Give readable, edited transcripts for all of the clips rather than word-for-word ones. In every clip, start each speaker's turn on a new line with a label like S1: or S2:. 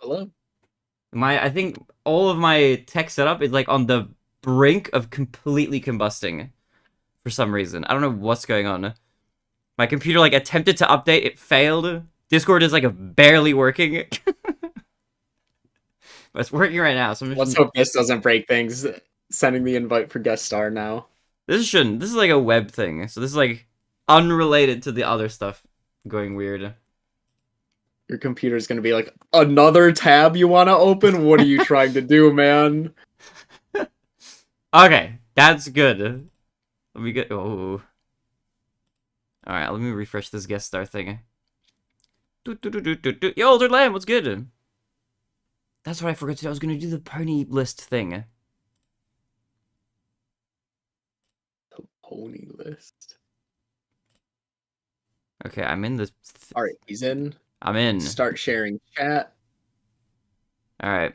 S1: Hello.
S2: I think all of my tech setup is like on the brink of completely combusting for some reason. I don't know what's going on. My computer like attempted to update, it failed. Discord is like barely working. But it's working right now, so I'm
S1: Let's
S2: just...
S1: hope this doesn't break things. Sending the invite for guest star now.
S2: This shouldn't. This is like a web thing. So this is like unrelated to the other stuff going weird.
S1: Your computer's gonna be like, another tab you want to open? What are you trying to do, man?
S2: Okay, that's good. Let me get... Oh. Alright, let me refresh this guest star thing. Yo, Altered Lamb, what's good? That's what I forgot to do. I was going to do the pony list thing.
S1: The pony list.
S2: Okay, I'm in the...
S1: Alright, he's in.
S2: I'm in.
S1: Start sharing chat.
S2: Alright.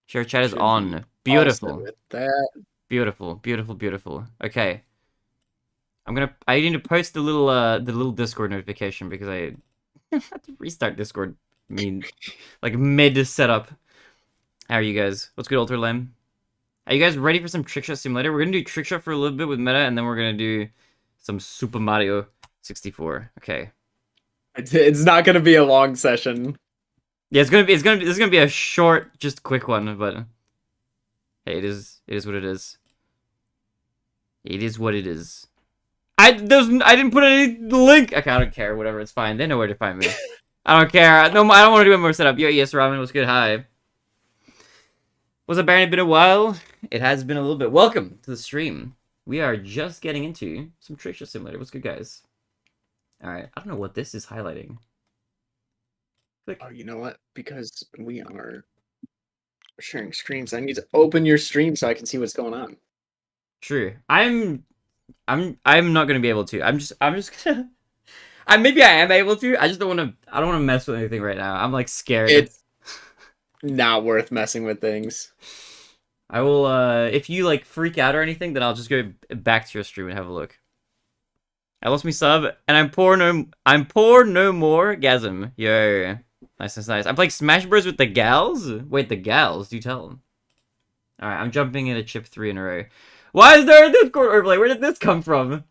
S2: Share chat is
S1: Should
S2: on.
S1: be all set
S2: Beautiful.
S1: with that.
S2: Beautiful, beautiful, beautiful. Okay. I need to post the little Discord notification because I had to restart Discord. I mean, like mid setup. How are you guys? What's good, Alter Lamb? Are you guys ready for some Trickshot Simulator? We're gonna do Trickshot for a little bit with Meta, and then we're gonna do some Super Mario 64. Okay.
S1: It's not gonna be a long session.
S2: Yeah, this is gonna be a short, just quick one, but hey, it is what it is. It is what it is. I didn't put any link. Okay, I don't care. Whatever, it's fine. They know where to find me. I don't care. No, I don't want to do any more setup. Yo, yes, Ramen, what's good? Hi. What's up, Baron? Been a while. It has been a little bit. Welcome to the stream. We are just getting into some Trickshot Simulator. What's good, guys? All right. I don't know what this is highlighting. Click.
S1: Oh, you know what? Because we are sharing streams, I need to open your stream so I can see what's going on.
S2: True. I'm not gonna be able to. I'm just gonna. Maybe I am able to. I just don't want to. I don't want to mess with anything right now. I'm like scared.
S1: It's not worth messing with things.
S2: I will. If you like freak out or anything, then I'll just go back to your stream and have a look. I lost my sub, and I'm poor no more. Gasm. Yo, nice. I'm playing Smash Bros with the gals. Wait, the gals? Do tell them. All right, I'm jumping into chip 3 in a row. Why is there a Discord overlay? Where did this come from?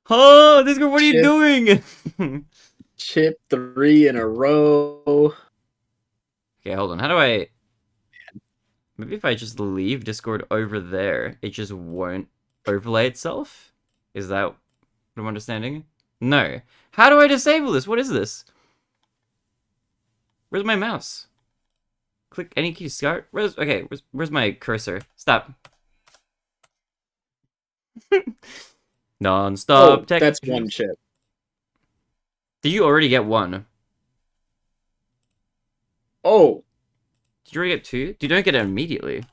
S2: Oh, Discord, what are you doing?
S1: Chip 3 in a row.
S2: Okay, hold on. How do I... Maybe if I just leave Discord over there, it just won't overlay itself? Is that what I'm understanding? No. How do I disable this? What is this? Where's my mouse? Click any key to start. Where's my cursor? Stop. Non-stop tech.
S1: That's one chip.
S2: Did you already get one?
S1: Oh.
S2: Did you already get two? You don't get it immediately.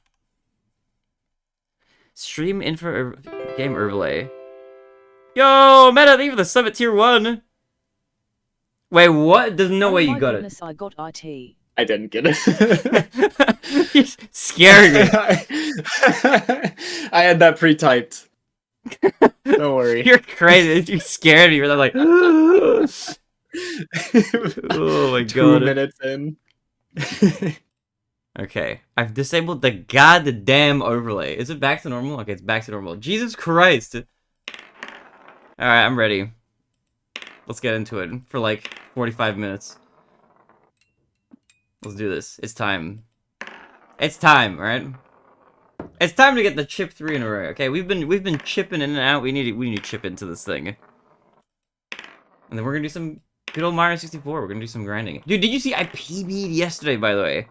S2: Stream info game overlay. Yo, Meta, thank you for the sub at tier 1. Wait, what? There's no way you got it.
S1: I got IT. I didn't get it.
S2: You're scaring me.
S1: I had that pre-typed. Don't worry.
S2: You're crazy. You scared me. I'm like, oh my god.
S1: 2 minutes in.
S2: Okay, I've disabled the goddamn overlay. Is it back to normal? Okay, it's back to normal. Jesus Christ. Alright, I'm ready. Let's get into it for like 45 minutes. Let's do this. It's time. It's time, alright? It's time to get the chip 3 in a row. Okay, we've been chipping in and out. We need to chip into this thing. And then we're gonna do some good old Mario 64. We're gonna do some grinding. Dude, did you see I PB'd yesterday, by the way?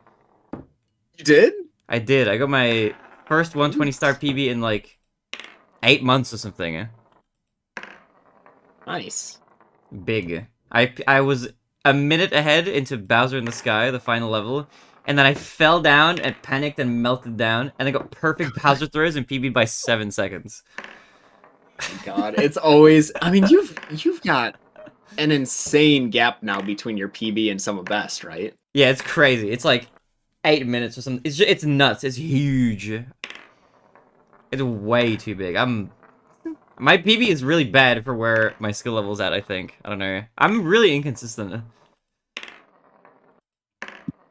S1: You did?
S2: I did. I got my first 120-star PB in like 8 months or something.
S1: Nice.
S2: Big. I was a minute ahead into Bowser in the Sky, the final level, and then I fell down and panicked and melted down, and I got perfect Bowser throws and PB'd by 7 seconds.
S1: God, it's always... I mean, you've got an insane gap now between your PB and some of best, right?
S2: Yeah, it's crazy. It's like 8 minutes or something. It's nuts. It's huge. It's way too big. My PB is really bad for where my skill level's at, I think. I don't know. I'm really inconsistent.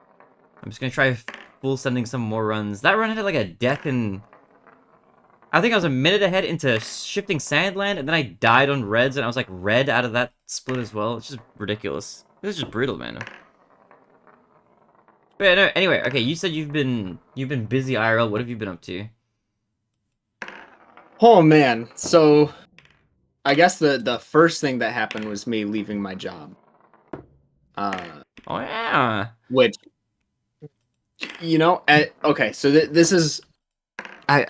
S2: I'm just gonna try full sending some more runs. That run had like a death in... I think I was a minute ahead into shifting Sandland, and then I died on Reds, and I was like red out of that split as well. It's just ridiculous. This is just brutal, man. But yeah, no, anyway, okay, you said you've been busy IRL. What have you been up to?
S1: Oh man, so I guess the first thing that happened was me leaving my job.
S2: Oh yeah.
S1: Which, okay, so this is I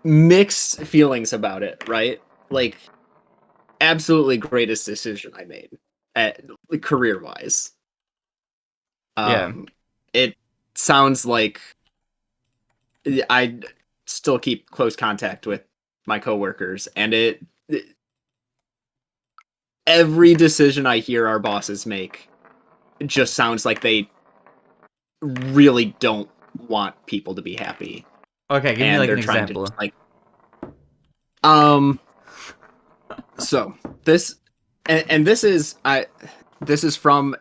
S1: mixed feelings about it, right? Like, absolutely greatest decision I made career wise.
S2: Yeah.
S1: It sounds like I still keep close contact with my coworkers, and every decision I hear our bosses make just sounds like they really don't want people to be happy,
S2: Okay, give me
S1: and
S2: like
S1: they're
S2: an
S1: trying to
S2: example.
S1: just, like, so this and this is from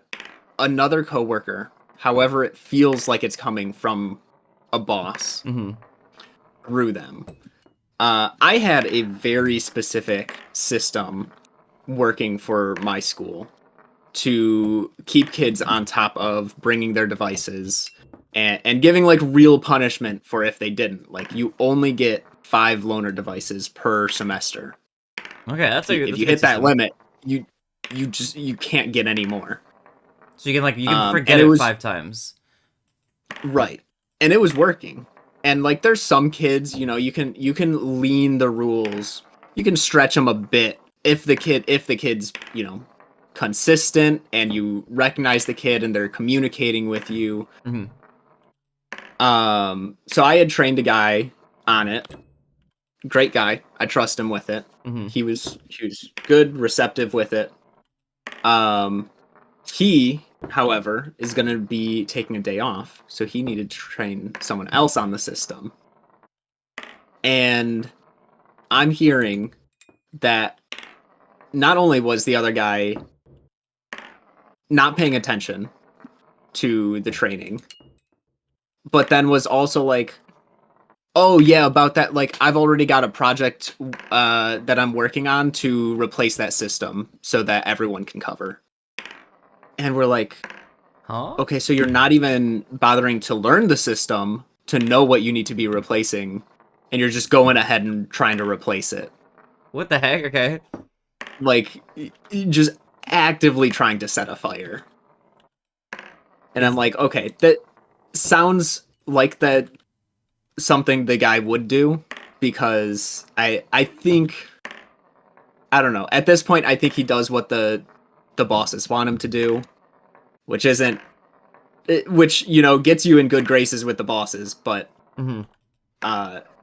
S1: another coworker. However, it feels like it's coming from a boss through them. I had a very specific system working for my school to keep kids on top of bringing their devices and giving like real punishment for if they didn't. Like, you only get 5 loaner devices per semester.
S2: Okay, that's a
S1: If you
S2: good
S1: hit that
S2: system.
S1: limit, you can't get any more.
S2: So you can forget
S1: And it
S2: it
S1: was
S2: 5 times.
S1: right, and it was working. And like, there's some kids, you can lean the rules, you can stretch them a bit if the kid's consistent and you recognize the kid and they're communicating with you. So I had trained a guy on it. Great guy. I trust him with it. He was good, receptive with it. He, however, is going to be taking a day off, so he needed to train someone else on the system. And I'm hearing that not only was the other guy not paying attention to the training, but then was also like, oh yeah, about that, like, I've already got a project that I'm working on to replace that system so that everyone can cover. And we're like,
S2: Huh?
S1: okay, so you're not even bothering to learn the system to know what you need to be replacing, and you're just going ahead and trying to replace it.
S2: What the heck? Okay.
S1: Like, just actively trying to set a fire. And I'm like, okay, that sounds like that something the guy would do, because I think, I don't know, at this point I think he does what the bosses want him to do, which gets you in good graces with the bosses, but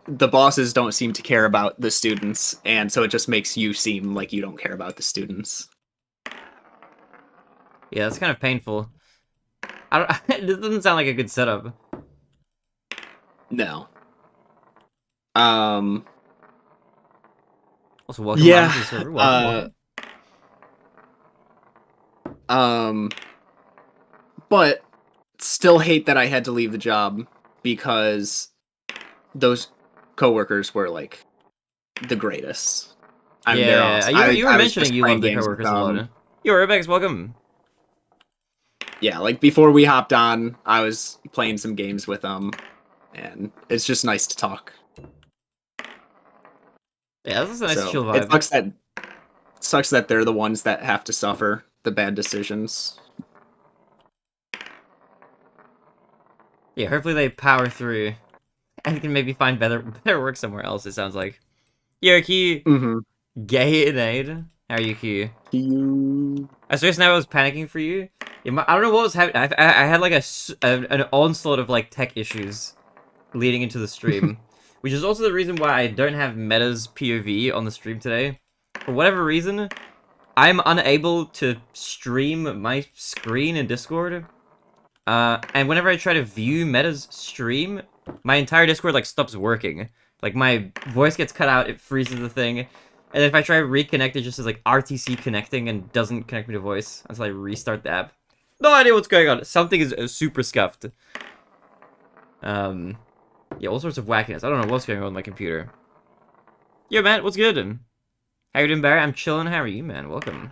S1: the bosses don't seem to care about the students, and so it just makes you seem like you don't care about the students.
S2: Yeah, that's kind of painful. I don't. This doesn't sound like a good setup.
S1: No.
S2: Also, welcome
S1: Yeah.
S2: to the server. Welcome.
S1: But still hate that I had to leave the job, because those coworkers were like the greatest. I mean, they're
S2: Yeah,
S1: awesome.
S2: you were
S1: I was
S2: mentioning
S1: just
S2: you
S1: playing
S2: love the
S1: games with
S2: coworkers a
S1: them.
S2: lot. Yo, Rebex, welcome.
S1: Yeah, like, before we hopped on, I was playing some games with them, and it's just nice to talk.
S2: Yeah, this is a nice
S1: So
S2: chill
S1: it
S2: vibe.
S1: sucks that they're the ones that have to suffer the bad decisions.
S2: Yeah, hopefully they power through and can maybe find better work somewhere else. It sounds like. Yo, Q, Gayanade. How are you, Q? I suppose now I was panicking for you. Yeah, I don't know what was happening. I had like an onslaught of like tech issues leading into the stream, which is also the reason why I don't have Meta's POV on the stream today. For whatever reason, I'm unable to stream my screen in Discord. And whenever I try to view Meta's stream, my entire Discord like stops working. Like, my voice gets cut out, it freezes the thing. And if I try to reconnect, it just says like RTC connecting and doesn't connect me to voice until I restart the app. No idea what's going on. Something is super scuffed. Yeah, all sorts of wackiness. I don't know what's going on with my computer. Yo, Matt, what's good? How you doing, Barry? I'm chilling. How are you, man? Welcome.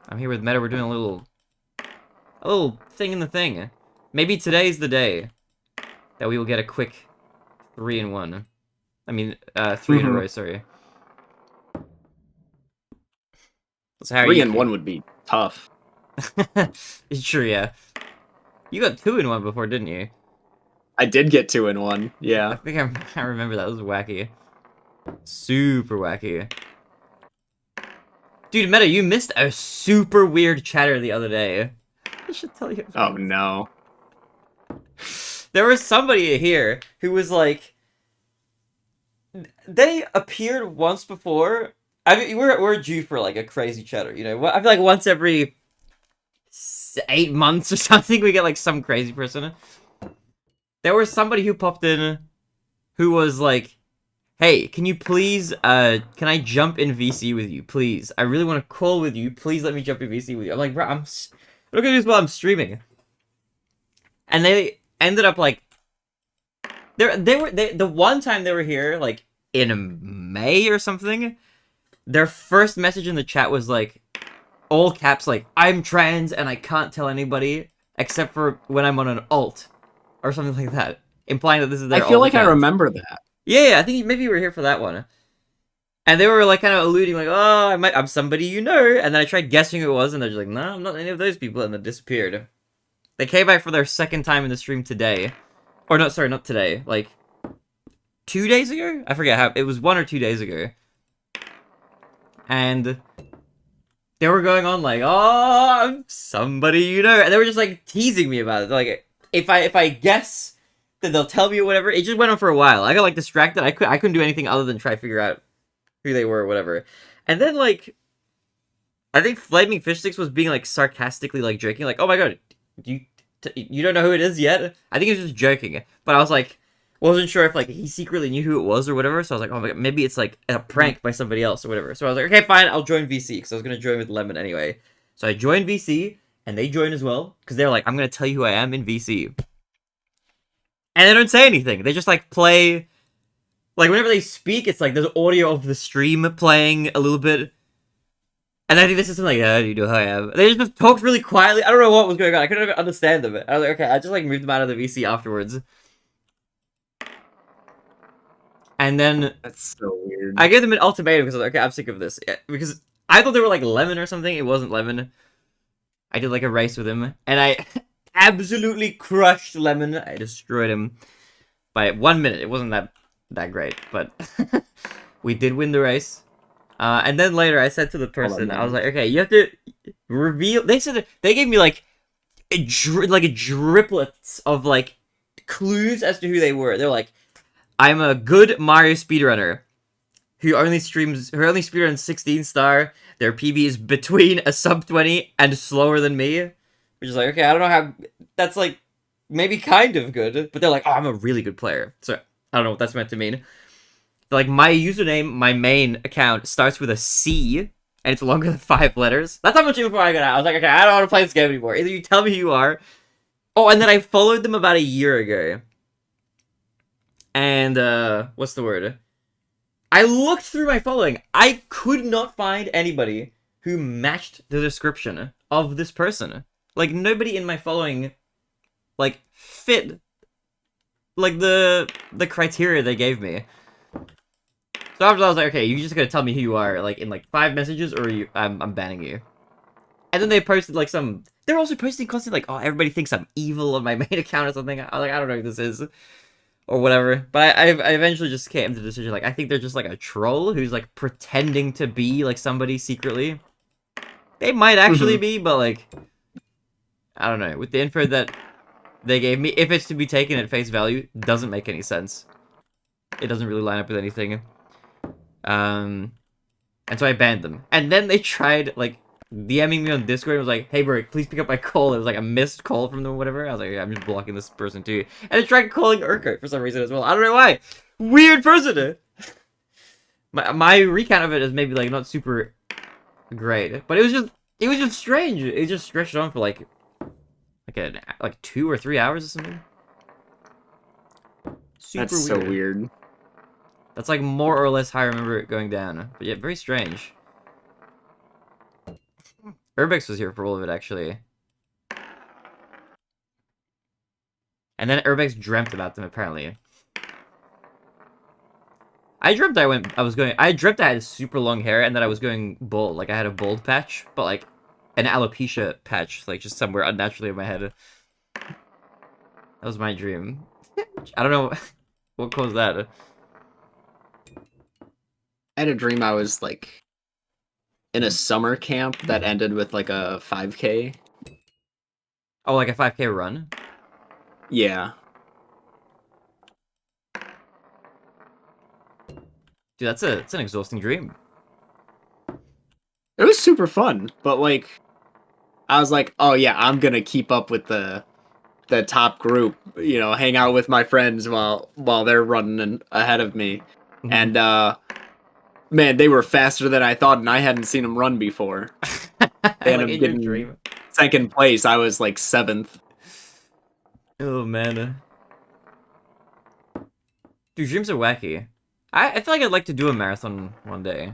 S2: I'm here with Meta. We're doing a little thing in the thing. Maybe today's the day that we will get a quick 3-in-1. I mean, 3 in a row. Sorry. So how are
S1: 3-in-1 would be tough.
S2: Sure, yeah. You got 2-in-1 before, didn't you?
S1: I did get 2-in-1.
S2: I
S1: Yeah.
S2: think I remember that. It was wacky. Super wacky. Dude, Meta, you missed a super weird chatter the other day. I should tell you.
S1: Oh no.
S2: There was somebody here who was like, they appeared once before. I mean, we're due for like a crazy chatter, you know. I feel like once every 8 months or something, we get like some crazy person. There was somebody who popped in, who was like, "Hey, can you please, can I jump in VC with you, please? I really want to call with you. Please let me jump in VC with you." I'm like, "Bro, I'm not gonna do this while I'm streaming." And they ended up like, the one time they were here, like in May or something, their first message in the chat was like, all caps, like, "I'm trans and I can't tell anybody except for when I'm on an alt," or something like that, implying that this is their.
S1: I feel like
S2: account.
S1: I remember that.
S2: Yeah, I think maybe you were here for that one. And they were like kind of alluding, like, "Oh, I'm somebody you know," and then I tried guessing who it was, and they're just like, "No, I'm not any of those people," and then disappeared. They came back for their second time in the stream today, or no, sorry, not today, like 2 days ago. I forget how it was, 1 or 2 days ago, and they were going on like, "Oh, I'm somebody you know," and they were just like teasing me about it. They're like, if I guess, then they'll tell me or whatever. It just went on for a while. I got like distracted. I couldn't do anything other than try to figure out who they were or whatever. And then like, I think Flaming Fish Sticks was being like sarcastically like joking, like, "Oh my god, you don't know who it is yet?" I think he was just joking, but I was like, wasn't sure if like he secretly knew who it was or whatever. So I was like, "Oh my god, maybe it's like a prank by somebody else or whatever." So I was like, "Okay, fine, I'll join VC," because I was gonna join with Lemon anyway. So I joined VC, and they joined as well because they're like, "I'm gonna tell you who I am in VC," and they don't say anything. They just like play, like whenever they speak, it's like there's audio of the stream playing a little bit. And I think this is something like, "Yeah, you know who I am." They just talked really quietly. I don't know what was going on. I couldn't even understand them. I was like, okay, I just like moved them out of the VC afterwards. And then
S1: That's so weird.
S2: I gave them an ultimatum because I was like, okay, I'm sick of this. Yeah, because I thought they were like Lemon or something. It wasn't Lemon. I did like a race with him, and I absolutely crushed Lemon. I destroyed him by 1 minute. It wasn't that great, but we did win the race. And then later I said to the person, I was like, "Okay, you have to reveal." They said they gave me like a driplets of like clues as to who they were. They're like, "I'm a good Mario speedrunner who only speedruns 16 star. Their PB is between a sub 20 and slower than me," which is like, okay, I don't know how. That's like maybe kind of good, but they're like, "Oh, I'm a really good player." So I don't know what that's meant to mean. Like, my username, my main account, starts with a C, and it's longer than 5 letters. That's how much info I got out. I was like, okay, I don't want to play this game anymore. Either you tell me who you are. Oh, and then I followed them about a year ago. And, what's the word? I looked through my following. I could not find anybody who matched the description of this person. Like, nobody in my following, like, fit, like, the criteria they gave me. So after I was like, okay, you just gotta tell me who you are, like, in, like, 5 messages, or I'm banning you. And then they posted, like, they're also posting constantly, like, "Oh, everybody thinks I'm evil on my main account," or something. I was like, I don't know who this is, or whatever. But I eventually just came to the decision, like, I think they're just, like, a troll who's, like, pretending to be, like, somebody secretly. They might actually be, but, like, I don't know. With the info that they gave me, if it's to be taken at face value, doesn't make any sense. It doesn't really line up with anything. And so I banned them. And then they tried, like, DMing me on Discord and was like, "Hey, bro, please pick up my call." It was like a missed call from them or whatever. I was like, "Yeah, I'm just blocking this person too." And I tried calling Urko for some reason as well. I don't know why. Weird person. My recount of it is maybe like not super great, but it was just strange. It just stretched on for like 2 or 3 hours or something.
S1: That's
S2: Super
S1: so
S2: weird.
S1: weird.
S2: That's like more or less how I remember it going down. But yeah, very strange. Urbex was here for all of it actually. And then Urbex dreamt about them apparently. I dreamt I dreamt I had super long hair and that I was going bald. Like I had a bald patch, but like an alopecia patch, like just somewhere unnaturally in my head. That was my dream. I don't know what caused that.
S1: I had a dream I was like in a summer camp that ended with like a 5K.
S2: Oh, like a 5K run?
S1: Yeah.
S2: Dude, it's an exhausting dream.
S1: It was super fun, but like I was like, "Oh yeah, I'm going to keep up with the top group, you know, hang out with my friends while they're running ahead of me." And man, they were faster than I thought and I hadn't seen them run before. They
S2: Like
S1: ended up
S2: in your
S1: getting
S2: dream.
S1: second place. I was like 7th.
S2: Oh man. Dude, dreams are wacky. I feel like I'd like to do a marathon one day.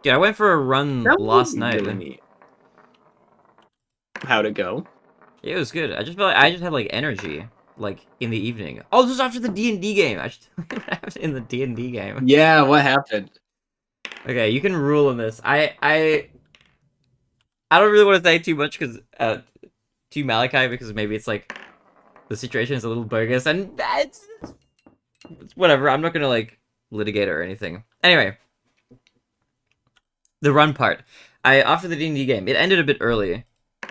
S2: Dude, I went for a run
S1: That would
S2: last
S1: be
S2: night.
S1: really neat. How'd it go?
S2: Yeah, it was good. I just felt like I just had like energy, like in the evening. Oh, this was after the D&D game. I just what happened in the D&D game.
S1: Yeah, what happened?
S2: Okay, you can rule on this. I don't really want to say too much because to Malachi because maybe it's like the situation is a little bogus and it's whatever. I'm not gonna like litigate it or anything. Anyway, the run part. I after the D&D game, it ended a bit early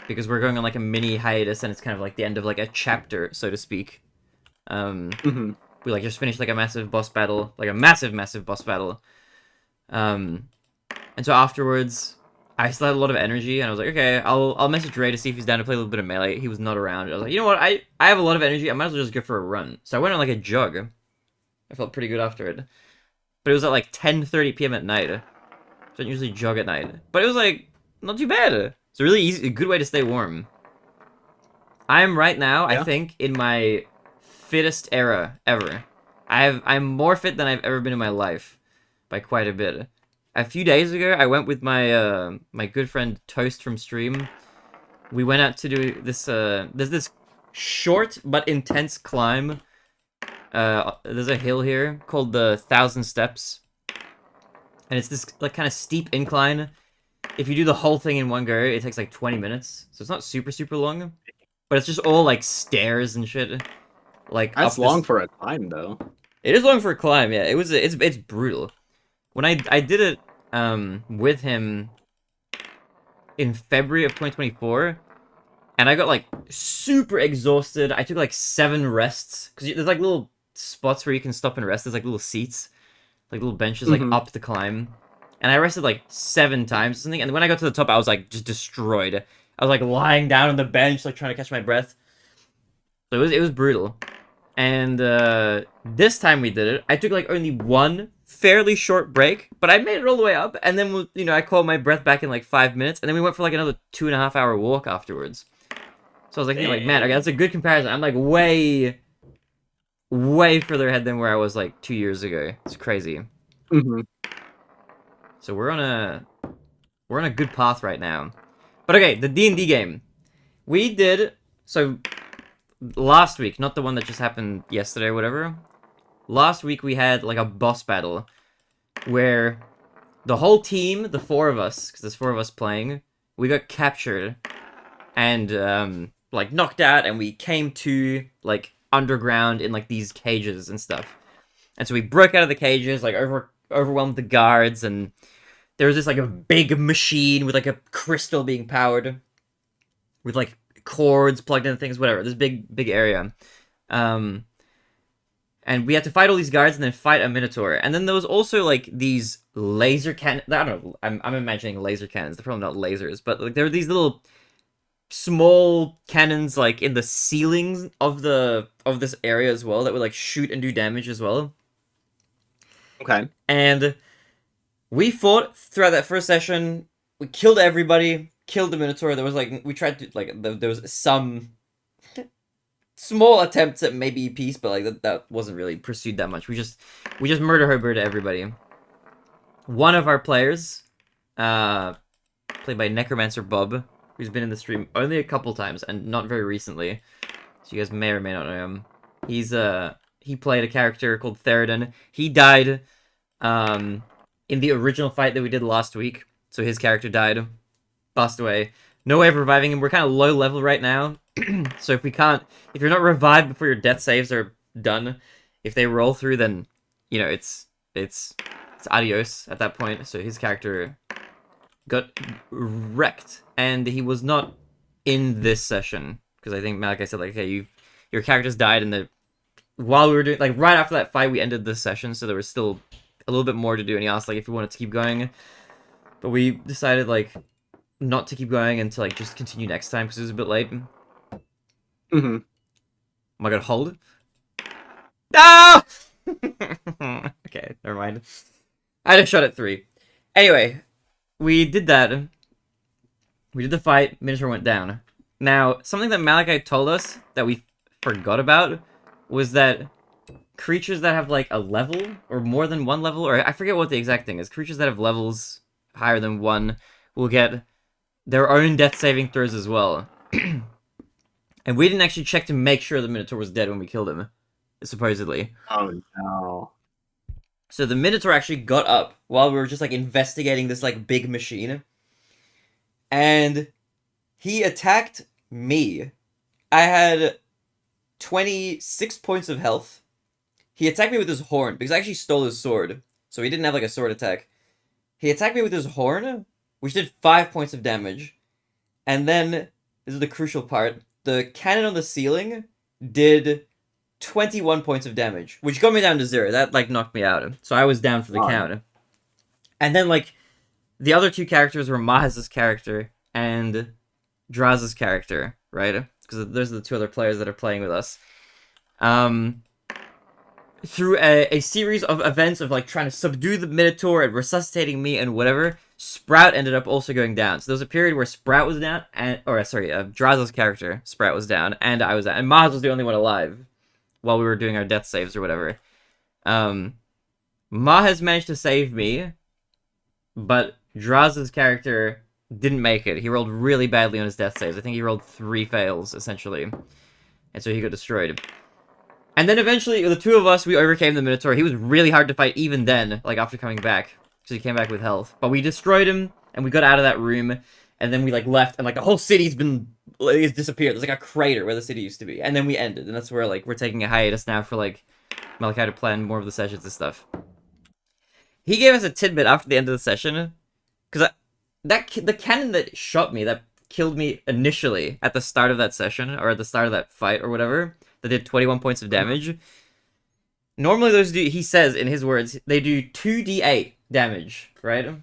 S2: because we're going on like a mini hiatus and it's kind of like the end of like a chapter, so to speak.
S1: Hmm.
S2: We like just finished like a massive boss battle, like a massive boss battle. Um, and so afterwards, I still had a lot of energy, and I was like, okay, I'll message Ray to see if he's down to play a little bit of Melee. He was not around. I was like, you know what, I have a lot of energy. I might as well just go for a run. So I went on like a jog. I felt pretty good after it, but it was at like 10:30 p.m. at night. So I don't usually jog at night, but it was like not too bad. It's a really easy, a good way to stay warm. I am right now, I
S1: Yeah.
S2: think, in my fittest era ever. I'm more fit than I've ever been in my life, by quite a bit. A few days ago, I went with my good friend Toast from stream. We went out to do this. There's this short but intense climb. There's a hill here called the 1,000 Steps, and it's this like kind of steep incline. If you do the whole thing in one go, it takes like 20 minutes, so it's not super long. But it's just all like stairs and shit. Like
S1: That's
S2: up this.
S1: long for a climb, though.
S2: It is long for a climb. Yeah, it's brutal. When I did it with him in February of 2024, and I got like super exhausted. I took like 7 rests because there's like little spots where you can stop and rest. There's like little seats, like little benches, like
S1: Mhm.
S2: up the climb. And I rested like 7 times or something. And when I got to the top, I was like just destroyed. I was like lying down on the bench, like trying to catch my breath. So it was brutal. And this time we did it. I took like only one fairly short break, but I made it all the way up. And then I caught my breath back in like 5 minutes, and then we went for like another 2.5 hour walk afterwards. So I was like, thinking, like, man, okay, that's a good comparison. I'm like way further ahead than where I was like 2 years ago. It's crazy.
S1: Mhm.
S2: So we're on a good path right now. But okay, the D&D game. We did so last week, not the one that just happened yesterday or whatever. Last week we had like a boss battle where the whole team, the 4 of us, because there's 4 of us playing, we got captured and like knocked out, and we came to like underground in like these cages and stuff. And so we broke out of the cages, like overwhelmed the guards, and there was this like a big machine with like a crystal being powered with like cords plugged into things, whatever. This big area. Um, and we had to fight all these guards and then fight a minotaur. And then there was also like these laser cannon. I don't know. I'm imagining laser cannons. They're probably not lasers, but like there were these little small cannons like in the ceilings of this area as well that would like shoot and do damage as well.
S1: Okay.
S2: And We fought throughout that first session. We killed everybody. Killed the Minotaur. There was like we tried to like there was some small attempts at maybe peace, but like that wasn't really pursued that much. We just murdered everybody. One of our players, played by Necromancer Bob, who's been in the stream only a couple times and not very recently, so you guys may or may not know him. He played a character called Theridon. He died in the original fight that we did last week. So his character died, passed away. No way of reviving him. We're kind of low level right now. So if you're not revived before your death saves are done, if they roll through, then it's adios at that point. So his character got wrecked, and he was not in this session because I think Malachi said like, okay, your characters died, and while we were doing like right after that fight, we ended this session, so there was still a little bit more to do, and he asked like if we wanted to keep going, but we decided like not to keep going and to like just continue next time because it was a bit late.
S1: Mm-hmm.
S2: Oh my god, hold. No! Okay, never mind. I just shot at 3. Anyway, we did that. We did the fight, Minotaur went down. Now, something that Malachi told us that we forgot about was that creatures that have like a level or more than one level, or I forget what the exact thing is, creatures that have levels higher than 1 will get their own death saving throws as well. And we didn't actually check to make sure the Minotaur was dead when we killed him, supposedly.
S1: Oh no.
S2: So the Minotaur actually got up while we were just like investigating this like big machine. And he attacked me. I had 26 points of health. He attacked me with his horn because I actually stole his sword. So he didn't have like a sword attack. He attacked me with his horn, which did 5 points of damage. And then, this is the crucial part, the cannon on the ceiling did 21 points of damage, which got me down to 0. That like knocked me out. So I was down for the count. And then like the other 2 characters were Mahaz's character and Draz's character, right? Because those are the 2 other players that are playing with us. Through a series of events of like trying to subdue the Minotaur and resuscitating me and whatever, Sprout ended up also going down. So there was a period where Sprout was down, Draz's character, Sprout was down, and I was down, and Maz was the only one alive while we were doing our death saves or whatever. Mahaz managed to save me, but Draz's character didn't make it. He rolled really badly on his death saves. I think he rolled 3 fails, essentially. And so he got destroyed. And then eventually, the 2 of us, we overcame the Minotaur. He was really hard to fight even then, like after coming back. Because he came back with health. But we destroyed him, and we got out of that room, and then we like left, and like the whole city's disappeared. There's like a crater where the city used to be. And then we ended, and that's where like we're taking a hiatus now for like Malachi to plan more of the sessions and stuff. He gave us a tidbit after the end of the session, because the cannon that shot me, that killed me initially at the start of that session, or at the start of that fight, or whatever, that did 21 points of damage. Normally those do, he says in his words, they do 2d8 damage, right?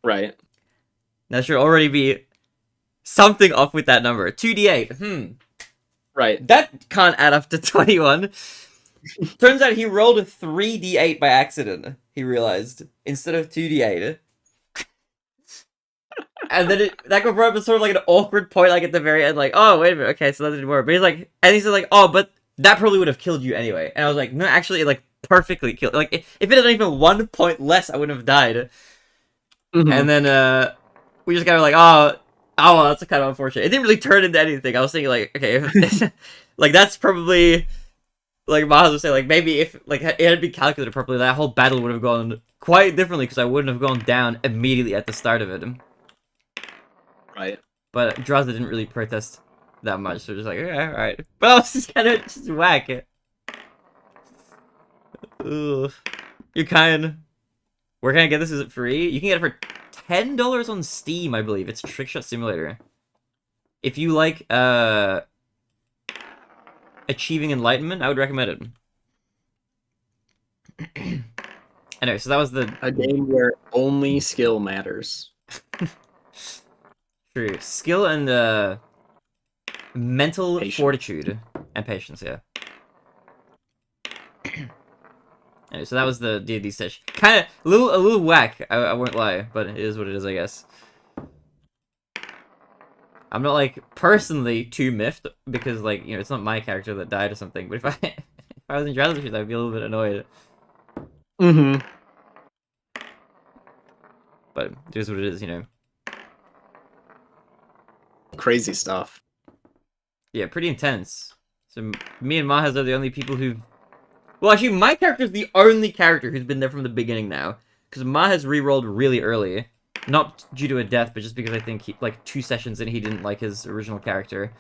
S1: Right.
S2: That should already be something off with that number. 2d8.
S1: Right.
S2: That can't add up to 21. Turns out he rolled a 3d8 by accident, he realized, instead of 2d8. And then that got brought up as sort of like an awkward point, like at the very end, like, oh, wait a minute, okay, so that didn't work. But he's like, and he said like, oh, but that probably would have killed you anyway. And I was like, no, actually, it like perfectly killed. Like, if it had done even 1 point less, I wouldn't have died. Mm-hmm. And then we just kind of like, oh, well, that's kind of unfortunate. It didn't really turn into anything. I was thinking like, okay, if, like that's probably like Mahaz would say, like maybe if like it had been calculated properly, that whole battle would have gone quite differently because I wouldn't have gone down immediately at the start of it.
S1: Right.
S2: But Draza didn't really protest that much, so just like, yeah, alright. But I was just kind of just whack it. Ugh. You kind. Where can I get this? Is it free? You can get it for $10 on Steam, I believe. It's Trickshot Simulator. If you like Achieving Enlightenment, I would recommend it. Anyway, so that was
S1: a game where only skill matters.
S2: True. Skill and mental
S1: patience.
S2: fortitude and patience, yeah. Anyway, so that was the D&D session. Kind of a little whack. I won't lie, but it is what it is, I guess. I'm not like personally too miffed because like it's not my character that died or something. But if I if I was in Drowser's shoes, I'd be a little bit annoyed.
S1: Mm-hmm.
S2: But it is what it is.
S1: Crazy stuff.
S2: Yeah, pretty intense. So me and Mahaz are the only people who've... Well, actually, my character's the only character who's been there from the beginning now. Because Mahaz re-rolled really early. Not due to a death, but just because I think, like, 2 sessions in, he didn't like his original character.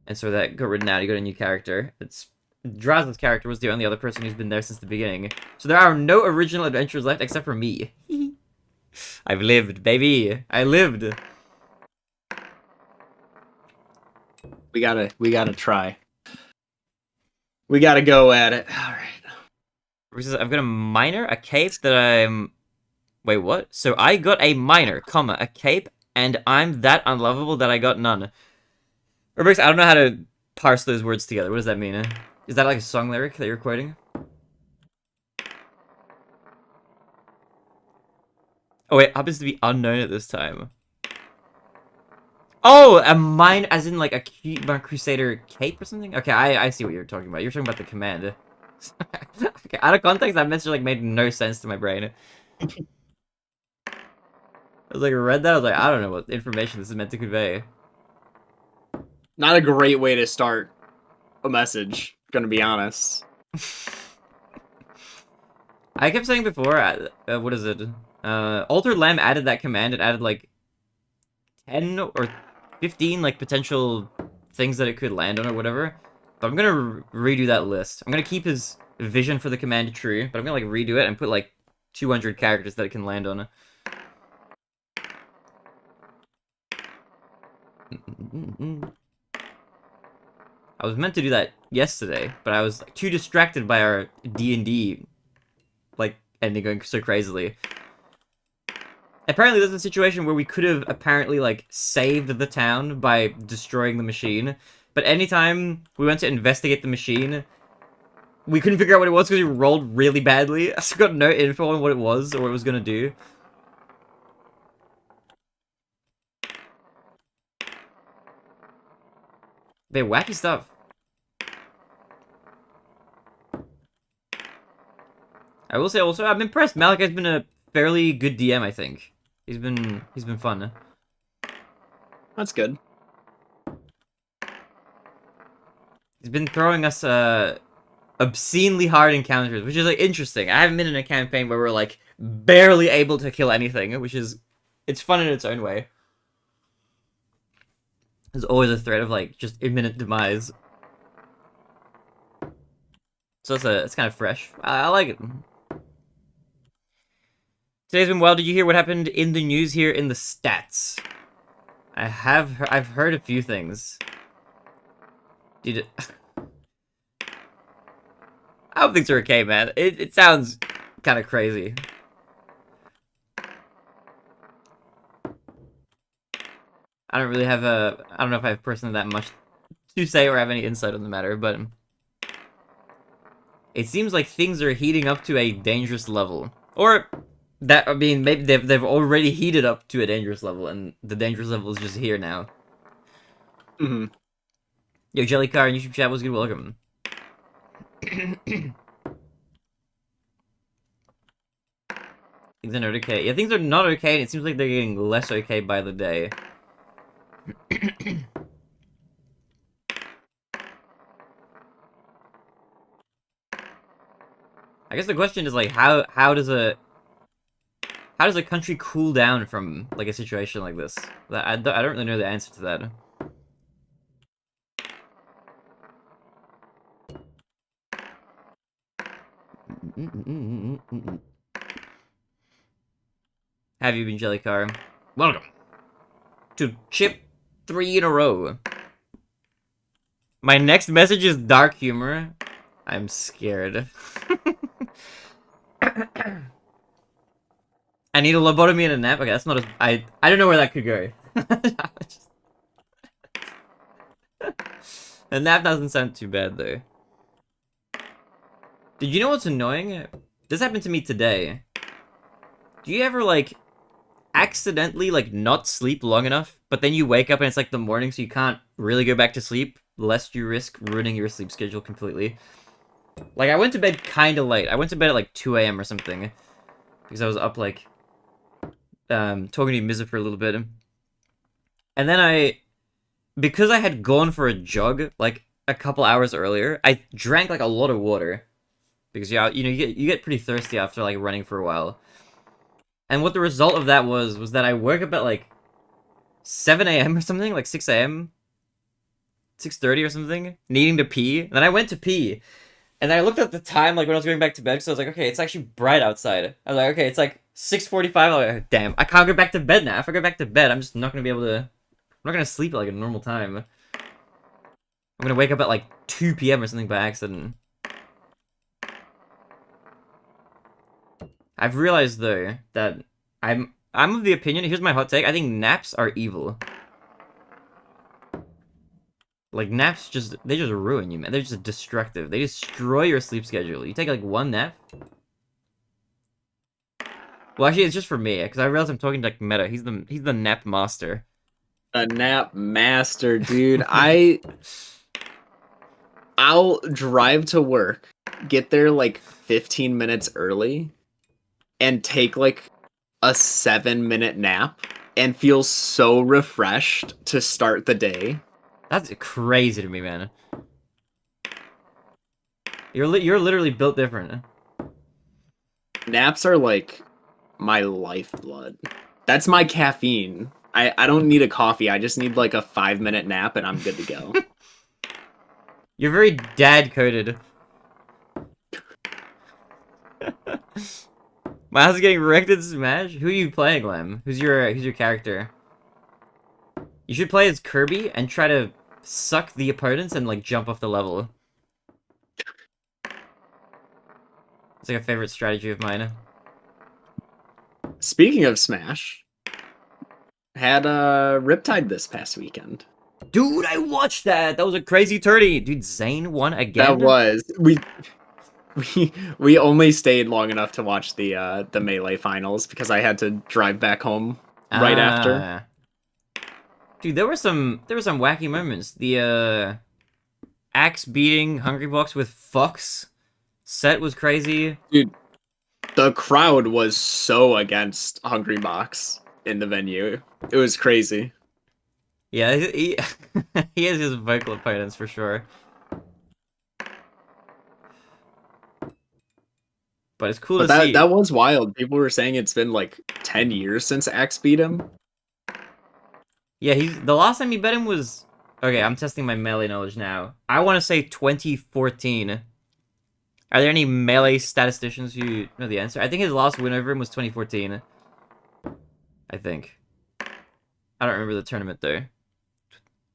S2: And so that got written out, he got a new character. Draz's character was the only other person who's been there since the beginning. So there are no original adventurers left except for me. I've lived, baby. I lived.
S1: We gotta try. We gotta go at it. All right.
S2: I've got a minor, a cape that I'm... Wait, what? So I got a minor, comma, a cape, and I'm that unlovable that I got none. Rubix, I don't know how to parse those words together. What does that mean? Is that like a song lyric that you're quoting? Oh wait, happens to be unknown at this time. Oh, a mine, as in like a Crusader cape or something? Okay, I see what you're talking about. You're talking about the command. Okay, out of context, that message like made no sense to my brain. I was like, read that, I was like, I don't know what information this is meant to convey.
S1: Not a great way to start a message, gonna be honest.
S2: I kept saying before, what is it? Altered Lamb added that command. It added like 10 or 15 like potential things that it could land on or whatever. But I'm gonna redo that list. I'm gonna keep his vision for the command true, but I'm gonna like redo it and put like 200 characters that it can land on. I was meant to do that yesterday, but I was too distracted by our D&D like ending going so crazily. Apparently there's a situation where we could have apparently like saved the town by destroying the machine, but anytime we went to investigate the machine, we couldn't figure out what it was because we rolled really badly. I got no info on what it was or what it was gonna do. They're wacky stuff. I will say also, I'm impressed. Malachi's been a fairly good DM, I think. He's been fun.
S1: That's good.
S2: He's been throwing us obscenely hard encounters, which is like interesting. I haven't been in a campaign where we're like barely able to kill anything, which is it's fun in its own way. There's always a threat of like just imminent demise. So it's kind of fresh. I like it. Today's been well. Did you hear what happened in the news here in the stats? I've heard a few things. Dude, I hope things are okay, man. It sounds kind of crazy. I don't really have I don't know if I have personally that much to say or have any insight on the matter, but it seems like things are heating up to a dangerous level. Or that, I mean, maybe they've already heated up to a dangerous level, and the dangerous level is just here now.
S1: Mm-hmm.
S2: Yo, Jellycar and YouTube chat was good. Welcome. Things are not okay. Yeah, things are not okay, and it seems like they're getting less okay by the day. I guess the question is like, how does a country cool down from like a situation like this? I don't really know the answer to that. Have you been, Jellycar? Welcome to Chip 3 in a row. My next message is dark humor. I'm scared. I need a lobotomy and a nap. Okay, that's not as I don't know where that could go. A nap doesn't sound too bad though. Did you know what's annoying? This happened to me today. Do you ever, like, accidentally, like, not sleep long enough, but then you wake up and it's, like, the morning, so you can't really go back to sleep, lest you risk ruining your sleep schedule completely? Like, I went to bed kinda late. I went to bed at, like, 2 a.m. or something. Because I was up, like, talking to Miza for a little bit. And then because I had gone for a jog, like, a couple hours earlier, I drank, like, a lot of water. Because, yeah, you get pretty thirsty after, like, running for a while. And what the result of that was that I woke up at, like, 7 a.m. or something, like 6 a.m., 6:30 or something, needing to pee. And then I went to pee. And then I looked at the time, like, when I was going back to bed, so I was like, okay, it's actually bright outside. I was like, okay, it's like 6:45. I'm like, damn, I can't go back to bed now. If I go back to bed, I'm just not going to be able to... I'm not going to sleep at, like, a normal time. I'm going to wake up at, like, 2 p.m. or something by accident. I've realized, though, that I'm of the opinion, here's my hot take, I think naps are evil. Like, naps they just ruin you, man. They're just destructive. They destroy your sleep schedule. You take, like, one nap. Well, actually, it's just for me, because I realize I'm talking to, like, Meta. He's the nap master.
S1: A nap master, dude. I'll drive to work, get there like 15 minutes early, and take like a 7-minute nap, and feel so refreshed to start the day.
S2: That's crazy to me, man. You're literally built different.
S1: Naps are like my lifeblood. That's my caffeine. I don't need a coffee. I just need like a 5-minute nap and I'm good to go.
S2: You're very dad-coded. My house is getting wrecked in Smash? Who are you playing, Lem? Who's your character? You should play as Kirby and try to suck the opponents and, like, jump off the level. It's like a favorite strategy of mine.
S1: Speaking of Smash, had Riptide this past weekend.
S2: Dude, I watched that! That was a crazy tourney! Dude, Zane won again?
S1: That was we only stayed long enough to watch the Melee finals because I had to drive back home right after.
S2: Dude, there were some wacky moments. The Axe beating Hungrybox with Fox set was crazy.
S1: Dude, the crowd was so against Hungrybox in the venue. It was crazy.
S2: Yeah, he he has his vocal opponents for sure. But it's cool
S1: But
S2: to see.
S1: that was wild. People were saying it's been like 10 years since Axe beat him.
S2: Yeah, the last time he bet him was... Okay, I'm testing my Melee knowledge now. I want to say 2014. Are there any Melee statisticians who know the answer? I think his last win over him was 2014. I think. I don't remember the tournament, though.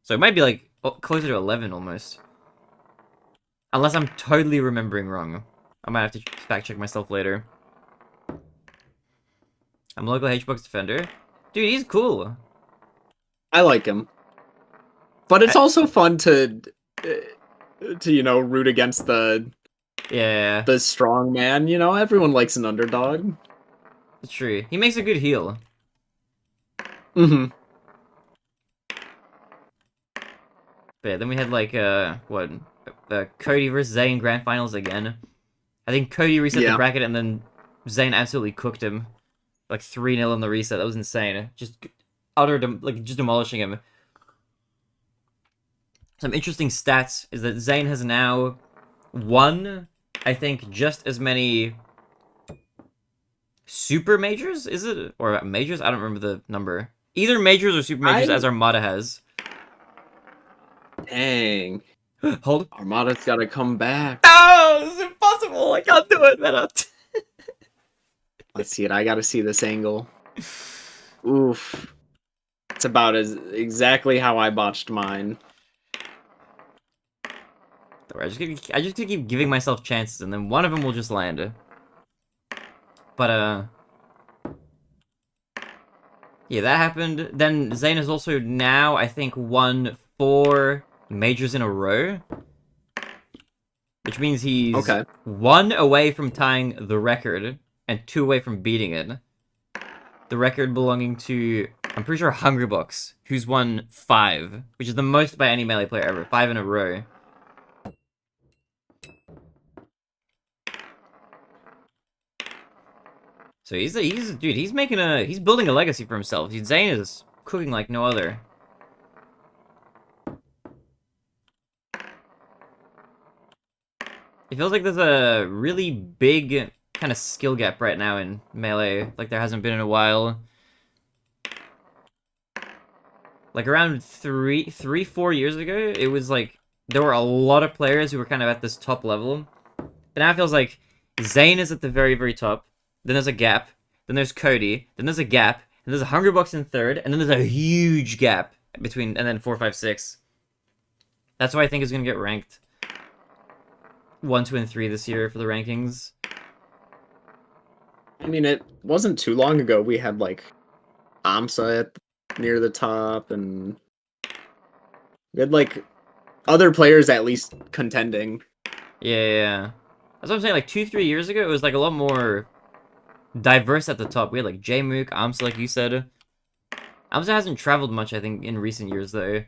S2: So it might be, like, closer to 11, almost. Unless I'm totally remembering wrong. I might have to fact-check myself later. I'm a local H-Box defender. Dude, he's cool.
S1: I like him. But it's also fun to root against the strong man, everyone likes an underdog.
S2: It's true. He makes a good heel.
S1: Mm-hmm.
S2: But yeah, then we had like Cody versus Zayn grand finals again. I think Cody reset the bracket and then Zayn absolutely cooked him. Like 3-0 in the reset. That was insane. Just just demolishing him. Some interesting stats is that Zayn has now won, I think, just as many super majors, is it? Or majors? I don't remember the number. Either majors or super majors as Armada has.
S1: Dang.
S2: Hold.
S1: Armada's gotta come back.
S2: No! This is impossible! I can't do it, man.
S1: Let's see it. I gotta see this angle. Oof. It's about exactly how I botched mine.
S2: I just gonna keep giving myself chances, and then one of them will just land. But yeah, that happened. Then Zayn has also now, I think, won 4 majors in a row. which means he's
S1: Okay.
S2: 1 away from tying the record and 2 away from beating it. The record belonging to, I'm pretty sure, Hungrybox, who's won 5, which is the most by any Melee player ever. 5 in a row. So dude, he's building a legacy for himself. Zane is cooking like no other. It feels like there's a really big kind of skill gap right now in Melee, like there hasn't been in a while. Like around 4 years ago, it was like there were a lot of players who were kind of at this top level. But now it feels like Zane is at the very, very top. Then there's a gap. Then there's Cody. Then there's a gap. And there's a Hungrybox in third. And then there's a huge gap between, and then 4, 5, 6. That's why I think is gonna get ranked 1, 2, and 3 this year for the rankings.
S1: I mean, it wasn't too long ago we had like Amsa near the top, and we had like other players at least contending.
S2: Yeah. That's what I'm saying. Like 2, 3 years ago, it was like a lot more diverse at the top. We had like J-Mook, Amsa, like you said. Amsa hasn't traveled much, I think, in recent years though.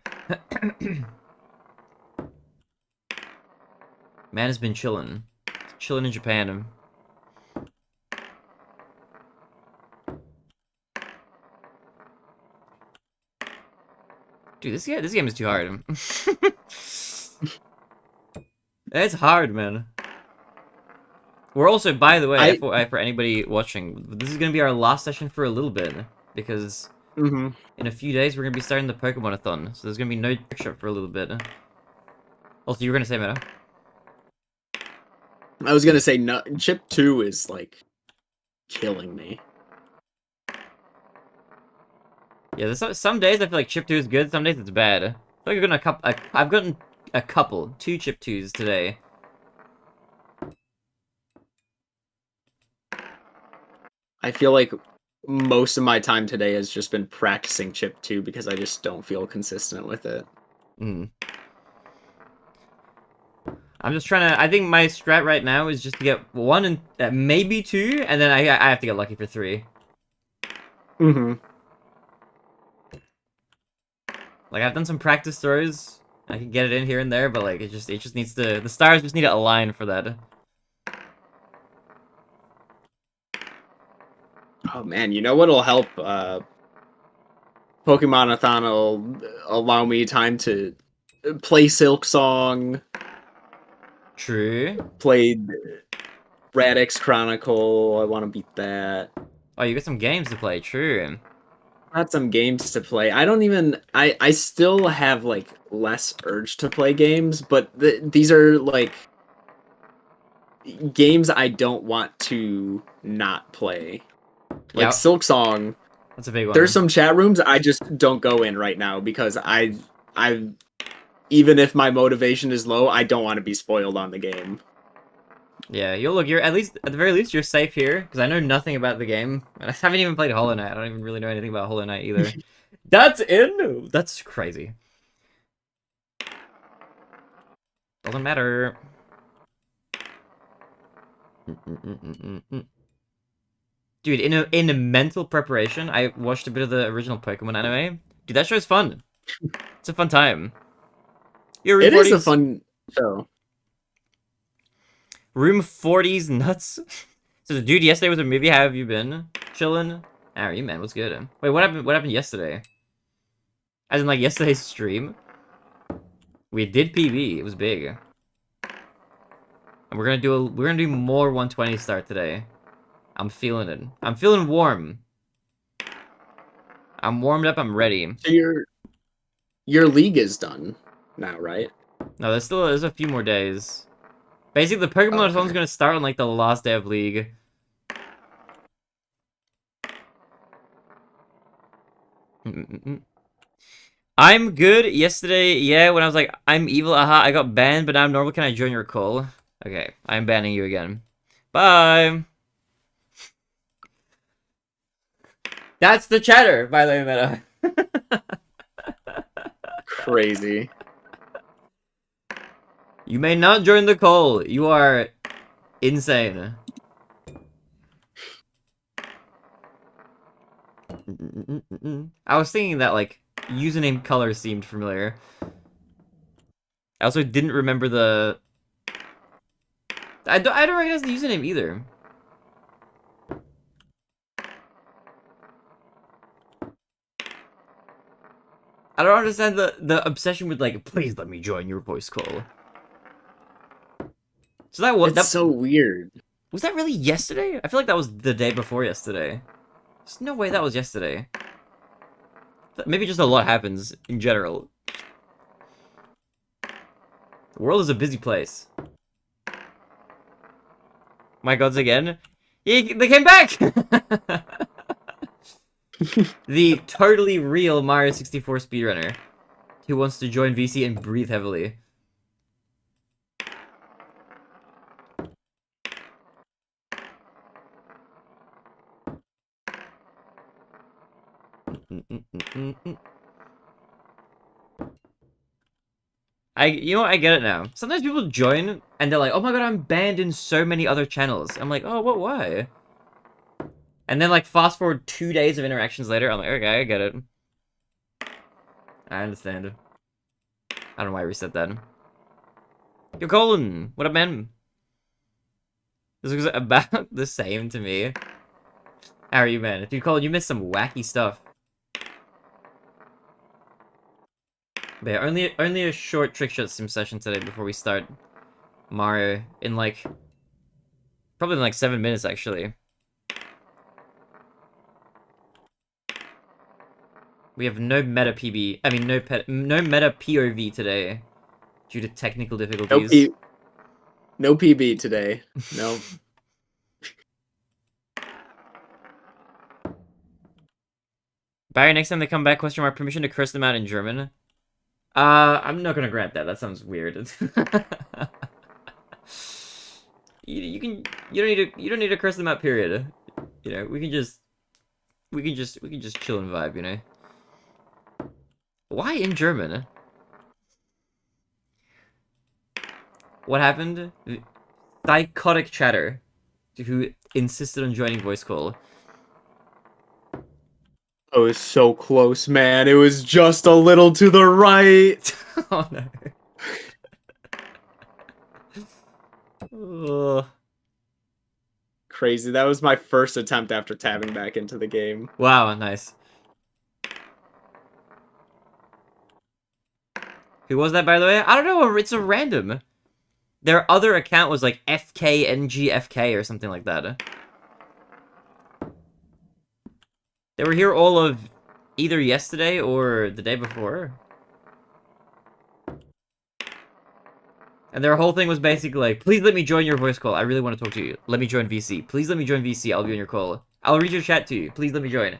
S2: Man has been chilling in Japan. Dude, this game is too hard. It's hard, man. We're also, by the way, FYI for anybody watching, this is gonna be our last session for a little bit because in a few days we're gonna be starting the Pokemon-a-thon, so there's gonna be no trick shot for a little bit. Also, you were gonna say, Meta?
S1: I was gonna say, no, Chip 2 is like killing me.
S2: Yeah, there's some days I feel like Chip 2 is good, some days it's bad. I feel like I've gotten a couple, 2 Chip 2s today.
S1: I feel like most of my time today has just been practicing Chip 2 because I just don't feel consistent with it.
S2: I'm just trying to, I think my strat right now is just to get 1 and maybe 2, and then I have to get lucky for 3. Like, I've done some practice throws. I can get it in here and there, but like it just needs to, the stars just need to align for that.
S1: Oh man, you know what'll help? Pokemon-a-thon will allow me time to play Silk Song.
S2: True.
S1: Played Radix Chronicle. I want to beat that.
S2: Oh, you got some games to play. True.
S1: Got some games to play. I don't even. I still have like less urge to play games, but these are like games I don't want to not play. Like
S2: Yeah,
S1: Silk Song.
S2: that's a big one.
S1: There's some chat rooms I just don't go in right now because I even if my motivation is low, I don't want to be spoiled on the game.
S2: Yeah, look, you're at the very least you're safe here because I know nothing about the game. And I haven't even played Hollow Knight. I don't even really know anything about Hollow Knight either. That's crazy. Doesn't matter. Dude, in a mental preparation, I watched a bit of the original Pokemon anime. Dude, that show's fun. It's a fun time.
S1: It is a fun show.
S2: Room 40's nuts. So, dude, yesterday was a movie. How have you been? Chilling? How are you, man? What's good? Wait, what happened? What happened yesterday? As in, like, yesterday's stream? We did PB. It was big. And we're gonna do more 120 start today. I'm feeling it. I'm feeling warm. I'm warmed up. I'm ready.
S1: So your league is done now, right?
S2: No, there's a few more days. Basically, the Pokemon-a-thon's gonna start on like the last day of League. I'm good. Yesterday, yeah, when I was like, I'm evil, aha, I got banned, but now I'm normal. Can I join your call? Okay, I'm banning you again. Bye. That's the chatter, by the way, Meta.
S1: Crazy.
S2: You may not join the call. You are insane. I was thinking that, like, username color seemed familiar. I also didn't remember the... I don't recognize the username either. I don't understand the obsession with, like, please let me join your voice call. So that was...
S1: It's so weird.
S2: Was that really yesterday? I feel like that was the day before yesterday. There's no way that was yesterday. Maybe just a lot happens in general. The world is a busy place. My gods again. Yeah, they came back! The totally real Mario 64 speedrunner who wants to join VC and breathe heavily. You know what, I get it now. Sometimes people join and they're like, oh my god, I'm banned in so many other channels. I'm like, oh, what, why? And then, like, fast forward 2 days of interactions later, I'm like, okay, I get it. I understand. I don't know why I reset that. Yo, Colin! What up, man? This looks about the same to me. How are you, man? Dude, Colin, you missed some wacky stuff. But yeah, only a short trick shot sim session today before we start Mario in, like, probably in, like, 7 minutes, actually. We have no meta PB. I mean, no meta POV today due to technical difficulties.
S1: No PB today. No.
S2: Barry, next time they come back, question mark, permission to curse them out in German. I'm not gonna grant that. That sounds weird. you don't need to curse them out. Period. You know, we can just chill and vibe. You know. Why in German? What happened? Psychotic chatter, who insisted on joining voice call.
S1: Oh, it was so close, man. It was just a little to the right.
S2: Oh no. Ugh.
S1: Crazy. That was my first attempt after tabbing back into the game.
S2: Wow, nice. Who was that, by the way? I don't know. It's a random. Their other account was like FKNGFK or something like that. They were here all of either yesterday or the day before. And their whole thing was basically like, please let me join your voice call. I really want to talk to you. Let me join VC. Please let me join VC. I'll be on your call. I'll read your chat to you. Please let me join.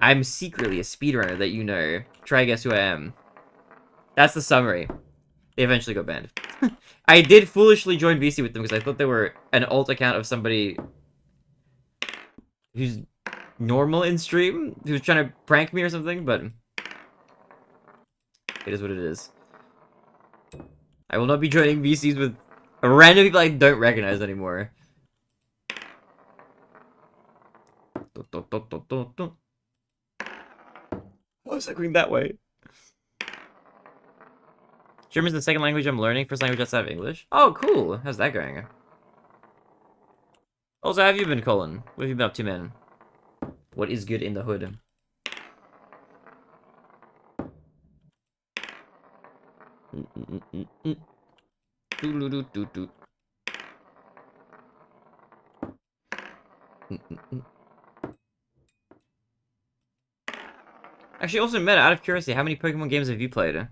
S2: I'm secretly a speedrunner that you know. Try guess who I am. That's the summary. They eventually got banned. I did foolishly join VC with them because I thought they were an alt account of somebody who's normal in stream, who's trying to prank me or something, but it is what it is. I will not be joining VCs with random people I don't recognize anymore. Oh, is that going that way? German's the second language I'm learning. First language outside of English. Oh, cool. How's that going? Also, how have you been, Colin? What have you been up to, man? What is good in the hood? Actually, also, Meta, out of curiosity, how many Pokemon games have you played?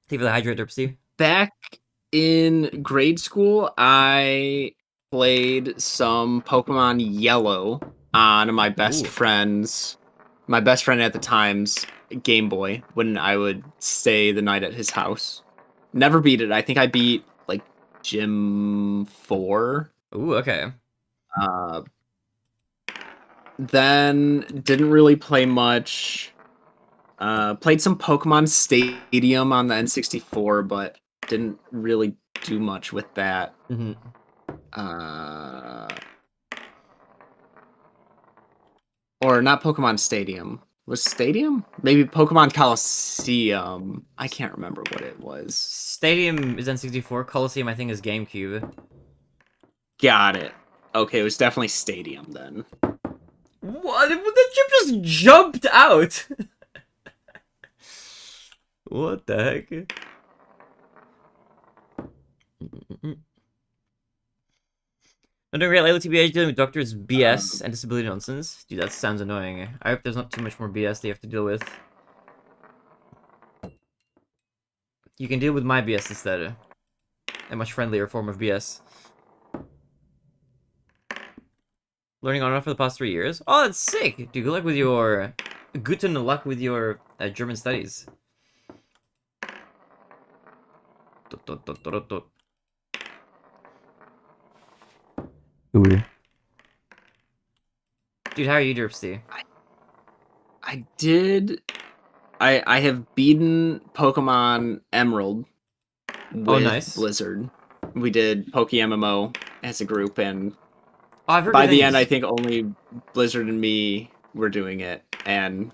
S2: Take for the Hydrate Derp, Steve.
S1: Back in grade school, I played some Pokemon Yellow on my best friend at the time's Game Boy when I would stay the night at his house. Never beat it. I think I beat like Gym 4.
S2: Ooh, okay.
S1: Then didn't really play much Played some Pokemon Stadium on the N64, but didn't really do much with that.
S2: Hmm.
S1: Uh, or not Pokemon Stadium. Was Stadium? Maybe Pokemon Coliseum. I can't remember what it was.
S2: Stadium is N64. Coliseum, I think, is GameCube.
S1: Got it. Okay, it was definitely Stadium then.
S2: What? The chip just jumped out! What the heck? Under great lately, TBH dealing with doctors' BS and disability nonsense. Dude, that sounds annoying. I hope there's not too much more BS they have to deal with. You can deal with my BS instead. A much friendlier form of BS. Learning on and off for the past 3 years. Oh, that's sick! Dude, good luck with your... Guten luck with your German studies. Ooh. Dude, how are you, Derpsty?
S1: I did. I have beaten Pokemon Emerald with
S2: nice.
S1: Blizzard. We did Poke MMO as a group, and
S2: Oh, I've heard
S1: by
S2: good
S1: the end, I
S2: things.
S1: think only Blizzard and me were doing it, and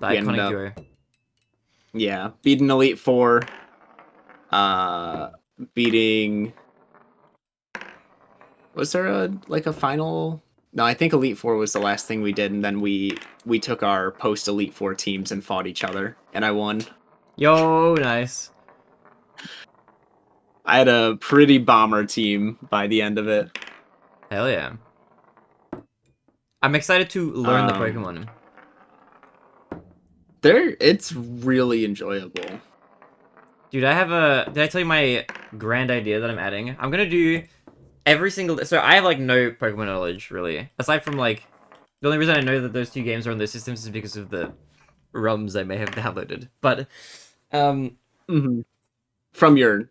S2: The
S1: we ended
S2: iconic
S1: up,
S2: duo.
S1: yeah, beating Elite Four, beating. Was there a final? No, I think Elite Four was the last thing we did, and then we took our post Elite Four teams and fought each other, and I won.
S2: Yo, nice.
S1: I had a pretty bomber team by the end of it.
S2: Hell yeah. I'm excited to learn the Pokemon.
S1: It's really enjoyable.
S2: Dude, I have a... Did I tell you my grand idea that I'm adding? I'm gonna do every single... So I have, like, no Pokemon knowledge, really. Aside from, like... The only reason I know that those two games are on those systems is because of the ROMs I may have downloaded. But,
S1: From your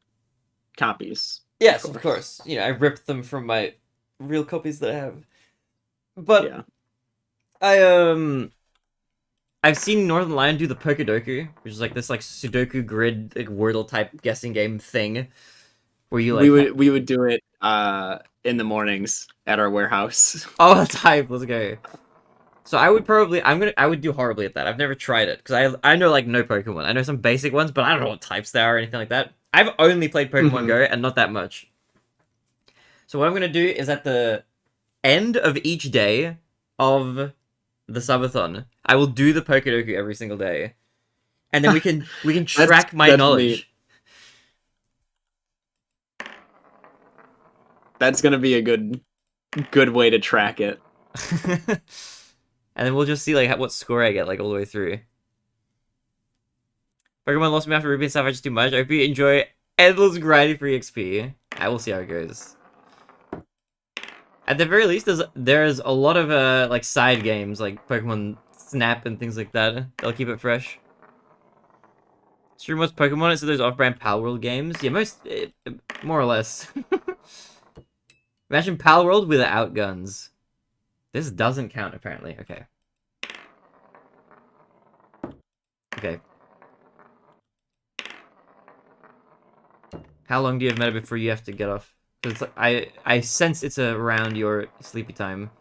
S1: copies.
S2: yes, of course. You know, I ripped them from my real copies that I have. But...
S1: Yeah.
S2: I've seen Northern Lion do the Pokedoku, which is like this like Sudoku grid like Wordle type guessing game thing, where you like
S1: we would do it in the mornings at our warehouse.
S2: Oh, that's hype. Let's go. So I would probably I would do horribly at that. I've never tried it because I know like no Pokemon. I know some basic ones, but I don't know what types they are or anything like that. I've only played Pokemon Go and not that much. So what I'm gonna do is at the end of each day of the subathon, I will do the Pokedoku every single day, and then we can track my knowledge.
S1: That's gonna be a good way to track it.
S2: And then we'll just see like what score I get like all the way through. Pokemon lost me after Ruby and Sapphire just too much. I hope you enjoy endless grinding for EXP. I will see how it goes. At the very least, there's a lot of like side games like Pokemon Snap and things like that. They'll keep it fresh. Stream most Pokemon, so there's off-brand Palworld games. Yeah, more or less. Imagine Palworld without guns. This doesn't count apparently. Okay. Okay. How long do you have meta before you have to get off? Because like, I sense it's around your sleepy time.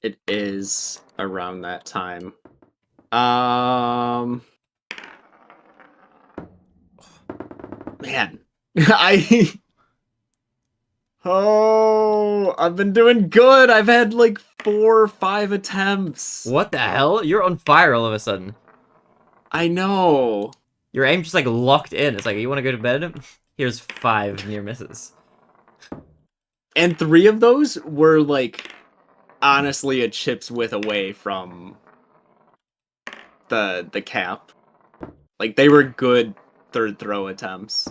S1: It is around that time. Man, I've been doing good. I've had like 4 or 5 attempts.
S2: What the hell? You're on fire all of a sudden.
S1: I know.
S2: Your aim just like locked in. It's like, you want to go to bed? Here's 5 near misses.
S1: And 3 of those were like honestly a chip's width away from the cap. Like they were good third throw attempts.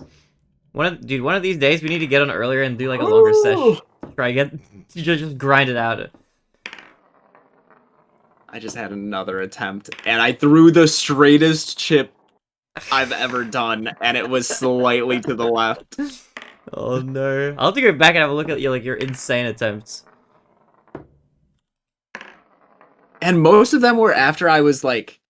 S2: One of these days we need to get on earlier and do like a longer session. Try get just grind it out.
S1: I just had another attempt and I threw the straightest chip I've ever done, and it was slightly to the left.
S2: Oh no! I'll have to go back and have a look at your insane attempts.
S1: And most of them were after I was like,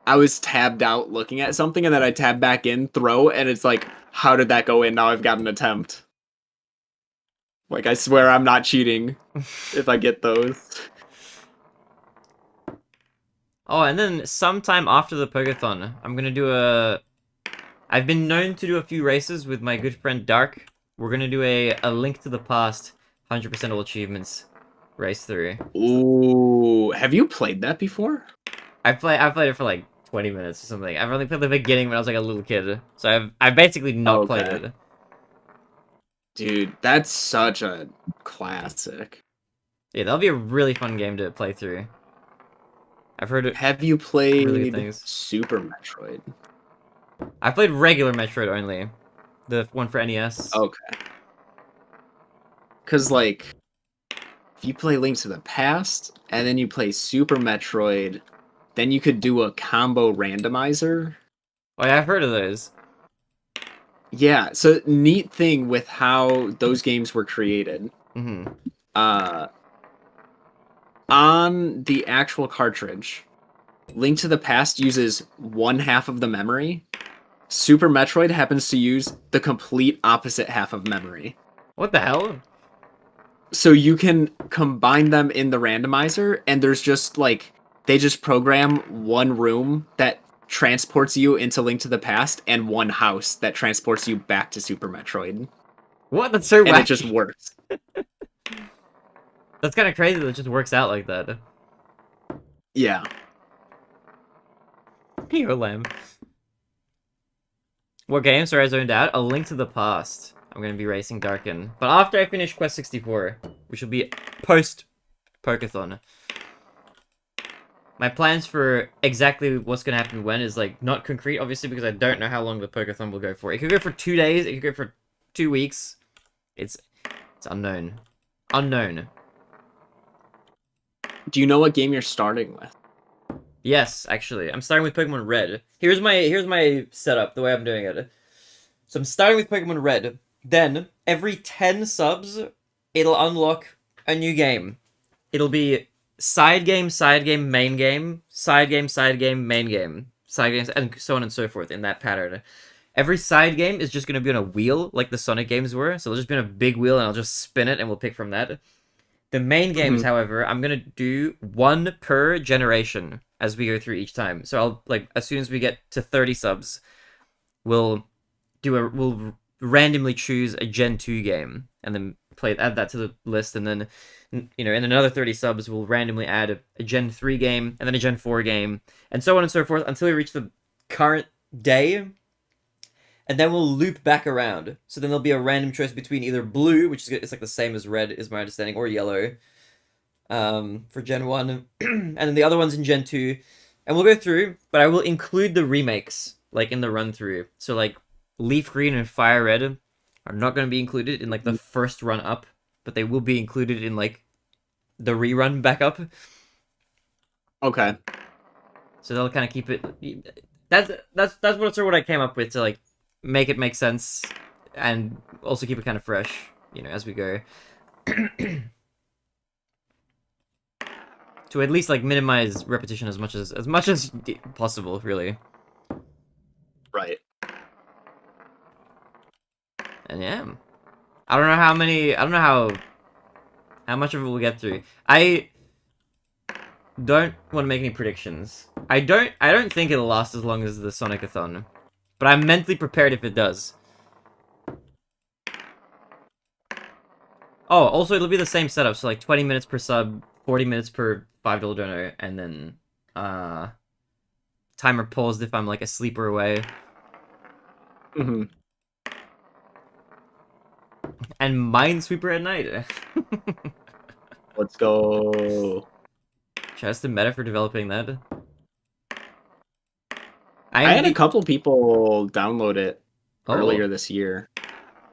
S1: I was tabbed out looking at something, and then I tab back in, throw, and it's like, how did that go in? Now I've got an attempt. Like, I swear I'm not cheating if I get those.
S2: Oh, and then sometime after the Pokeathon, I'm gonna do a... I've been known to do a few races with my good friend Dark. We're gonna do a Link to the Past 100% all achievements race through.
S1: Ooh, have you played that before?
S2: I played it for like 20 minutes or something. I've only played the beginning when I was like a little kid, so I've basically not played
S1: Okay.
S2: it.
S1: Dude, that's such a classic.
S2: Yeah, that'll be a really fun game to play through. I've heard it
S1: Have you
S2: really good
S1: played
S2: things.
S1: Super Metroid?
S2: I played regular Metroid only, the one for NES.
S1: Okay. Because, like, if you play Link to the Past, and then you play Super Metroid, then you could do a combo randomizer.
S2: Oh yeah, I've heard of those.
S1: Yeah, so neat thing with how those games were created.
S2: Mm-hmm.
S1: Uh, on the actual cartridge, Link to the Past uses one half of the memory. Super Metroid happens to use the complete opposite half of memory.
S2: What the hell?
S1: So you can combine them in the randomizer, and there's just like they just program one room that transports you into Link to the Past and one house that transports you back to Super Metroid.
S2: What? That's so
S1: And it just
S2: wacky.
S1: works.
S2: That's kind of crazy that it just works out like that.
S1: Yeah.
S2: You're lame. What game? Sorry, I zoned out. A Link to the Past. I'm gonna be racing Darken. But after I finish Quest 64, which will be post Pokeathon. My plans for exactly what's gonna happen when is like not concrete, obviously, because I don't know how long the Pokeathon will go for. It could go for 2 days, it could go for 2 weeks. It's unknown. Unknown.
S1: Do you know what game you're starting with?
S2: Yes, actually. I'm starting with Pokemon Red. Here's my setup, the way I'm doing it. So I'm starting with Pokemon Red. Then, every 10 subs, it'll unlock a new game. It'll be side game, main game, side game, main game. Side games, and so on and so forth in that pattern. Every side game is just going to be on a wheel, like the Sonic games were. So it'll just be on a big wheel, and I'll just spin it, and we'll pick from that. The main games, however, I'm going to do one per generation as we go through each time. So I'll, like, as soon as we get to 30 subs, we'll randomly choose a Gen 2 game and then add that to the list, and then in another 30 subs we'll randomly add a Gen 3 game and then a Gen 4 game and so on and so forth until we reach the current day, and then we'll loop back around. So then there'll be a random choice between either blue, which is it's like the same as red is my understanding, or yellow for Gen 1 and then the other one's in Gen 2, and we'll go through, but I will include the remakes like in the run through. So like Leaf Green and Fire Red are not going to be included in like the first run up, but they will be included in like the rerun back up.
S1: Okay.
S2: So they'll kind of keep it. That's what I came up with to like make it make sense and also keep it kind of fresh, as we go. To at least like minimize repetition as much as possible, really.
S1: Right.
S2: And yeah, I don't know how much of it we'll get through. I don't want to make any predictions. I don't think it'll last as long as the Sonic-a-thon, but I'm mentally prepared if it does. Oh, also it'll be the same setup, so like 20 minutes per sub, 40 minutes per $5 donor, and then timer paused if I'm like asleep or away.
S1: Mm-hmm.
S2: And Minesweeper at night.
S1: Let's go.
S2: Shouts to Meta for developing that.
S1: I had a couple people download it earlier
S2: Oh.
S1: this year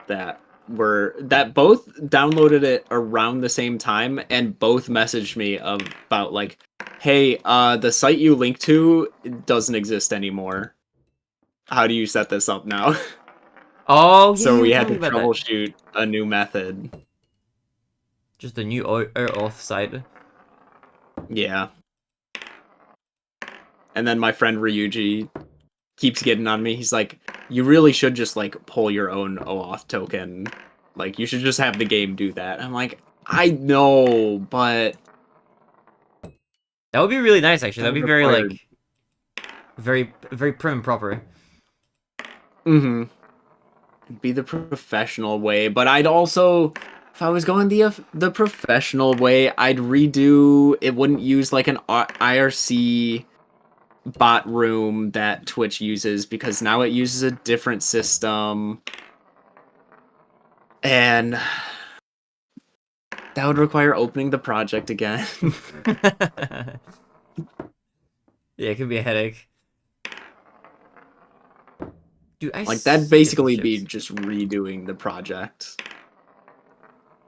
S1: that both downloaded it around the same time, and both messaged me about like, hey, the site you link to doesn't exist anymore. How do you set this up now?
S2: Oh, yeah,
S1: So
S2: you
S1: we
S2: were
S1: had to
S2: telling me about that.
S1: troubleshoot a new method.
S2: Just a new auth site.
S1: Yeah. And then my friend Ryuji keeps getting on me. He's like, you really should just like pull your own OAuth token. Like you should just have the game do that. I'm like, I know, but
S2: That would be really nice, actually.
S1: that
S2: That'd be
S1: would
S2: very,
S1: require...
S2: like, very prim and proper.
S1: Mm-hmm. Be the professional way, but I'd also, if I was going the professional way, I'd redo. It wouldn't use like an IRC bot room that Twitch uses because now it uses a different system, and that would require opening the project again.
S2: Yeah, it could be a headache. Dude, I
S1: Like that'd
S2: suck at these
S1: basically be
S2: ships.
S1: just redoing the project.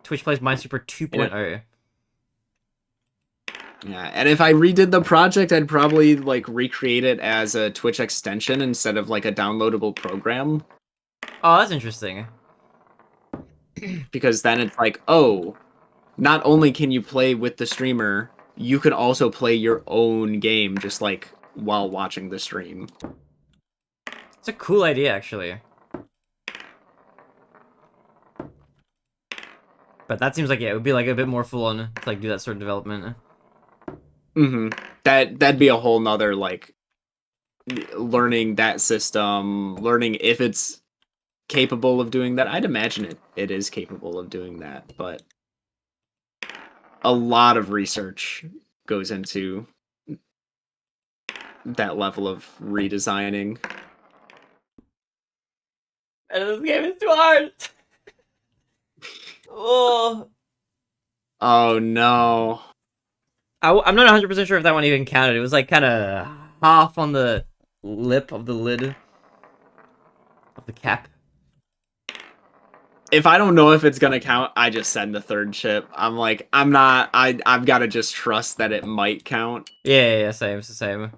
S2: Twitch plays Minesweeper 2.0.
S1: Yeah, and if I redid the project, I'd probably like recreate it as a Twitch extension instead of like a downloadable program.
S2: Oh, that's interesting.
S1: Because then it's like, oh, not only can you play with the streamer, you can also play your own game just like while watching the stream.
S2: It's a cool idea, actually. But that seems like, yeah, it would be like a bit more full on to like do that sort of development.
S1: Mm-hmm. That'd be a whole nother like learning that system, learning if it's capable of doing that. I'd imagine it is capable of doing that, but a lot of research goes into that level of redesigning.
S2: And this game is too hard. Oh.
S1: Oh no.
S2: I'm not 100% sure if that one even counted. It was like kind of half on the lip of the lid of the cap.
S1: If I don't know if it's gonna count, I just send the third chip. I'm like, I've got to just trust that it might count.
S2: Yeah, same, it's the same.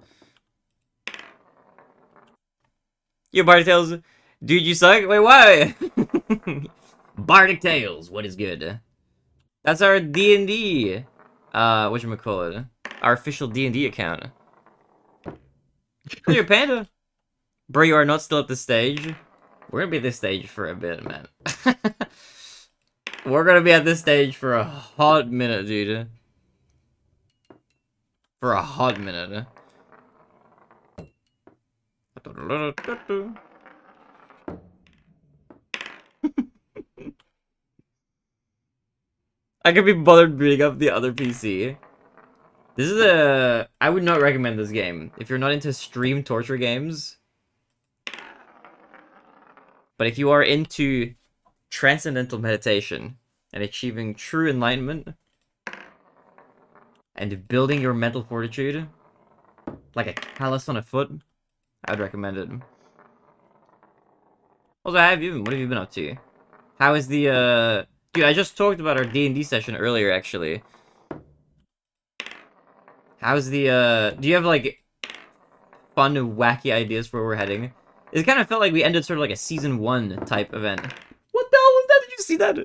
S2: Yo, Bardic Tales, dude, you suck. Wait, why? Bardic Tales, what is good? That's our D&D. Whatchamacallit? Our official D&D account. Clear Panda. Bro, you are not still at this stage. We're gonna be at this stage for a bit, man. We're gonna be at this stage for a hot minute, dude. For a hot minute. I could be bothered booting up the other PC. This is a... I would not recommend this game. If you're not into stream torture games. But if you are into transcendental meditation and achieving true enlightenment and building your mental fortitude like a callus on a foot, I would recommend it. Also, what have you been up to? How is the, Dude, I just talked about our D&D session earlier, actually. How's the, Do you have, like, fun and wacky ideas for where we're heading? It kind of felt like we ended sort of like a Season 1 type event. What the hell was that? Did you see that?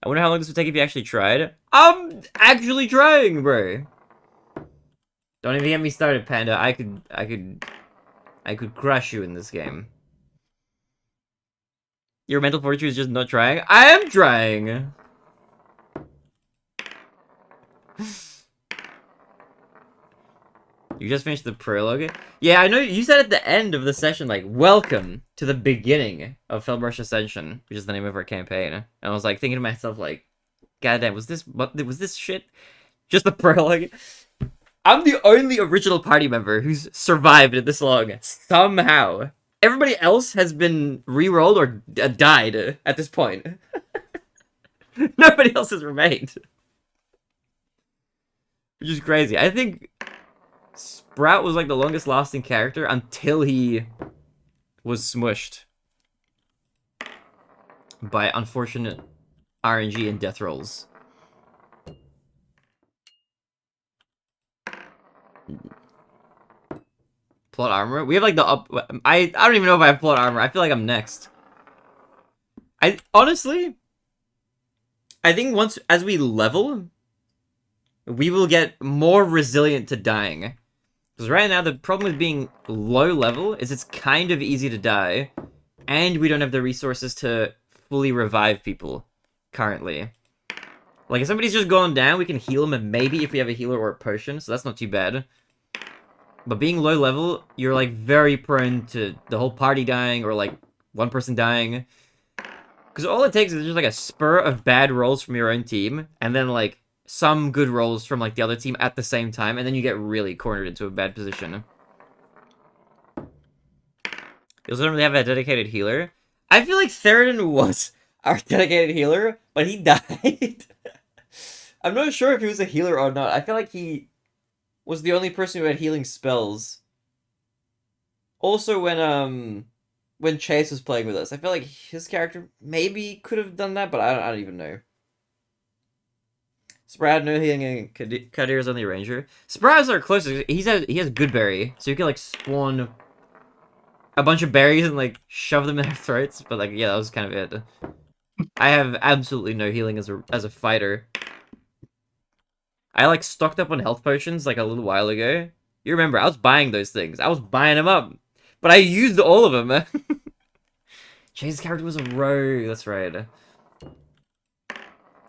S2: I wonder how long this would take if you actually tried. I'm actually trying, bro. Don't even get me started, Panda. I could crush you in this game. Your mental fortitude is just not trying? I am trying! You just finished the prologue? Yeah, I know you said at the end of the session, like, welcome to the beginning of Felbrush Ascension, which is the name of our campaign. And I was like thinking to myself, like, goddamn, was this shit just the prologue? I'm the only original party member who's survived it this long, somehow. Everybody else has been re-rolled or died at this point. Nobody else has remained. Which is crazy. I think Sprout was like the longest lasting character until he was smushed by unfortunate RNG and death rolls. Plot armor? We have like the up... I don't even know if I have plot armor. I feel like I'm next. Honestly, I think as we level, we will get more resilient to dying. Because right now, the problem with being low level is it's kind of easy to die, and we don't have the resources to fully revive people currently. Like, if somebody's just gone down, we can heal them, and maybe if we have a healer or a potion, so that's not too bad. But being low level, you're, like, very prone to the whole party dying, or, like, one person dying. Because all it takes is just, like, a spur of bad rolls from your own team, and then, like, some good rolls from, like, the other team at the same time, and then you get really cornered into a bad position. You also don't really have a dedicated healer. I feel like Theridin was our dedicated healer, but he died. I'm not sure if he was a healer or not. I feel like he was the only person who had healing spells. Also, when Chase was playing with us, I feel like his character maybe could have done that, but I don't even know. Sprad, no healing, and Kadir is only ranger. Sprad's our closest. He has good berry, so you can like spawn a bunch of berries and like shove them in their throats. But like, yeah, that was kind of it. I have absolutely no healing as a fighter. I like stocked up on health potions like a little while ago. You remember, I was buying those things. I was buying them up, but I used all of them. Chase's character was a rogue. That's right.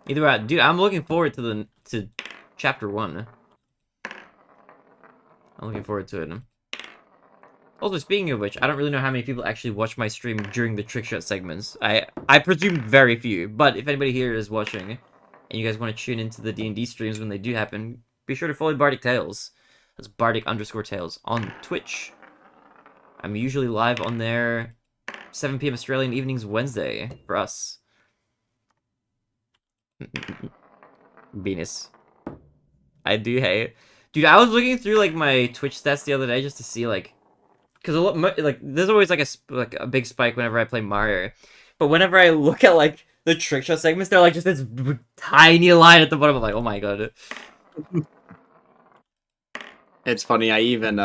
S2: Either way, dude, I'm looking forward to chapter 1. I'm looking forward to it. Also, speaking of which, I don't really know how many people actually watch my stream during the trickshot segments. I presume very few, but if anybody here is watching, and you guys want to tune into the D&D streams when they do happen, be sure to follow Bardic Tales. That's Bardic_Tales on Twitch. I'm usually live on there 7 p.m. Australian evenings Wednesday for us. Venus. I do hate. Dude, I was looking through like my Twitch stats the other day just to see like, because like there's always like a big spike whenever I play Mario, but whenever I look at like the trickshot segments, they're like just this tiny line at the bottom. I'm like, oh my god.
S1: It's funny. I even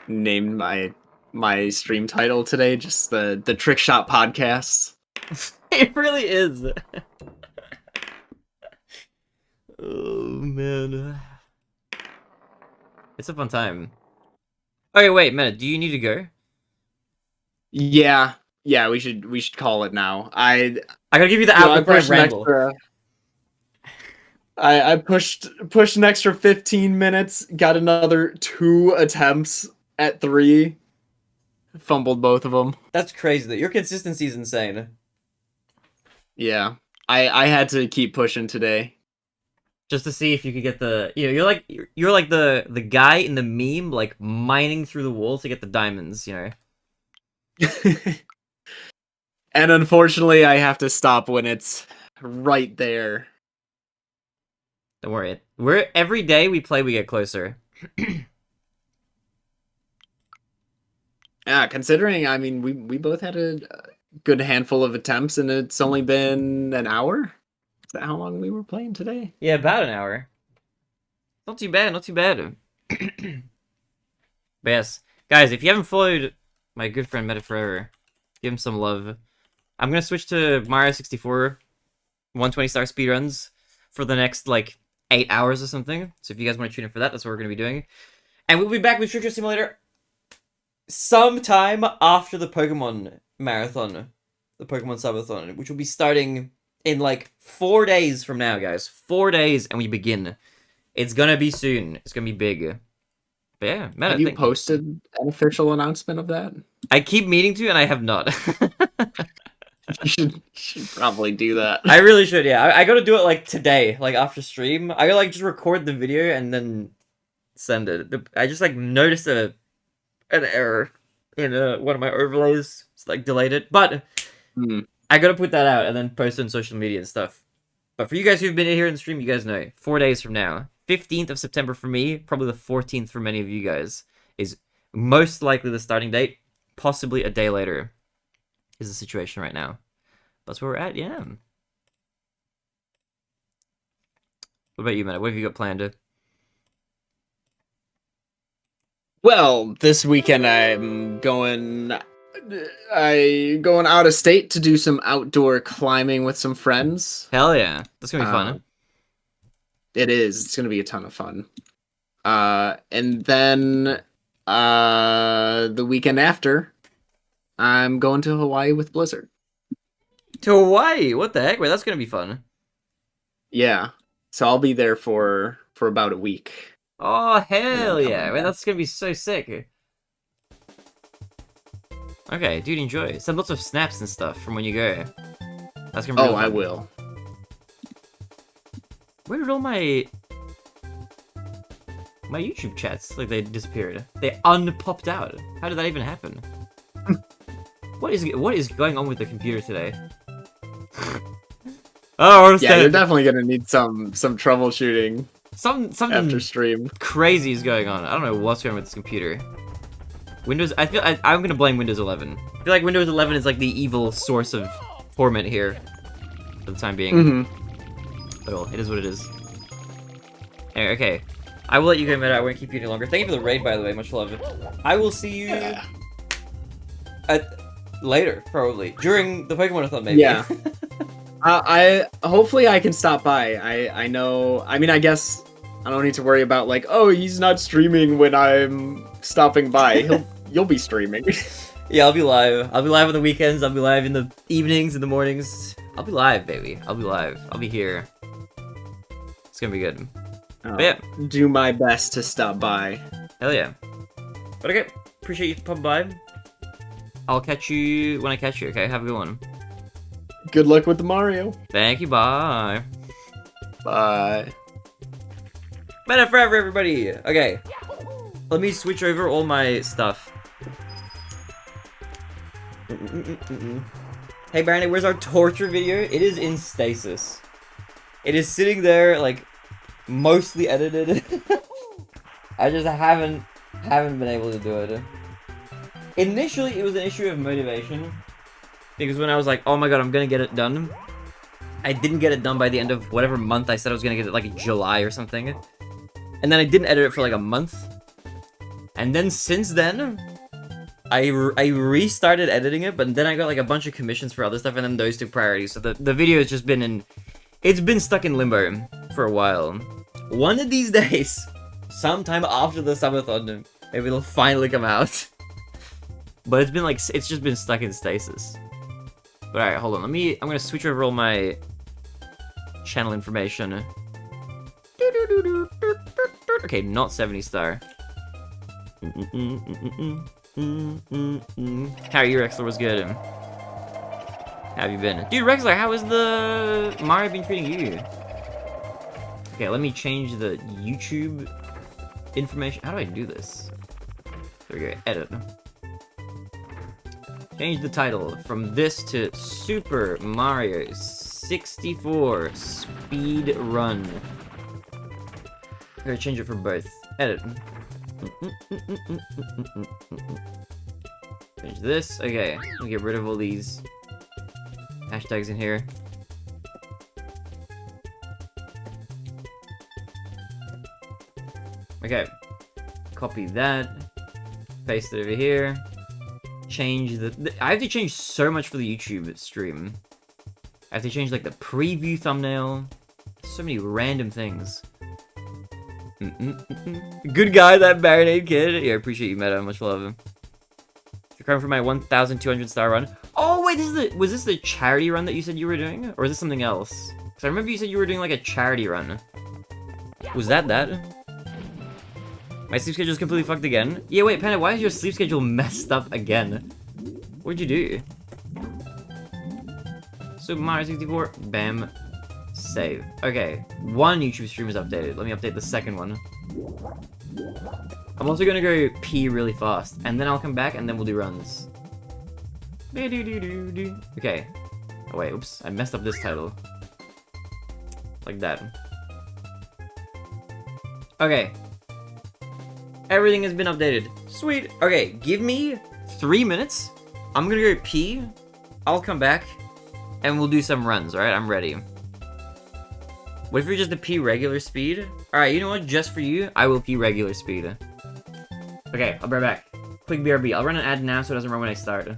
S1: named my stream title today just the Trickshot Podcast.
S2: It really is. Oh man, it's a fun time. Okay, wait, minute. Do you need to go?
S1: Yeah, we should call it now. I
S2: gotta give you the outlook for ramble.
S1: I pushed an extra 15 minutes. Got another 2 attempts at 3. Fumbled both of them.
S2: That's crazy. That your consistency is insane.
S1: Yeah, I had to keep pushing today.
S2: Just to see if you could get the, you know, you're like the guy in the meme, like mining through the wall to get the diamonds, you know.
S1: And unfortunately, I have to stop when it's right there.
S2: Don't worry. Every day we play, we get closer.
S1: Yeah, considering, I mean, we both had a good handful of attempts, and it's only been an hour. Is that how long we were playing today?
S2: Yeah, about an hour. Not too bad, not too bad. But yes, guys, if you haven't followed my good friend Meta Forever, give him some love. I'm gonna switch to Mario 64 120-star speedruns for the next, like, 8 hours or something. So if you guys want to tune in for that, that's what we're gonna be doing. And we'll be back with Trickshot Simulator sometime after the Pokemon Marathon. The Pokemon Subathon, which will be starting in like 4 days from now, guys. 4 days and we begin. It's gonna be soon. It's gonna be big. But yeah, man.
S1: Have you posted an official announcement of that?
S2: I keep meaning to, and I have not.
S1: You should probably do that.
S2: I really should, yeah. I gotta do it like today, like after stream. I gotta like just record the video and then send it. I just like noticed an error in one of my overlays. It's like delayed it, but I gotta put that out and then post it on social media and stuff. But for you guys who've been here in the stream, you guys know 4 days from now, 15th of September for me, probably the 14th for many of you guys, is most likely the starting date. Possibly a day later is the situation right now. That's where we're at, yeah. What about you, man? What have you got planned?
S1: Well, this weekend I'm going out of state to do some outdoor climbing with some friends.
S2: Hell yeah. That's gonna be fun.
S1: It is. It's gonna be a ton of fun. And then the weekend after, I'm going to Hawaii with Blizzard.
S2: To Hawaii? What the heck? Wait, that's gonna be fun.
S1: Yeah. So I'll be there for about a week.
S2: Oh,
S1: And then
S2: hell yeah.
S1: coming
S2: Wait,
S1: back.
S2: that's gonna be so sick. Okay, dude, enjoy. Send lots of snaps and stuff from when you go. That's gonna be
S1: Oh,
S2: real
S1: I
S2: fun.
S1: will.
S2: Where did all my YouTube chats, like, they disappeared? They unpopped out. How did that even happen? What is going on with the computer today? Oh, I
S1: Yeah,
S2: understand.
S1: you're definitely gonna need some troubleshooting
S2: Something
S1: after stream.
S2: crazy is going on. I don't know what's going on with this computer. Windows. I'm gonna blame Windows 11. I feel like Windows 11 is like the evil source of torment here, for the time being.
S1: Mm-hmm.
S2: But well, it is what it is. Anyway, okay. I will let you go, Meta. I won't keep you any longer. Thank you for the raid, by the way. Much love. I will see you later, probably during the Pokemon-a-thon, maybe.
S1: Yeah. I hopefully I can stop by. I know. I mean, I guess I don't need to worry about like, oh, he's not streaming when I'm stopping by. You'll be streaming.
S2: Yeah, I'll be live. I'll be live on the weekends. I'll be live in the evenings, in the mornings. I'll be live, baby. I'll be live. I'll be here. It's gonna be good. But yeah.
S1: Do my best to stop by.
S2: Hell yeah. But okay, appreciate you popping by. I'll catch you when I catch you, okay? Have a good one.
S1: Good luck with the Mario.
S2: Thank you, bye.
S1: Bye.
S2: Better forever, everybody! Okay. Let me switch over all my stuff. Hey, Barinade, where's our torture video? It is in stasis. It is sitting there, like, mostly edited. I just haven't been able to do it. Initially, it was an issue of motivation. Because when I was like, oh my god, I'm gonna get it done, I didn't get it done by the end of whatever month I said I was gonna get it, like July or something. And then I didn't edit it for like a month. And then since then, I restarted editing it, but then I got like a bunch of commissions for other stuff, and then those took priority. So the video has just been it's been stuck in limbo for a while. One of these days, sometime after the subathon, maybe it'll finally come out. But it's been like, it's just been stuck in stasis. But alright, hold on, I'm gonna switch over all my channel information. Okay, not 70 star. How are you, Rexler? Was good. How have you been? Dude, Rexler, how is the Mario been treating you? Okay, let me change the YouTube information. How do I do this? There we go, edit. Change the title from this to Super Mario 64 Speed Run. I'm gonna change it for both. Edit. Change this. Okay, we'll get rid of all these hashtags in here. Okay, copy that, paste it over here. Change the I have to change so much for the YouTube stream. I have to change like the preview thumbnail. So many random things. Good guy, that Barinade kid. Yeah, I appreciate you, Meta. Much love him. You're coming for my 1,200 star run. Oh wait, was this the charity run that you said you were doing, or is this something else? Because I remember you said you were doing like a charity run. Was that? My sleep schedule's completely fucked again. Yeah, wait, Panda, why is your sleep schedule messed up again? What'd you do? Super Mario 64, bam, save. Okay, one YouTube stream is updated. Let me update the second one. I'm also gonna go pee really fast, and then I'll come back, and then we'll do runs. Okay. Oh wait, oops, I messed up this title. Like that. Okay. Everything has been updated. Sweet. Okay, give me 3 minutes. I'm gonna go pee. I'll come back, and we'll do some runs, alright? I'm ready. What if you're just to pee regular speed? Alright, you know what? Just for you, I will pee regular speed. Okay, I'll be right back. Quick BRB. I'll run an ad now so it doesn't run when I start.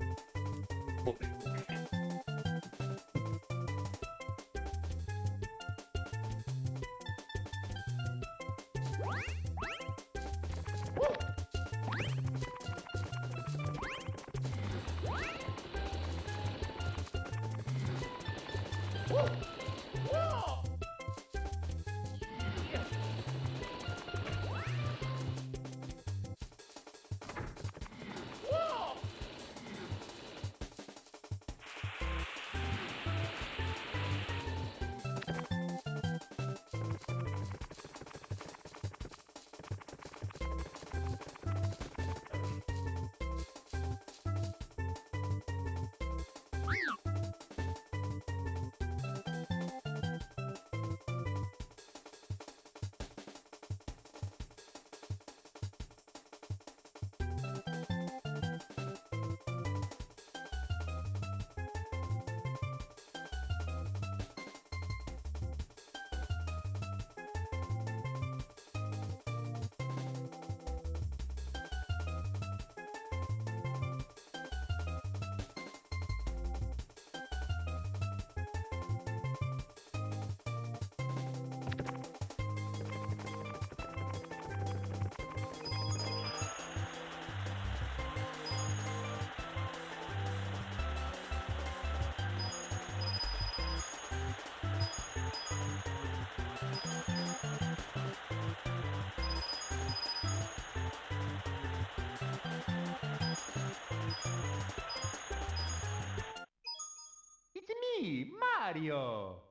S3: Mario!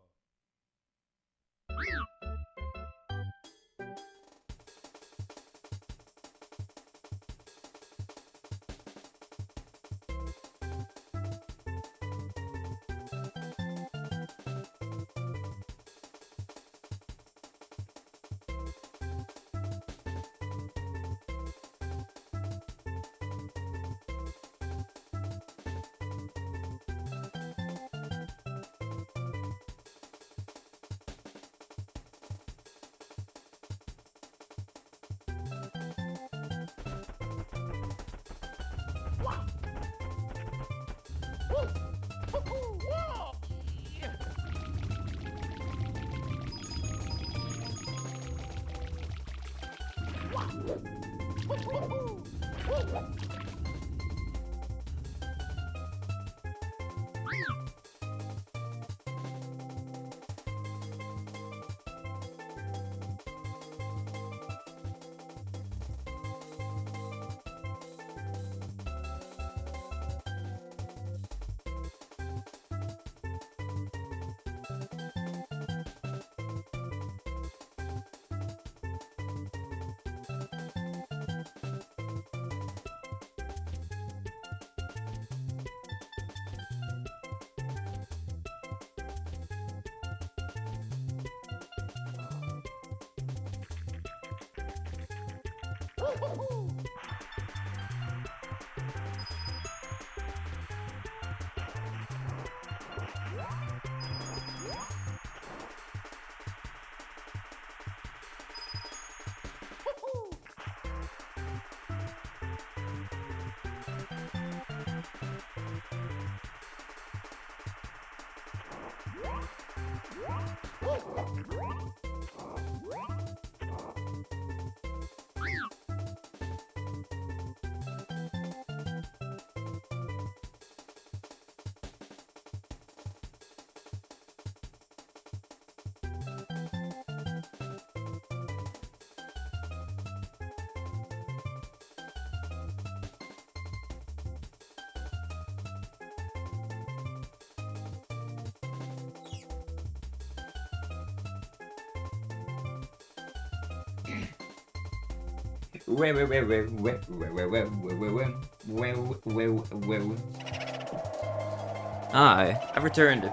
S2: Hi, I've returned.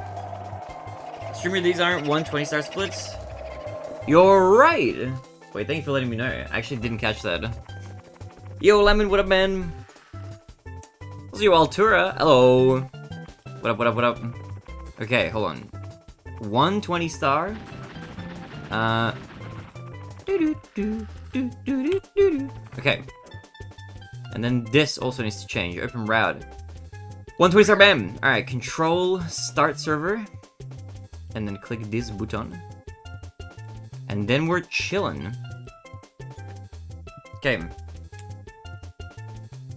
S2: Streamer, these aren't 120-star splits? You're right! Wait, thank you for letting me know. I actually didn't catch that. Yo, Lemon, what up, man? Also, you Altura. Hello. What up, what up, what up? Okay, hold on. 120 star? Okay. And then this also needs to change. Open route. 120 star, bam! Alright, control start server. And then click this button. And then we're chilling. Okay.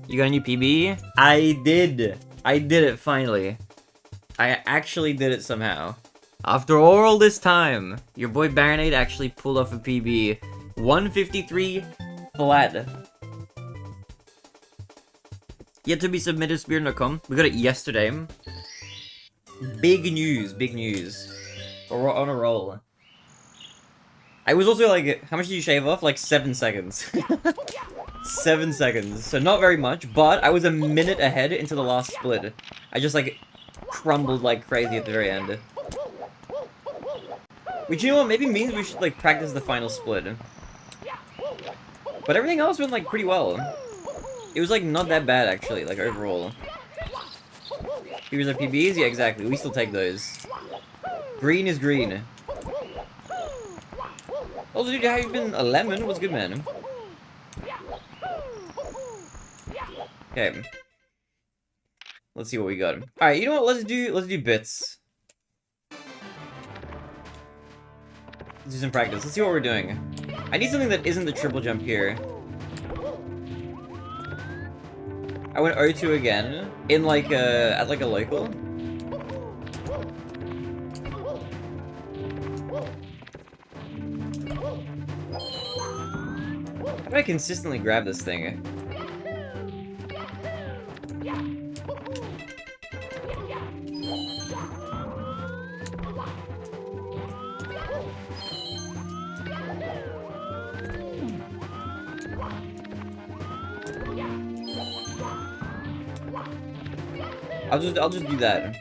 S2: You got a new PB? I did. I did it finally. I actually did it somehow. After all this time, your boy Barinade actually pulled off a PB. 153 flat. Yet to be submitted to Speedrun.com. We got it yesterday. Big news, big news. We're on a roll. I was also like, how much did you shave off? Like 7 seconds. 7 seconds. So not very much, but I was a minute ahead into the last split. I just like crumbled like crazy at the very end. Which, you know what, maybe means we should like practice the final split. But everything else went like pretty well. It was like not that bad actually, like overall. Here's our PBs? Yeah, exactly. We still take those. Green is green. Also, dude, how you been? A lemon? What's good, man? Okay. Let's see what we got. Alright, you know what? Let's do bits. Let's do some practice. Let's see what we're doing. I need something that isn't the triple jump here. I went O2 again. In like at like a local. How do I consistently grab this thing? I'll just do that.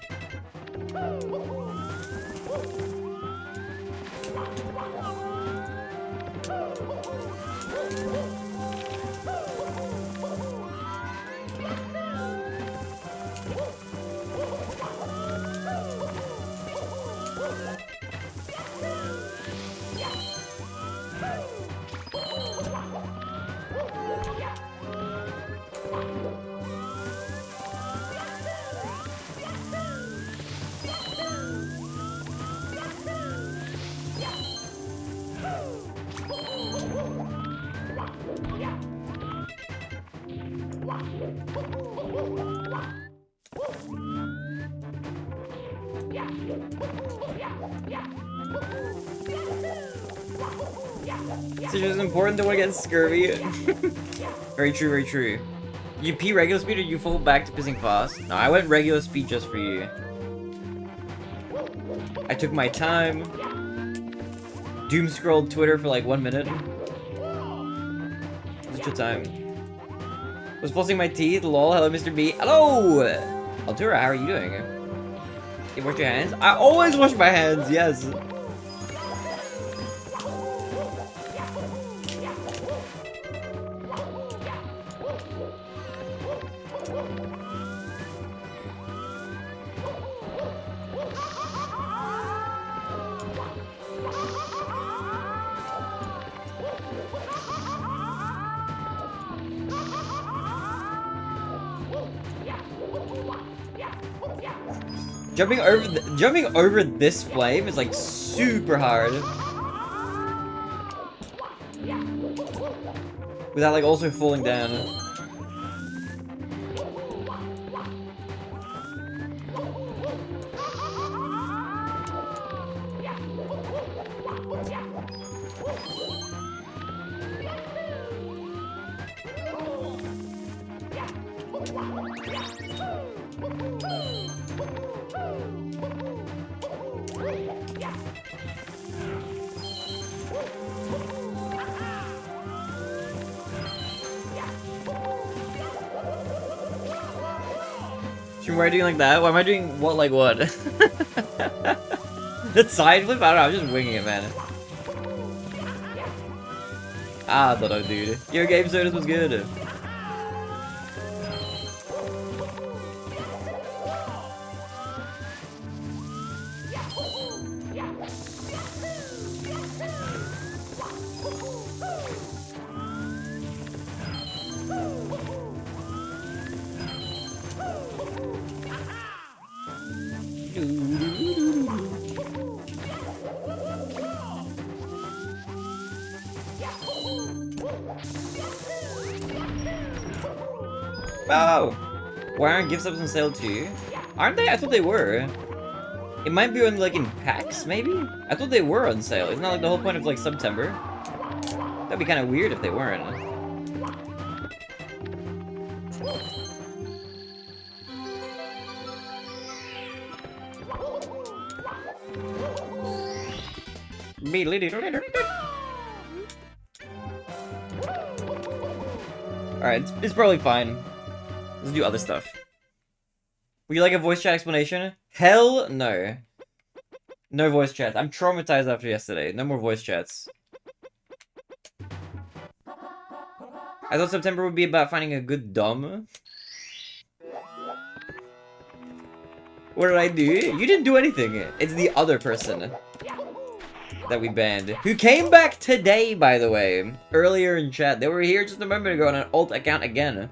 S2: It's just important to want to get scurvy. Very true, very true. You pee regular speed or you fall back to pissing fast? No, I went regular speed just for you. I took my time. Doom scrolled Twitter for like 1 minute. What's your time? Was flossing my teeth. Lol. Hello, Mr. B. Hello! Altura, how are you doing? You wash your hands? I always wash my hands, yes. Jumping over this flame is like super hard. Without like also falling down. Why are you doing like that? Why am I doing what like what? The side flip? I don't know, I'm just winging it, man. Ah, Dodo, dude. Your game sodas was good. Oh! Why aren't gift subs on sale too? Aren't they? I thought they were. It might be on like in packs, maybe? I thought they were on sale. Isn't that like the whole point of like September? That'd be kind of weird if they weren't. Alright, it's probably fine. Let's do other stuff. Would you like a voice chat explanation? Hell no. No voice chats. I'm traumatized after yesterday. No more voice chats. I thought September would be about finding a good dom. What did I do? You didn't do anything. It's the other person that we banned. Who came back today, by the way. Earlier in chat. They were here just a moment ago on an alt account again.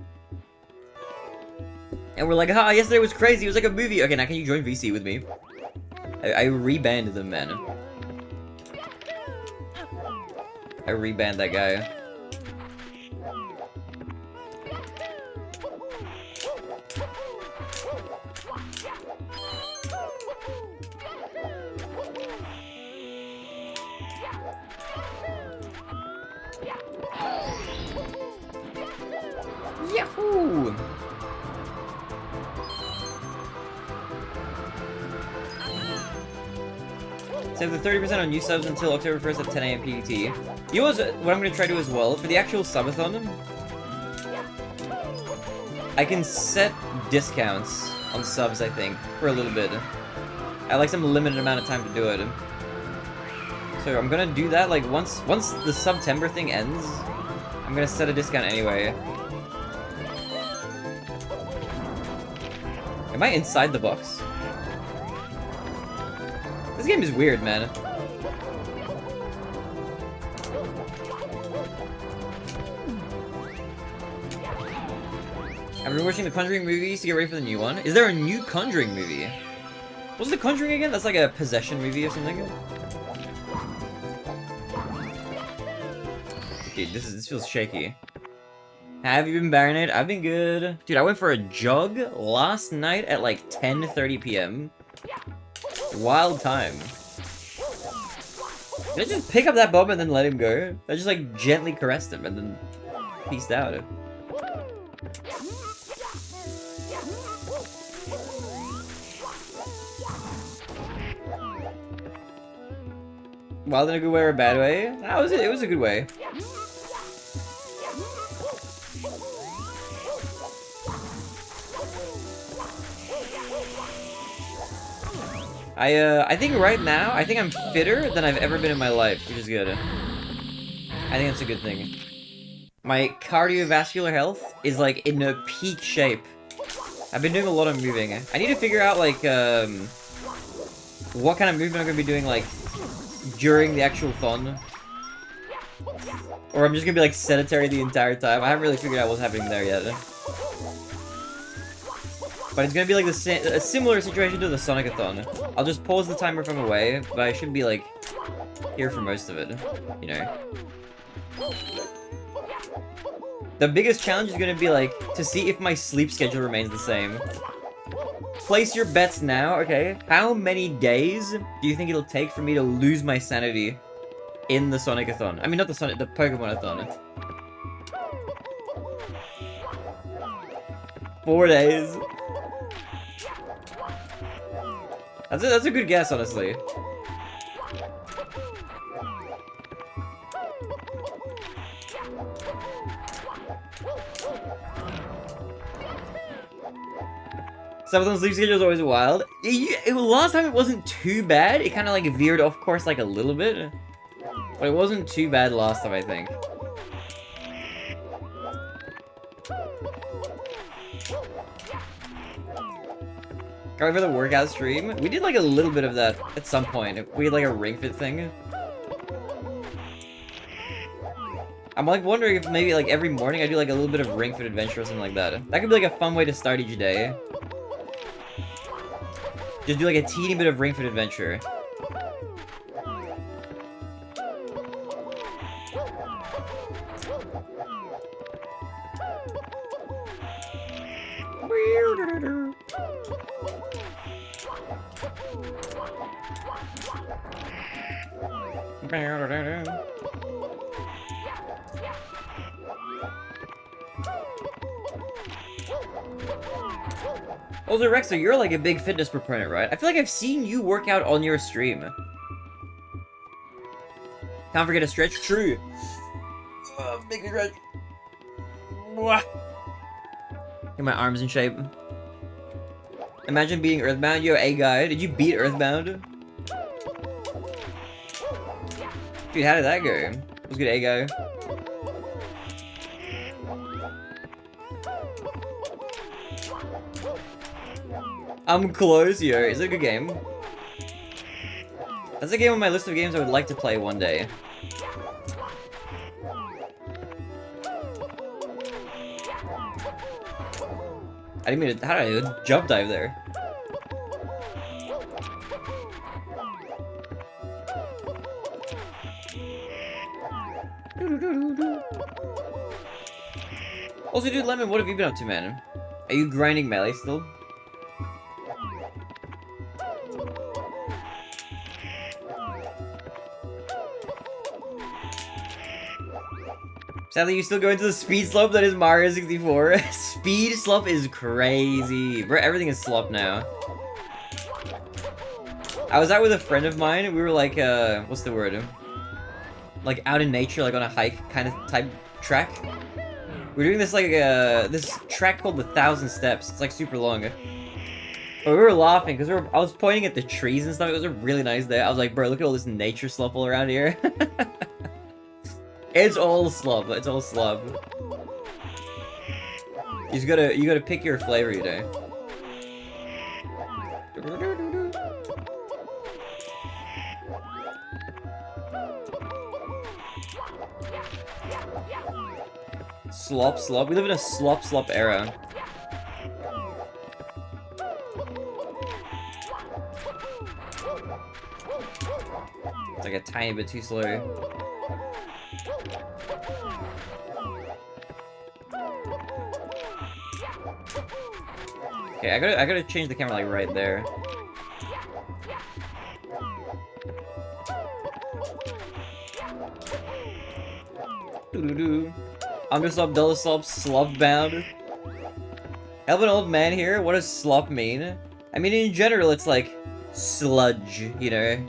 S2: And we're like, ha, yesterday was crazy. It was like a movie. Okay, now can you join VC with me? I rebanned them, man. I rebanned that guy. Yahoo! Save the 30% on new subs until October 1st at 10 AM PDT. You know what I'm going to try to do as well? For the actual subathon, I can set discounts on subs, I think, for a little bit. I like some limited amount of time to do it. So I'm gonna do that, like, once the September thing ends, I'm gonna set a discount anyway. Am I inside the box? This game is weird, man. I've been watching the Conjuring movies to get ready for the new one. Is there a new Conjuring movie? What's the Conjuring again? That's like a possession movie or something? Okay, this feels shaky. Have you been Barinade? I've been good. Dude, I went for a jog last night at like 10:30 p.m. Wild time. Did I just pick up that bomb and then let him go? I just like gently caressed him and then peaced out. Wild in a good way or a bad way? That was it. It was a good way. I think right now, I think I'm fitter than I've ever been in my life, which is good. I think that's a good thing. My cardiovascular health is like in a peak shape. I've been doing a lot of moving. I need to figure out like what kind of movement I'm gonna be doing like during the actual thon. Or I'm just gonna be like sedentary the entire time. I haven't really figured out what's happening there yet. But it's gonna be like a similar situation to the Sonic-a-thon. I'll just pause the timer from away, but I should be like here for most of it, you know. The biggest challenge is gonna be like to see if my sleep schedule remains the same. Place your bets now, okay? How many days do you think it'll take for me to lose my sanity in the Sonic-a-thon? I mean, not the Sonic, the Pokemon-a-thon. 4 days. That's a good guess, honestly. Sabathon's sleep schedule is always wild. Last time it wasn't too bad. It kind of like veered off course like a little bit. But it wasn't too bad last time, I think. Going for the workout stream? We did like a little bit of that at some point. We had like a Ring Fit thing. I'm like wondering if maybe like every morning I do like a little bit of Ring Fit adventure or something like that. That could be like a fun way to start each day. Just do like a teeny bit of Ring Fit adventure. Also, Rexer, you're like a big fitness proponent, right? I feel like I've seen you work out on your stream. Can't forget a stretch. True. Make me stretch. Get my arms in shape. Imagine beating Earthbound. Yo, A-Guy, did you beat Earthbound? Dude, how did that go? It was good, A-Guy. I'm close, yo. Is it a good game? That's a game on my list of games I would like to play one day. I didn't mean to. How did I jump dive there? Also, dude, Lemon, what have you been up to, man? Are you grinding Melee still? Sadly, you still go into the speed slope that is Mario 64. Speed slope is crazy. Bro, everything is slop now. I was out with a friend of mine. We were like, what's the word? Like out in nature, like on a hike kind of type track. We're doing this like, this track called the 1,000 Steps. It's like super long. But we were laughing because I was pointing at the trees and stuff. It was a really nice day. I was like, bro, look at all this nature slop all around here. It's all slop. It's all slop. You gotta pick your flavor, you know. Slop, slop. We live in a slop, slop era. It's like a tiny bit too slow. Okay, I gotta change the camera like right there. Doo-doo-doo. Underslop, double slop, slop bound. Help an old man here? What does slop mean? I mean, in general, it's like sludge, you know?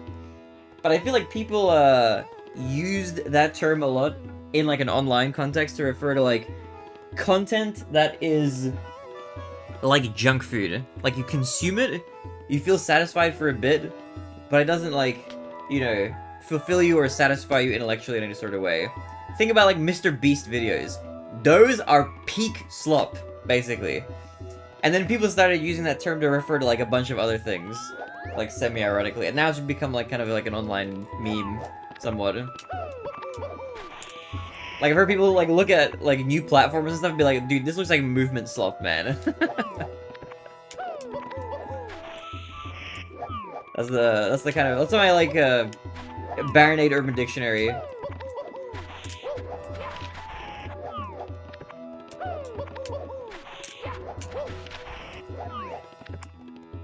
S2: But I feel like people, used that term a lot in, like, an online context to refer to, like, content that is like junk food. Like, you consume it, you feel satisfied for a bit, but it doesn't, like, you know, fulfill you or satisfy you intellectually in any sort of way. Think about, like, Mr. Beast videos. Those are peak slop, basically. And then people started using that term to refer to, like, a bunch of other things. Like, semi-ironically. And now it's become, like, kind of like an online meme, somewhat. Like, I've heard people, like, look at, like, new platforms and stuff and be like, dude, this looks like movement slop, man. That's the kind of, that's why I like, Barinade Urban Dictionary.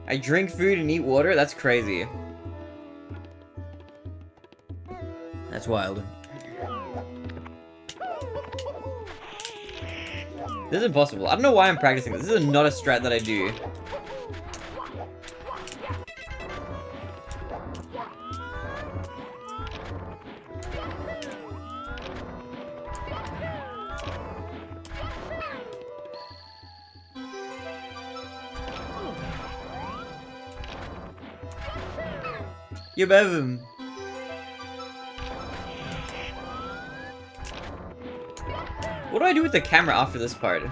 S2: I drink food and eat water? That's crazy. That's wild. This is impossible. I don't know why I'm practicing this. This is not a strat that I do. You have him. What do I do with the camera after this part?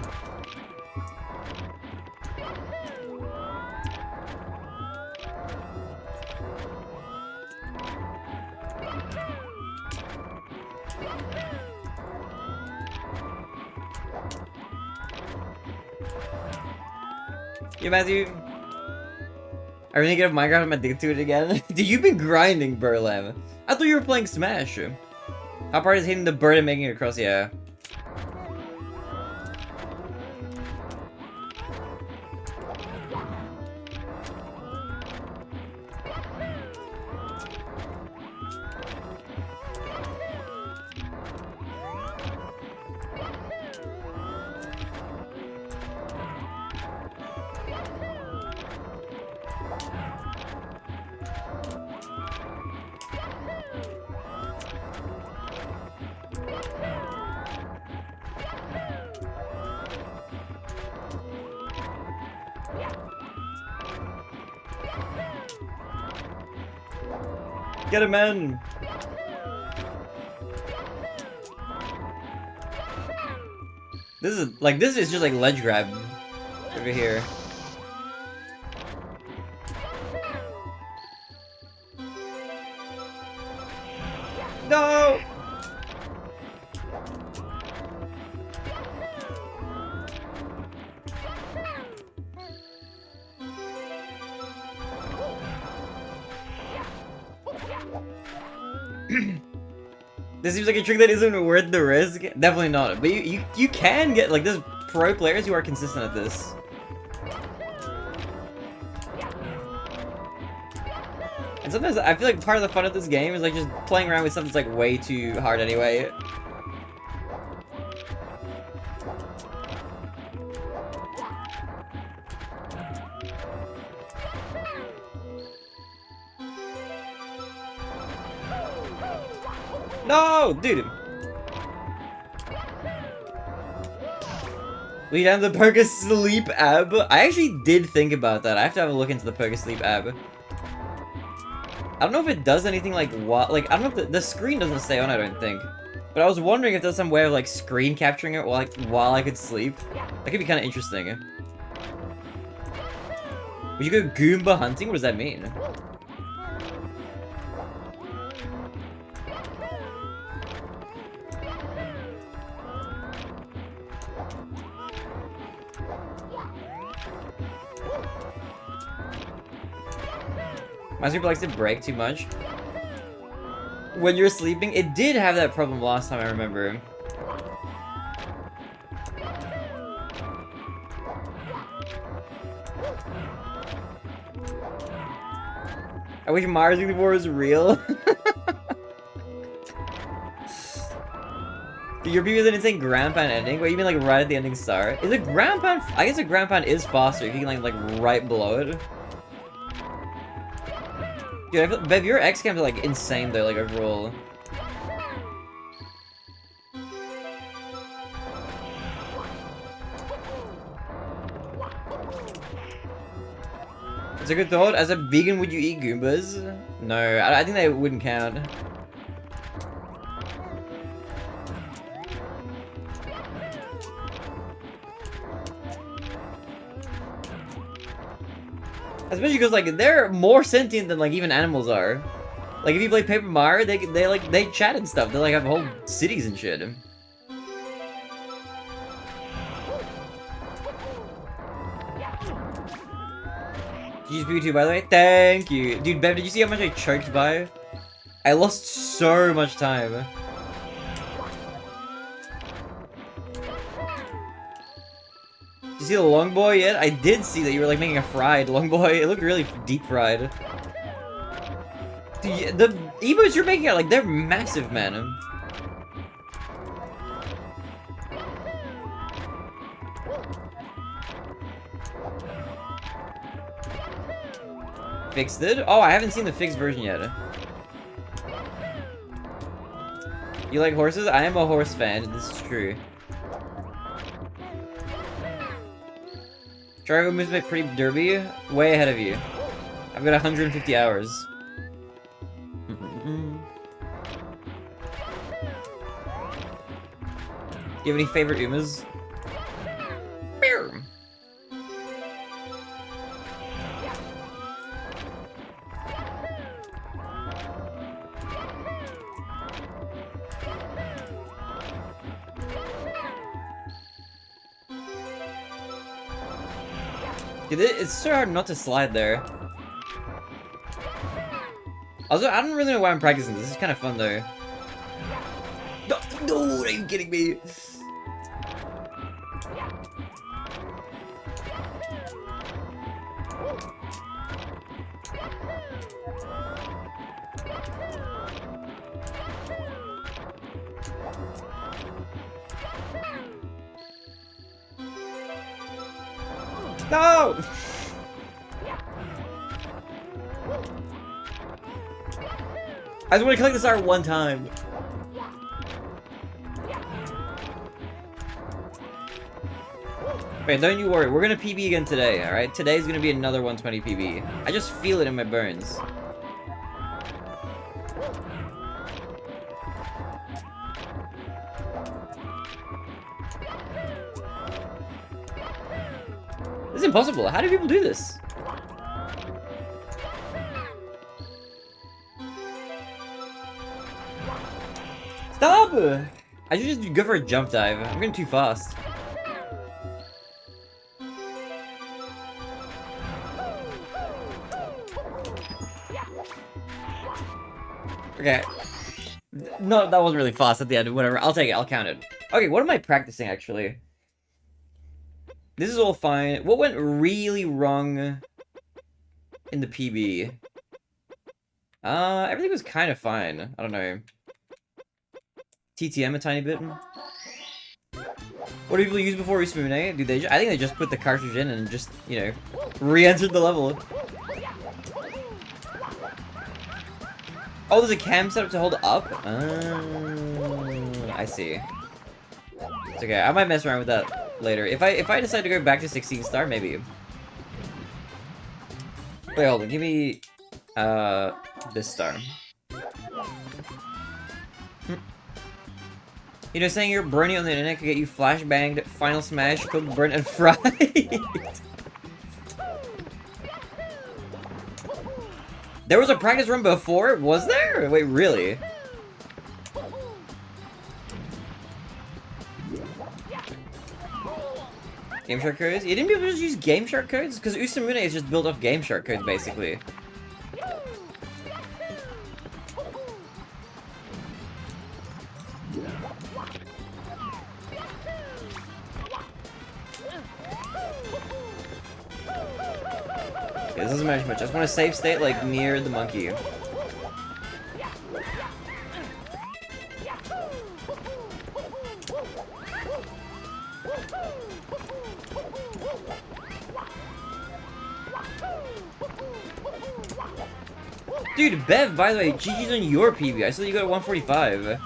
S2: Yeah, Matthew. I really get Minecraft, I'm addicted to it again. Dude, you've been grinding, Burlam. I thought you were playing Smash. How part is hitting the bird and making it across? Yeah. Get him in! This is just like ledge grab over here. No! This seems like a trick that isn't worth the risk. Definitely not. But you can get, like, there's pro players who are consistent at this. And sometimes I feel like part of the fun of this game is like just playing around with something that's like way too hard anyway. No, dude. We have the Perka Sleep app. I actually did think about that. I have to have a look into the Perka Sleep app. I don't know if it does anything like what. Like, I don't know if the screen doesn't stay on, I don't think. But I was wondering if there's some way of like screen capturing it while I could sleep. That could be kind of interesting. Would you go Goomba hunting? What does that mean? My super likes to break too much. When you're sleeping, it did have that problem last time, I remember. I wish Mario 64 was real. Dude, your people didn't say Grand Pound ending? What, you mean like right at the ending star? Is a Grand Pound? I guess a Grand Pound is faster if you can like right below it. Dude, I feel, Bev, your X cams are like insane though, like overall. It's a good thought. As a vegan, would you eat Goombas? No, I think they wouldn't count. Especially because like they're more sentient than like even animals are. Like if you play Paper Mario, they chat and stuff. They like have whole cities and shit. GG's too, by the way. Thank you, dude. Bev, did you see how much I choked by? I lost so much time. Did you see the long boy yet? I did see that you were like making a fried long boy. It looked really deep fried. Dude, the emotes you're making are like, they're massive, man. Fixed it? Oh, I haven't seen the fixed version yet. You like horses? I am a horse fan, this is true. Triangle moves my pretty derby, way ahead of you. I've got 150 hours. Do you have any favorite Umas? Meow. Dude, it's so hard not to slide there. Also, I don't really know why I'm practicing. This is kind of fun though. No, are you kidding me? No! I just want to collect the star one time. Wait, don't you worry. We're gonna PB again today, alright? Today's gonna be another 120 PB. I just feel it in my bones. This is impossible. How do people do this? Stop! I should just go for a jump dive. I'm going too fast. Okay. No, that wasn't really fast at the end. Whatever. I'll take it. I'll count it. Okay, what am I practicing, actually? This is all fine. What went really wrong in the PB? Everything was kind of fine. I don't know. TTM a tiny bit. What do people use before Respoon, eh? Dude, I think they just put the cartridge in and just, you know, re-entered the level. Oh, there's a cam setup to hold up? I see. It's okay, I might mess around with that. later. If I decide to go back to 16 star, maybe. Wait, hold on. Give me this star. You know, saying you're burning on the internet could get you flashbanged, final smash, cooked, burnt, and fried. There was a practice run before? Was there? Wait, really? Game Shark codes? You didn't be able to just use Game Shark codes? Because Usamune is just built off Game Shark codes, basically. This doesn't matter much. I just want to save state, like, near the monkey. Dude, Bev, by the way, GG's on your PB. I saw you got a 145.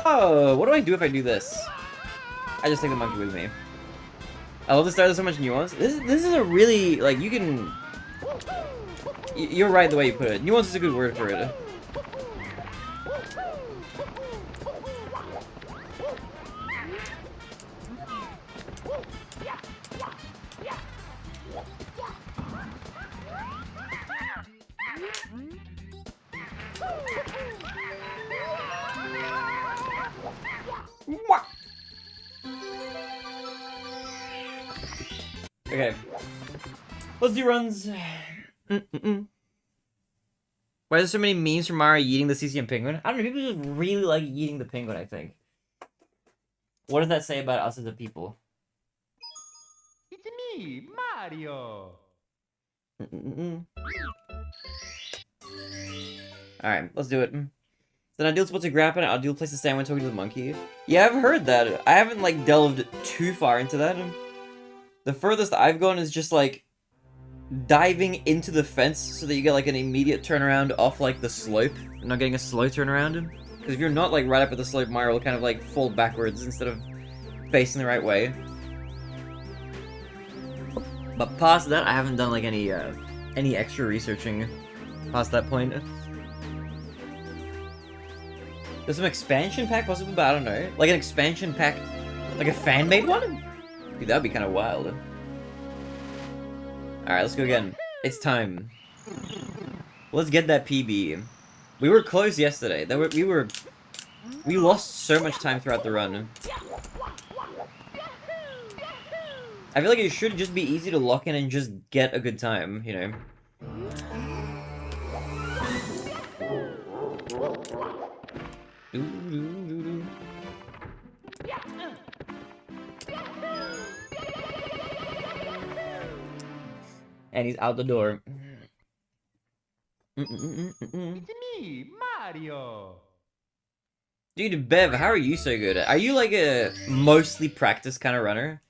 S2: Oh, what do I do if I do this? I just take the monkey with me. I love the start. There's so much nuance. This is a really, like, you can... You're right the way you put it. Nuance is a good word for it. Okay. Let's do runs. Why are there so many memes from Mario eating the CCM penguin? I don't know, people just really like eating the penguin, I think. What does that say about us as a people?
S3: It's me, Mario.
S2: Alright, let's do it. It's an ideal spot to grab an ideal place to stand when talking to the monkey. Yeah, I've heard that. I haven't, like, delved too far into that. The furthest I've gone is just, like, diving into the fence so that you get, like, an immediate turnaround off, like, the slope. And not getting a slow turnaround. Because if you're not, like, right up at the slope, Mario will kind of, like, fall backwards instead of facing the right way. But past that, I haven't done, like, any extra researching past that point. There's some expansion pack possible, but I don't know. Like, an expansion pack, like a fan-made one? Dude, that'd be kind of wild. Alright, let's go again. It's time. Let's get that PB. We were close yesterday. We lost so much time throughout the run. I feel like it should just be easy to lock in and just get a good time, you know? And he's out the door.
S3: It's me, Mario.
S2: Dude, Bev, how are you so good? Are you like a mostly practice kind of runner?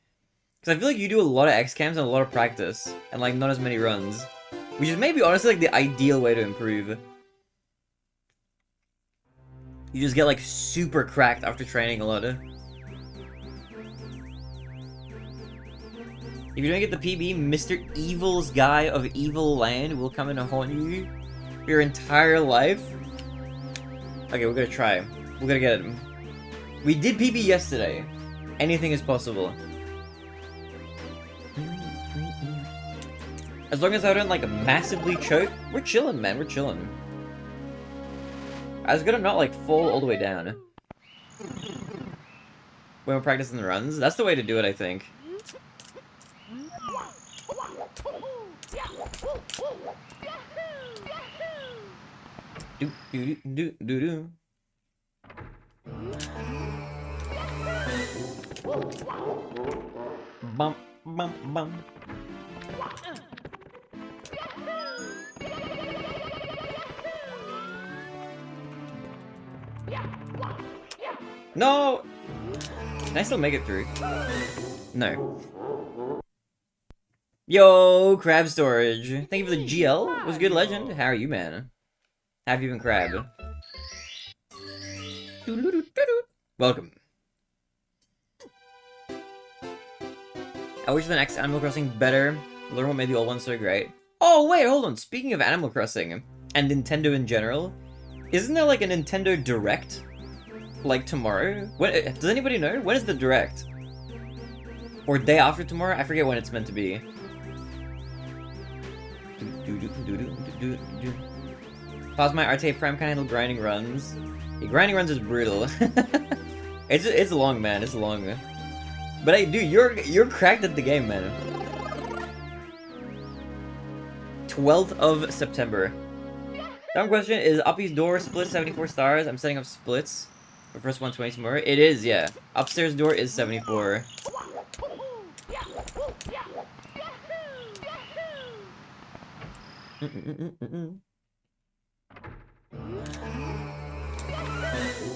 S2: Because I feel like you do a lot of X-cams and a lot of practice. And like not as many runs. Which is maybe honestly like the ideal way to improve. You just get like super cracked after training a lot. If you don't get the PB, Mr. Evil's guy of Evil Land will come and haunt you for your entire life. Okay, we're gonna try. We're gonna get him. We did PB yesterday. Anything is possible. As long as I don't, like, massively choke, we're chilling, man, we're chilling. I was gonna not, like, fall all the way down. When we're practicing the runs, that's the way to do it, I think. Do do do do do. Bump bump bump. No! Can I still make it through? No. Yo, Crab Storage. Thank you for the GL. Was good, legend. How are you, man? Have you been Crab? Welcome. I wish the next Animal Crossing better. Learn what made the old one so great. Oh, wait, hold on. Speaking of Animal Crossing, and Nintendo in general, isn't there like a Nintendo Direct? Like tomorrow? When, does anybody know? When is the Direct? Or day after tomorrow? I forget when it's meant to be. Pause my RTA Prime can handle grinding runs. Yeah, grinding runs is brutal. it's long, man. It's long. But hey, dude, you're cracked at the game, man. 12th of September. Dumb question, is Uppy's door split 74 stars? I'm setting up splits for first 120 tomorrow. It is, yeah. Upstairs door is 74. Mm-mm-mm-mm-mm.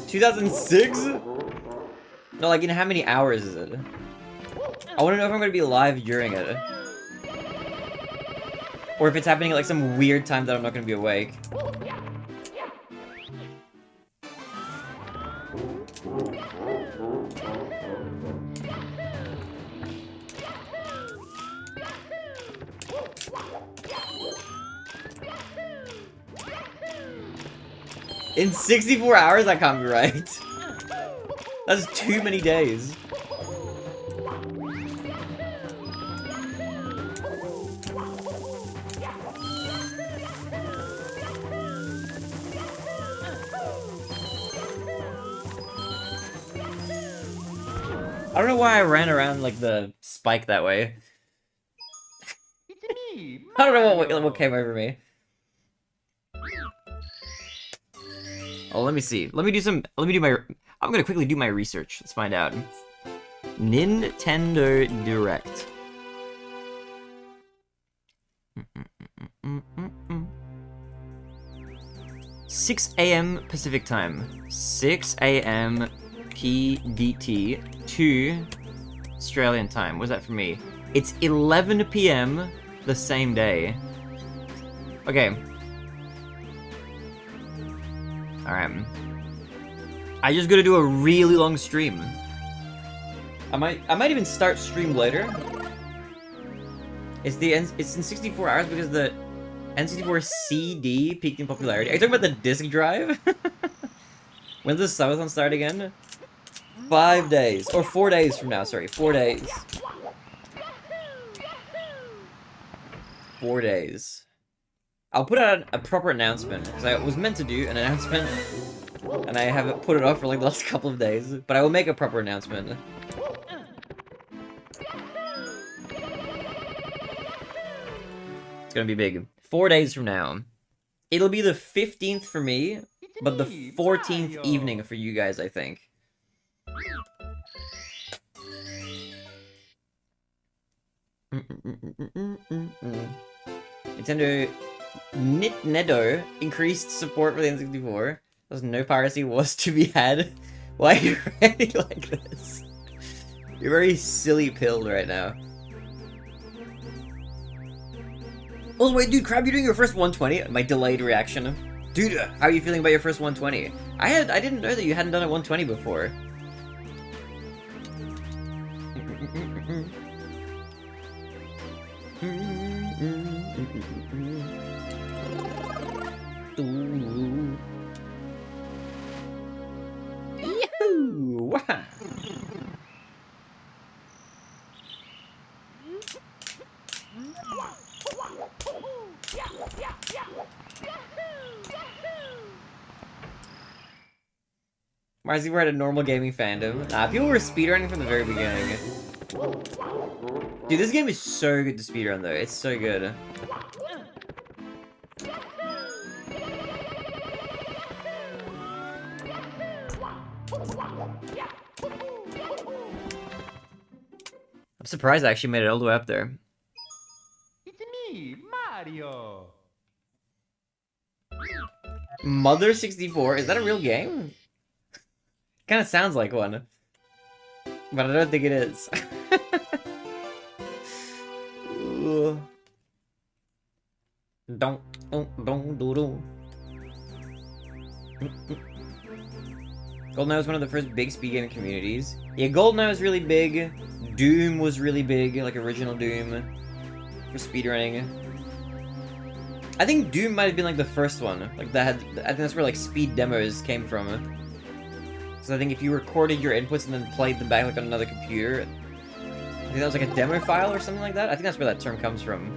S2: 2006? No, like in how many hours is it? I want to know if I'm going to be live during it. Or if it's happening at like some weird time that I'm not going to be awake. In 64 hours? That can't be right. That's too many days. I don't know why I ran around like the spike that way.
S3: It's me,
S2: I don't know
S3: Mario.
S2: what came over me. Oh, let me see. Let me do my... I'm gonna quickly do my research. Let's find out. Nintendo Direct. 6 a.m. Pacific time. 6 a.m. PDT. 2 Australian time. What's that for me? It's 11 p.m. the same day. Okay. Alright. I just gotta do a really long stream. I might even start stream later. It's in 64 hours because the N64 CD peaked in popularity. Are you talking about the disk drive? When's the subathon start again? 5 days. Or 4 days from now, sorry. 4 days. 4 days. I'll put out a proper announcement, because I was meant to do an announcement, and I haven't put it off for like the last couple of days, but I will make a proper announcement. It's gonna be big. 4 days from now. It'll be the 15th for me, but the 14th evening for you guys, I think. Nintendo increased support for the N64. There's no piracy was to be had. Why are you ready like this? You're very silly pilled right now. Oh wait, dude, Crab, you're doing your first 120? My delayed reaction. Dude, how are you feeling about your first 120? I didn't know that you hadn't done a 120 before. Ooh. Yahoo! Wow. Marcy, we're at a normal gaming fandom. Nah, people were speedrunning from the very beginning. Dude, this game is so good to speedrun though. It's so good. I'm surprised I actually made it all the way up there.
S3: It's me, Mario.
S2: Mother 64? Is that a real game? Kind of sounds like one. But I don't think it is. Ooh. Don't do. GoldenEye was one of the first big speed gaming communities. Yeah, GoldenEye was really big. Doom was really big, like original Doom for speedrunning. I think Doom might have been like the first one. Like that had, I think that's where like speed demos came from. So I think if you recorded your inputs and then played them back like on another computer, I think that was like a demo file or something like that. I think that's where that term comes from.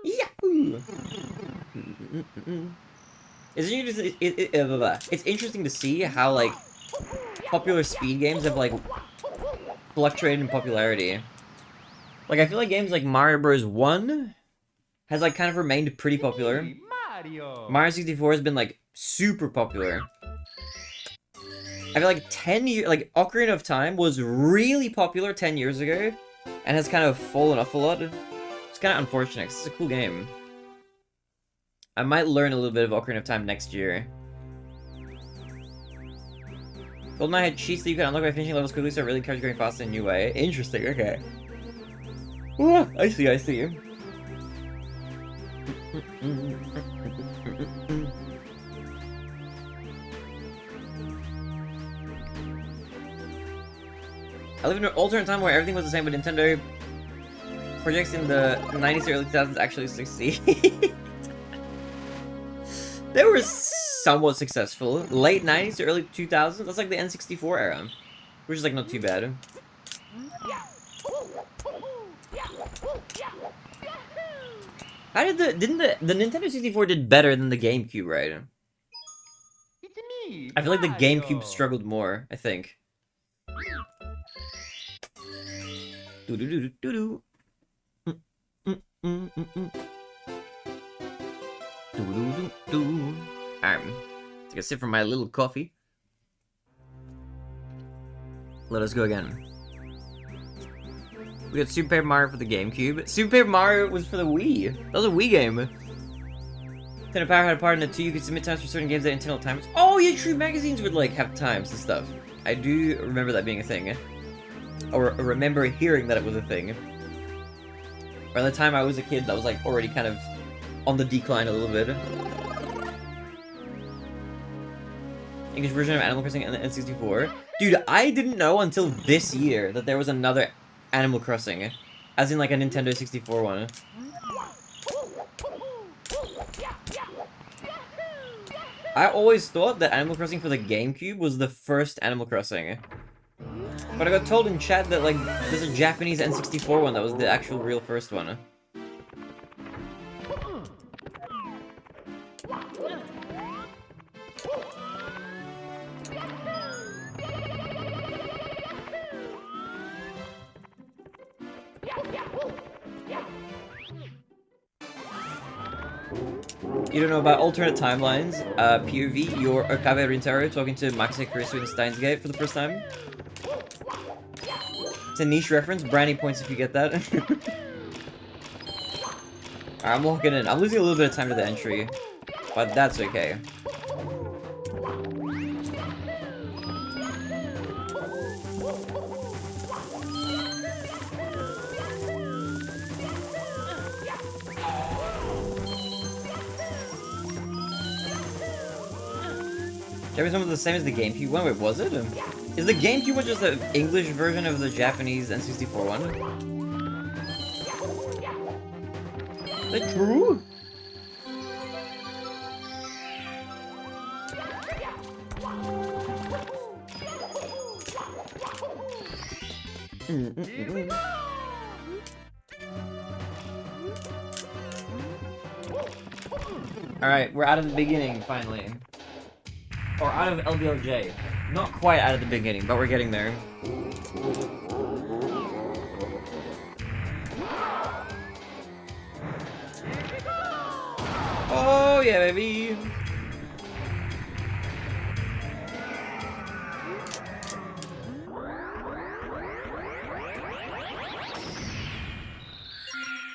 S2: Yahoo! It's interesting to see how like popular speed games have like fluctuated in popularity. Like I feel like games like Mario Bros. 1 has like kind of remained pretty popular.
S3: Mario.
S2: Mario 64 has been like super popular. I feel like 10 years, like Ocarina of Time was really popular 10 years ago and has kind of fallen off a lot. It's kind of unfortunate 'cause it's a cool game. I might learn a little bit of Ocarina of Time next year. GoldenEye had cheats that you could unlock by finishing levels quickly, so it really encouraged going faster in a new way. Interesting, okay. Ooh, I see. I live in an alternate time where everything was the same, but Nintendo projects in the 90s to early 2000s actually succeed. They were somewhat successful. Late 90s to early 2000s, that's like the N64 era. Which is like not too bad. How did didn't the Nintendo 64 did better than the GameCube, right?
S3: It's me,
S2: I feel like the
S3: Mario.
S2: GameCube struggled more, I think. Do-do-do-do-do-do. Do-do-do-do. Take a sip from my little coffee. Let us go again. We got Super Paper Mario for the GameCube. Super Paper Mario was for the Wii. That was a Wii game. Nintendo Power had a part in it too. You could submit times for certain games at internal times. Oh yeah, true. Magazines would like have times and stuff. I do remember that being a thing. Or remember hearing that it was a thing. By the time I was a kid, that was like already kind of on the decline a little bit. English version of Animal Crossing and the N64. Dude, I didn't know until this year that there was another Animal Crossing. As in like a Nintendo 64 one. I always thought that Animal Crossing for the GameCube was the first Animal Crossing. But I got told in chat that like there's a Japanese N64 one that was the actual real first one. You don't know about alternate timelines? POV, you're Okabe Rintaro talking to Maxi Kurisu in Steins Gate for the first time. It's a niche reference, brownie points if you get that. Alright, I'm locking in. I'm losing a little bit of time to the entry, but that's okay. Japanese one was the same as the GameCube one? Wait, was it? Is the GameCube one just the English version of the Japanese N64 one? Is that true? Alright, we're out of the beginning, finally. Or out of LBLJ. Not quite out of the beginning, but we're getting there. Oh, yeah, baby!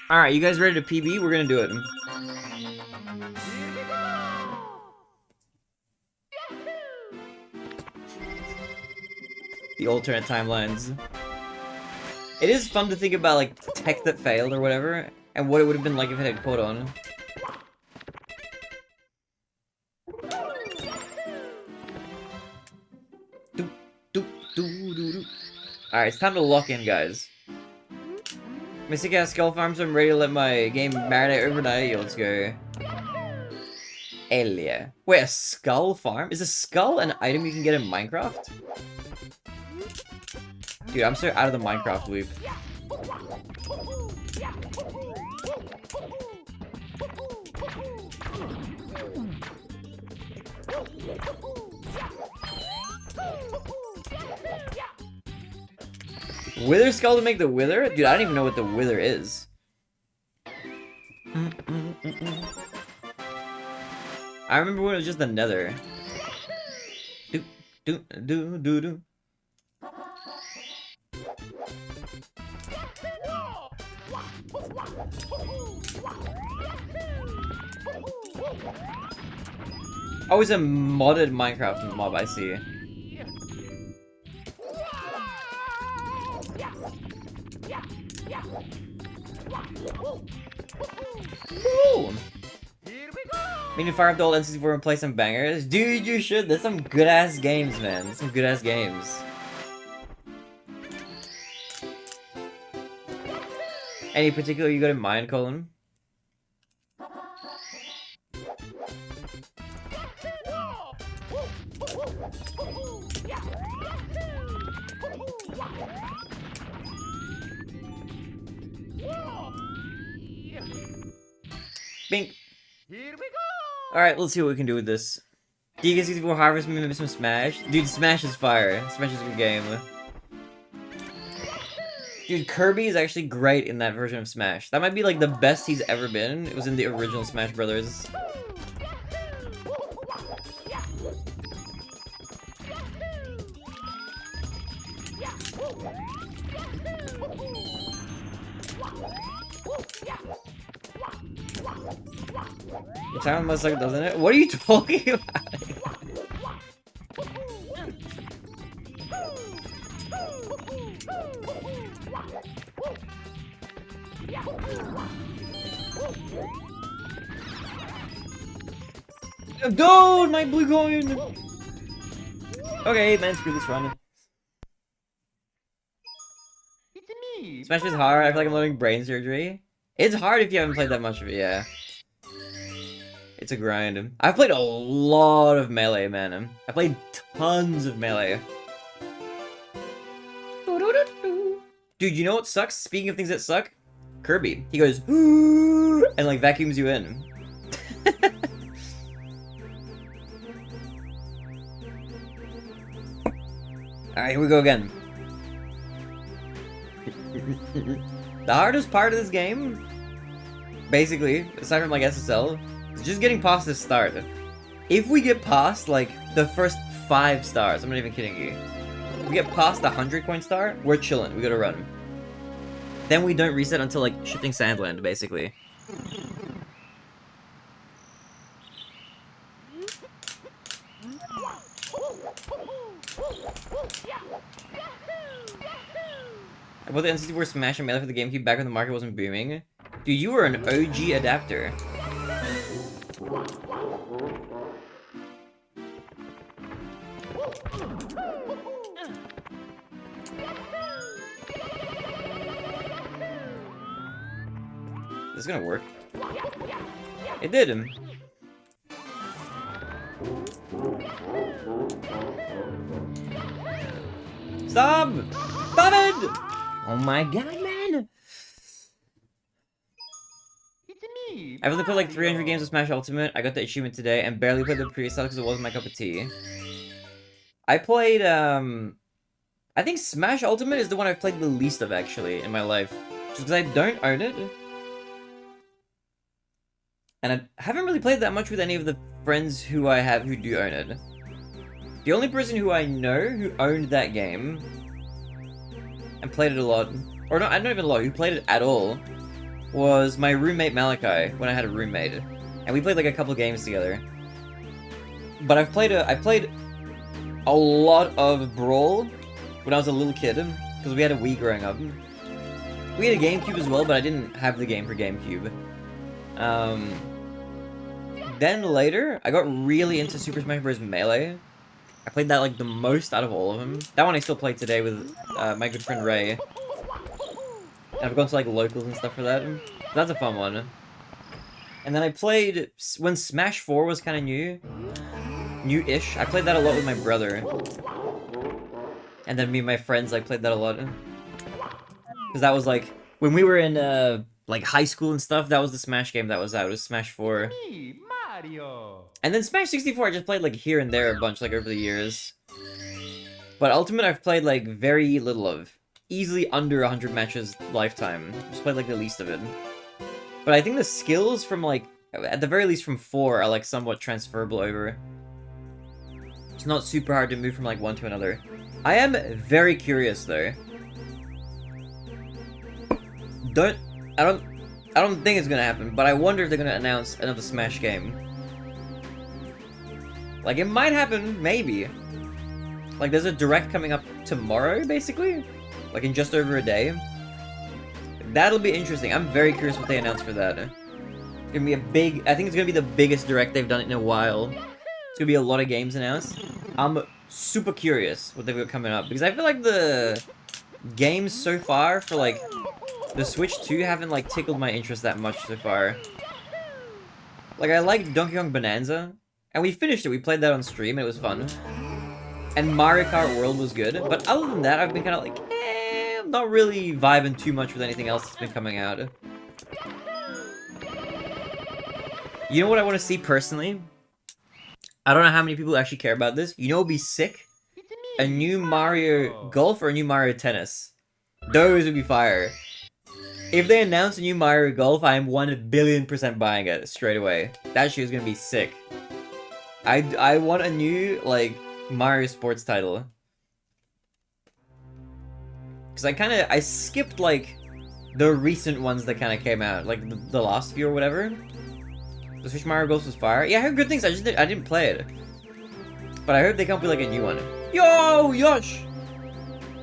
S2: Alright, you guys ready to PB? We're gonna do it. The alternate timelines. It is fun to think about, like, tech that failed or whatever, and what it would have been like if it had caught on. Alright, it's time to lock in, guys. Missing out skull farm, so I'm ready to let my game marinate overnight. Let's go. Hell yeah. Wait, a skull farm? Is a skull an item you can get in Minecraft? Dude, I'm so out of the Minecraft loop. Wither skull to make the wither? Dude, I don't even know what the wither is. I remember when it was just the nether. Do. Oh, it's a modded Minecraft mob, I see. Woo! We need to fire up the old N64 and play some bangers. Dude, you should. There's some good ass games, man. There's some good ass games. Any particular you got in mind, Colin? Bink.
S3: Here we go!
S2: Alright, let's see what we can do with this. Do you guys use for Harvest maybe some Smash? Dude, Smash is fire. Smash is a good game. Dude, Kirby is actually great in that version of Smash. That might be like the best he's ever been. It was in the original Smash Brothers. Your time must suck, doesn't it? What are you talking about? Dude, my blue coin! Okay, man, screw this run.
S3: It's me!
S2: Smash is hard. I feel like I'm learning brain surgery. It's hard if you haven't played that much of it, yeah. It's a grind. I've played a lot of Melee, man. I played tons of Melee. Dude, you know what sucks? Speaking of things that suck, Kirby. He goes, and like vacuums you in. Alright, here we go again. The hardest part of this game, basically, aside from like SSL, is just getting past this start. If we get past like the first 5 stars, I'm not even kidding you. If we get past the 100 coin star, we're chilling, we gotta run. Then we don't reset until like Shifting Sandland, basically. I bought the N64 Smash and Melee for the GameCube back when the market wasn't booming. Dude, you were an OG adapter. This is gonna work. It did. Stop! Stop it! Oh my god, man!
S3: It's me,
S2: I've only played like 300
S3: Mario.
S2: games of Smash Ultimate. I got the achievement today and barely played the pre-sale because it wasn't my cup of tea. I played, I think Smash Ultimate is the one I've played the least of, actually, in my life. Just because I don't own it. And I haven't really played that much with any of the friends who I have who do own it. The only person who I know who owned that game and played it a lot, or not even a lot, who played it at all, was my roommate Malachi, when I had a roommate. And we played like a couple games together. But I played a lot of Brawl when I was a little kid, because we had a Wii growing up. We had a GameCube as well, but I didn't have the game for GameCube. Then later, I got really into Super Smash Bros. Melee. I played that like the most out of all of them. That one I still play today with my good friend Ray. And I've gone to like locals and stuff for that. So that's a fun one. And then I played when Smash 4 was kind of new-ish. I played that a lot with my brother. And then me and my friends like played that a lot. Because that was like when we were in like high school and stuff. That was the Smash game that was out. It was Smash 4.
S3: Me, Mario.
S2: And then Smash 64 I just played like here and there a bunch like over the years. But Ultimate I've played like very little of. Easily under 100 matches lifetime. Just played like the least of it. But I think the skills from like, at the very least from 4 are like somewhat transferable over. It's not super hard to move from like one to another. I am very curious though. I don't think it's gonna happen, but I wonder if they're gonna announce another Smash game. Like, it might happen, maybe. Like, there's a Direct coming up tomorrow, basically? Like, in just over a day. That'll be interesting. I'm very curious what they announce for that. It's gonna be a big... I think it's gonna be the biggest Direct they've done in a while. It's gonna be a lot of games announced. I'm super curious what they've got coming up, because I feel like the games so far for, like, the Switch 2 haven't, like, tickled my interest that much so far. Like, I liked Donkey Kong Bonanza, and we finished it. We played that on stream, and it was fun. And Mario Kart World was good, but other than that, I've been kind of like, I'm not really vibing too much with anything else that's been coming out. You know what I want to see personally? I don't know how many people actually care about this. You know what would be sick?
S3: It's me,
S2: A new Mario Golf or a new Mario Tennis. Those would be fire. If they announce a new Mario Golf, I am 1,000,000,000% buying it straight away. That shit is gonna be sick. I want a new, like, Mario Sports title. Because I skipped, like, the recent ones that kind of came out. Like, the last few or whatever. The Switch Mario Golf was fire. Yeah, I heard good things, I didn't play it. But I heard they come up with, like, a new one. Yo, Yosh!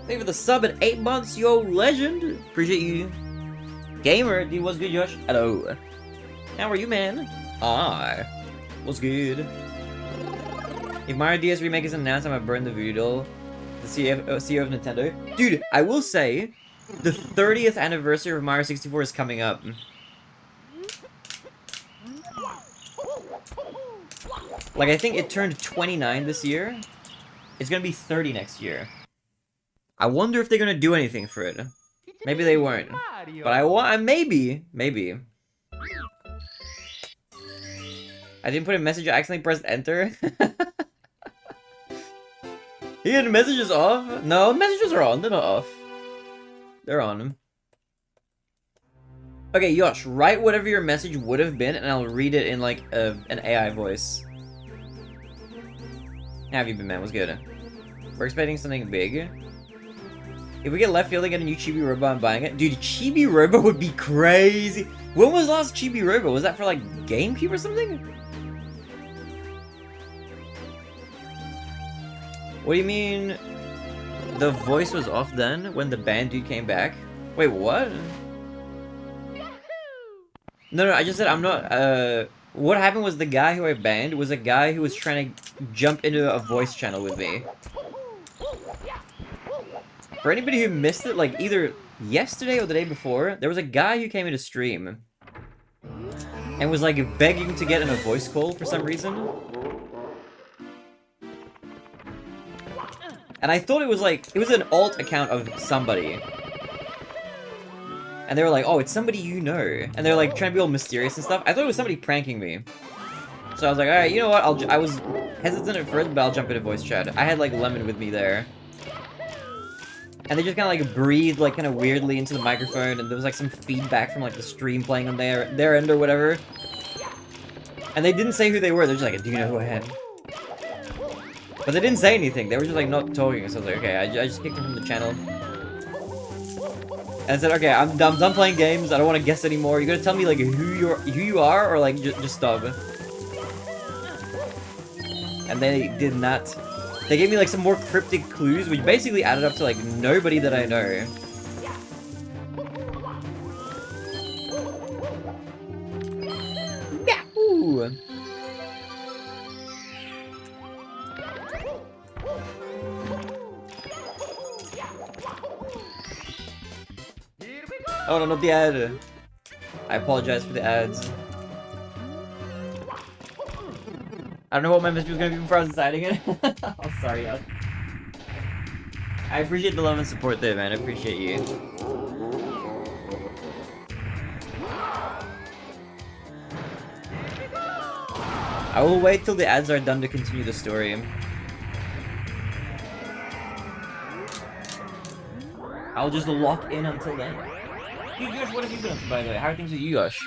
S2: Thank you for the sub in 8 months, yo, legend! Appreciate you. Gamer, dude, what's good, Yosh? Hello. How are you, man? Ah, what's good? If Mario DS Remake is announced, I'm gonna burn the voodoo doll. The CEO of Nintendo. Dude, I will say, the 30th anniversary of Mario 64 is coming up. Like, I think it turned 29 this year. It's gonna be 30 next year. I wonder if they're gonna do anything for it. Maybe they won't. But I want, maybe. I didn't put a message, I accidentally pressed enter. He had messages off? No, messages are on, they're not off. They're on. Okay, Yosh, write whatever your message would have been, and I'll read it in, like, an AI voice. How have you been, man? What's good? We're expecting something big. If we get left field and get a new Chibi Robo, I'm buying it. Dude, Chibi Robo would be crazy. When was the last Chibi Robo? Was that for, like, GameCube or something? What do you mean the voice was off then when the band dude came back? Wait, what? No, I just said I'm not, what happened was the guy who I banned was a guy who was trying to jump into a voice channel with me. For anybody who missed it, like, either yesterday or the day before, there was a guy who came into stream and was, like, begging to get in a voice call for some reason. And I thought it was, like, it was an alt account of somebody. And they were like, oh, it's somebody you know. And they're like trying to be all mysterious and stuff. I thought it was somebody pranking me. So I was like, alright, you know what? I was hesitant at first, but I'll jump into voice chat. I had like Lemon with me there. And they just kind of like breathed like kind of weirdly into the microphone, and there was like some feedback from like the stream playing on their end or whatever. And they didn't say who they were. They're just like, do you know who I am? But they didn't say anything. They were just like not talking. So I was like, okay, I just kicked them from the channel. And I said, okay, I'm done playing games. I don't want to guess anymore. You gotta tell me like who you are, or like just stop. And they did not. They gave me like some more cryptic clues, which basically added up to like nobody that I know. Yahoo! Oh no, not the ad. I apologize for the ads. I don't know what my message was gonna be before I was deciding it. I'm sorry, guys. I appreciate the love and support there, man. I appreciate you. I will wait till the ads are done to continue the story. I'll just lock in until then. Hey, Yosh, what have you been up to, by the way? How are things with you, Yosh?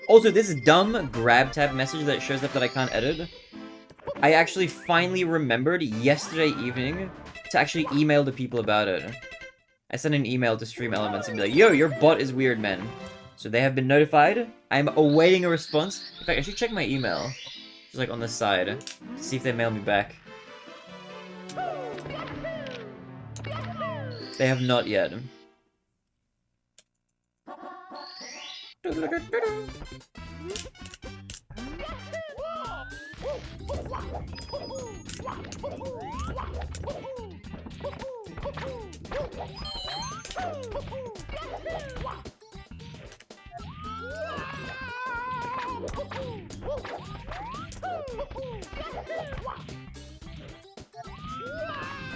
S2: Also, this dumb grab tab message that shows up that I can't edit, I actually finally remembered yesterday evening to actually email the people about it. I sent an email to Stream Elements and be like, yo, your bot is weird, man. So they have been notified. I'm awaiting a response. In fact, I should check my email. Just like on the side, to see if they mail me back. They have not yet.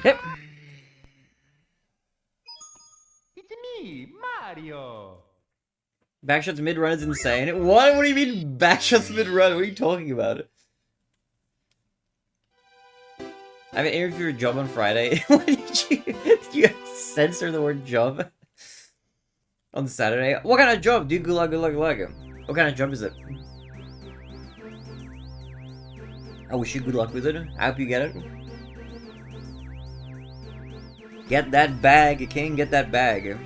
S2: Yep.
S3: It's me, Mario.
S2: Backshots mid-run is insane. What? What do you mean backshots mid-run? What are you talking about? I have an interview for a job on Friday. What did you censor the word job? On Saturday? What kind of job? Dude, good luck, good luck, good luck. What kind of job is it? I wish you good luck with it. I hope you get it. Get that bag, King. Get that bag.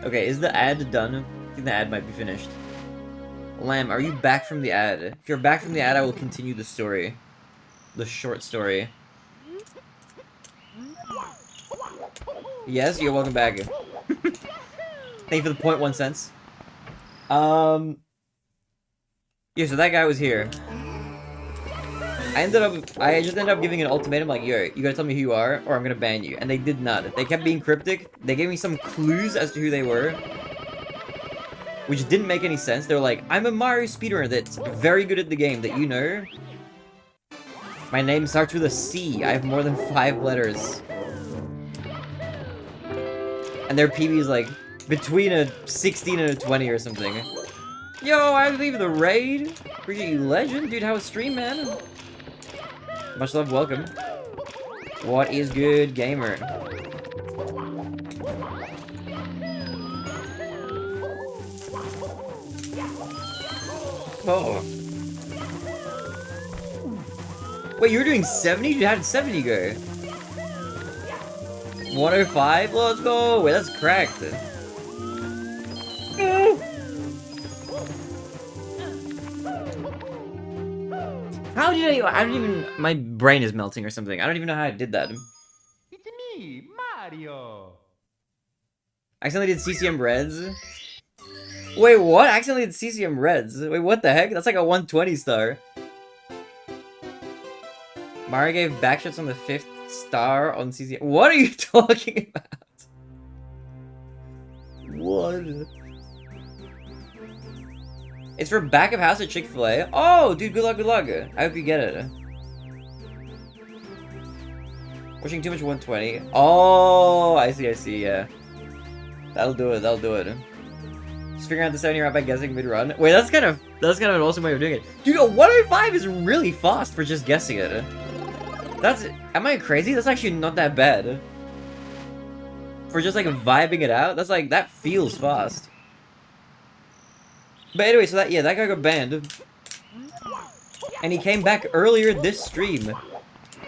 S2: Okay, is the ad done? I think the ad might be finished. Lamb, are you back from the ad? If you're back from the ad, I will continue the story. The short story. Yes, you're welcome back. Thank you for the 0.1 cents. Yeah, so that guy was here. I just ended up giving an ultimatum like, yo, you gotta tell me who you are, or I'm gonna ban you. And they did not. They kept being cryptic. They gave me some clues as to who they were, which didn't make any sense. They were like, I'm a Mario speedrunner that's very good at the game that you know. My name starts with a C. I have more than 5 letters. And their PB is like between a 16 and a 20 or something. Yo, I leave the raid. Appreciate you, legend. Dude, how was stream, man? Much love, welcome. What is good, gamer? Oh. Wait, you were doing 70? How did 70 go? 105? Let's go! Wait, that's cracked. How did I don't even... My brain is melting or something. I don't even know how I did that.
S3: It's me, Mario.
S2: I accidentally did CCM Reds. Wait, what? I accidentally did CCM Reds. Wait, what the heck? That's like a 120 star. Mario gave backshots on the 5th star on CZ. What are you talking about? What? It's for back of house at Chick-fil-A. Oh, dude, good luck, good luck. I hope you get it. Watching too much 120. Oh, I see, yeah. That'll do it, that'll do it. Just figuring out the 70 route by guessing mid-run. Wait, that's kind of an awesome way of doing it. Dude, a 105 is really fast for just guessing it. Am I crazy? That's actually not that bad. For just like vibing it out, that feels fast. But anyway, so that guy got banned. And he came back earlier this stream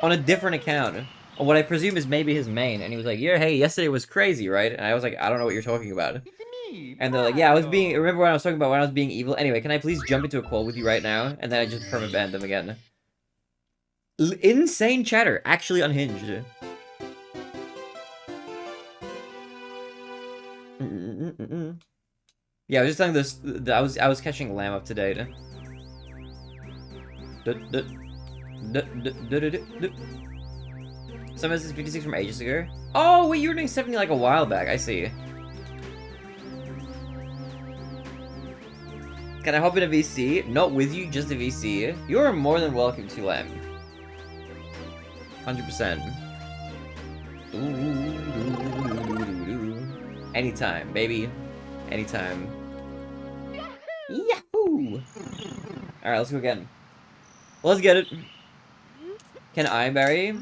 S2: on a different account. On what I presume is maybe his main. And he was like, yeah, hey, yesterday was crazy, right? And I was like, I don't know what you're talking about.
S3: It's me,
S2: And they're like, yeah, remember what I was talking about when I was being evil? Anyway, can I please jump into a call with you right now? And then I just perma-banned them again. Insane chatter, actually unhinged. Yeah, I was just telling this. I was catching lamb up to date. Some of this is 56 from ages ago. Oh wait, you were doing 70 like a while back. I see. Can I hop in a VC? Not with you, just a VC. You are more than welcome to, lamb. 100%. Anytime, baby. Anytime. Yahoo! Alright, let's go again. Let's get it. Can I, Barry?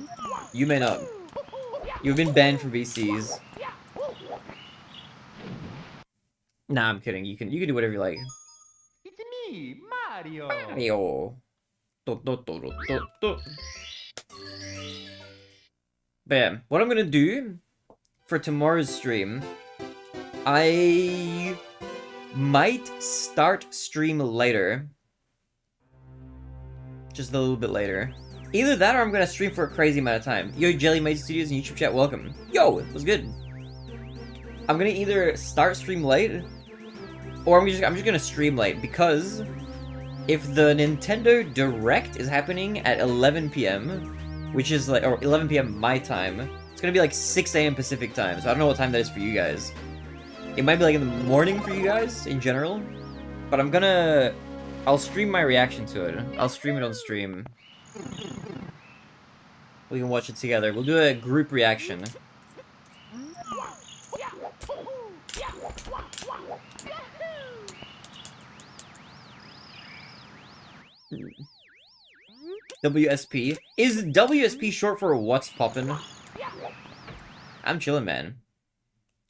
S2: You may not. You've been banned from VCs. Nah, I'm kidding. You can do whatever you like.
S3: It's me, Mario.
S2: Mario. But yeah, what I'm gonna do for tomorrow's stream, I might start stream later. Just a little bit later. Either that or I'm gonna stream for a crazy amount of time. Yo, Jelly Made Studios and YouTube chat, welcome. Yo, it was good. I'm gonna either start stream late, or I'm just gonna stream late, because if the Nintendo Direct is happening at 11 p.m., which is like, or 11 p.m. my time, it's gonna be like 6 a.m. Pacific time, so I don't know what time that is for you guys. It might be like in the morning for you guys, in general, but I'll stream my reaction to it. I'll stream it on stream. We can watch it together. We'll do a group reaction. WSP? Is WSP short for what's poppin'? I'm chillin', man.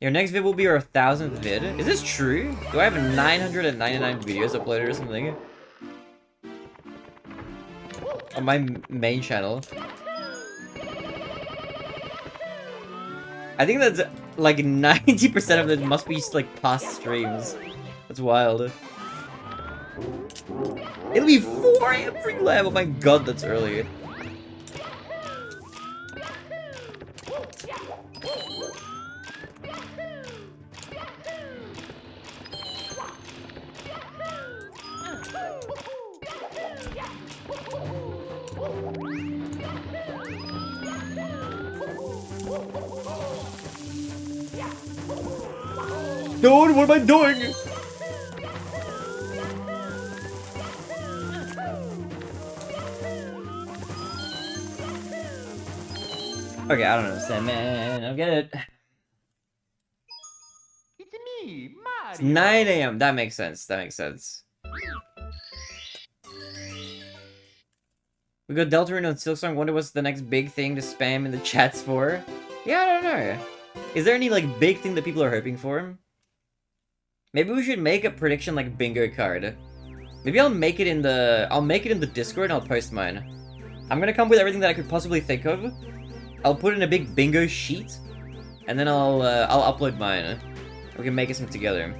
S2: Your next vid will be your 1000th vid? Is this true? Do I have 999 videos uploaded or something? On my main channel? I think that's like 90% of them must be just like past streams. That's wild. It'll be 4 AM for you, lab. Oh my god, that's early. Dude, what am I doing? Okay, I don't understand, man. I don't get it.
S3: It's me, Mario.
S2: It's 9 AM. That makes sense. That makes sense. We got Deltarune on Silksong. Wonder what's the next big thing to spam in the chats for? Yeah, I don't know. Is there any like big thing that people are hoping for? Maybe we should make a prediction like bingo card. Maybe I'll make it in the Discord and I'll post mine. I'm gonna come with everything that I could possibly think of. I'll put in a big bingo sheet, and then I'll upload mine. We can make some together.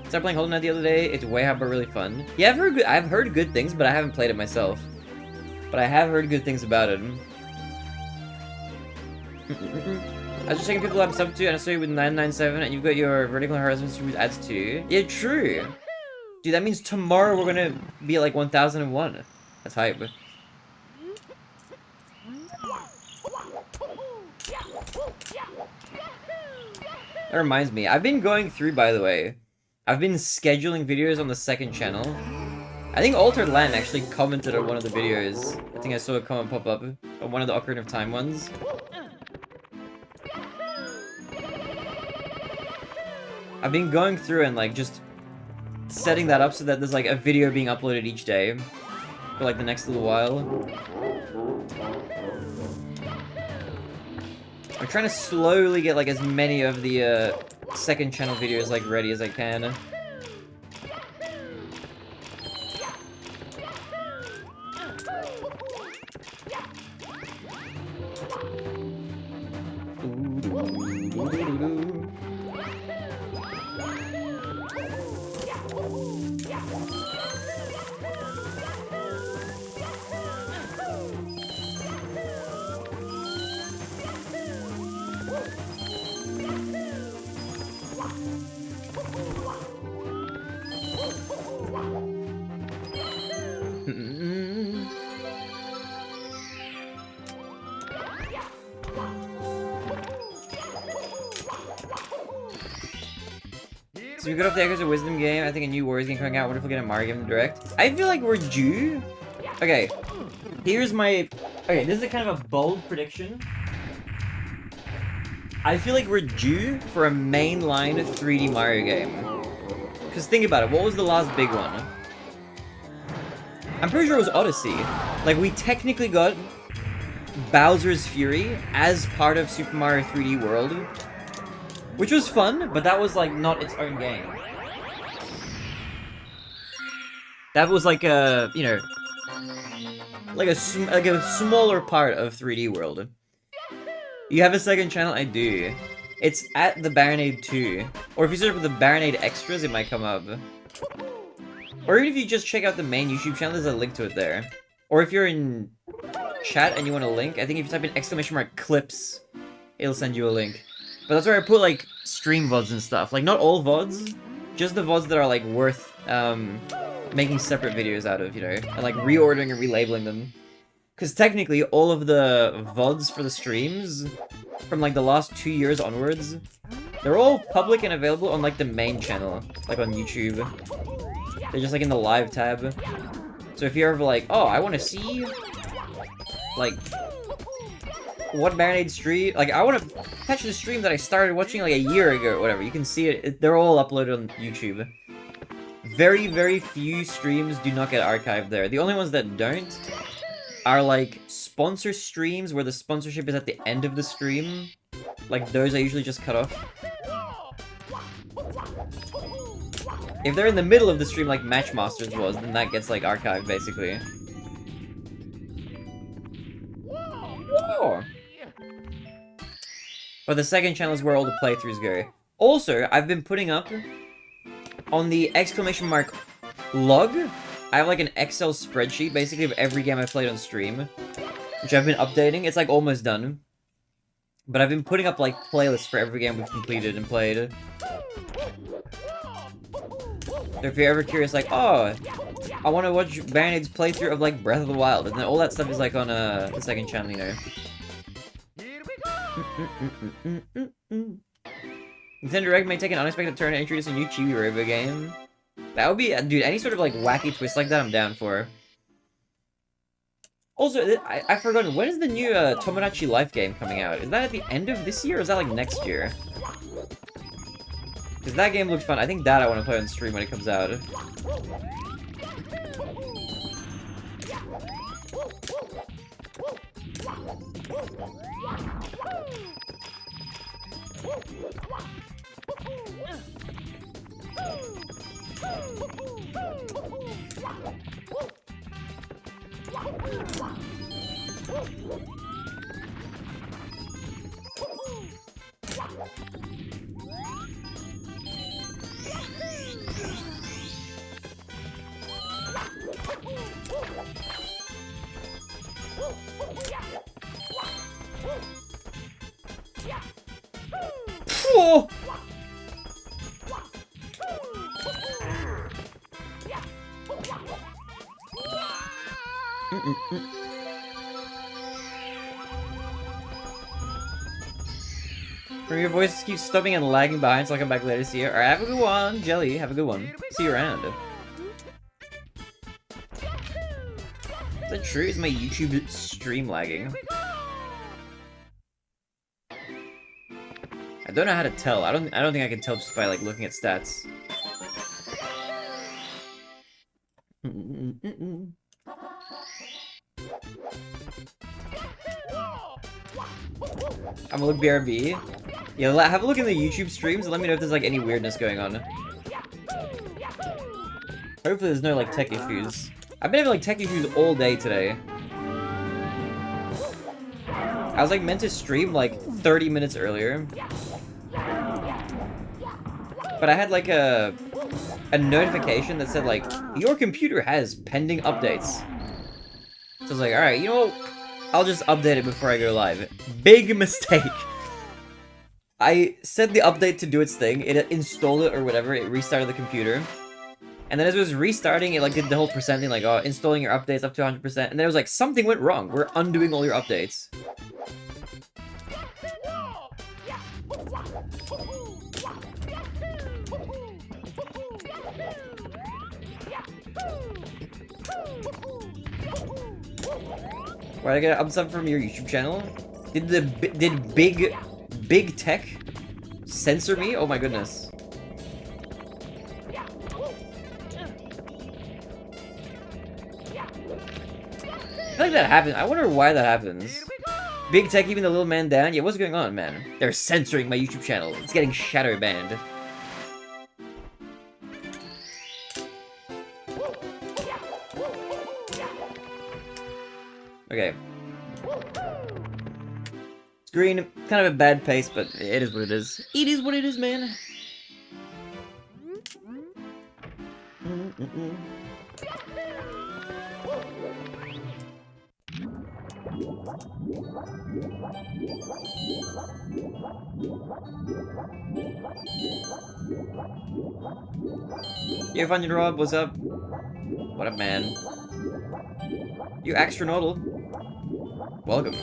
S2: Started playing Hollow Knight the other day. It's way but really fun. Yeah, I've heard good things, but I haven't played it myself. But I have heard good things about it. I was just checking people I'm sub to, and I saw you with 997, and you've got your Vertical Horizon stream with ads too. Yeah, true. Dude, that means tomorrow we're gonna be at like 1001. That's hype. That reminds me, I've been going through, by the way. I've been scheduling videos on the second channel. I think Altered Land actually commented on one of the videos. I think I saw a comment pop up on one of the Ocarina of Time ones. I've been going through and like just setting that up so that there's like a video being uploaded each day for like the next little while. I'm trying to slowly get like as many of the second channel videos like ready as I can. So we got off the Echoes of Wisdom game. I think a new Warriors game coming out. What if we get a Mario game in the direct? I feel like we're due. Okay, here's my. Okay, this is a kind of a bold prediction. I feel like we're due for a mainline 3D Mario game. Because think about it, what was the last big one? I'm pretty sure it was Odyssey. Like, we technically got Bowser's Fury as part of Super Mario 3D World. Which was fun, but that was, like, not its own game. That was, like, a, you know... Like a smaller part of 3D World. You have a second channel? I do. It's at TheBarinade 2. Or if you search for TheBarinade Extras, it might come up. Or even if you just check out the main YouTube channel, there's a link to it there. Or if you're in chat and you want a link, I think if you type in !clips, it'll send you a link. But that's where I put, like, stream VODs and stuff. Like, not all VODs, just the VODs that are, like, worth, making separate videos out of, you know? And, like, reordering and relabeling them. Because technically, all of the VODs for the streams, from, like, the last 2 years onwards, they're all public and available on, like, the main channel. Like, on YouTube. They're just, like, in the live tab. So if you're ever like, oh, I want to see, like... what Barinade stream, like, I want to catch the stream that I started watching, like, a year ago or whatever. You can see it, they're all uploaded on YouTube. Very, very few streams do not get archived there. The only ones that don't are, like, sponsor streams where the sponsorship is at the end of the stream. Like, those are usually just cut off. If they're in the middle of the stream, like Matchmasters was, then that gets, like, archived, basically. Whoa! But the second channel is where all the playthroughs go. Also, I've been putting up on the ! log. I have like an Excel spreadsheet basically of every game I played on stream, which I've been updating. It's like almost done. But I've been putting up like playlists for every game we've completed and played. So if you're ever curious, like, oh, I want to watch Barinade's playthrough of like Breath of the Wild, and then all that stuff is like on the second channel, you know. Nintendo Direct may take an unexpected turn and introduce a new Chibi Robo game. That would be, dude, any sort of like wacky twist like that, I'm down for. Also, I've forgotten, when is the new Tomodachi Life game coming out? Is that at the end of this year, or is that like next year? Because that game looks fun. I think that I want to play on stream when it comes out. Whoa! From your voice keeps stopping and lagging behind, so I'll come back later to see you. Alright, have a good one, Jelly. Have a good one. See you around. Is that true? Is my YouTube stream lagging? I don't know how to tell. I don't think I can tell just by like looking at stats. I'm gonna look BRB. Yeah, have a look in the YouTube streams and let me know if there's like any weirdness going on. Hopefully there's no like tech issues. I've been having like tech issues all day today. I was like meant to stream like 30 minutes earlier. But I had like a notification that said like, your computer has pending updates. So I was like, alright, you know what? I'll just update it before I go live. Big mistake. I set the update to do its thing, it installed it or whatever, it restarted the computer. And then as it was restarting, it like did the whole percent thing, like, oh, installing your updates up to 100%. And then it was like, something went wrong, we're undoing all your updates. Why did I get an unsub from your YouTube channel? Did big tech censor me? Oh my goodness. I feel like that happens. I wonder why that happens. Big tech keeping the little man down? Yeah, what's going on, man? They're censoring my YouTube channel. It's getting shadow banned. Okay. It's green, kind of a bad pace, but it is what it is. It is what it is, man. Yo, Funny Rob, what's up? What up, man? You astronaut. Welcome.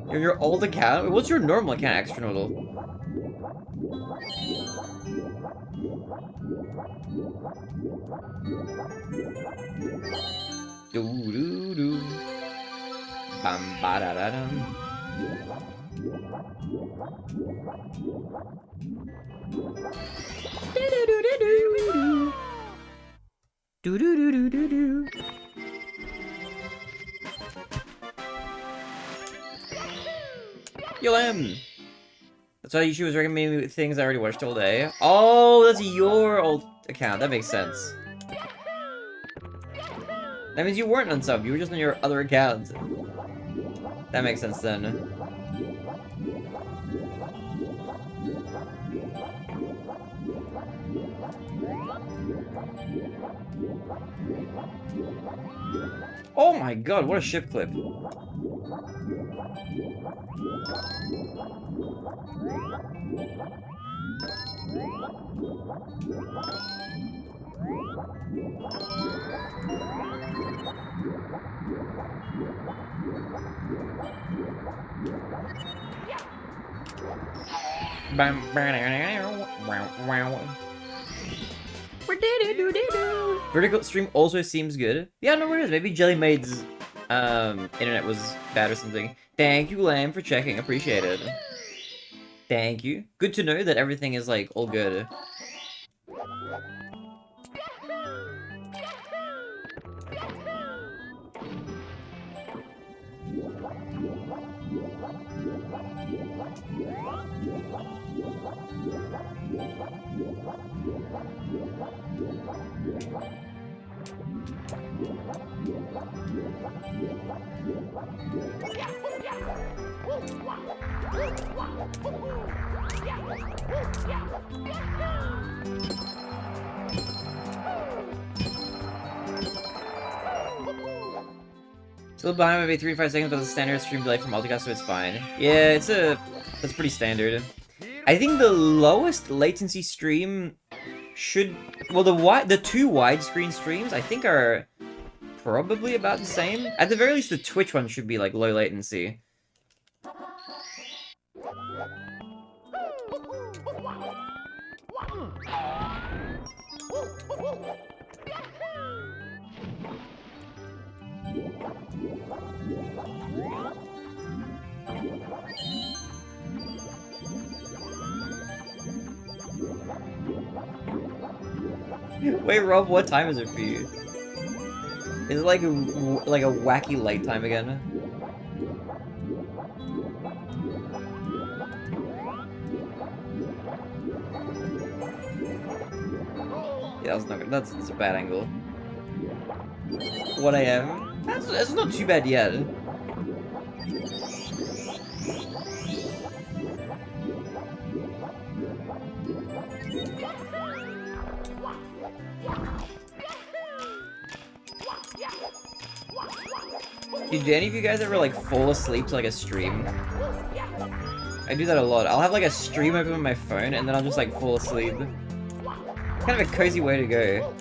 S2: You're your old account? What's your normal account, astronaut? Doo doo doo. Bam ba da da dum. Do do do do do do. Yo, that's why YouTube was recommending me things I already watched all day. Oh, that's your old account. That makes sense. That means you weren't unsub. You were just on your other account. That makes sense then. Oh my god, what a ship clip. Vertical stream also seems good. Yeah, no worries. Maybe Jellymaid's internet was bad or something. Thank you, Lamb, for checking. Appreciate it. Thank you. Good to know that everything is like all good. Still behind maybe 3 to 5 seconds, but the standard stream delay for multicast, so it's fine. Yeah, that's pretty standard. I think the lowest latency stream should, well, the two widescreen streams I think are probably about the same. At the very least, the Twitch one should be like low latency. Wait, Rob, what time is it for you? Is it like a wacky late time again? Yeah, that's not good. That's a bad angle. 1 a.m. That's not too bad yet. Dude, do any of you guys ever like fall asleep to like a stream? I do that a lot. I'll have like a stream open on my phone and then I'll just like fall asleep. Kind of a cozy way to go.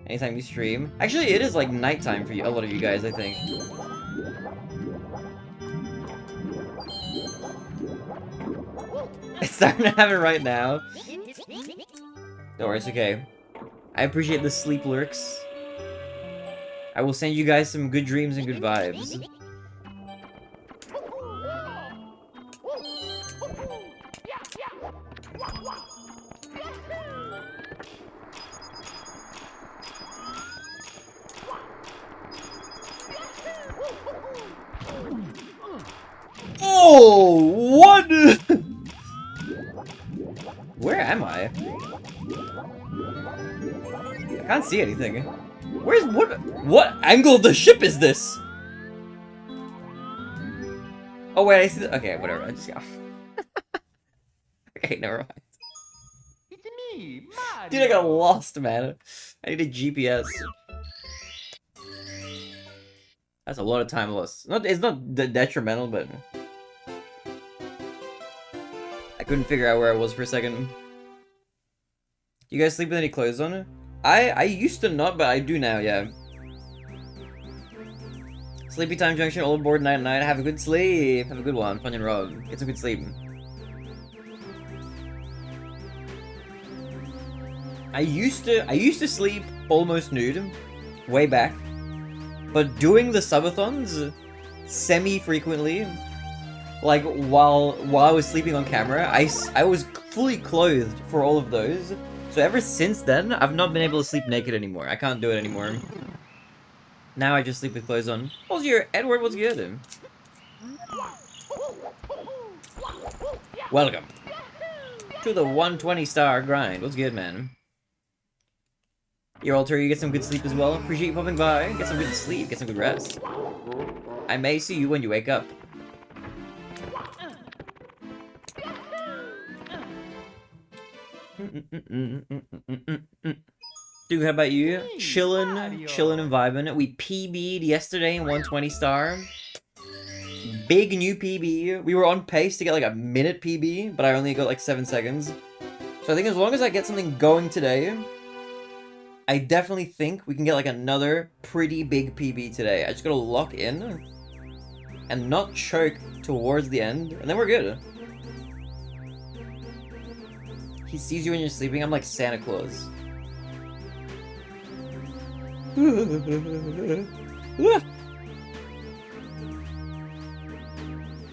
S2: Anytime you stream. Actually, it is like nighttime for you, a lot of you guys, I think. It's starting to happen right now. Don't worry, it's okay. I appreciate the sleep lurks. I will send you guys some good dreams and good vibes. Oh, what? Where am I? I can't see anything. Where's what angle of the ship is this? Oh wait, I see okay, whatever, I just got okay, never mind.
S3: It's me, Mario.
S2: Dude, I got lost, man. I need a GPS. That's a lot of time lost. It's not detrimental, but I couldn't figure out where I was for a second. You guys sleep with any clothes on? I used to not, but I do now, yeah. Sleepy time junction, all aboard night night. Have a good sleep. Have a good one, Fun and Rob. Get some good sleep. I used to sleep almost nude, way back. But doing the subathons semi-frequently, like while I was sleeping on camera, I was fully clothed for all of those. So ever since then, I've not been able to sleep naked anymore. I can't do it anymore. Now I just sleep with clothes on. What's your Edward? What's good? Welcome to the 120-star grind. What's good, man? Your altar, you get some good sleep as well. Appreciate you popping by. Get some good sleep. Get some good rest. I may see you when you wake up. Dude, how about you? Chillin' and vibing. We PB'd yesterday in 120 star. Big new PB. We were on pace to get like a minute PB, but I only got like 7 seconds. So I think as long as I get something going today, I definitely think we can get like another pretty big PB today. I just gotta lock in and not choke towards the end, and then we're good. He sees you when you're sleeping. I'm like Santa Claus. Or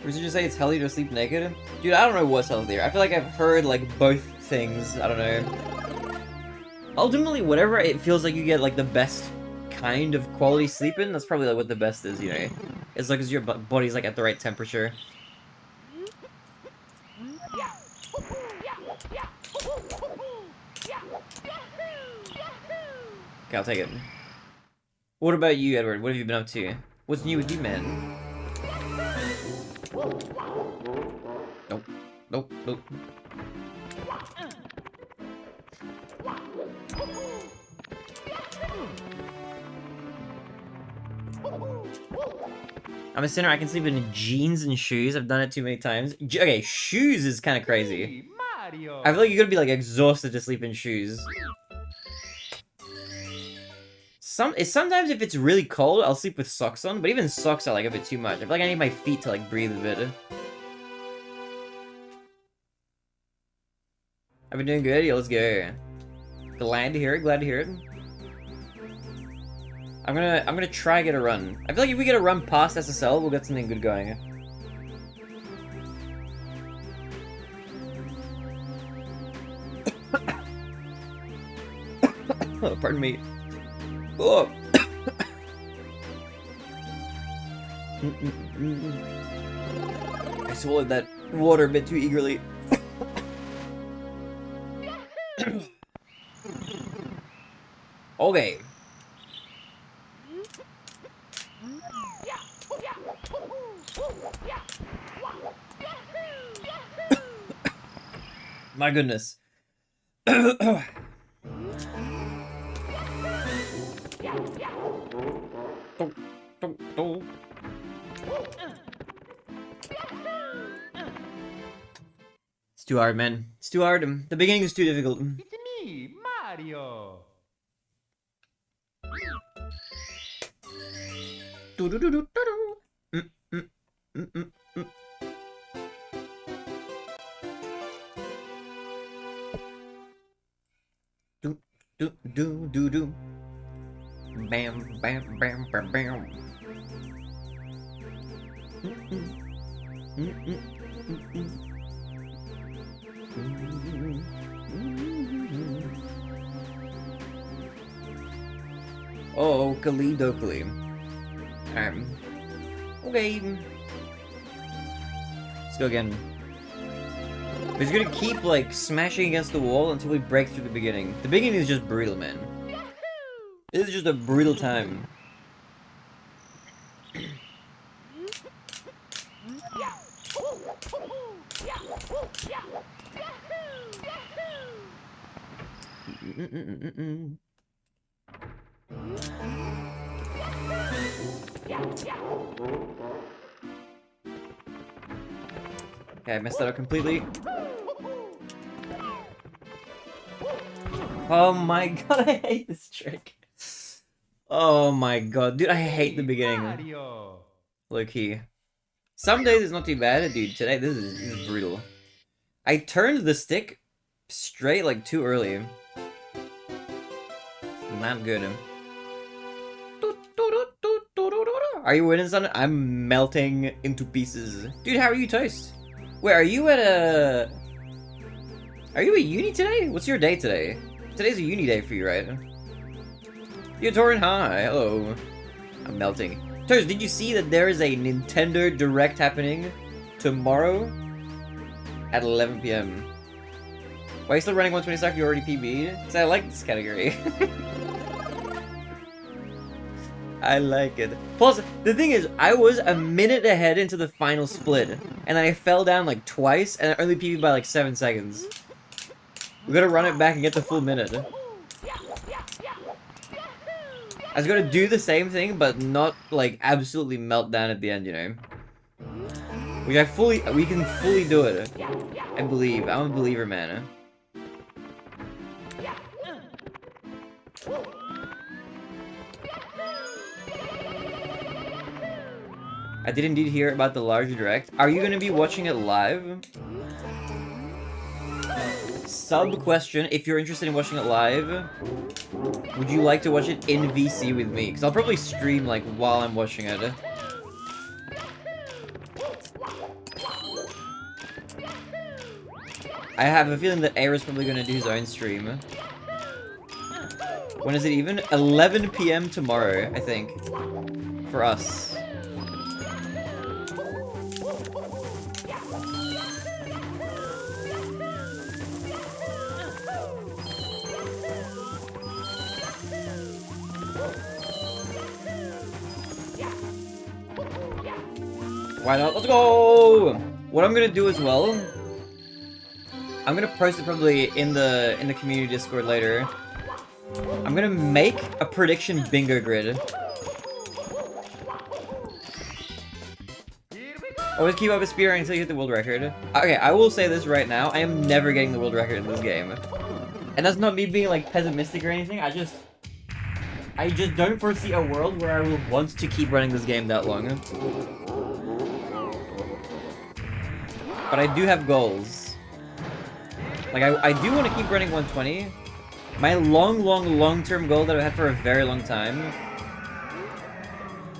S2: did you say it's healthy to sleep naked? Dude, I don't know what's healthier. I feel like I've heard like both things. I don't know. Ultimately, whatever it feels like you get like the best kind of quality sleep in, that's probably like what the best is, you know? As long as your body's like at the right temperature. Okay, I'll take it. What about you, Edward? What have you been up to? What's new with you, man? Nope. Nope. Nope. I'm a sinner. I can sleep in jeans and shoes. I've done it too many times. Okay, shoes is kind of crazy.
S3: Me, Mario.
S2: I feel like you're gonna be like exhausted to sleep in shoes. Sometimes if it's really cold, I'll sleep with socks on, but even socks are like a bit too much. I feel like I need my feet to like breathe a bit. I've been doing good. Yeah, let's go. Glad to hear it. Glad to hear it. I'm gonna try get a run. I feel like if we get a run past SSL, we'll get something good going. Oh, pardon me. Oh. I swallowed that water a bit too eagerly. Okay. My goodness. It's too hard, man. It's too hard. The beginning is too difficult.
S3: It's me, Mario.
S2: Do. Bam, bam, bam, bam, bam. Oh, Kali Dokali. Okay. Let's go again. We're just gonna keep, like, smashing against the wall until we break through the beginning. The beginning is just brutal, man. This is just a brutal time. Okay, I messed that up completely. Oh my god, I hate this trick. Oh my god, dude, I hate the beginning.
S3: Mario.
S2: Low key. Some days it's not too bad, dude. Today, this is brutal. I turned the stick straight, like, too early. Not good. Are you winning, son? I'm melting into pieces. Dude, how are you, Toast? Wait, are you at a... Are you at uni today? What's your day today? Today's a uni day for you, right? You're Torin, hi. Hello. I'm melting. Toast, did you see that there is a Nintendo Direct happening tomorrow at 11 PM? Why are you still running 120 stock? You already PB'd? Because I like this category. I like it. Plus, the thing is, I was a minute ahead into the final split, and then I fell down like twice, and I only PB'd by like 7 seconds. We gotta run it back and get the full minute. I was gonna do the same thing, but not like absolutely melt down at the end, you know. Which we can fully do it. I believe. I'm a believer, man. I did indeed hear about the large direct. Are you gonna be watching it live? Sub question, if you're interested in watching it live, would you like to watch it in VC with me? Because I'll probably stream, like, while I'm watching it. I have a feeling that Aira's probably gonna do his own stream. When is it even? 11 PM tomorrow, I think. For us. Why not? Let's go! What I'm gonna do as well, I'm gonna post it probably in the community Discord later. I'm gonna make a prediction bingo grid. Always keep up with speedrunning until you hit the world record. Okay, I will say this right now. I am never getting the world record in this game. And that's not me being, like, pessimistic or anything. I just don't foresee a world where I will want to keep running this game that long. But I do have goals. Like, I do want to keep running 120. My long-term goal that I've had for a very long time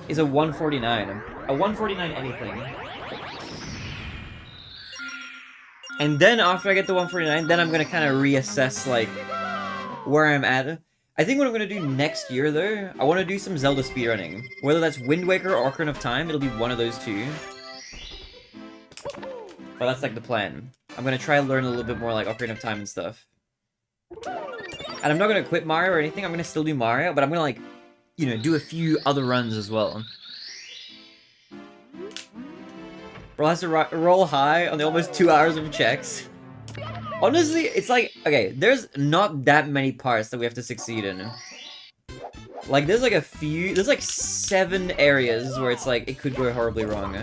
S2: is a 149. A 149 anything. And then after I get to 149, then I'm gonna kind of reassess, like, where I'm at. I think what I'm gonna do next year, though, I want to do some Zelda speedrunning. Whether that's Wind Waker or Ocarina of Time, it'll be one of those two. But that's, like, the plan. I'm gonna try and learn a little bit more, like, Ocarina of Time and stuff. And I'm not gonna quit Mario or anything, I'm gonna still do Mario, but I'm gonna, like, you know, do a few other runs as well. Bro has to roll high on the almost 2 hours of checks. Honestly, it's like, okay, there's not that many parts that we have to succeed in. Like, there's like there's like 7 areas where it's like, it could go horribly wrong.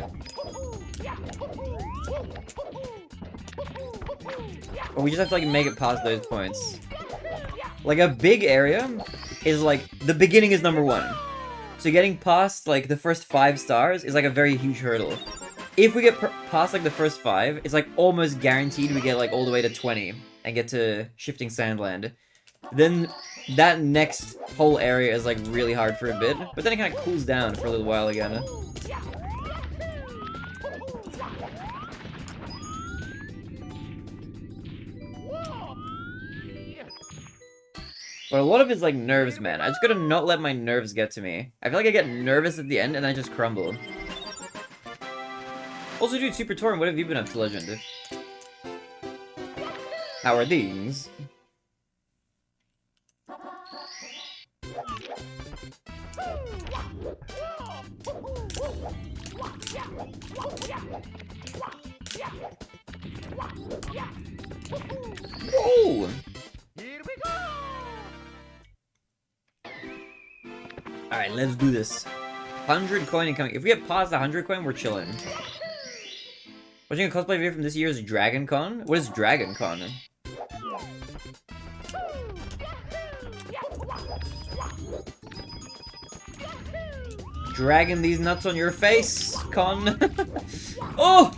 S2: But we just have to, like, make it past those points. Like, a big area is, like, the beginning is number 1. So getting past, like, the first 5 stars is, like, a very huge hurdle. If we get past, like, the first 5, it's, like, almost guaranteed we get, like, all the way to 20 and get to Shifting Sandland. Then that next whole area is, like, really hard for a bit, but then it kind of cools down for a little while again. But a lot of it's, like, nerves, man. I just gotta not let my nerves get to me. I feel like I get nervous at the end and then I just crumble. Also, dude, Super Torn, what have you been up to, Legend? How are things? Whoa!
S3: Here we go!
S2: Alright, let's do this. 100 coin incoming. If we get past the 100 coin, we're chilling. Watching a cosplay video from this year's Dragon Con? What is Dragon Con? Dragging these nuts on your face, Con. Oh!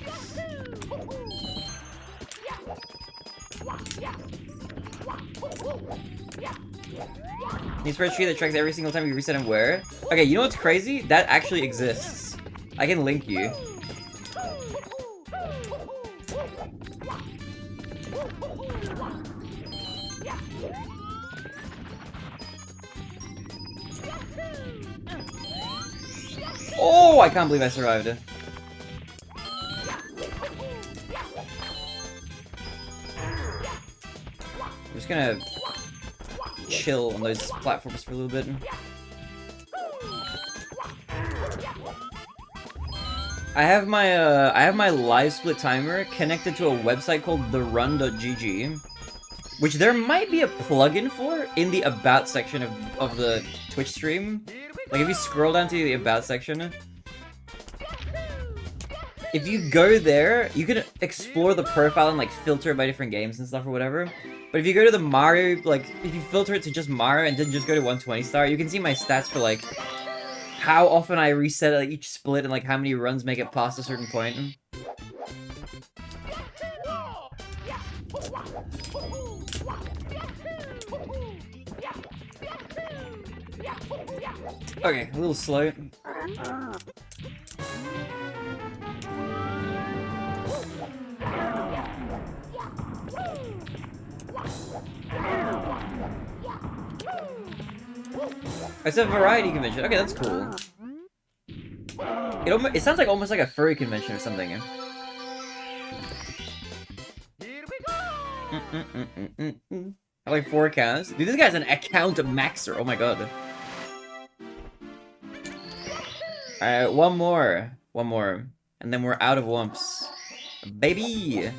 S2: Need a spreadsheet that tracks every single time you reset and wear. Okay, you know what's crazy? That actually exists. I can link you. Oh, I can't believe I survived it. I'm just gonna chill on those platforms for a little bit. I have my live split timer connected to a website called therun.gg, which there might be a plugin for in the about section of the Twitch stream. Like, if you scroll down to the about section, if you go there, you can explore the profile and, like, filter it by different games and stuff or whatever. But if you go to the Mario, like, if you filter it to just Mario and then just go to 120 star, you can see my stats for, like, how often I reset, like, each split and, like, how many runs make it past a certain point. Okay, a little slow. It's a variety convention. Okay, that's cool. It sounds like almost like a furry convention or something.
S3: Here we go!
S2: I like 4 accounts. Dude, this guy's an account maxer. Oh my god. Alright, one more. One more. And then we're out of wumps. Baby!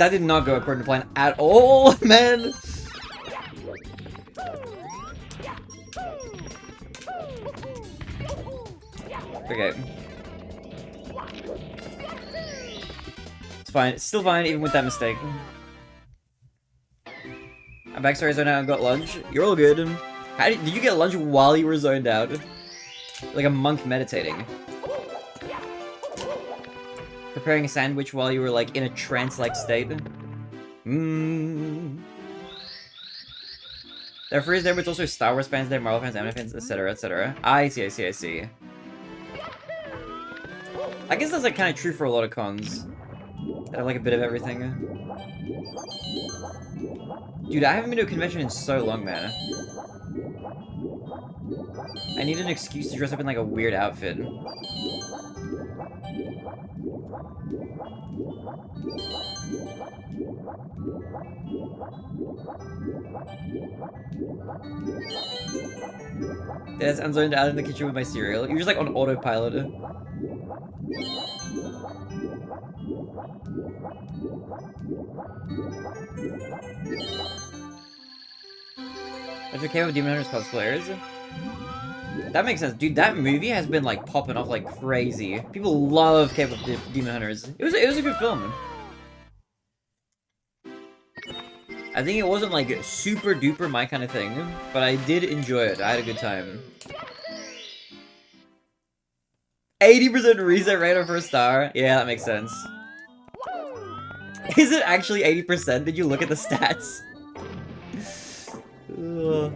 S2: That did not go according to plan at all, man. Okay. It's fine. It's still fine, even with that mistake. I'm back, sorry, zoned out and got lunch. You're all good. Did you get lunch while you were zoned out? Like a monk meditating. Preparing a sandwich while you were, like, in a trance-like state. There are furries there, but it's also Star Wars fans there, Marvel fans, anime fans, etc., etc. I see. I guess that's, like, kind of true for a lot of cons. That have, like, a bit of everything. Dude, I haven't been to a convention in so long, man. I need an excuse to dress up in, like, a weird outfit. Yes, I'm zoned out in the kitchen with my cereal. You're just, like, on autopilot. Bunch of K-pop Demon Hunters cosplayers. That makes sense. Dude, that movie has been, like, popping off like crazy. People love K-pop Demon Hunters. It was a good film. I think it wasn't, like, super duper my kind of thing, but I did enjoy it. I had a good time. 80% reset rate on first star? Yeah, that makes sense. Is it actually 80%? Did you look at the stats? Ugh.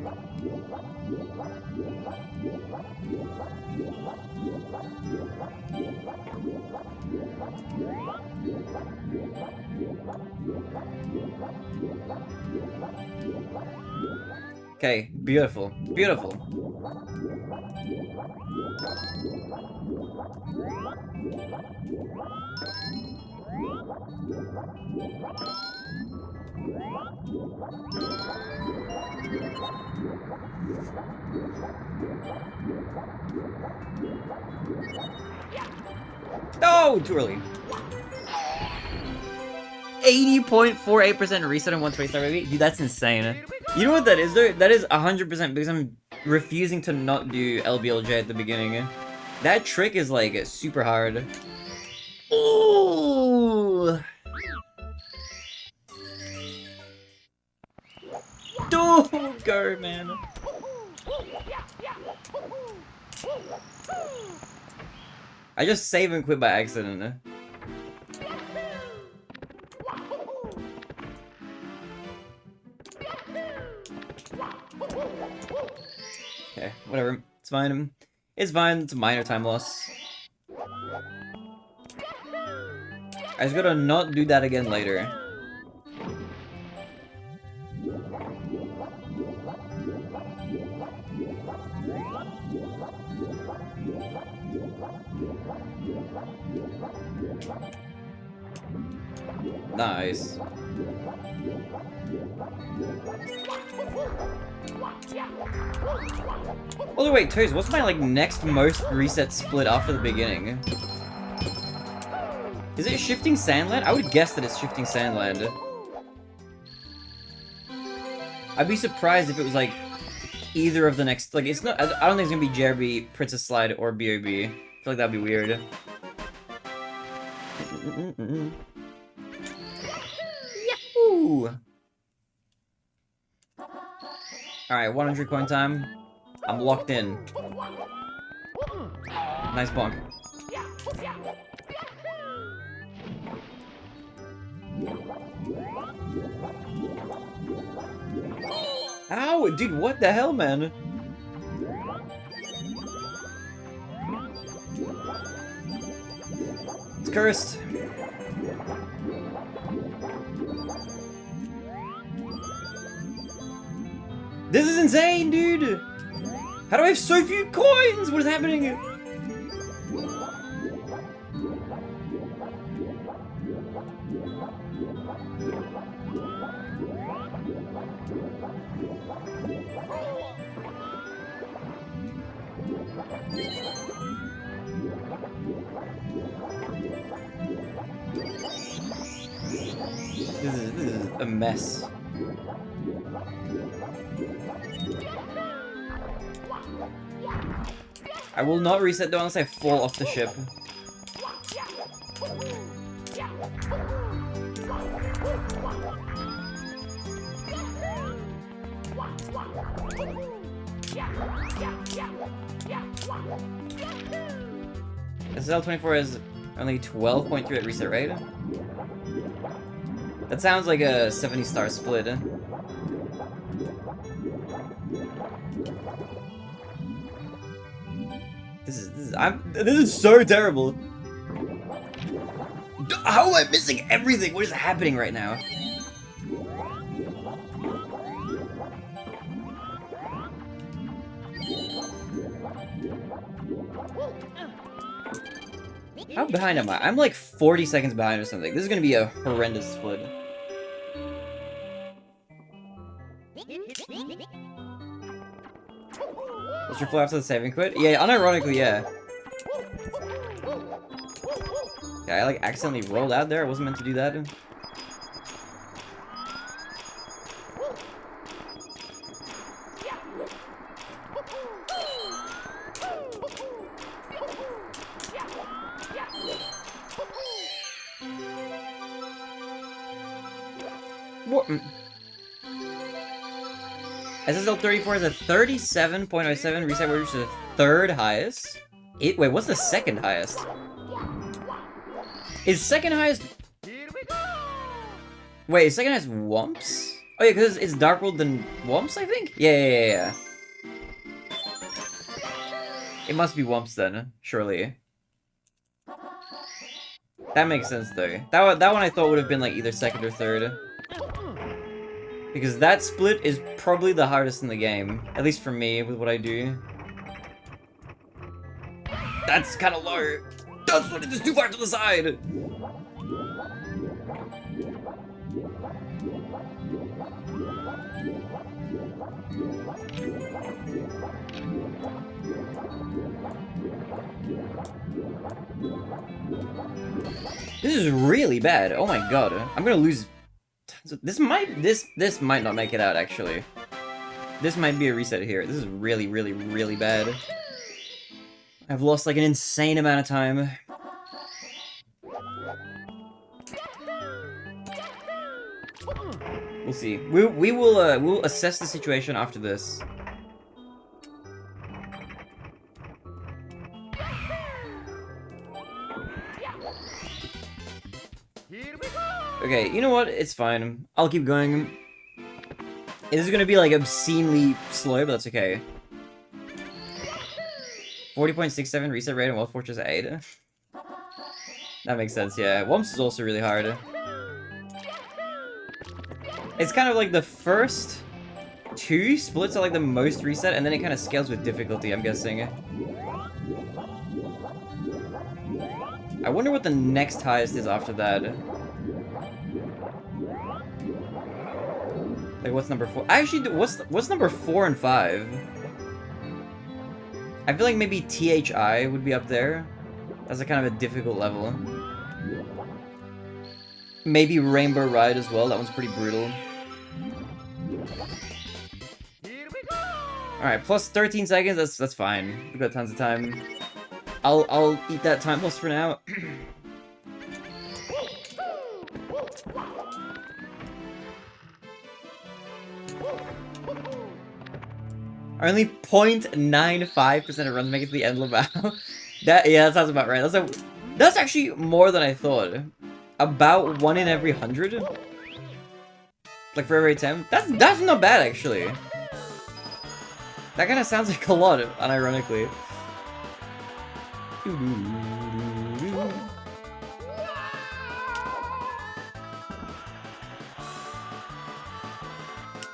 S2: Okay, beautiful. Beautiful. No, too early. 80.48% reset on 120-star baby? Dude, that's insane. You know what that is, though? That is 100% because I'm refusing to not do LBLJ at the beginning. That trick is, like, super hard. Ooh! Don't go, man. I just save and quit by accident. Okay, whatever. It's fine. It's fine. It's a minor time loss. I just gotta not do that again later. Nice. Oh wait, Toes, what's my, like, next most reset split after the beginning? Is it Shifting Sandland? I would guess that it's Shifting Sandland. I'd be surprised if it was, like, either of the next, like, it's not, I don't think it's gonna be JRB, Princess Slide, or BOB. I feel like that'd be weird. Yahoo! Alright, 100 coin time. I'm locked in. Nice bonk. Ow, dude, what the hell, man? It's cursed. This is insane, dude! How do I have so few coins? What is happening? This is a mess. I will not reset though unless I fall off the ship. SL24 has only 12.3 at reset rate. That sounds like a 70-star split. This is so terrible. How am I missing everything? What is happening right now? How behind am I? I'm like 40 seconds behind or something. This is gonna be a horrendous split. Was your flow after the saving quit? Yeah, unironically, yeah. Yeah, I like accidentally rolled out there. I wasn't meant to do that. What? SSL34 has a 37.07 reset, which is the third highest. Wait, what's the second highest? Is second highest... Wait, is second highest Wumps? Oh yeah, because it's Dark World than Wumps, I think? Yeah. It must be Wumps then, surely. That makes sense though. That one I thought would have been like either second or third. Because that split is probably the hardest in the game. At least for me, with what I do. That's kind of low. That's what it is, too far to the side! This is really bad. Oh my god. I'm gonna lose... This might not make it out, actually. This might be a reset here. This is really, really, really bad. I've lost like an insane amount of time. We'll see. We'll assess the situation after this. Okay, you know what? It's fine. I'll keep going. This is gonna be like obscenely slow, but that's okay. 40.67 reset rate on World Fortress 8. That makes sense, yeah. Wumps is also really hard. It's kind of like the first two splits are like the most reset, and then it kind of scales with difficulty, I'm guessing. I wonder what the next highest is after that. Like, what's number 4? Actually, what's number 4 and 5? I feel like maybe THI would be up there. That's a kind of a difficult level. Maybe Rainbow Ride as well. That one's pretty brutal. Alright, plus 13 seconds. That's fine. We've got tons of time. I'll eat that time loss for now. Only 0.95% of runs make it to the end Labao. Yeah, that sounds about right. That's actually more than I thought. About 1 in every 100. Like for every attempt. That's not bad actually. That kind of sounds like a lot, unironically.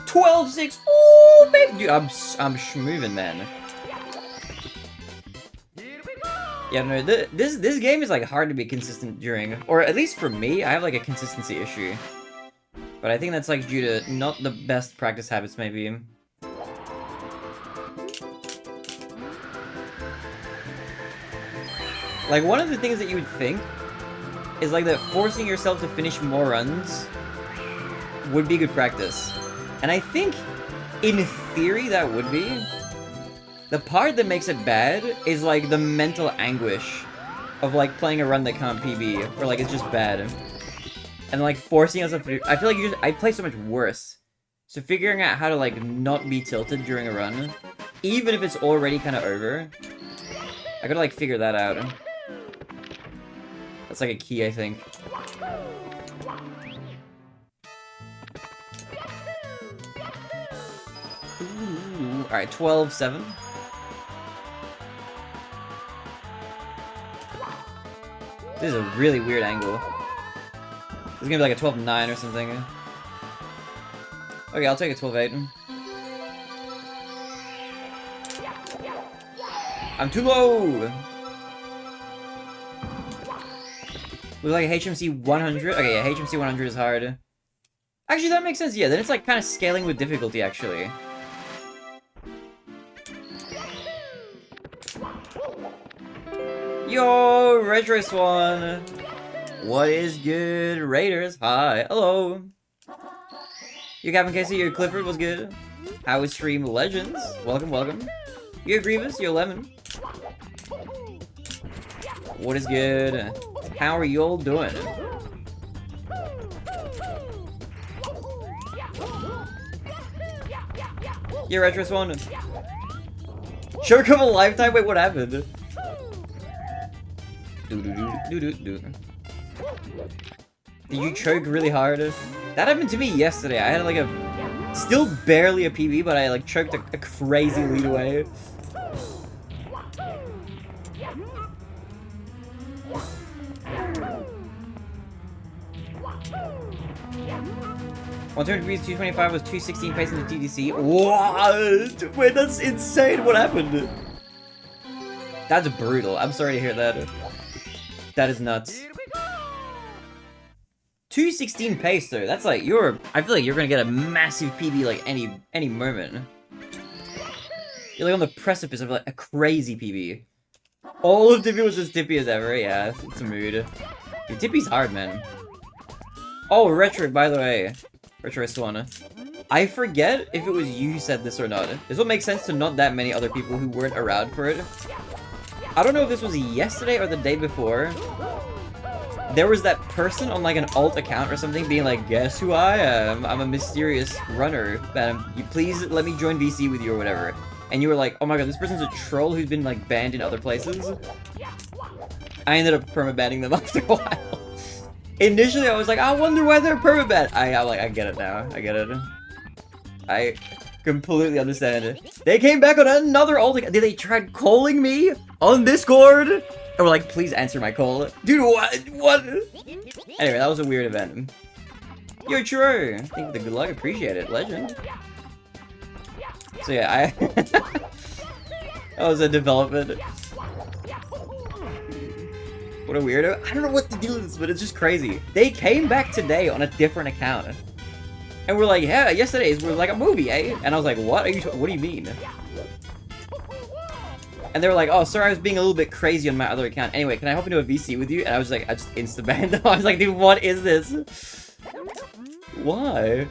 S2: 12-6. Ooh, baby. Dude, I'm schmoving, man. Yeah, no, this game is like hard to be consistent during, or at least for me, I have like a consistency issue. But I think that's like due to not the best practice habits, maybe. Like, one of the things that you would think is like that forcing yourself to finish more runs would be good practice. And I think, in theory, that would be. The part that makes it bad is, like, the mental anguish of, like, playing a run that can't PB, or, like, it's just bad. And, like, forcing yourself to... I feel like I play so much worse. So figuring out how to, like, not be tilted during a run, even if it's already kind of over, I gotta, like, figure that out. That's, like, a key, I think. Alright, 12-7. This is a really weird angle. This is gonna be like a 12-9 or something. Okay, I'll take a 12-8. I'm too low! Looks like a HMC 100. Okay, yeah, HMC 100 is hard. Actually, that makes sense. Yeah, then it's like kind of scaling with difficulty, actually. Yo, Retro Swan! What is good, Raiders? Hi, hello! You Captain Casey, your Clifford was good. How is Stream Legends? Welcome, welcome. You're Grievous, you're Lemon. What is good? How are you all doing? You're Retro Swan. Choke of a lifetime? Wait, what happened? Did you choke really hard? That happened to me yesterday. I had like a... Still barely a PB, but I like choked a crazy lead away. One 200 degrees, 225 was 216 pace in the TDC. What? Wait, that's insane. What happened? That's brutal. I'm sorry to hear that. That is nuts. 216 pace though. That's like I feel like you're gonna get a massive PB like any moment. You're like on the precipice of like a crazy PB. All of Dippy was as Dippy as ever. Yeah, it's a mood. Dude, Dippy's hard, man. Oh, Retro, by the way. Retro Swana. I forget if it was you who said this or not. This will make sense to not that many other people who weren't around for it. I don't know if this was yesterday or the day before. There was that person on like an alt account or something being like, guess who I am? I'm a mysterious runner. You please let me join VC with you or whatever. And you were like, oh my god, this person's a troll who's been like banned in other places. I ended up permabanning them after a while. Initially, I was like, I wonder why they're permabanned. I'm like, I get it now. I get it. I completely understand it. They came back on another alt. They tried calling me on Discord. And we're like, please answer my call. Dude, what? What? Anyway, that was a weird event. You're true. Thank you for the good luck. Appreciate it. Legend. So yeah, that was a development. What a weirdo. I don't know what to do with this, but it's just crazy. They came back today on a different account. And we're like, yeah, yesterday's was like a movie, eh? And I was like, what do you mean? And they were like, oh, sorry, I was being a little bit crazy on my other account. Anyway, can I hop into a VC with you? And I was like, I just insta-banned them. I was like, dude, what is this? Why?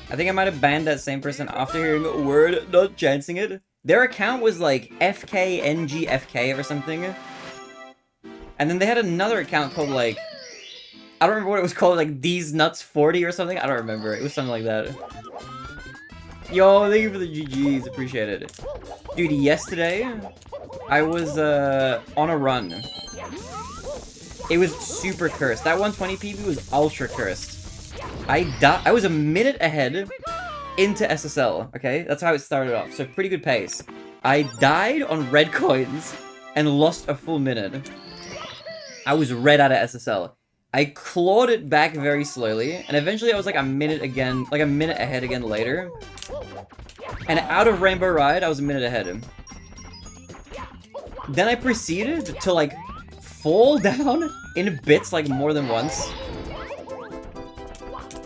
S2: I think I might have banned that same person after hearing a word, not chancing it. Their account was like FKNGFK or something. And then they had another account called like... I don't remember what it was called, like These Nuts 40 or something? I don't remember. It was something like that. Yo, thank you for the GGs. Appreciate it. Dude, yesterday, I was on a run. It was super cursed. That 120 PB was ultra cursed. I was a minute ahead into SSL, okay? That's how it started off, so pretty good pace. I died on red coins and lost a full minute. I was red out of SSL. I clawed it back very slowly, and eventually I was like a minute ahead again later. And out of Rainbow Ride, I was a minute ahead. Then I proceeded to like fall down in bits like more than once.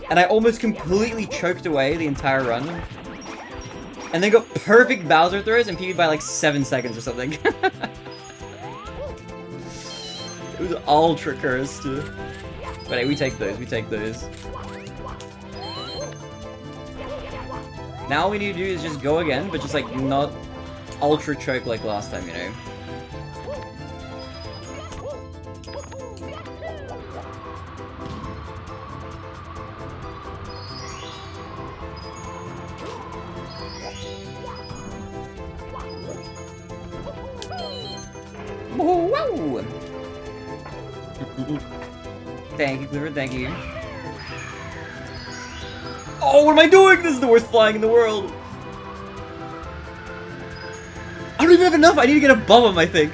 S2: And I almost completely choked away the entire run. And then got perfect Bowser throws and PB'd by like 7 seconds or something. was ultra cursed. But hey, we take those, we take those. Now all we need to do is just go again, but just like not ultra choke like last time, you know? Whoa! Thank you, Clifford, thank you. Oh, what am I doing? This is the worst flying in the world. I don't even have enough. I need to get above him, I think.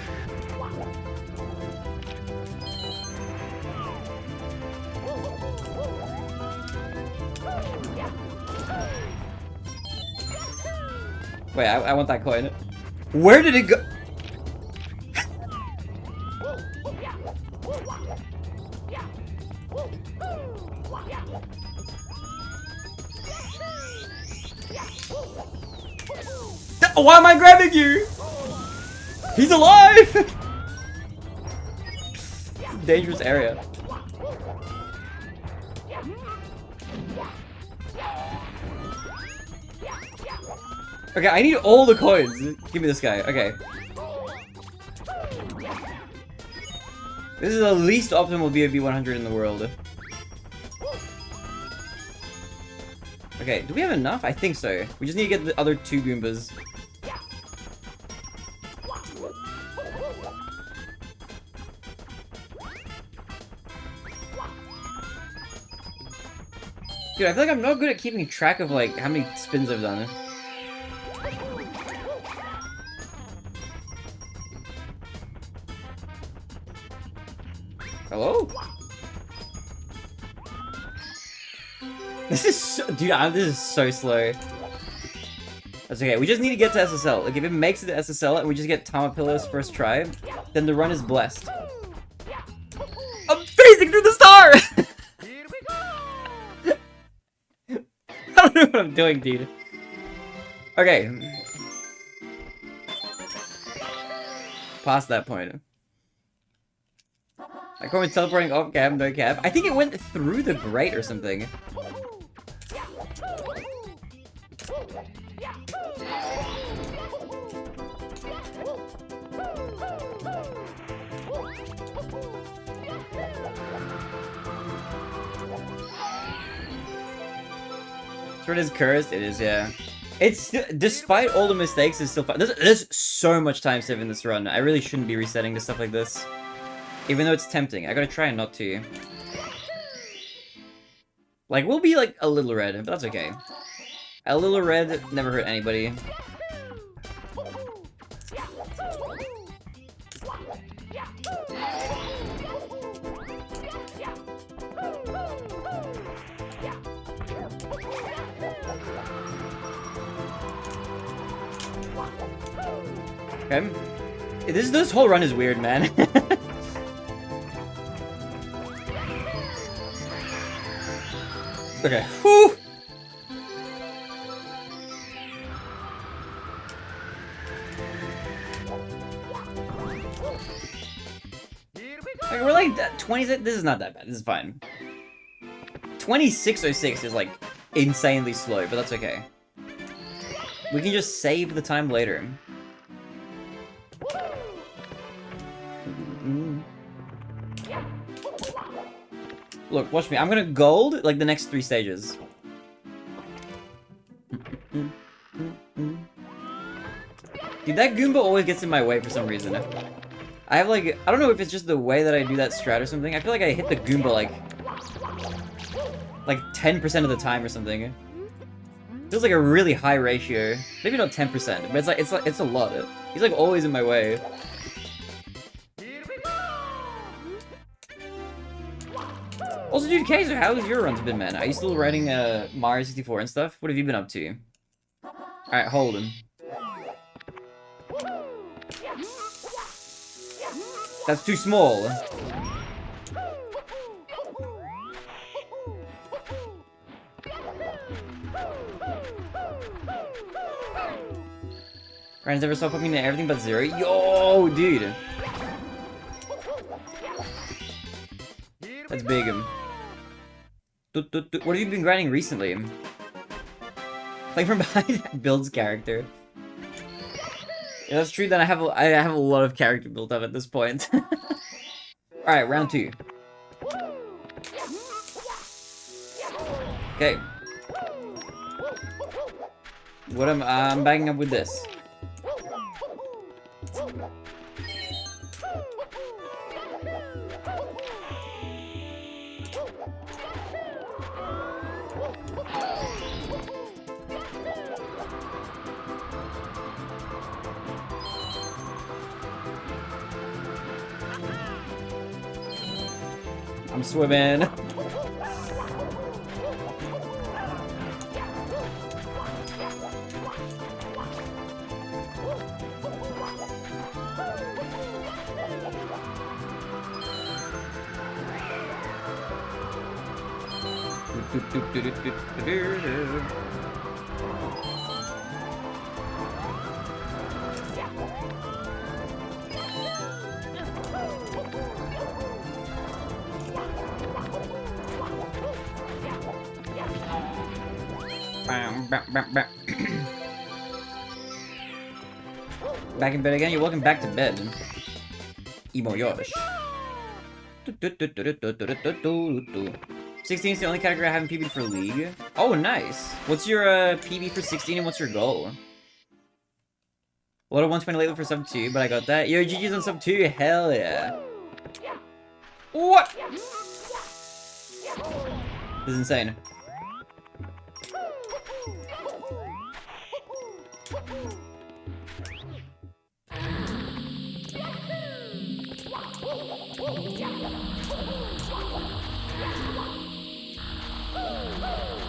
S2: Wait, I want that coin. Where did it go? Why am I grabbing you? He's alive! Dangerous area. Okay, I need all the coins. Give me this guy. Okay. This is the least optimal BOB 100 in the world. Okay, do we have enough? I think so. We just need to get the other 2 Goombas. Dude, I feel like I'm not good at keeping track of, like, how many spins I've done. Hello? This is so, dude, this is so slow. That's okay, we just need to get to SSL. Like, if it makes it to SSL and we just get Tamapillo's first try, then the run is blessed. I'm phasing through the star!
S3: Here we go!
S2: I don't know what I'm doing, dude. Okay. Past that point. I call me teleporting off cab, no cab. I think it went through the grate or something. It is cursed. It is, yeah. It's despite all the mistakes, it's still fun. There's so much time saved in this run. I really shouldn't be resetting to stuff like this, even though it's tempting. I gotta try not to. Like, we'll be like a little red, but that's okay. A little red never hurt anybody. Okay. This whole run is weird, man. Okay. Whew.
S3: Here we go!
S2: Like, we're like 26. This is not that bad. This is fine. 2606 is like insanely slow, but that's okay. We can just save the time later. Look, watch me. I'm gonna gold like the next 3 stages. Dude, that Goomba always gets in my way for some reason. I have like, I don't know if it's just the way that I do that strat or something. I feel like I hit the Goomba like 10% of the time or something. Feels like a really high ratio. Maybe not 10%, but it's a lot. He's like always in my way.
S3: Here we go!
S2: Also, dude, Kaiser, how's your runs been, man? Are you still writing Mario 64 and stuff? What have you been up to? Alright, hold him. That's too small. Ryan's never stopped putting in everything but 0. Yo, dude. That's big. What have you been grinding recently? Like from behind builds character. Yeah, that's true. Then I have a lot of character built up at this point. All right, round 2. Okay. What am I'm backing up with this? I'm swimming. Back in bed again? You're welcome back to bed. Emo Yosh. 16 is the only category I haven't PB'd for League. Oh, nice. What's your PB for 16 and what's your goal? A lot of 120 lately for sub 2, but I got that. Yo, GG's on sub 2. Hell yeah. What? This is insane.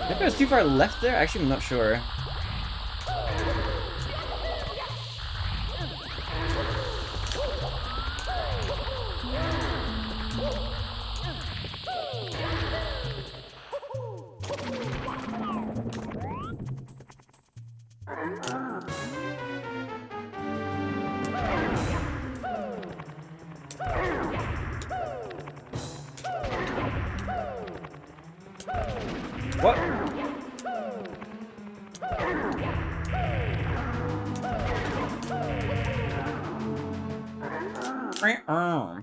S2: Maybe I was too far left there? Actually, I'm not sure. What? Uh-uh.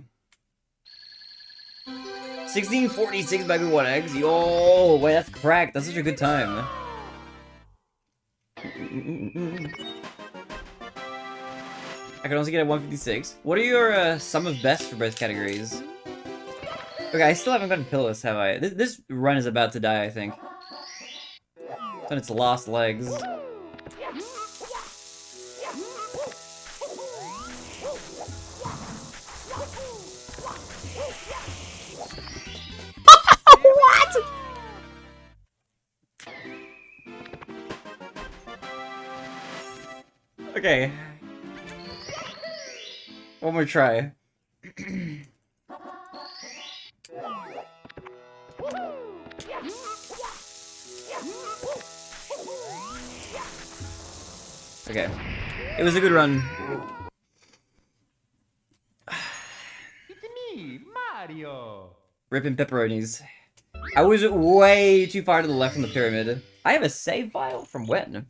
S2: 1646 baby 1x. Yo, wait, that's cracked. That's such a good time. I can also get a 156. What are your sum of best for both categories? Okay, I still haven't gotten pillless, have I? This run is about to die, I think. It's on its last legs.
S1: What?
S2: Okay. One more try. Okay. It was a good run.
S3: It's me, Mario.
S2: Ripping pepperonis. I was way too far to the left from the pyramid. I have a save file from when?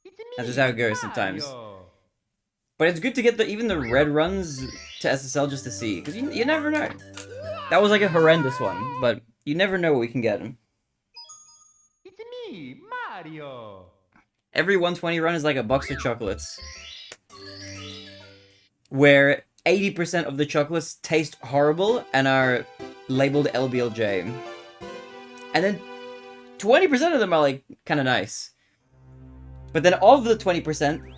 S3: It's me,
S2: That's just how it goes sometimes.
S3: Mario.
S2: But it's good to get even the red runs to SSL just to see, because you never know. That was like a horrendous one, but you never know what we can get.
S3: It's me, Mario.
S2: Every 120 run is like a box of chocolates. Where 80% of the chocolates taste horrible and are labeled LBLJ. And then 20% of them are like kind of nice. But then of the 20%,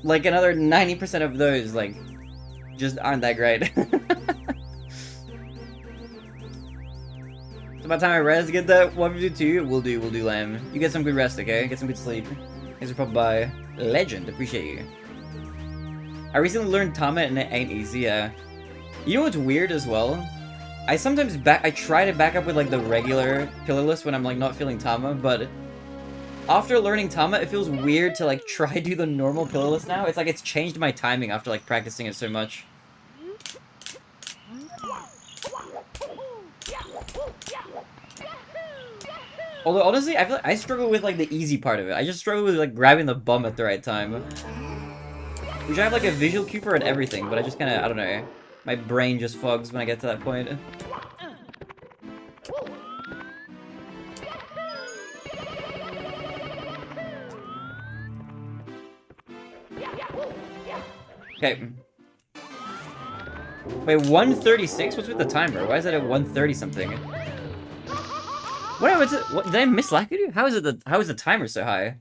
S2: like another 90% of those like just aren't that great. So by the time I res get that 152, we'll do lamb. You get some good rest, okay? Get some good sleep. Thanks for popping by. Legend, appreciate you. I recently learned Tama and it ain't easy, You know what's weird as well? I sometimes I try to back up with like the regular pillarless when I'm like not feeling Tama, but after learning Tama, it feels weird to like try do the normal pillarless now. It's like it's changed my timing after like practicing it so much. Although honestly, I feel like I struggle with like the easy part of it. I just struggle with like grabbing the bum at the right time. Which I have like a visual cue for and everything, but I just kind of, I don't know. My brain just fogs when I get to that point. Okay. Wait, 136? What's with the timer? Why is it at 130 something? What did I miss Lakitu? How is the timer so high?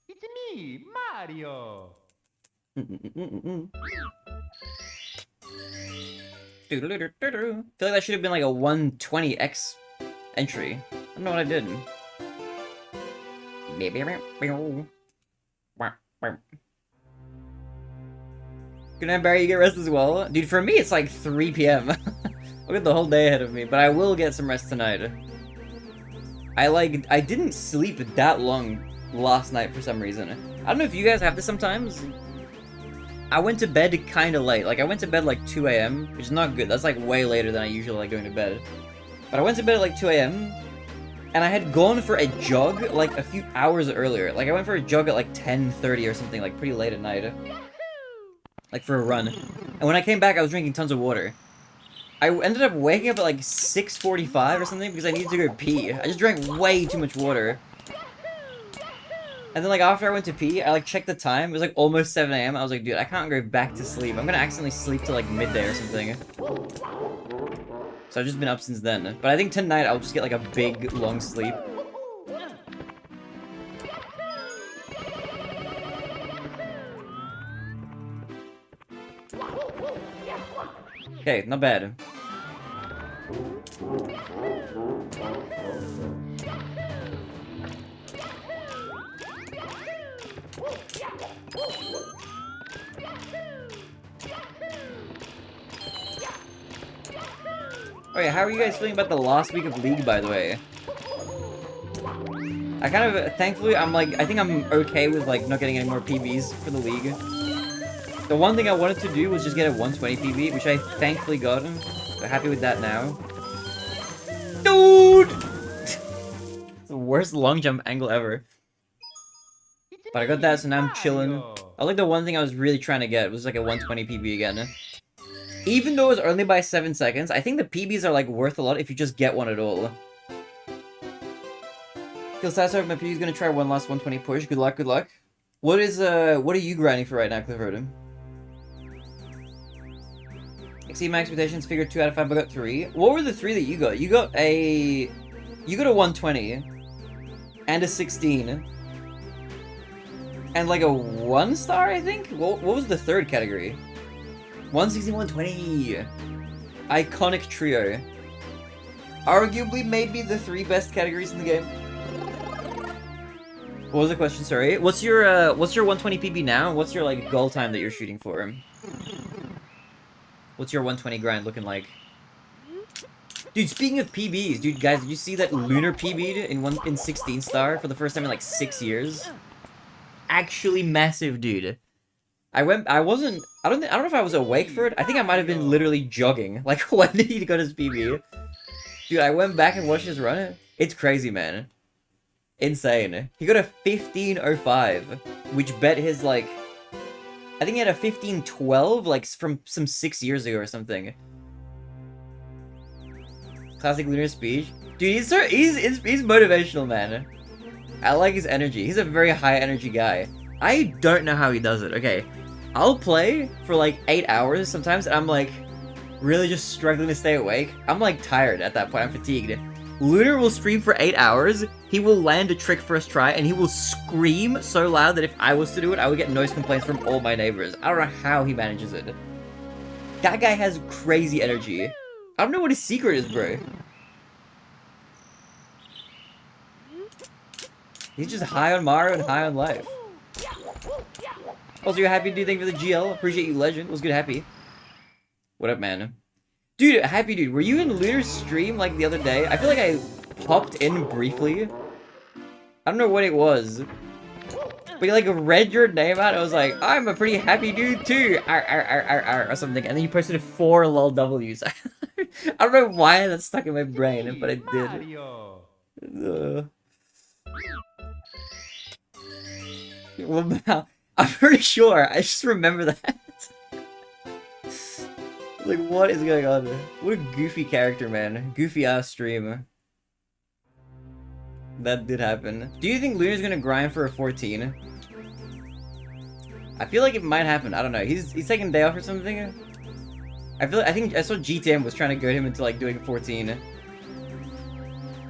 S3: It's me, Mario.
S2: Feel like that should have been like a 120x entry. I don't know what I did. Good night, Barry. You get rest as well. Dude, for me, it's like 3 p.m. I'll get the whole day ahead of me, but I will get some rest tonight. I didn't sleep that long last night for some reason. I don't know if you guys have this sometimes. I went to bed kind of late. Like, I went to bed like 2 a.m., which is not good. That's like way later than I usually like going to bed. But I went to bed at like 2 a.m., and I had gone for a jog like a few hours earlier. Like, I went for a jog at like 10:30 or something, like pretty late at night. Like, for a run. And when I came back, I was drinking tons of water. I ended up waking up at like 6:45 or something because I needed to go pee. I just drank way too much water. And then, like, after I went to pee, I, like, checked the time. It was, like, almost 7 a.m. I was like, dude, I can't go back to sleep. I'm gonna accidentally sleep till, like, midday or something. So I've just been up since then. But I think tonight I'll just get, like, a big, long sleep. Okay, not bad. Oh yeah, how are you guys feeling about the last week of League, by the way? I kind of, thankfully, I think I'm okay with, like, not getting any more PBs for the League. The one thing I wanted to do was just get a 120 PB, which I thankfully got. So happy with that now. Dude! It's the worst long jump angle ever. But I got that, so now I'm chilling. I like the one thing I was really trying to get was like a 120 PB again. Even though it was only by 7 seconds, I think the PBs are like worth a lot if you just get one at all. Feels sad, so my PB is gonna try one last 120 push. Good luck, good luck. What are you grinding for right now, Clifford? Exceed my expectations, figure 2 out of 5, I got 3. What were the 3 that you got? You got a 120 and a 16 and like a 1 star, I think? What was the third category? 160, 120. Iconic trio. Arguably maybe the 3 best categories in the game. What was the question, sorry? What's your 120 PB now? What's your like goal time that you're shooting for? What's your 120 grind looking like? Dude, speaking of PBs, dude, guys, did you see that Lunar PB'd in 16 star for the first time in like 6 years? Actually massive, dude. I don't know if I was awake for it. I think I might have been literally jogging. Like, when did he got his PB? Dude, I went back and watched his run. It's crazy, man. Insane. He got a 15:05, which bet his, like... I think he had a 15:12, like, from some 6 years ago or something. Classic Lunar speech. Dude, he's motivational, man. I like his energy. He's a very high energy guy. I don't know how he does it. Okay, I'll play for like 8 hours sometimes, and I'm like really just struggling to stay awake. I'm like tired at that point. I'm fatigued. Lunar will stream for 8 hours. He will land a trick first try, and he will scream so loud that if I was to do it, I would get noise complaints from all my neighbors. I don't know how he manages it. That guy has crazy energy. I don't know what his secret is, bro. He's just high on Mario and high on life. Also, you're happy, dude. Thank you for the GL. Appreciate you, legend. It was good, happy. What up, man? Dude, happy dude. Were you in Lunar's stream like the other day? I feel like I popped in briefly. I don't know what it was. But you like read your name out. I was like, I'm a pretty happy dude too. Or something. And then you posted 4 lol W's. I don't know why that stuck in my brain, but it did. Well, I'm pretty sure. I just remember that. Like, what is going on? What a goofy character, man. Goofy ass stream. That did happen. Do you think Lunar's gonna grind for a 14? I feel like it might happen. I don't know. He's taking a day off or something. I think I saw GTM was trying to goad him into like doing 14.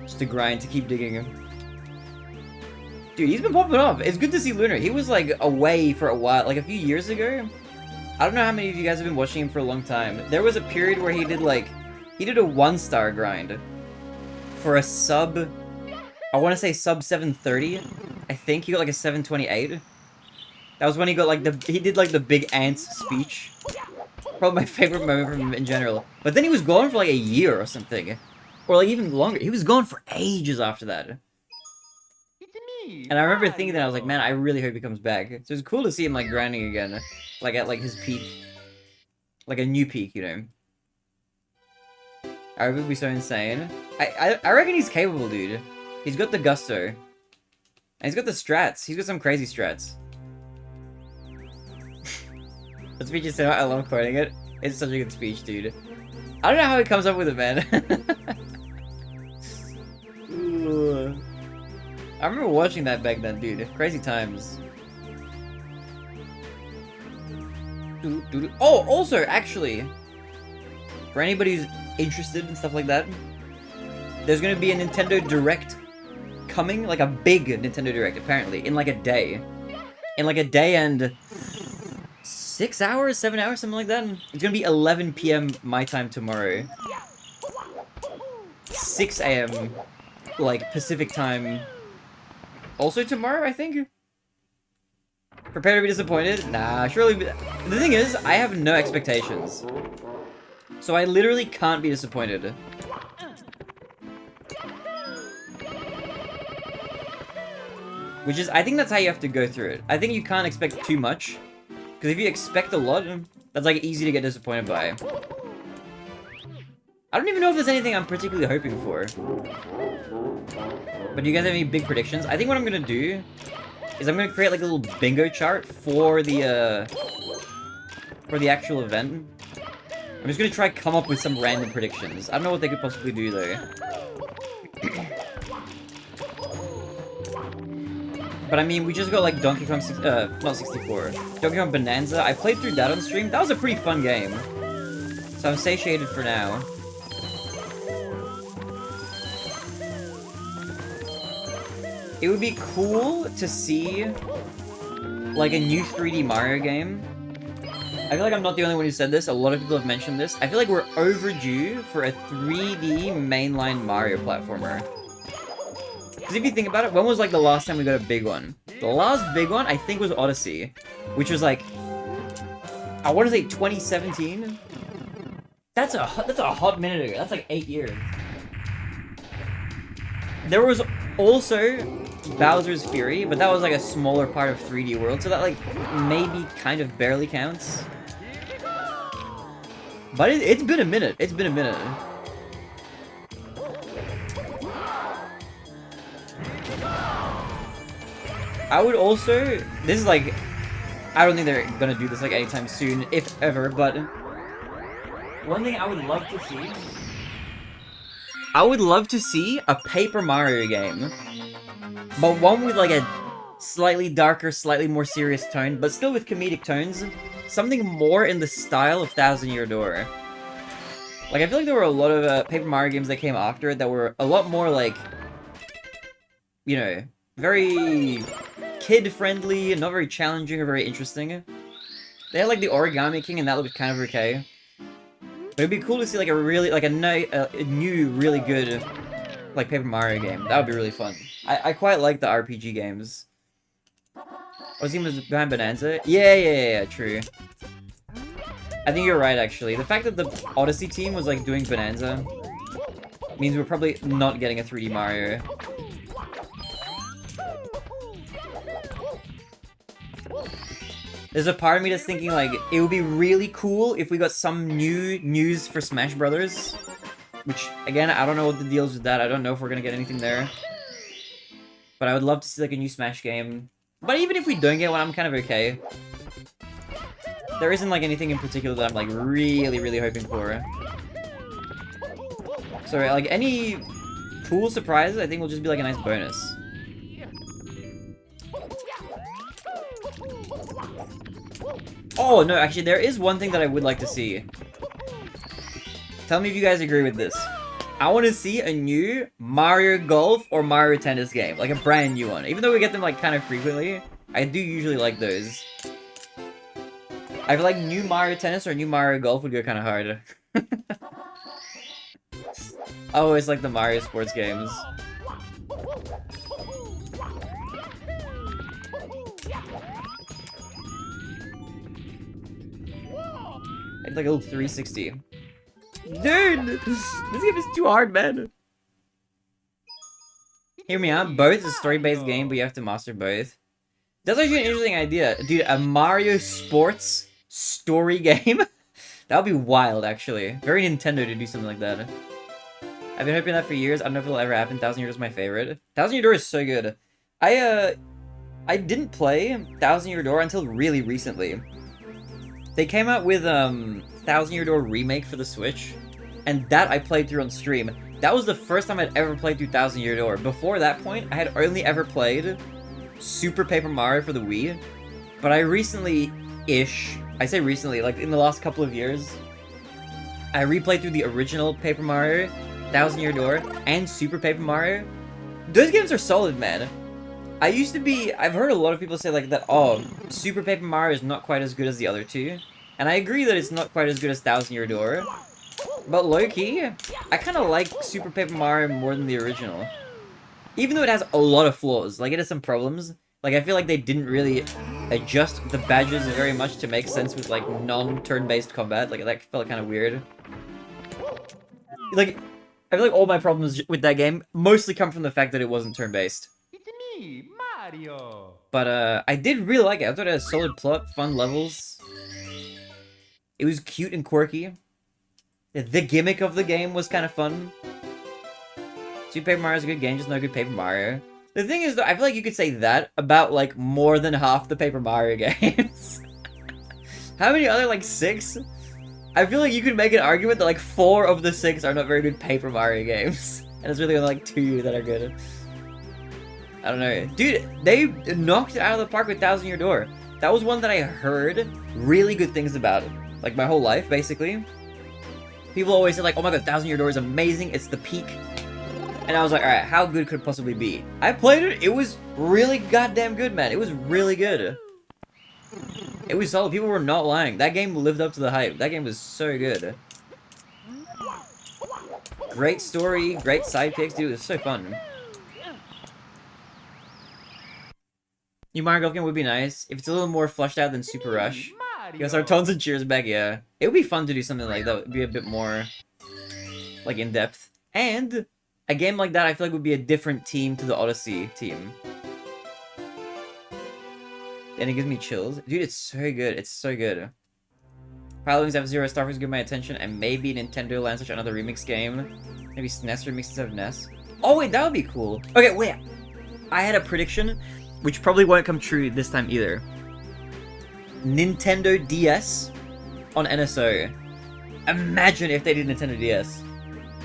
S2: Just to grind, to keep digging. Dude, he's been popping off. It's good to see Lunar. He was like away for a while, like a few years ago. I don't know how many of you guys have been watching him for a long time. There was a period where he did a 1-star grind for a sub, I want to say sub 730. I think he got like a 728. That was when he got like he did like the big ants speech. Probably my favorite moment from him in general. But then he was gone for like a year or something. Or like even longer. He was gone for ages after that. And I remember thinking that, I was like, man, I really hope he comes back. So it's cool to see him like grinding again. Like at like his peak. Like a new peak, you know. I would be so insane. I reckon he's capable, dude. He's got the gusto. And he's got the strats. He's got some crazy strats. The speech is so I love quoting it. It's such a good speech, dude. I don't know how he comes up with it, man. Ooh. I remember watching that back then, dude. Crazy times. Oh, also, actually, for anybody who's interested in stuff like that, there's gonna be a Nintendo Direct coming, like a big Nintendo Direct, apparently, in like a day. In like a day and 6 hours, 7 hours, something like that. It's gonna be 11 PM my time tomorrow. 6 AM, like, Pacific time. Also tomorrow, I think? Prepare to be disappointed? Nah, surely... The thing is, I have no expectations. So I literally can't be disappointed. Which is, I think that's how you have to go through it. I think you can't expect too much. Because if you expect a lot, that's like easy to get disappointed by. I don't even know if there's anything I'm particularly hoping for. But do you guys have any big predictions? I think what I'm gonna do is I'm gonna create like a little bingo chart for the actual event. I'm just gonna try come up with some random predictions. I don't know what they could possibly do though. But I mean, we just got like Donkey Kong, not 64, Donkey Kong Bonanza. I played through that on stream. That was a pretty fun game. So I'm satiated for now. It would be cool to see like a new 3D Mario game. I feel like I'm not the only one who said this. A lot of people have mentioned this. I feel like we're overdue for a 3D mainline Mario platformer. Because if you think about it, when was like the last time we got a big one? The last big one, I think, was Odyssey. Which was like, I want to say 2017? That's a hot minute ago. That's like 8 years. There was also Bowser's Fury, but that was like a smaller part of 3D World, so that like maybe kind of barely counts. But it's been a minute. It's been a minute. I would also... This is like... I don't think they're gonna do this like anytime soon, if ever, but... One thing I would love to see... I would love to see a Paper Mario game. But one with like a slightly darker, slightly more serious tone, but still with comedic tones. Something more in the style of Thousand Year Door. Like, I feel like there were a lot of Paper Mario games that came after it that were a lot more like... You know, very kid-friendly and not very challenging or very interesting. They had like the Origami King and that looked kind of okay. But it'd be cool to see like a really, like a new, really good, like Paper Mario game. That would be really fun. I quite like the RPG games. Oh, his team was behind Bonanza? Yeah, true. I think you're right, actually. The fact that the Odyssey team was like doing Bonanza means we're probably not getting a 3D Mario. There's a part of me that's thinking, like, it would be really cool if we got some new news for Smash Brothers. Which, again, I don't know what the deal is with that. I don't know if we're gonna get anything there. But I would love to see like a new Smash game. But even if we don't get one, I'm kind of okay. There isn't like anything in particular that I'm like really hoping for. So like any cool surprises, I think will just be like a nice bonus. Oh no, actually there is one thing that I would like to see. Tell me if you guys agree with this. I want to see a new Mario Golf or Mario Tennis game, like a brand new one. Even though we get them like kind of frequently, I do usually like those. I feel like new Mario Tennis or new Mario Golf would go kind of hard. I always like the Mario sports games. I'd like a little 360. Dude! This game is too hard, man. Hear me out. Both is a story-based game, but you have to master both. That's actually an interesting idea. Dude, a Mario sports story game? That would be wild, actually. Very Nintendo to do something like that. I've been hoping that for years. I don't know if it'll ever happen. 1000 Year Door is my favorite. 1000 Year Door is so good. I didn't play 1000 Year Door until really recently. They came out with 1000 Year Door Remake for the Switch, and that I played through on stream. That was the first time I'd ever played through 1000 Year Door. Before that point, I had only ever played Super Paper Mario for the Wii, but I recently-ish, I say recently, like in the last couple of years, I replayed through the original Paper Mario, 1000 Year Door, and Super Paper Mario. Those games are solid, man. I've heard a lot of people say like that, oh, Super Paper Mario is not quite as good as the other two. And I agree that it's not quite as good as 1000 Year Door. But low-key, I kind of like Super Paper Mario more than the original. Even though it has a lot of flaws, like it has some problems. Like I feel like they didn't really adjust the badges very much to make sense with like non-turn-based combat. Like that felt kind of weird. Like, I feel like all my problems with that game mostly come from the fact that it wasn't turn-based.
S3: It's me, Mario.
S2: But I did really like it. I thought it had a solid plot, fun levels. It was cute and quirky. The gimmick of the game was kind of fun. Super Paper Mario is a good game, just no good Paper Mario. The thing is, though, I feel like you could say that about, like, more than half the Paper Mario games. How many other, like, 6? I feel like you could make an argument that, like, 4 of the 6 are not very good Paper Mario games. And it's really only, like, 2 that are good. I don't know. Dude, they knocked it out of the park with 1000 Year Door. That was one that I heard really good things about. Like, my whole life, basically. People always say, like, oh my god, 1000 Year Door is amazing, it's the peak. And I was like, alright, how good could it possibly be? I played it, it was really goddamn good, man. It was really good. It was solid, people were not lying. That game lived up to the hype. That game was so good. Great story, great sidekicks, dude, it was so fun. New Mario Golf game would be nice, if it's a little more fleshed out than Super Rush. Yes, our tones and cheers back, yeah. It would be fun to do something like that. It would be a bit more, like, in-depth. And a game like that, I feel like would be a different team to the Odyssey team. And it gives me chills. Dude, it's so good. It's so good. Pilot Wings F-Zero Star Fox give my attention, and maybe Nintendo lands such another remix game. Maybe SNES remixes of NES. Oh, wait, that would be cool. Okay, wait. I had a prediction, which probably won't come true this time either. Nintendo DS on NSO. Imagine if they did Nintendo DS.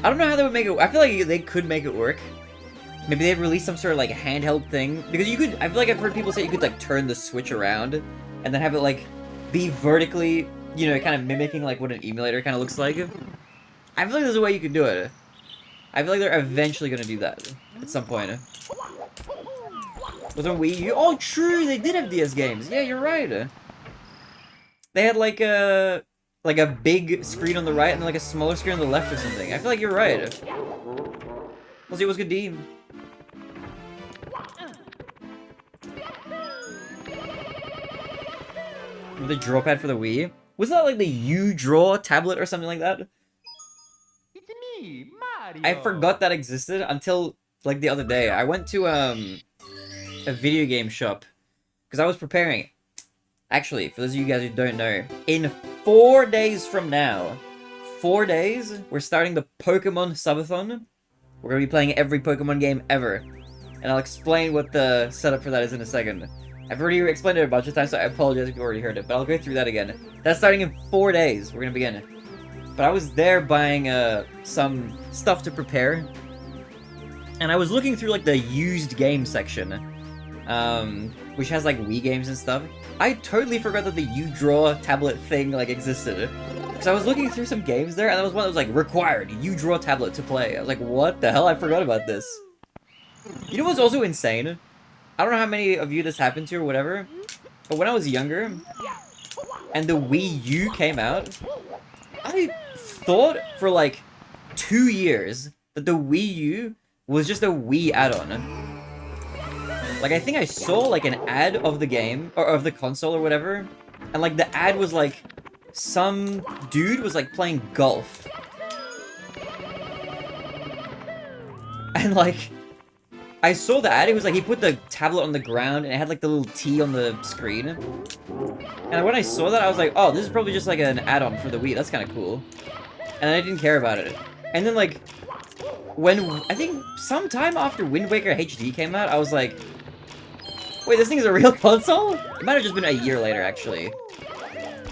S2: I don't know how they would make it. I feel like they could make it work. Maybe they'd release some sort of like handheld thing, because you could. I feel like I've heard people say you could like turn the Switch around and then have it like be vertically, you know, kind of mimicking like what an emulator kind of looks like. I feel like there's a way you could do it. I feel like they're eventually gonna do that at some point. Was on Wii U? Oh, true. They did have DS games. Yeah, you're right. They had like a big screen on the right and then like a smaller screen on the left or something. I feel like you're right. Let's see what's good, D. The draw pad for the Wii. Was that like the U-Draw tablet or something like that?
S3: It's me, Mario.
S2: I forgot that existed until like the other day. I went to a video game shop because I was preparing. Actually, for those of you guys who don't know, in 4 days from now, 4 days, we're starting the Pokemon Subathon. We're going to be playing every Pokemon game ever. and I'll explain what the setup for that is in a second. I've already explained it a bunch of times, so I apologize if you already heard it, but I'll go through that again. That's starting in 4 days. We're gonna begin. But I was there buying some stuff to prepare, and I was looking through like the used game section, which has like Wii games and stuff. I totally forgot that the U-Draw tablet thing like existed. Because I was looking through some games there, and that was one that was like, required U-Draw tablet to play. I was like, what the hell? I forgot about this. You know what's also insane? I don't know how many of you this happened to or whatever, but when I was younger, and the Wii U came out, I thought for like 2 years that the Wii U was just a Wii add-on. Like, I think I saw like an ad of the game, or of the console or whatever, and like the ad was like, some dude was like playing golf. And like, I saw the ad, it was like he put the tablet on the ground and it had like the little T on the screen. And when I saw that, I was like, oh, this is probably just like an add-on for the Wii, that's kind of cool. And I didn't care about it. And then like, when, I think sometime after Wind Waker HD came out, I was like, wait, this thing is a real console? It might have just been a year later, actually.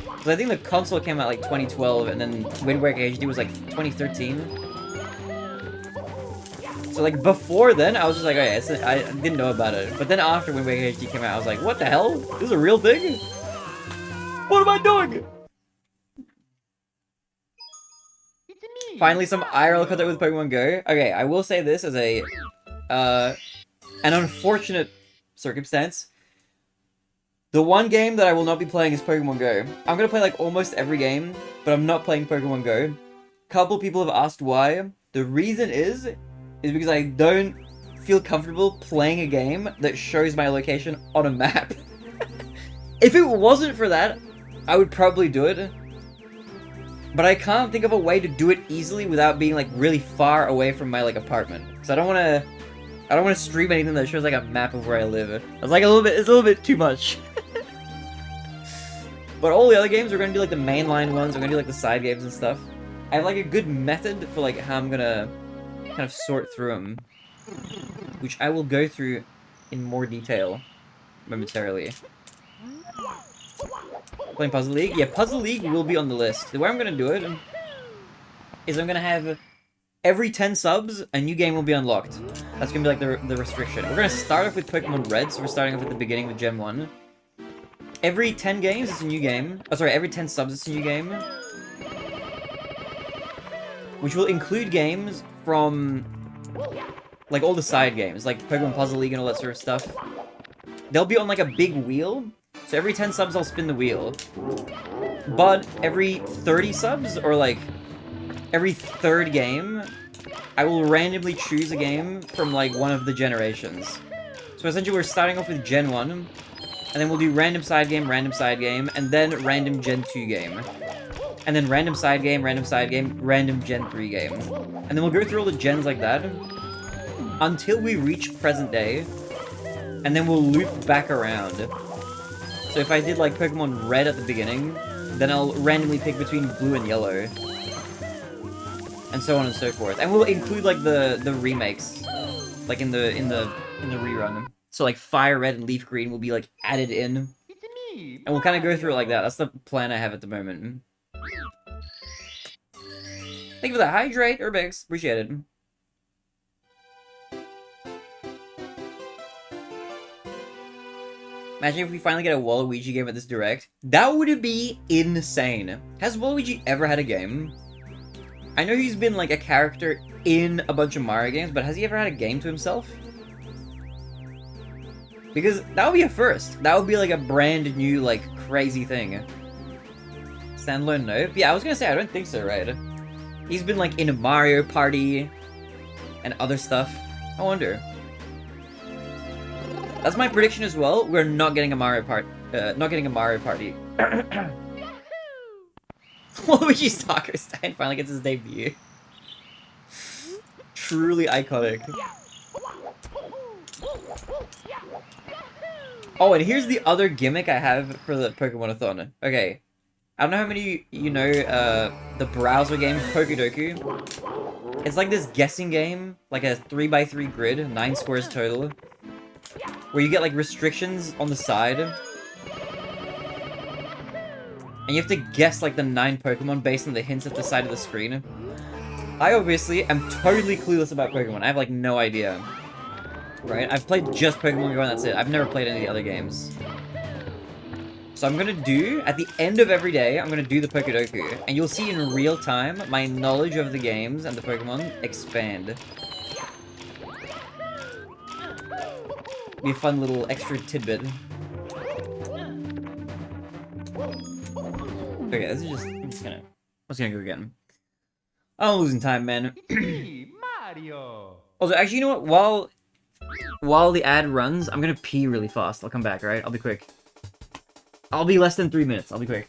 S2: Because I think the console came out like 2012, and then Wind Waker HD was like 2013. So like before then, I was just like, okay, I didn't know about it. But then after Wind Waker HD came out, I was like, what the hell? This is a real thing? What am I doing? Finally, some IRL content with Pokemon Go. Okay, I will say this as a, an unfortunate circumstance. The one game that I will not be playing is Pokemon Go. I'm gonna play like almost every game, but I'm not playing Pokemon Go. Couple people have asked why. The reason is because I don't feel comfortable playing a game that shows my location on a map. If it wasn't for that, I would probably do it. But I can't think of a way to do it easily without being like really far away from my like apartment. Because I don't want to stream anything that shows like a map of where I live. It's like it's a little bit too much. But all the other games are going to be like the mainline ones. I'm going to do like the side games and stuff. I have like a good method for like how I'm going to kind of sort through them, which I will go through in more detail momentarily. Playing Puzzle League? Yeah, Puzzle League will be on the list. The way I'm going to do it is I'm going to have every 10 subs, a new game will be unlocked. That's going to be like the restriction. We're going to start off with Pokemon Red, so we're starting off at the beginning with Gen 1. Every 10 games, it's a new game. Oh, sorry, every 10 subs, it's a new game. Which will include games from, like, all the side games, like Pokemon Puzzle League and all that sort of stuff. They'll be on, like, a big wheel. So every 10 subs, I'll spin the wheel. But every 30 subs, or, like, every third game, I will randomly choose a game from, like, one of the generations. So essentially, we're starting off with Gen 1, and then we'll do random side game, and then random Gen 2 game. And then random side game, random Gen 3 game. And then we'll go through all the gens like that until we reach present day, and then we'll loop back around. So if I did like Pokemon Red at the beginning, then I'll randomly pick between blue and yellow. And so on and so forth. And we'll include like the remakes, like in the rerun. So like Fire Red and Leaf Green will be like added in. And we'll kind of go through it like that. That's the plan I have at the moment. Thank you for that hydrate, Urbex. Appreciate it. Imagine if we finally get a Waluigi game at this direct. That would be insane. Has Waluigi ever had a game? I know he's been like a character in a bunch of Mario games, but has he ever had a game to himself? Because that would be a first. That would be like a brand new, like, crazy thing. Standalone, no? Yeah, I was gonna say, I don't think so, right? He's been like in a Mario Party and other stuff. I wonder. That's my prediction as well. We're not getting a Mario Party. Waluigi Stalker Stein finally gets his debut. Truly iconic. Oh, and here's the other gimmick I have for the Pokemon-a-thon. Okay. I don't know how many you know the browser game Pokedoku. It's like this guessing game, like a 3x3 grid, 9 squares total, where you get like restrictions on the side, and you have to guess like the 9 Pokemon based on the hints at the side of the screen. I obviously am totally clueless about Pokemon. I have like no idea. Right? I've played just Pokemon Go and that's it. I've never played any of the other games. So I'm gonna do, at the end of every day, I'm gonna do the Pokedoku, and you'll see in real time my knowledge of the games and the Pokemon expand. Be a fun little extra tidbit. Okay, this is just, I'm just gonna go again. I'm losing time, man.
S3: Me, Mario.
S2: Also, actually, you know what? While the ad runs, I'm gonna pee really fast. I'll come back, alright? I'll be quick. I'll be less than 3 minutes. I'll be quick.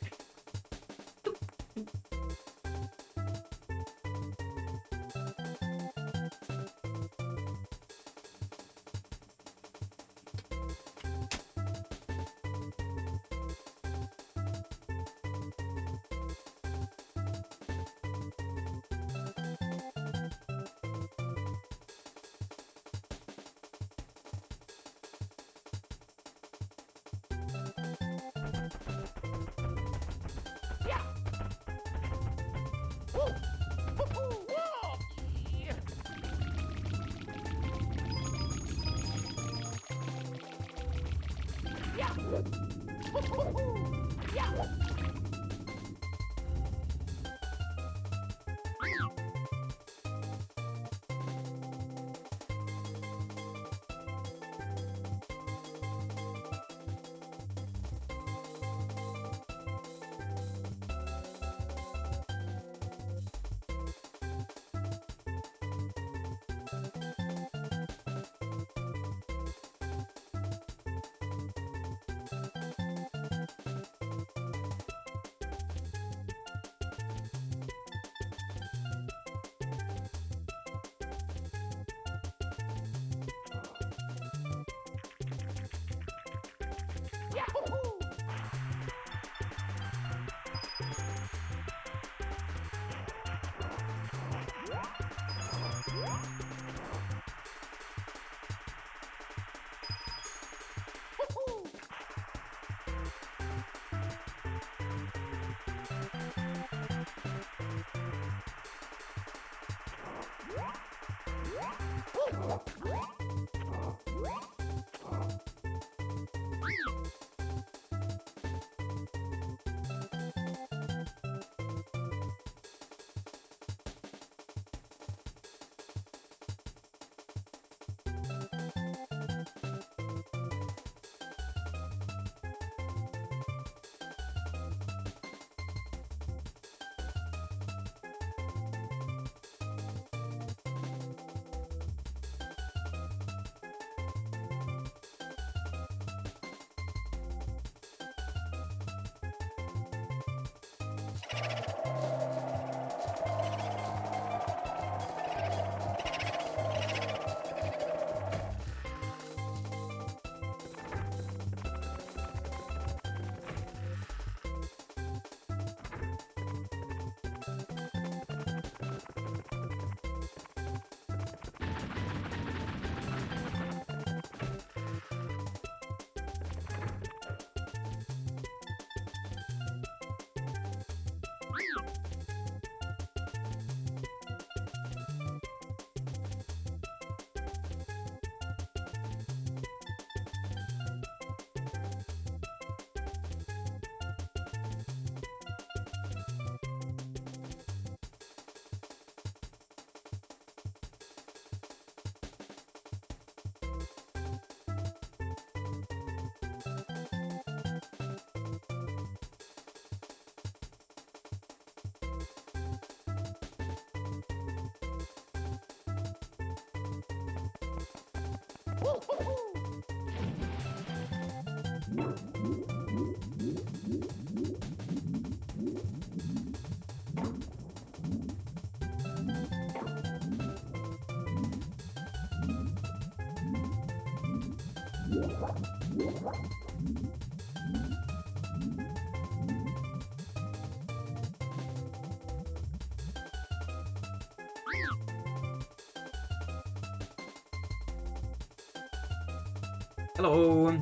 S2: Hello.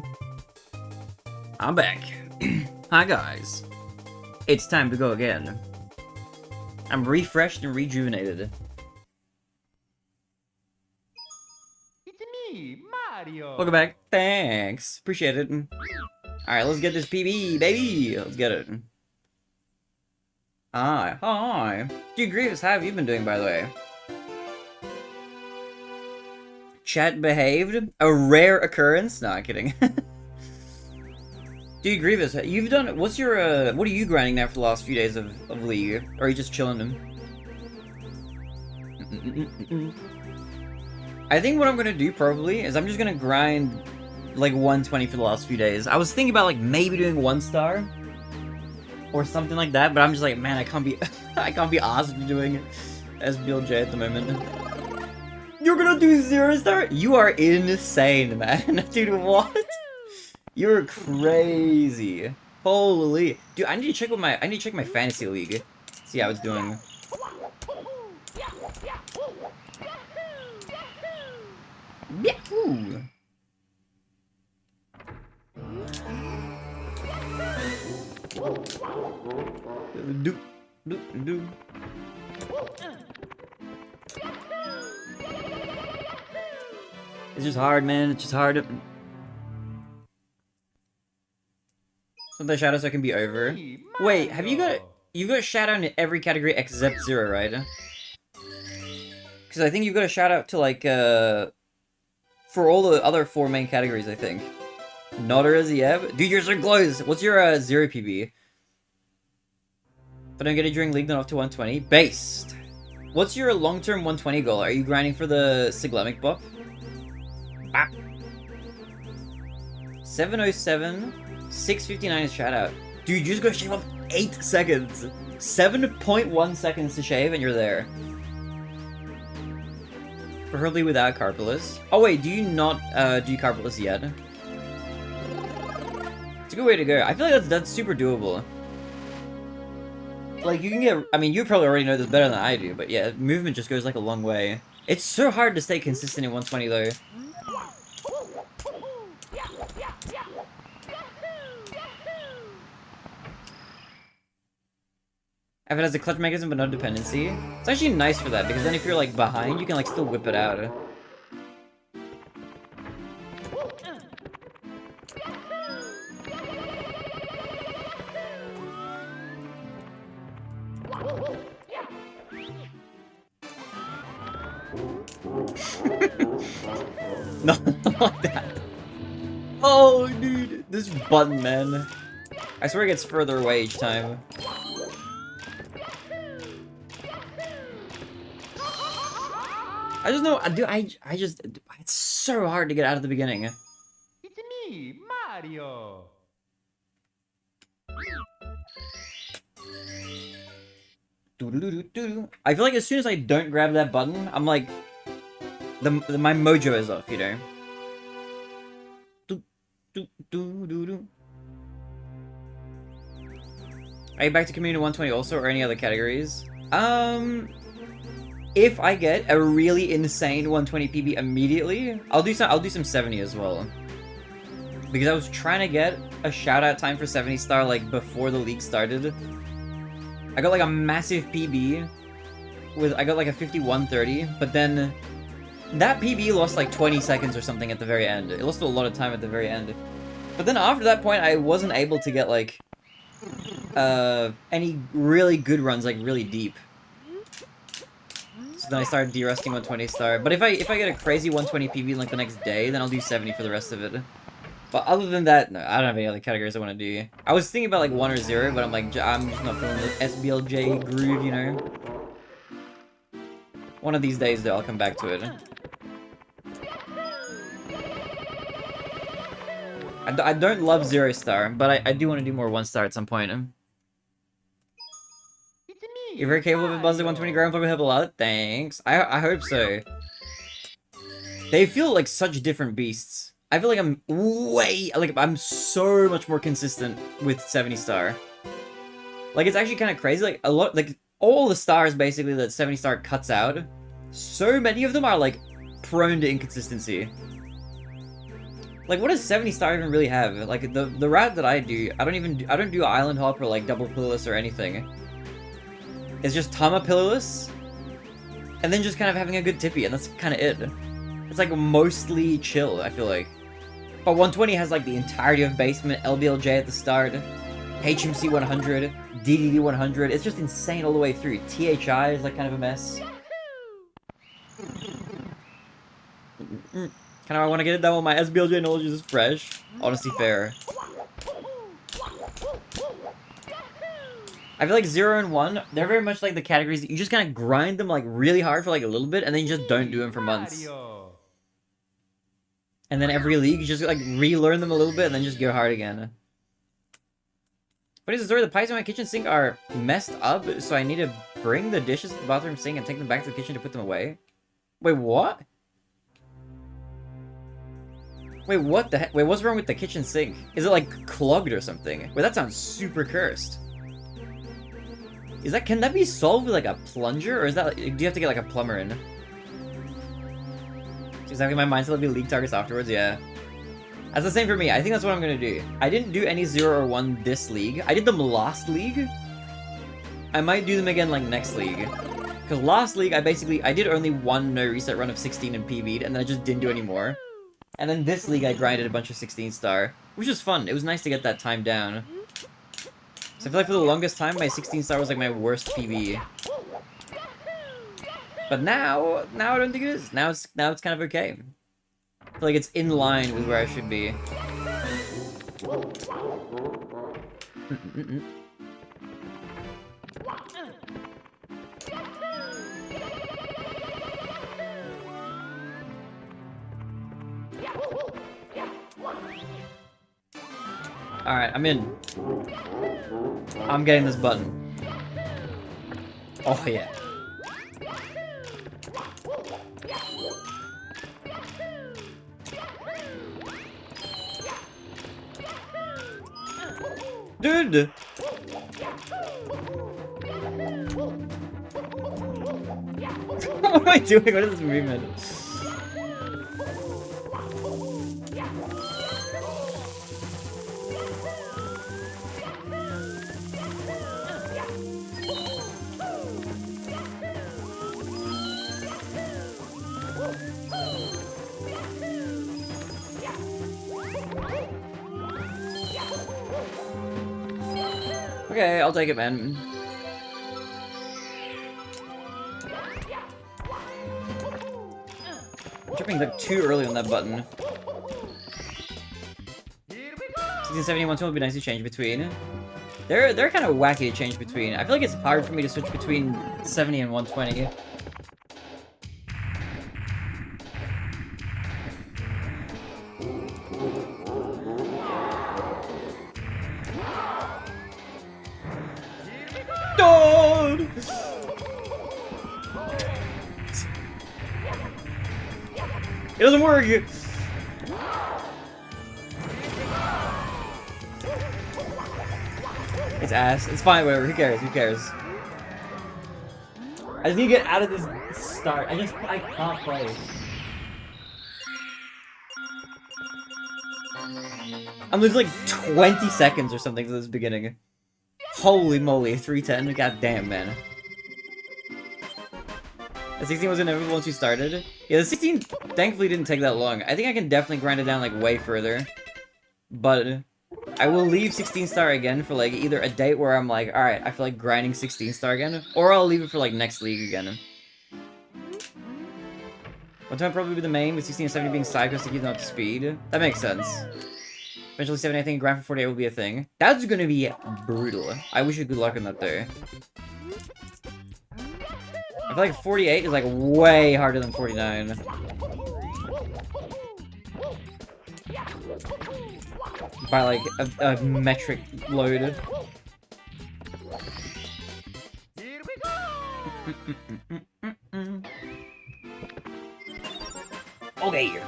S2: I'm back. Hi guys. It's time to go again. I'm refreshed and rejuvenated.
S3: It's me, Mario.
S2: Welcome back. Thanks. Appreciate it. Alright, let's get this PB, baby. Let's get it. Hi. Hi. Dude, Grievous, how have you been doing, by the way? Chat behaved? A rare occurrence? No, I'm kidding. Dude, Grievous, you've done... What's your, what are you grinding now for the last few days of League? Or are you just chilling them? I think what I'm gonna do, probably, is I'm just gonna grind, like, 120 for the last few days. I was thinking about, like, maybe doing 1 star. Or something like that, but I'm just like, man, I can't be... I can't be asked doing it as BLJ at the moment. You're gonna do 0 star? You are insane, man. Dude, what? You're crazy. Holy. Dude, I need to check my fantasy league. See how it's doing. Yahoo! Do. It's just hard, man. It's just hard. So the shadows I can be over. Wait, have you got a shout out in every category except 0, right? Because I think you've got a shout out to like for all the other 4 main categories, I think. Nodders, yeah. Dude, yours are close. What's your 0 PB? If I don't get it during League, then off to 120. Based. What's your long-term 120 goal? Are you grinding for the Siglemic buff? Ah. 707, 659 is shout out. Dude, you just gotta shave off 8 seconds. 7.1 seconds to shave and you're there. Preferably without Carpulus. Oh wait, do you not do Carpulus yet? It's a good way to go. I feel like that's super doable. Like, you can get... I mean, you probably already know this better than I do, but yeah, movement just goes, like, a long way. It's so hard to stay consistent in 120, though. If it has a clutch mechanism but no dependency, it's actually nice for that, because then if you're, like, behind, you can, like, still whip it out. No, not that. Oh, dude. This button, man. I swear it gets further away each time. I just know, dude, I just... It's so hard to get out of the beginning.
S3: It's me, Mario.
S2: I feel like as soon as I don't grab that button, I'm like... my mojo is off, you know? Are you back to Community 120 also, or any other categories? If I get a really insane 120 PB immediately, I'll do some 70 as well. Because I was trying to get a shout out time for 70 star like before the league started. I got like a massive PB I got like a 5130, but then that PB lost like 20 seconds or something at the very end. It lost a lot of time at the very end. But then after that point, I wasn't able to get like any really good runs, like really deep. So then I started de-rusting 120 star. But if I get a crazy 120 PB like the next day, then I'll do 70 for the rest of it. But other than that, no, I don't have any other categories I want to do. I was thinking about like 1 or 0, but I'm like, I'm just not feeling the SBLJ groove, you know? One of these days, though, I'll come back to it. I don't love 0 star, but I do want to do more 1 star at some point. You're very capable of a Buzzard 120 ground play will help a lot. Thanks. I hope so. They feel like such different beasts. I feel like I'm so much more consistent with 70 star. Like, it's actually kind of crazy. Like, all the stars, basically, that 70 star cuts out, so many of them are, like, prone to inconsistency. Like, what does 70 star even really have? Like, the route that I do, I don't do island hop or like double pillarless or anything. It's just Tama pillarless, and then just kind of having a good tippy, and that's kind of it. It's like mostly chill, I feel like. But 120 has like the entirety of basement, LBLJ at the start, HMC 100, DDD 100. It's just insane all the way through. THI is like kind of a mess. Kind of I want to get it done while my SBLJ knowledge is fresh. Honestly fair. I feel like 0 and 1, they're very much like the categories that you just kind of grind them like really hard for like a little bit, and then you just don't do them for months. And then every league, you just like relearn them a little bit, and then just go hard again. What is the story? The pipes in my kitchen sink are messed up, so I need to bring the dishes to the bathroom sink and take them back to the kitchen to put them away. Wait, what? Wait, what the heck? Wait, what's wrong with the kitchen sink? Is it like clogged or something? Wait, that sounds super cursed. Can that be solved with like a plunger, or is that, do you have to get like a plumber in? Exactly, my mindset will be league targets afterwards, yeah. That's the same for me. I think that's what I'm gonna do. I didn't do any 0 or 1 this league. I did them last league. I might do them again like next league. Because last league, I did only one no reset run of 16 and PB'd, and then I just didn't do any more. And then this league, I grinded a bunch of 16 star, which was fun. It was nice to get that time down. So I feel like for the longest time, my 16 star was like my worst PB. But now I don't think it is. Now it's kind of okay. I feel like it's in line with where I should be. Alright, I'm in. I'm getting this button. Oh yeah. Dude! What am I doing? What is this movement? Okay, I'll take it, man. I'm jumping like too early on that button. 16, 70, 120 would be nice to change between. They're kind of wacky to change between. I feel like it's hard for me to switch between 70 and 120. It doesn't work! It's ass. It's fine, whatever. Who cares? Who cares? I just need to get out of this start. I can't play. I'm losing like 20 seconds or something to this beginning. Holy moly, 310. God damn, man. The 16 was inevitable once you started. Yeah, the 16 thankfully didn't take that long. I think I can definitely grind it down like way further. But I will leave 16 star again for like either a date where I'm like, alright, I feel like grinding 16 star again, or I'll leave it for like next league again. One time probably be the main, with 16 and 70 being side quests to keep them up to speed. That makes sense. Eventually 70, I think grind for 48 will be a thing. That's gonna be brutal. I wish you good luck on that there. I feel like 48 is like way harder than 49. By like a metric load. Okay.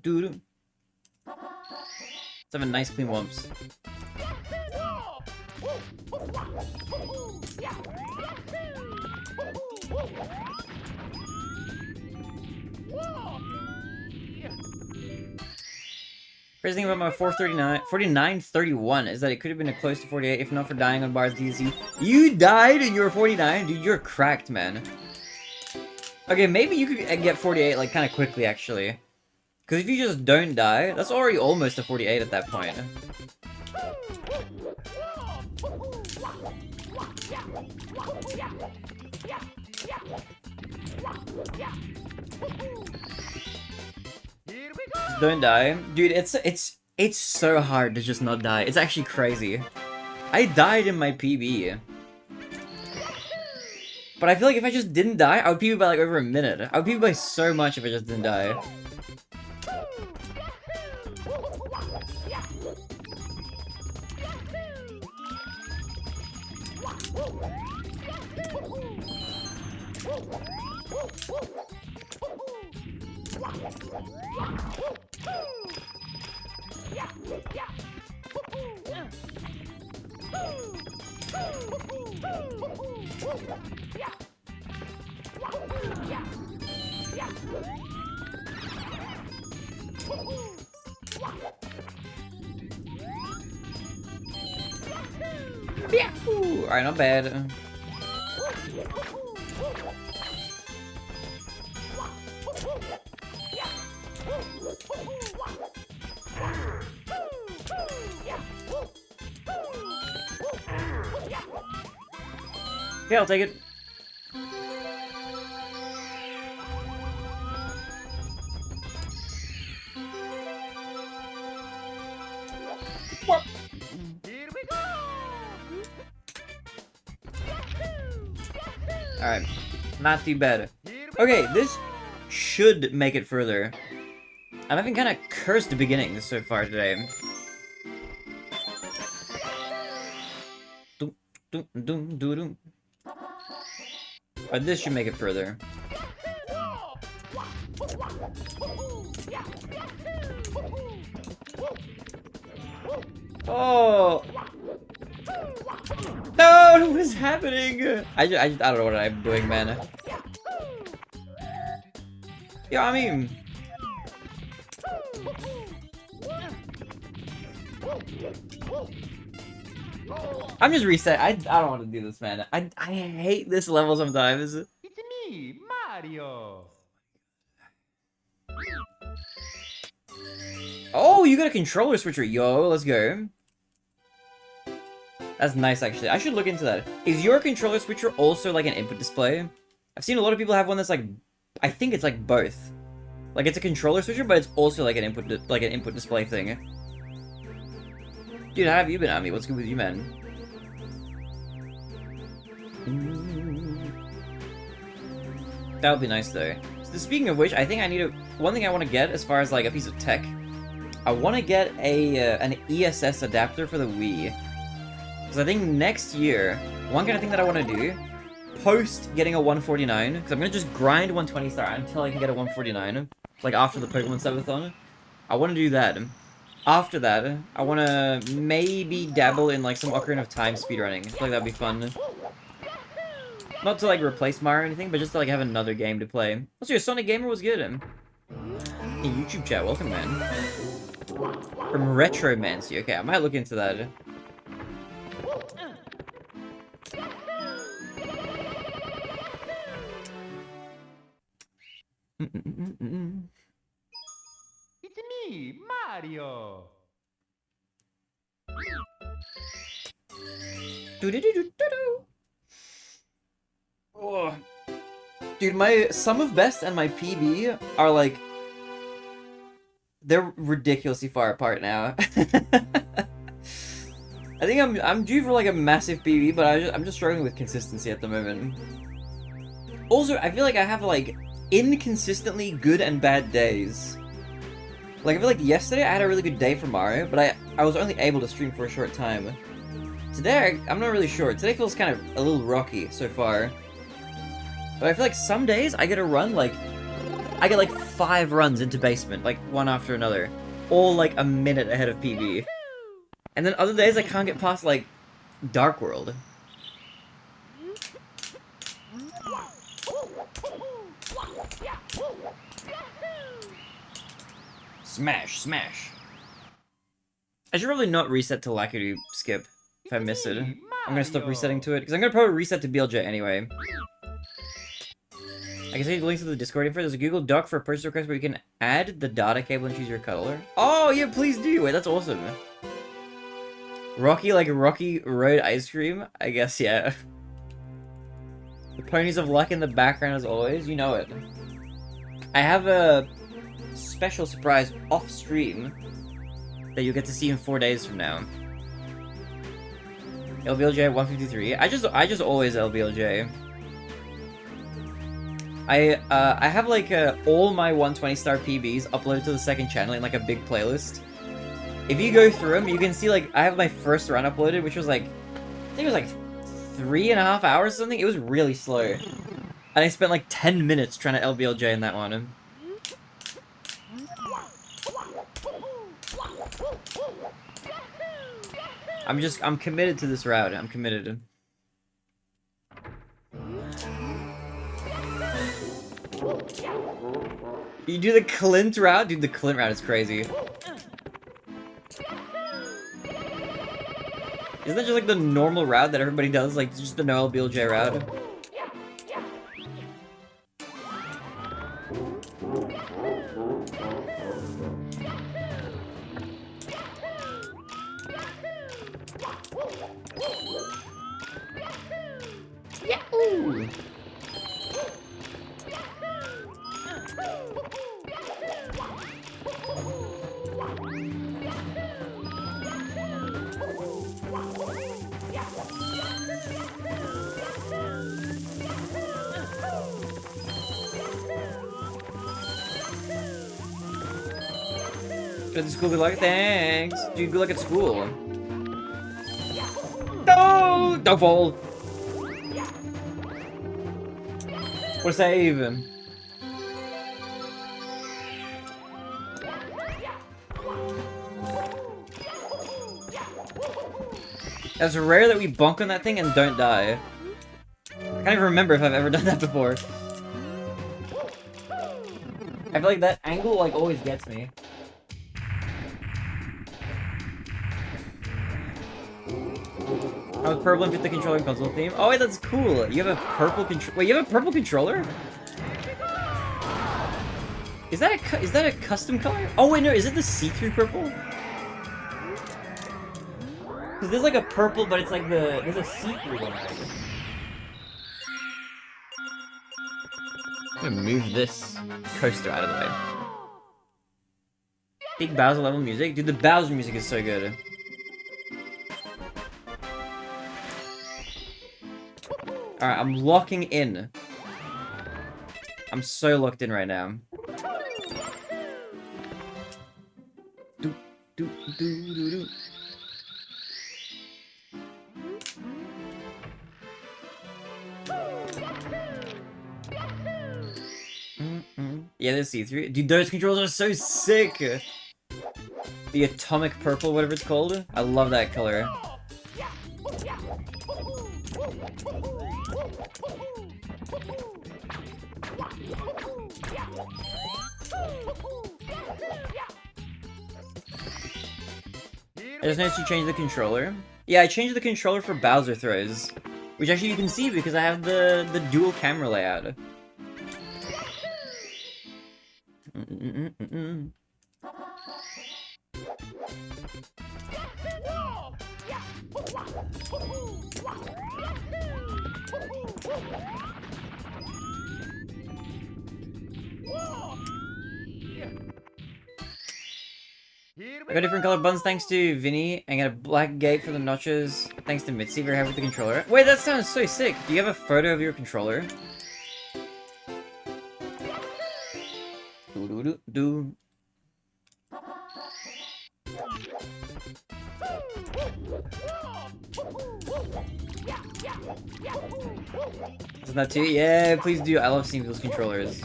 S2: Do. Let's have a nice clean wumps. Crazy thing about my 4931 is that it could have been a close to 48 if not for dying on bars DZ. You died and you were 49? Dude, you're cracked, man. Okay, maybe you could get 48, like, kind of quickly, actually. Because if you just don't die, that's already almost a 48 at that point. Just don't die. Dude, it's so hard to just not die. It's actually crazy. I died in my PB. But I feel like if I just didn't die, I would PB by like over a minute. I would PB by so much if I just didn't die. Alright, not bad. Yeah, I'll take it.
S3: Here we go!
S2: Alright, not too bad. Okay, this should make it further. I'm having kind of cursed beginnings so far today. But this should make it further. Oh! No! What is happening? I don't know what I'm doing, man. Yeah, I mean... I'm just reset. I don't want to do this, man. I hate this level sometimes.
S3: It's me, Mario!
S2: Oh, you got a controller switcher. Yo, let's go. That's nice, actually. I should look into that. Is your controller switcher also like an input display? I've seen a lot of people have one that's like... I think it's like both. Like it's a controller switcher, but it's also like an input display thing. Dude, how have you been, Ami? What's good with you, man? That would be nice, though. So speaking of which, I think I need one thing I want to get as far as like a piece of tech. I want to get an ESS adapter for the Wii. Because I think next year, one kind of thing that I want to do, post getting a 149, because I'm going to just grind 120 star until I can get a 149, like after the Pokemon Subathon. I want to do that. After that, I want to maybe dabble in like some Ocarina of Time speedrunning. I feel like that'd be fun. Not to like replace Mario or anything, but just to like have another game to play. Also, your Sonic Gamer was good. Hey, YouTube chat, welcome, man. From Retromancy. Okay, I might look into that.
S3: It's me, Mario!
S2: Oh. Dude, my sum of best and my PB are like... They're ridiculously far apart now. I think I'm due for like a massive PB, but I'm just struggling with consistency at the moment. Also, I feel like I have like inconsistently good and bad days. Like I feel like yesterday I had a really good day for Mario, but I was only able to stream for a short time. Today I'm not really sure. Today feels kind of a little rocky so far. But I feel like some days I get a run like I get like 5 runs into basement, like one after another, all like a minute ahead of PB. And then other days I can't get past like Dark World. Smash, smash. I should probably not reset to Lakitu skip if I miss it. I'm gonna stop resetting to it, because I'm gonna probably reset to BLJ anyway. I can send you the links to the Discord info. There's a Google Doc for a purchase request where you can add the data cable and choose your color. Oh, yeah, please do. Wait, that's awesome. Rocky, like Rocky Road ice cream? I guess, yeah. The ponies of luck in the background as always. You know it. I have a special surprise off stream that you'll get to see in 4 days from now. LBLJ 153. I just always LBLJ. I have like all my 120-star PBs uploaded to the second channel in like a big playlist. If you go through them, you can see like I have my first run uploaded, which was like I think it was like 3.5 hours or something. It was really slow, and I spent like 10 minutes trying to LBLJ in that one. I'm committed to this route. I'm committed. You do the Clint route? Dude, the Clint route is crazy. Isn't that just like the normal route that everybody does? Like, just the no LBLJ route? Yahoo! Go to school, good luck. Thanks. Dude, good luck at school. No! Don't fall. What a save. It's rare that we bonk on that thing and don't die. I can't even remember if I've ever done that before. I feel like that angle like always gets me. I was purple and fit the controller and console theme. Oh wait, that's cool. You have a purple controller. Wait, you have a purple controller? Is that a custom color? Oh wait, no, is it the see-through purple? Because there's like a purple, but it's like there's a see-through one. I'm gonna move this coaster out of the way. Big Bowser level music? Dude, the Bowser music is so good. Alright, I'm locking in. I'm so locked in right now. Do, do, do, do, do. Yeah, there's see-through. Dude, those controls are so sick! The atomic purple, whatever it's called. I love that color. I just noticed you changed the controller. Yeah, I changed the controller for Bowser throws. Which actually you can see because I have the dual camera layout. I got different colored buttons thanks to Vinny, and got a black gate for the notches thanks to Mitzi. Very happy with the controller. Wait, that sounds so sick. Do you have a photo of your controller? Do. Isn't that too? Yeah, please do. I love seeing those controllers.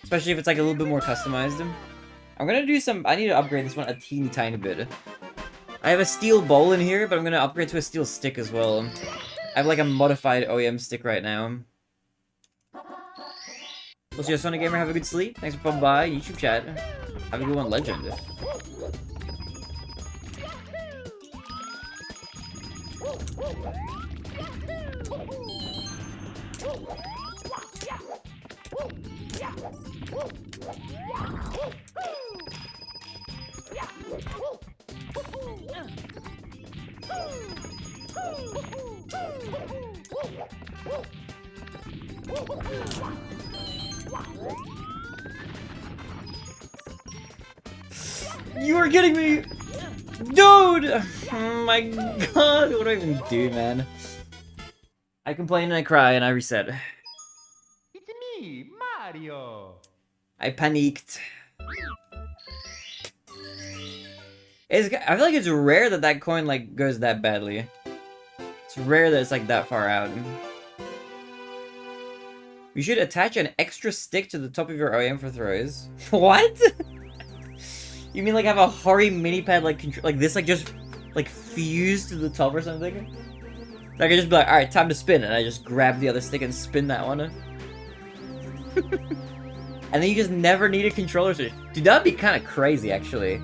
S2: Especially if it's like a little bit more customized. I'm gonna do some... I need to upgrade this one a teeny tiny bit. I have a steel bowl in here, but I'm gonna upgrade to a steel stick as well. I have like a modified OEM stick right now. We'll see you, Sonic Gamer. Have a good sleep. Thanks for popping by. YouTube chat. Have a good one, Legend. You're kidding me! Dude! Oh my god, what do I even do, man? I complain and I cry and I reset.
S3: It's me, Mario.
S2: I panicked. I feel like it's rare that that coin, like, goes that badly. It's rare that it's, like, that far out. You should attach an extra stick to the top of your OEM for throws. What? You mean, like, have a Hori mini-pad, like this, like, just, like, fused to the top or something? I could just be like, alright, time to spin, and I just grab the other stick and spin that one. And then you just never need a controller switch. Dude, that'd be kind of crazy, actually.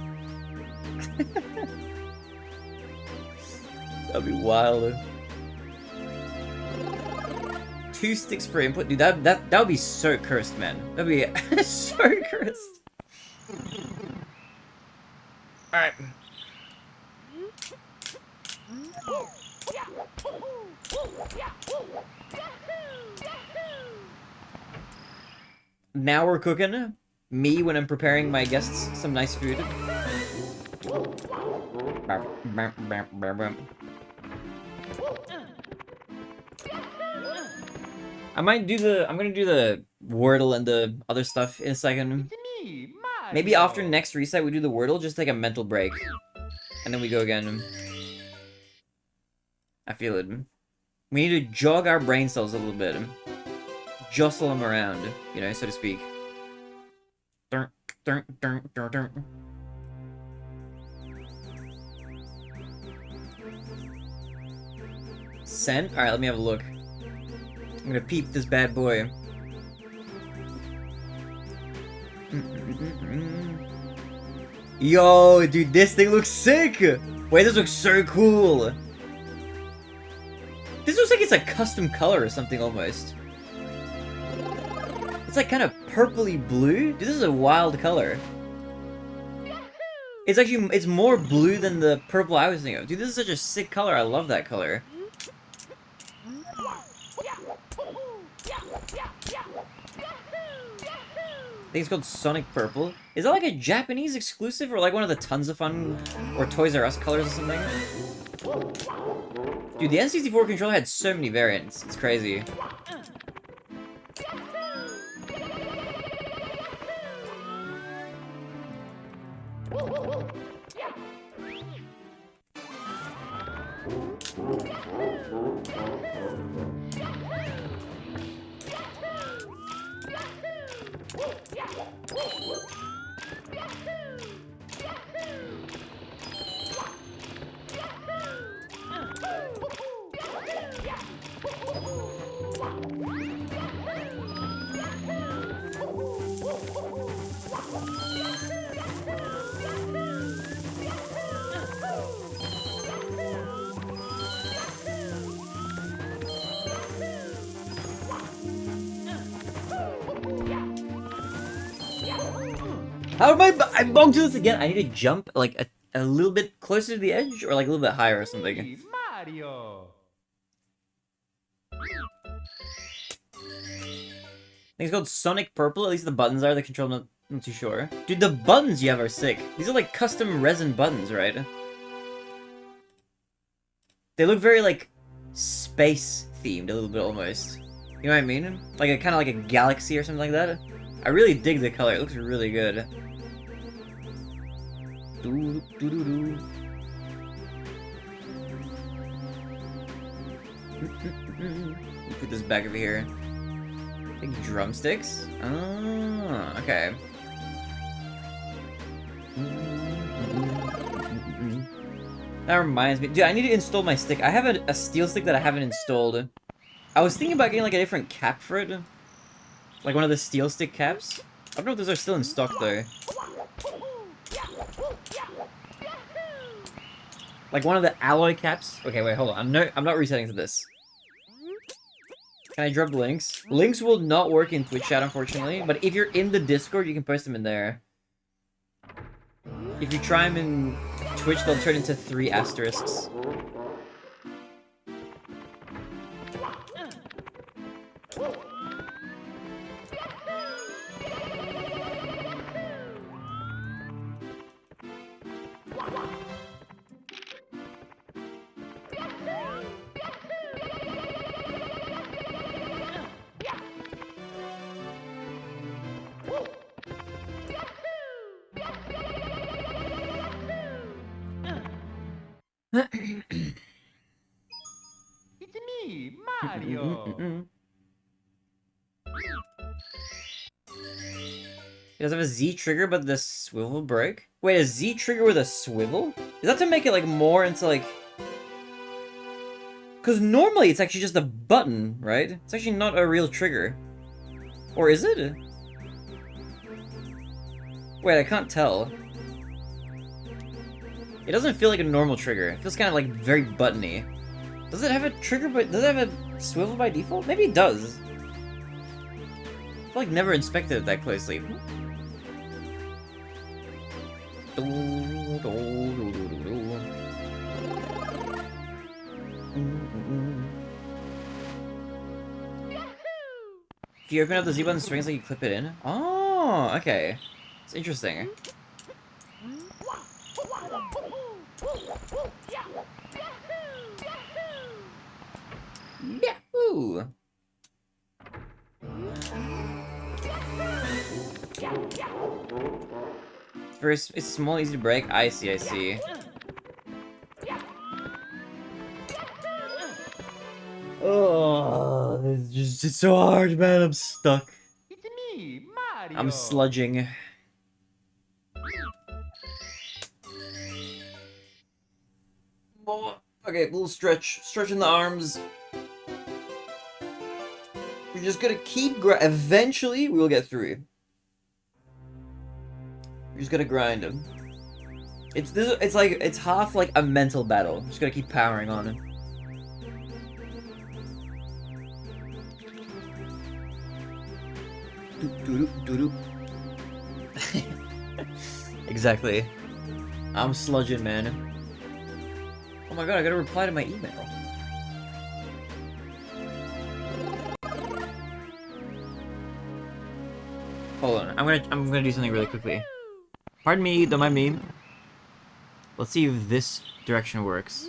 S2: That'd be wild. 2 sticks per input? Dude, that would be so cursed, man. That'd be so cursed. Alright. Now we're cooking. Me when I'm preparing my guests some nice food. I'm gonna do the Wordle and the other stuff in a second.
S3: It's me, Mario.
S2: Maybe after next reset we do the Wordle, just take a mental break. And then we go again. I feel it. We need to jog our brain cells a little bit. Jostle them around, you know, so to speak. Dun, dun, dun, dun, dun. Sent? Alright, let me have a look. I'm gonna peep this bad boy. Yo, dude, this thing looks sick! Wait, this looks so cool! This looks like it's a custom color or something, almost. It's like kind of purpley blue. Dude, this is a wild color. It's actually, it's more blue than the purple I was thinking of. Dude, this is such a sick color. I love that color. I think it's called Sonic Purple. Is that like a Japanese exclusive or like one of the Tons of Fun or Toys R Us colors or something? Dude, the N64 controller had so many variants. It's crazy. How am I bumped to this again? I need to jump like a little bit closer to the edge or like a little bit higher or something.
S3: Me, Mario.
S2: I think it's called Sonic Purple. At least the buttons are. The control, not too sure. Dude, the buttons you have are sick. These are like custom resin buttons, right? They look very like space themed a little bit almost. You know what I mean? Like a kind of like a galaxy or something like that. I really dig the color. It looks really good. Doo, doo, doo, doo. Put this back over here. I think drumsticks? Oh, okay. That reminds me. Dude, I need to install my stick. I have a steel stick that I haven't installed. I was thinking about getting like a different cap for it. Like one of the steel stick caps. I don't know if those are still in stock though. Like one of the alloy caps. Okay, wait, hold on. I'm not resetting to this. Can I drop links? Links will not work in Twitch chat, unfortunately. But if you're in the Discord, you can post them in there. If you try them in Twitch, they'll turn into 3 asterisks.
S3: It's me, Mario.
S2: It does have a Z trigger, but the swivel broke? Wait, a Z trigger with a swivel? Is that to make it, like, more into, like... Because normally it's actually just a button, right? It's actually not a real trigger. Or is it? Wait, I can't tell. It doesn't feel like a normal trigger. It feels kind of, like, very buttony. Does it have a trigger, but does it have a swivel by default? Maybe it does. I feel like never inspected it that closely. If you open up the Z button strings like you clip it in. Oh, okay. It's interesting. Yahoo! First, it's small, easy to break. I see, I see. Oh, it's so hard, man. I'm stuck.
S3: It's me, Mario.
S2: I'm sludging. Oh, okay, little stretch. Stretching the arms. We're just gonna keep eventually, we will get through. We're just gonna grind them. It's like, it's half like a mental battle. Just gotta keep powering on it. Exactly. I'm sludging, man. Oh my god, I gotta reply to my email. Hold on, I'm gonna do something really quickly. Pardon me, don't mind me. Let's see if this direction works.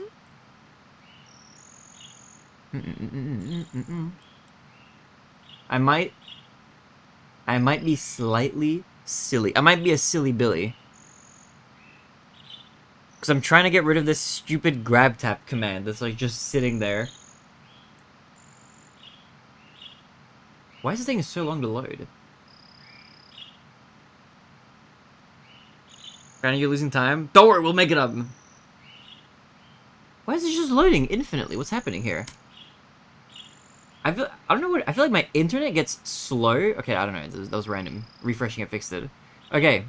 S2: I might be slightly silly. I might be a silly Billy. Because I'm trying to get rid of this stupid grab tap command that's like just sitting there. Why is this thing so long to load? Granny, you're losing time? Don't worry, we'll make it up. Why is it just loading infinitely? What's happening here? I don't know what, I feel like my internet gets slow. Okay, I don't know, that was random. Refreshing it fixed it. Okay.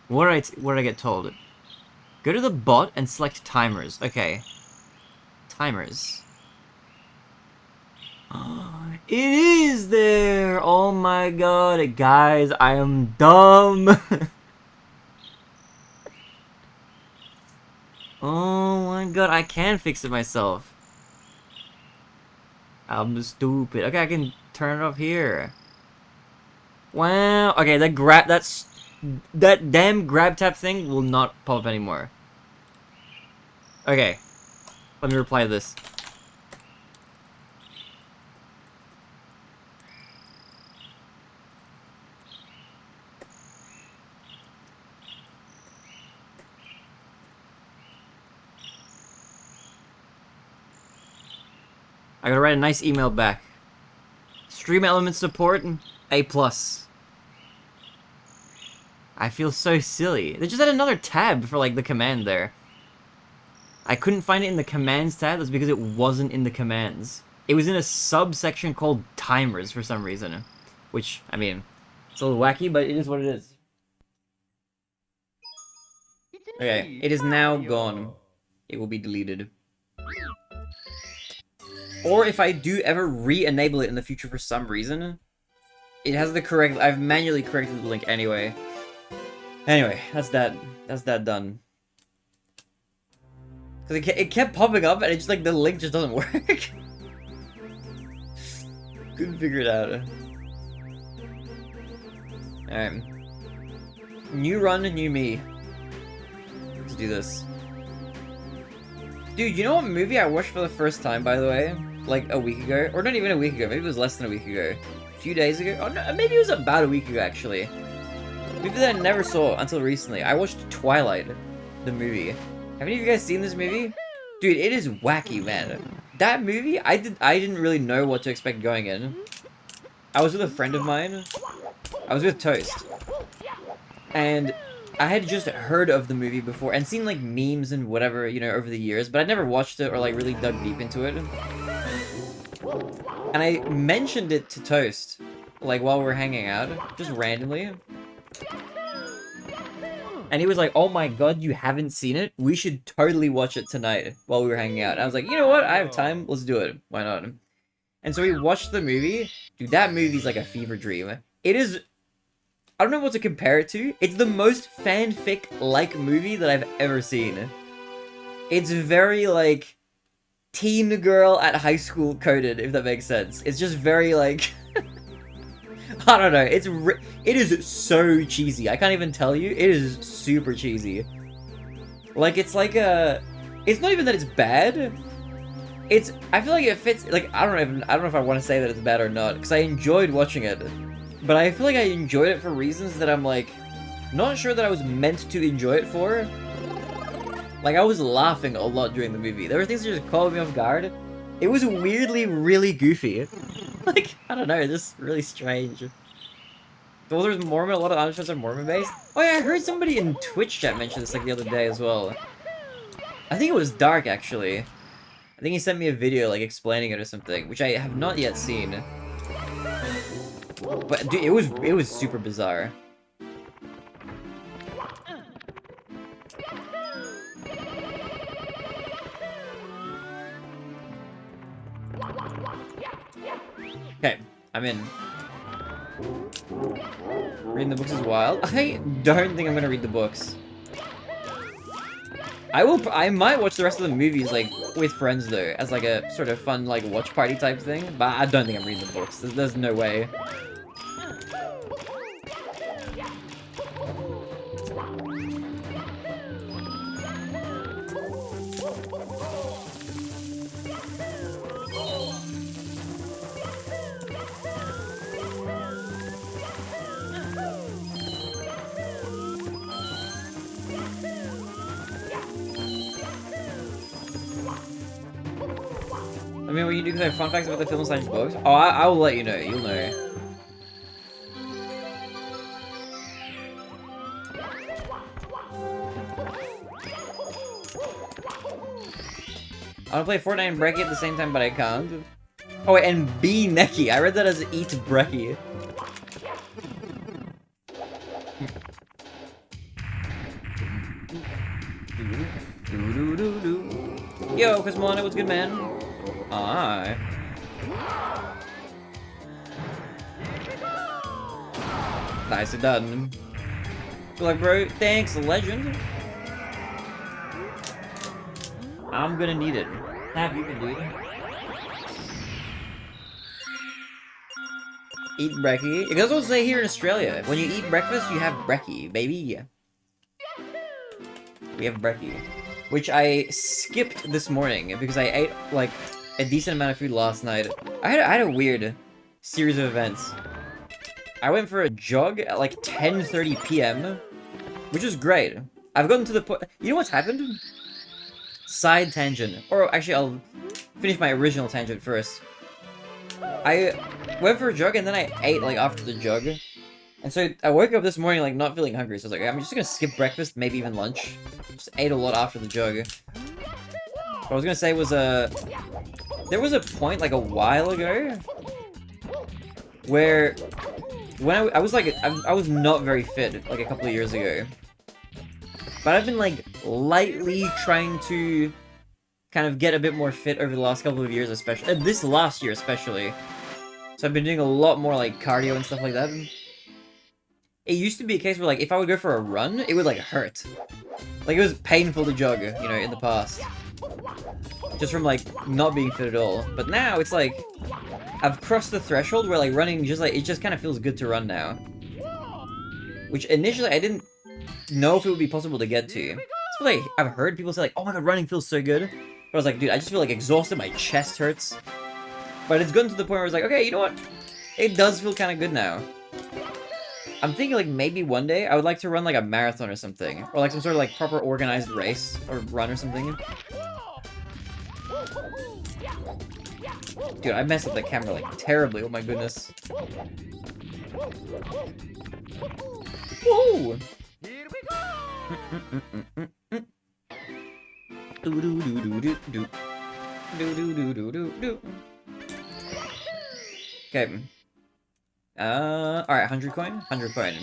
S2: What did I get told? Go to the bot and select timers. Okay. Timers. It is there! Oh my god, guys, I am dumb! Oh my god, I can fix it myself. I'm stupid. Okay, I can turn it off here. Wow. Okay, that damn grab tap thing will not pop up anymore. Okay. Let me reply to this. I gotta write a nice email back. Stream element support, A+. I feel so silly. They just had another tab for, like, the command there. I couldn't find it in the commands tab. That's because it wasn't in the commands. It was in a subsection called timers for some reason. Which, I mean, it's a little wacky, but it is what it is. Okay, it is now gone. It will be deleted. Or if I do ever re-enable it in the future for some reason, it has the correct... I've manually corrected the link anyway. Anyway, that's that. That's that done. Because it kept popping up and it's just like the link just doesn't work. Couldn't figure it out. Alright. New run, new me. Let's do this. Dude, you know what movie I watched for the first time, by the way? Like, a week ago? Or not even a week ago, maybe it was less than a week ago. A few days ago? Oh, no, maybe it was about a week ago, actually. Movie that I never saw until recently. I watched Twilight. the movie. Have any of you guys seen this movie? Dude, it is wacky, man. That movie, I didn't really know what to expect going in. I was with a friend of mine. I was with Toast. And I had just heard of the movie before and seen like memes and whatever, you know, over the years, but I'd never watched it or like really dug deep into it. And I mentioned it to Toast, like while we were hanging out, just randomly. And he was like, oh my god, you haven't seen it? We should totally watch it tonight while we were hanging out. And I was like, you know what? I have time. Let's do it. Why not? And so we watched the movie. Dude, that movie's like a fever dream. It is... I don't know what to compare it to. It's the most fanfic-like movie that I've ever seen. It's very, like, teen girl at high school coded, if that makes sense. It's just very, like... I don't know, it is so cheesy. I can't even tell you. It is super cheesy. Like, it's like a... It's not even that it's bad. It's... I feel like it fits... Like, I don't know if I want to say that it's bad or not, because I enjoyed watching it. But I feel like I enjoyed it for reasons that I'm, like, not sure that I was meant to enjoy it for. Like, I was laughing a lot during the movie. There were things that just caught me off guard. It was weirdly really goofy. Like, I don't know, just really strange. Well, there's Mormon, a lot of other shows are Mormon-based. Oh yeah, I heard somebody in Twitch chat mention this, like, the other day as well. I think it was Dark, actually. I think he sent me a video, like, explaining it or something, which I have not yet seen. But, dude, it was super bizarre. Okay, I'm in. Reading the books is wild. I don't think I'm gonna read the books. I might watch the rest of the movies, like, with friends, though, as, like, a sort of fun, like, watch party type thing, but I don't think I'm reading the books. There's no way. I mean, what you do because I have fun facts about the film / books? Oh, I will let you know. You'll know. I want to play Fortnite and Brekkie at the same time, but I can't. Oh, wait, and be Necky. I read that as eat Brekkie. Yo, Cosmona, what's good, man? Aye. Nicely done. Good luck, bro. Thanks, legend. I'm gonna need it. Have you been doing it? Eat brekkie. It does also say here in Australia, when you eat breakfast, you have brekkie, baby. We have brekkie. Which I skipped this morning because I ate, like, a decent amount of food last night. I had a weird series of events. I went for a jog at, like, 10:30 p.m., which was great. I've gotten to the point... You know what's happened? Side tangent. Or, actually, I'll finish my original tangent first. I went for a jog, and then I ate, like, after the jog. And so I woke up this morning, like, not feeling hungry, so I was like, I'm just gonna skip breakfast, maybe even lunch. Just ate a lot after the jog. What I was gonna say was, there was a point, like, a while ago, where, when I was, like, I was not very fit, like, a couple of years ago. But I've been, like, lightly trying to kind of get a bit more fit over the last couple of years, especially, this last year especially. So I've been doing a lot more, like, cardio and stuff like that. It used to be a case where, like, if I would go for a run, it would, like, hurt. Like, it was painful to jog, you know, in the past. Just from, like, not being fit at all. But now, it's like, I've crossed the threshold where, like, running just, like, it just kind of feels good to run now. Which, initially, I didn't know if it would be possible to get to. So, like, I've heard people say, like, oh my god, running feels so good. But I was like, dude, I just feel, like, exhausted, my chest hurts. But it's gotten to the point where it's like, okay, you know what? It does feel kind of good now. I'm thinking like maybe one day I would like to run like a marathon or something, or like some sort of like proper organized race or run or something. Dude, I messed up the camera like terribly. Oh my goodness. Whoa!
S3: Here we go.
S2: Okay. Alright, 100 coin? 100 coin.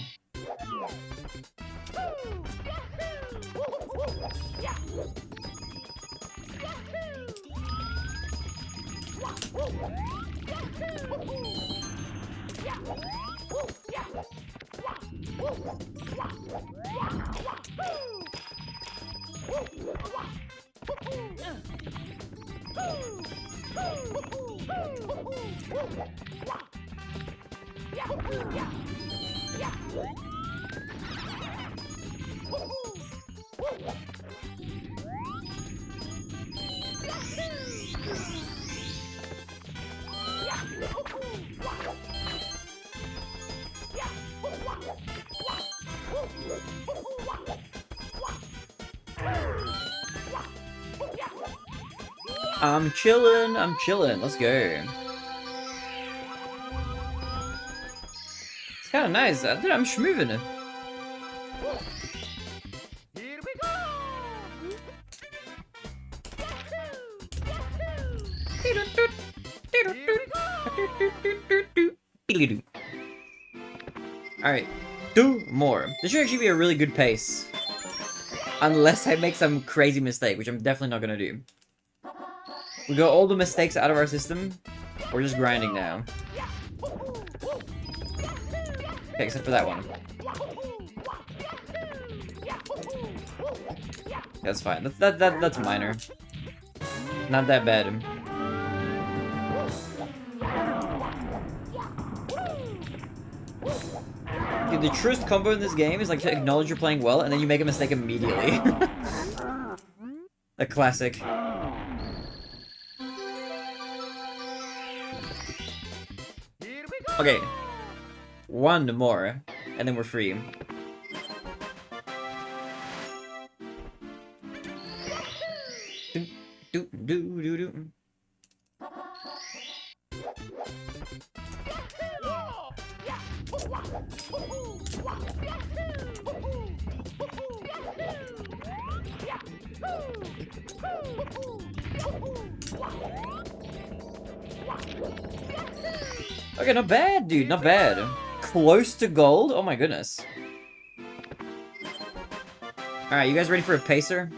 S2: I'm chillin', let's go. It's kinda nice, dude, I'm schmovin'.
S3: Here we go.
S2: Alright, 2 more. This should actually be a really good pace. Unless I make some crazy mistake, which I'm definitely not gonna do. We got all the mistakes out of our system. We're just grinding now. Okay, except for that one. That's fine. That's minor. Not that bad. Dude, the truest combo in this game is like to acknowledge you're playing well and then you make a mistake immediately. A classic. Okay. 1 more, and then we're free. Do, do, do, do. Okay, not bad, dude, not bad. Close to gold? Oh my goodness. Alright, you guys ready for a pacer?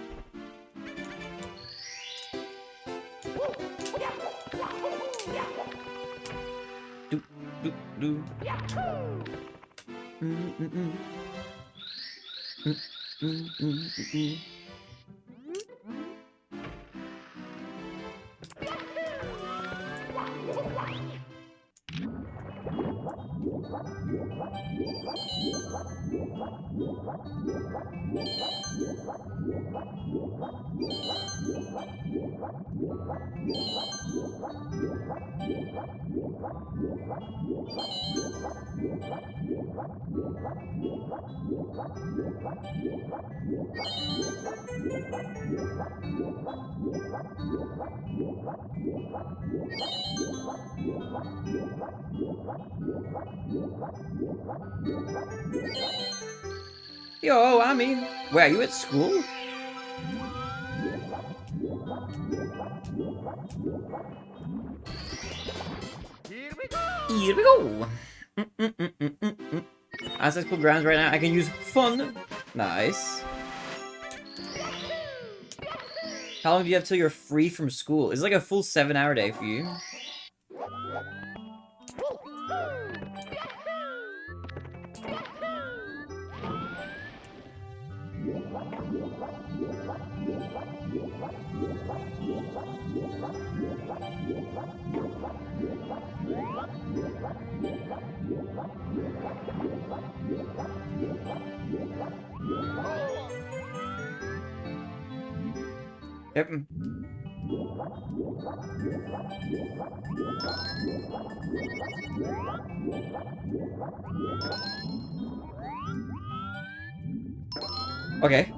S2: Do, do, do. Yo, I mean, wait, are you at school?
S3: Here we go.
S2: Here we go. Access cool grounds right now. I can use fun. Nice. How long do you have till you're free from school? It's like a full 7-hour day for you. Yep. Okay.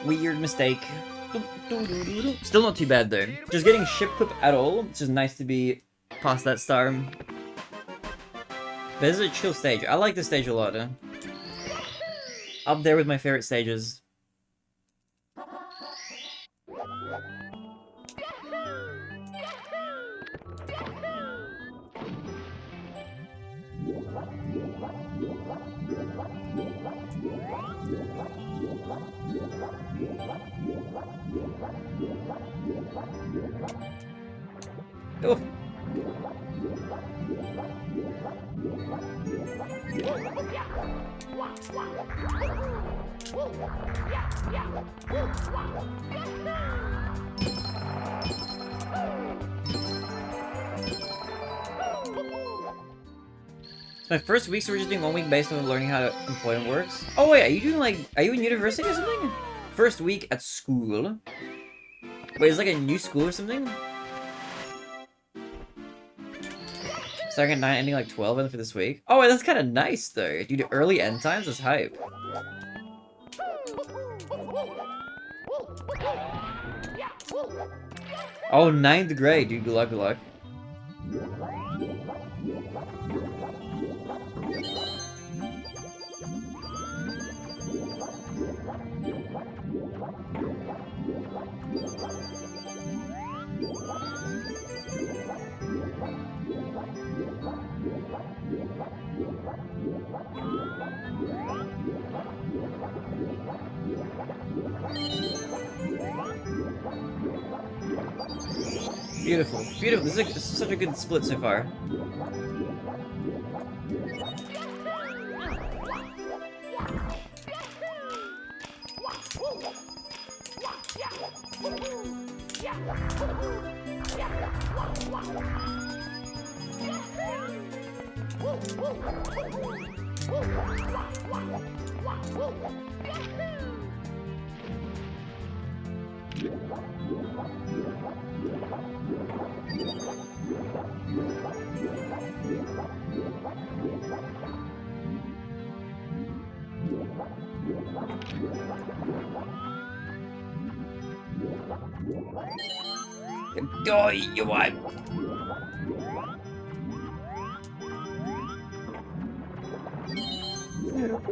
S2: Weird mistake. Still not too bad though. Just getting ship clip at all. It's just nice to be past that star. But this is a chill stage. I like this stage a lot. Up there with my favorite stages. Oh. It's my first week, so we're just doing 1 week based on learning how employment works. Oh wait, are you doing like, are you in university or something? First week at school. Wait, is it like a new school or something? Starting at 9, ending like 12 for this week. Oh, wait, that's kind of nice though. Dude, early end times is hype. Oh, 9th grade, dude. Good luck, good luck. Beautiful, beautiful. This is such a good split so far. Die, you what?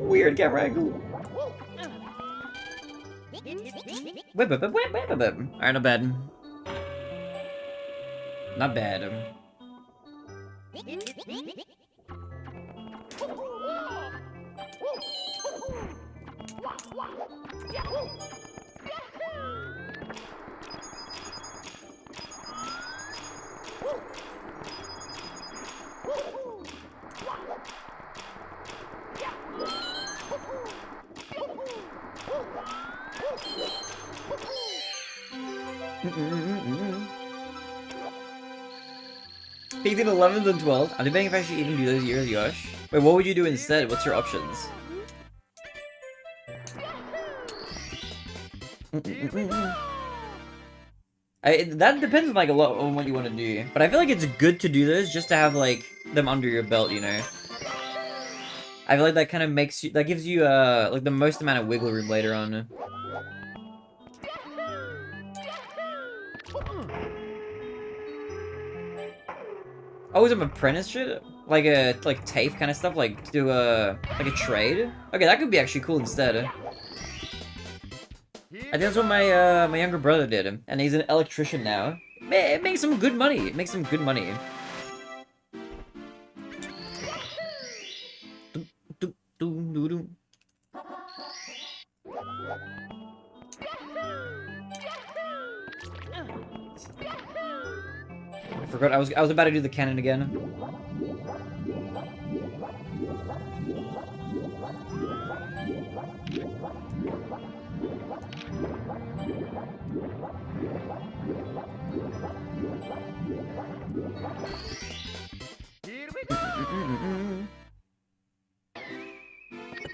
S2: Weird camera angle. Alright, not bad. Not bad. He did 11th and 12th. I'm debating if I should even do those years, Yosh. Wait, what would you do instead? What's your options? That depends on like a lot on what you want to do. But I feel like it's good to do those just to have like them under your belt, you know. I feel like that kind of makes you, that gives you like the most amount of wiggle room later on. Oh, some apprentice shit? Like a TAFE kind of stuff, like to do like a trade? Okay, that could be actually cool instead. I think that's what my my younger brother did, and he's an electrician now. It makes some good money. It makes some good money. I forgot I was about to do the cannon again.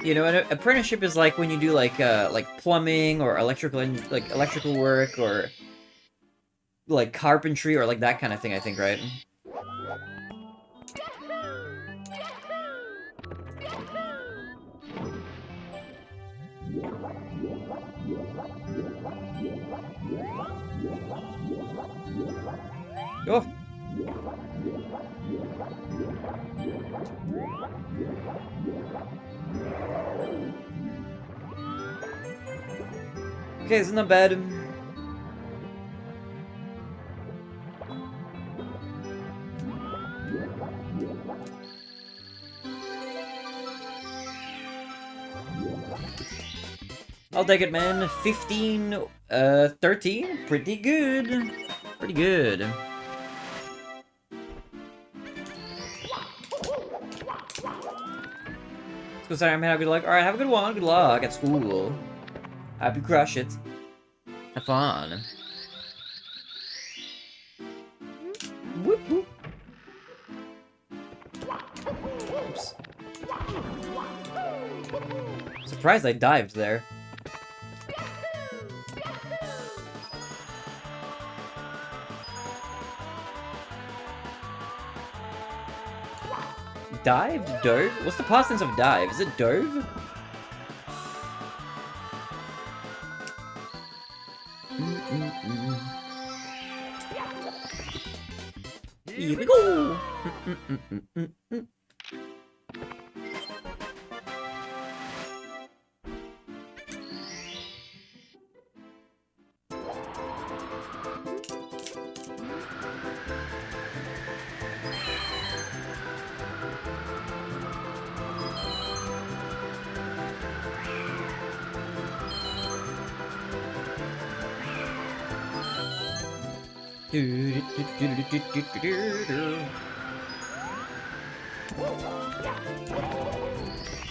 S2: You know, an apprenticeship is like when you do like plumbing or electrical work or like carpentry or like that kind of thing, I think, right? Oh. Okay, isn't that bad? I'll take it, man. 15, 13? Pretty good. Pretty good. Let's go, sorry, I'm have good luck. Alright, have a good one. Good luck at school. Hope you crush it. Have fun. Whoop, whoop. Oops. Surprised I dived there. Dived? Dove? What's the past tense of dive? Is it dove? Here we go!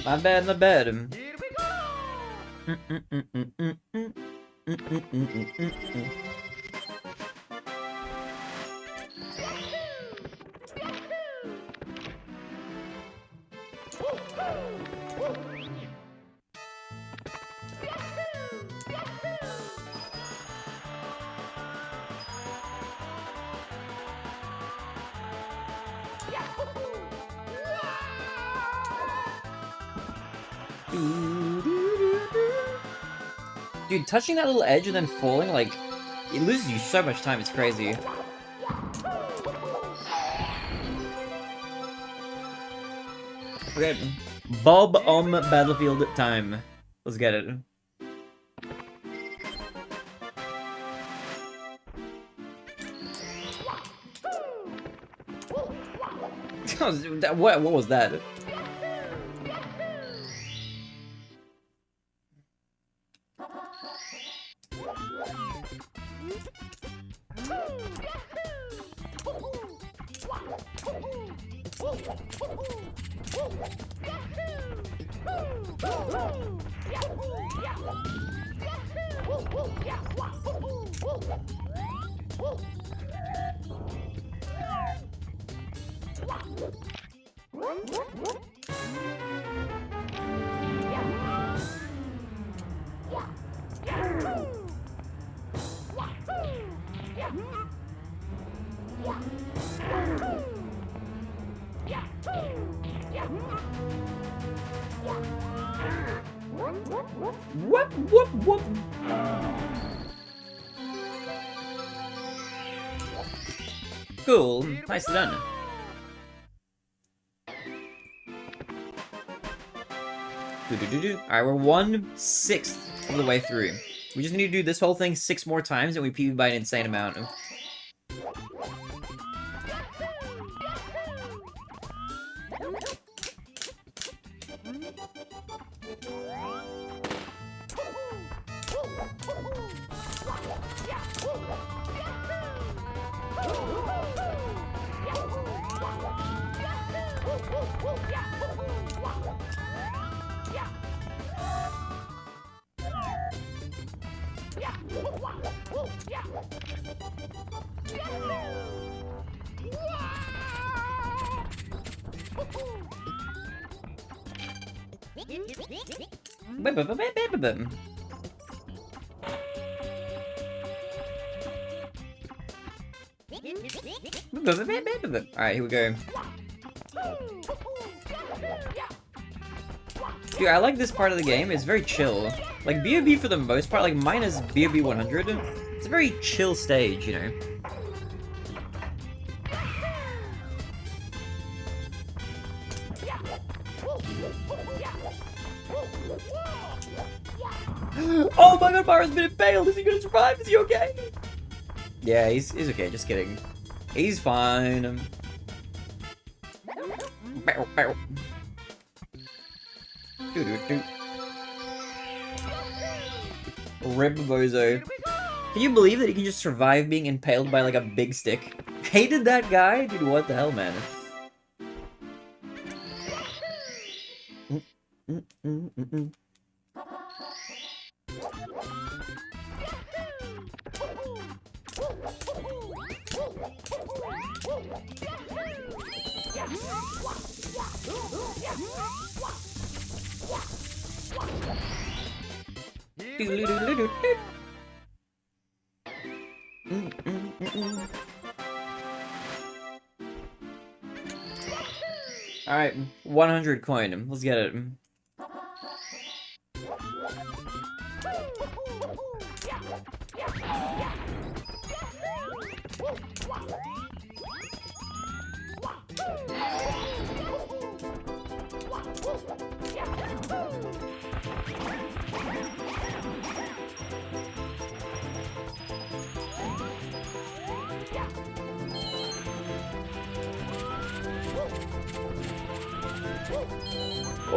S2: My bad, my bad.
S3: Here we go.
S2: Dude, touching that little edge and then falling, like, it loses you so much time, it's crazy. Okay, Bob on Battlefield time. Let's get it. What was that? Whoop, whoop, whoop. Cool. Nicely done. Alright, we're 1/6 of the way through. We just need to do this whole thing 6 more times and we PB by an insane amount. Alright, here we go. Dude, I like this part of the game. It's very chill. Like, BOB for the most part, like, minus BOB 100, it's a very chill stage, you know? Oh my god, Byron's been impaled! Is he gonna survive? Is he okay? Yeah, he's okay, just kidding. He's fine. Bow, bow. Rip Bozo. Can you believe that he can just survive being impaled by like a big stick? Hated that guy? Dude, what the hell, man? Alright, 100 coin. Let's get it.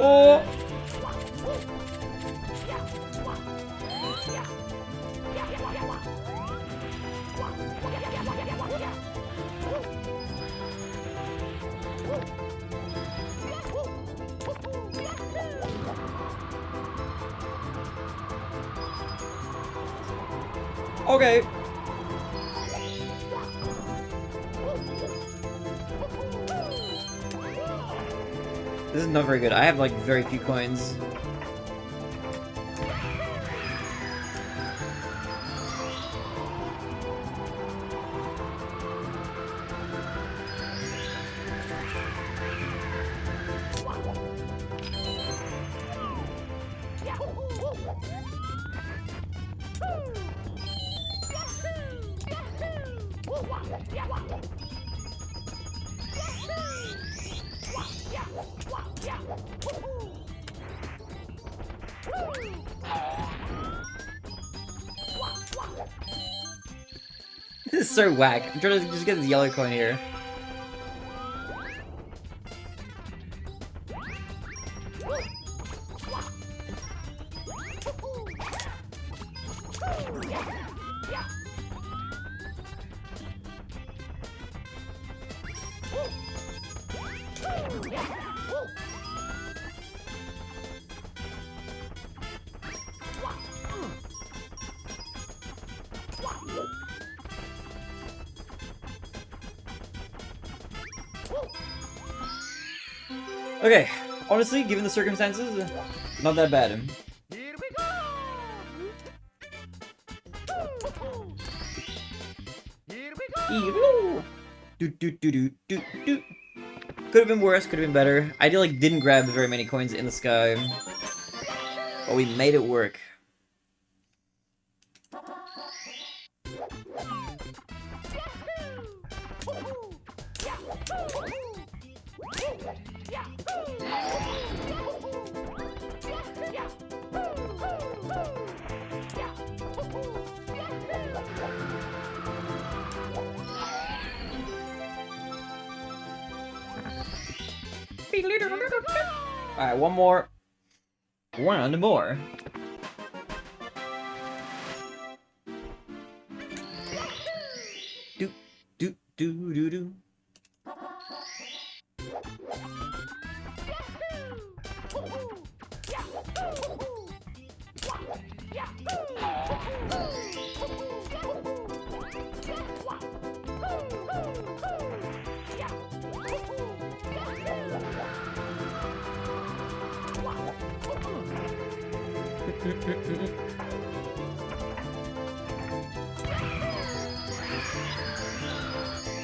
S2: Oh! Okay. This is not very good. I have like very few coins. This is so whack. I'm trying to just get this yellow coin here. Okay, honestly, given the circumstances, not that bad.
S3: Here we go! Here we go!
S2: Could have been worse, could have been better. I didn't grab very many coins in the sky. But we made it work. Alright, one more. One more. Do, do, do, do, do.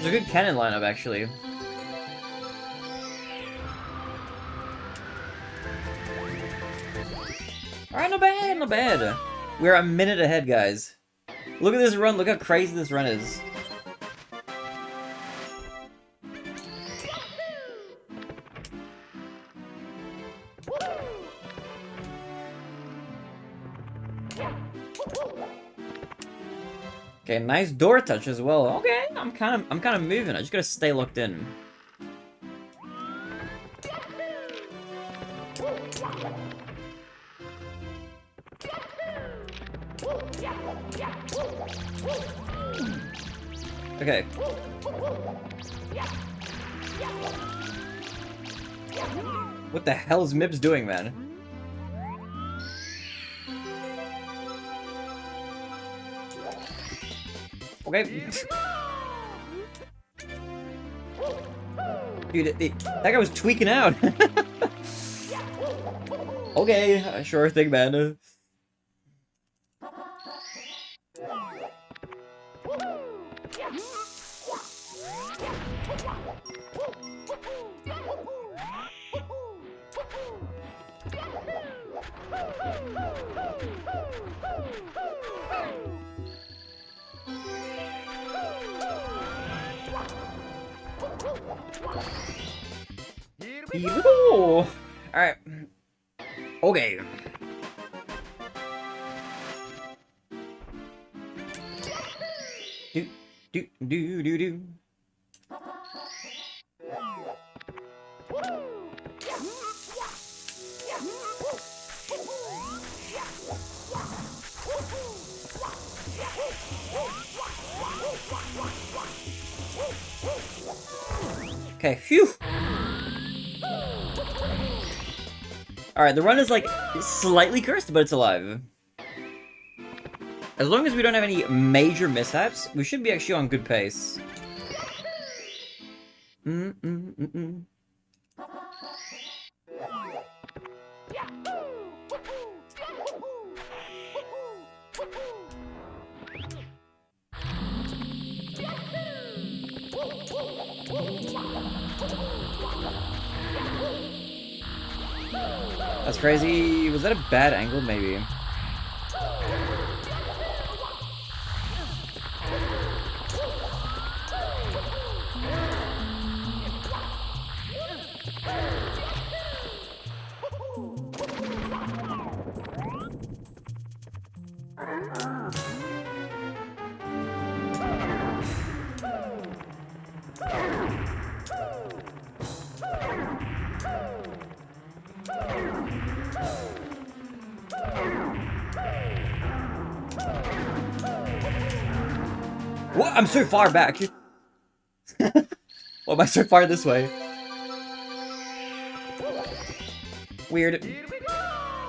S2: There's a good cannon lineup, actually. Alright, not bad, not bad. We're a minute ahead, guys. Look at this run, look how crazy this run is. Okay, nice door touch as well. Okay, I'm kind of moving. I just gotta stay locked in. Okay. What the hell is Mibs doing, man? Okay. Dude, that guy was tweaking out. Okay, sure thing, man. Alright. Okay. Do. Okay, phew. Alright, the run is like slightly cursed, but it's alive. As long as we don't have any major mishaps, we should be actually on good pace. That's crazy. Was that a bad angle? Maybe. What? I'm so far back. Why am I so far this way? Weird.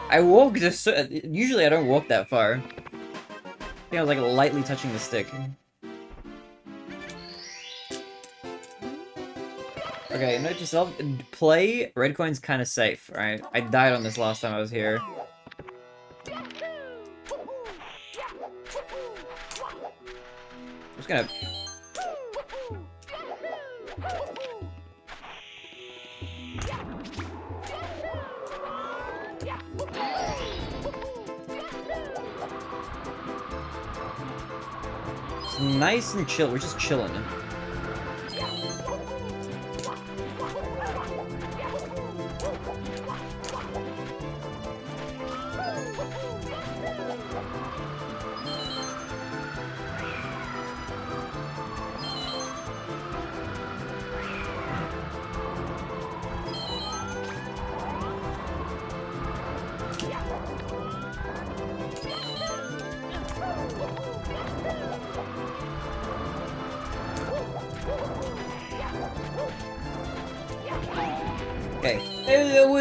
S2: I walked just usually I don't walk that far. I think I was like lightly touching the stick. Okay, note to yourself, play red coin's kind of safe, right? I died on this last time I was here. I'm just gonna... It's nice and chill, we're just chilling. Okay,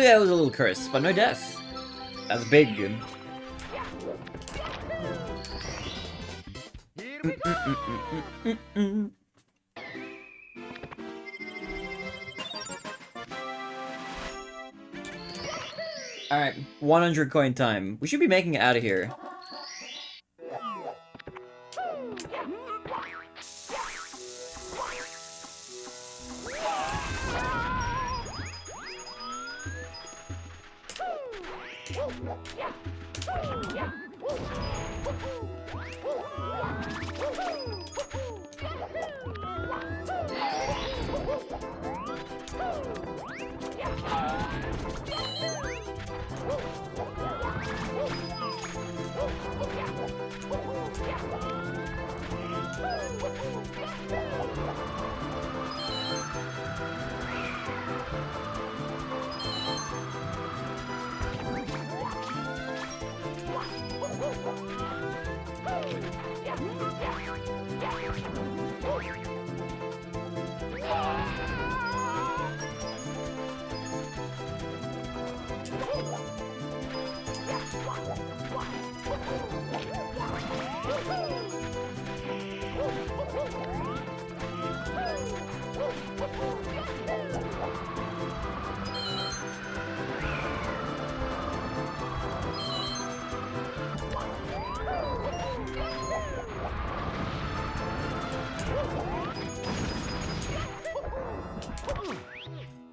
S2: that was a little cursed, but no death. That's big. Alright, 100 coin time. We should be making it out of here.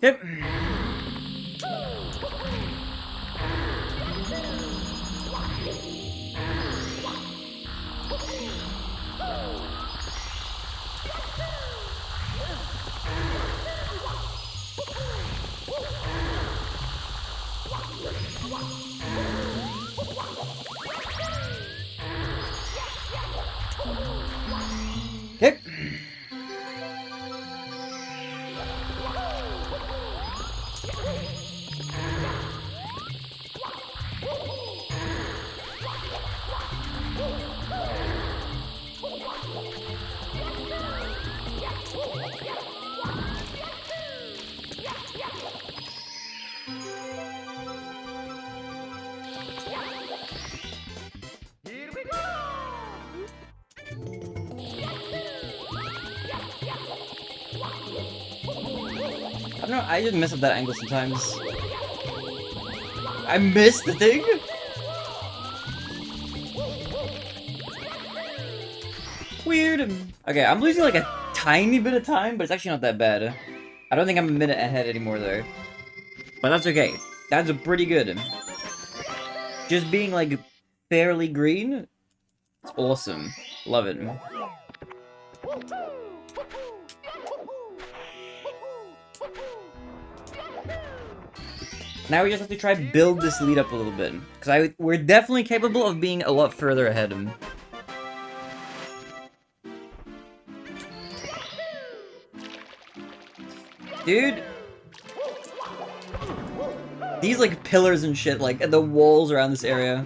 S2: Yep. Yep.
S3: Here we go!
S2: I don't know, I just mess up that angle sometimes. I missed the thing? Weird. Okay, I'm losing like a tiny bit of time, but it's actually not that bad. I don't think I'm a minute ahead anymore though. But that's okay. That's pretty good. Just being like fairly green, it's awesome. Love it. Now we just have to try build this lead up a little bit. Because we're definitely capable of being a lot further ahead. Dude. These like pillars and shit, like and the walls around this area.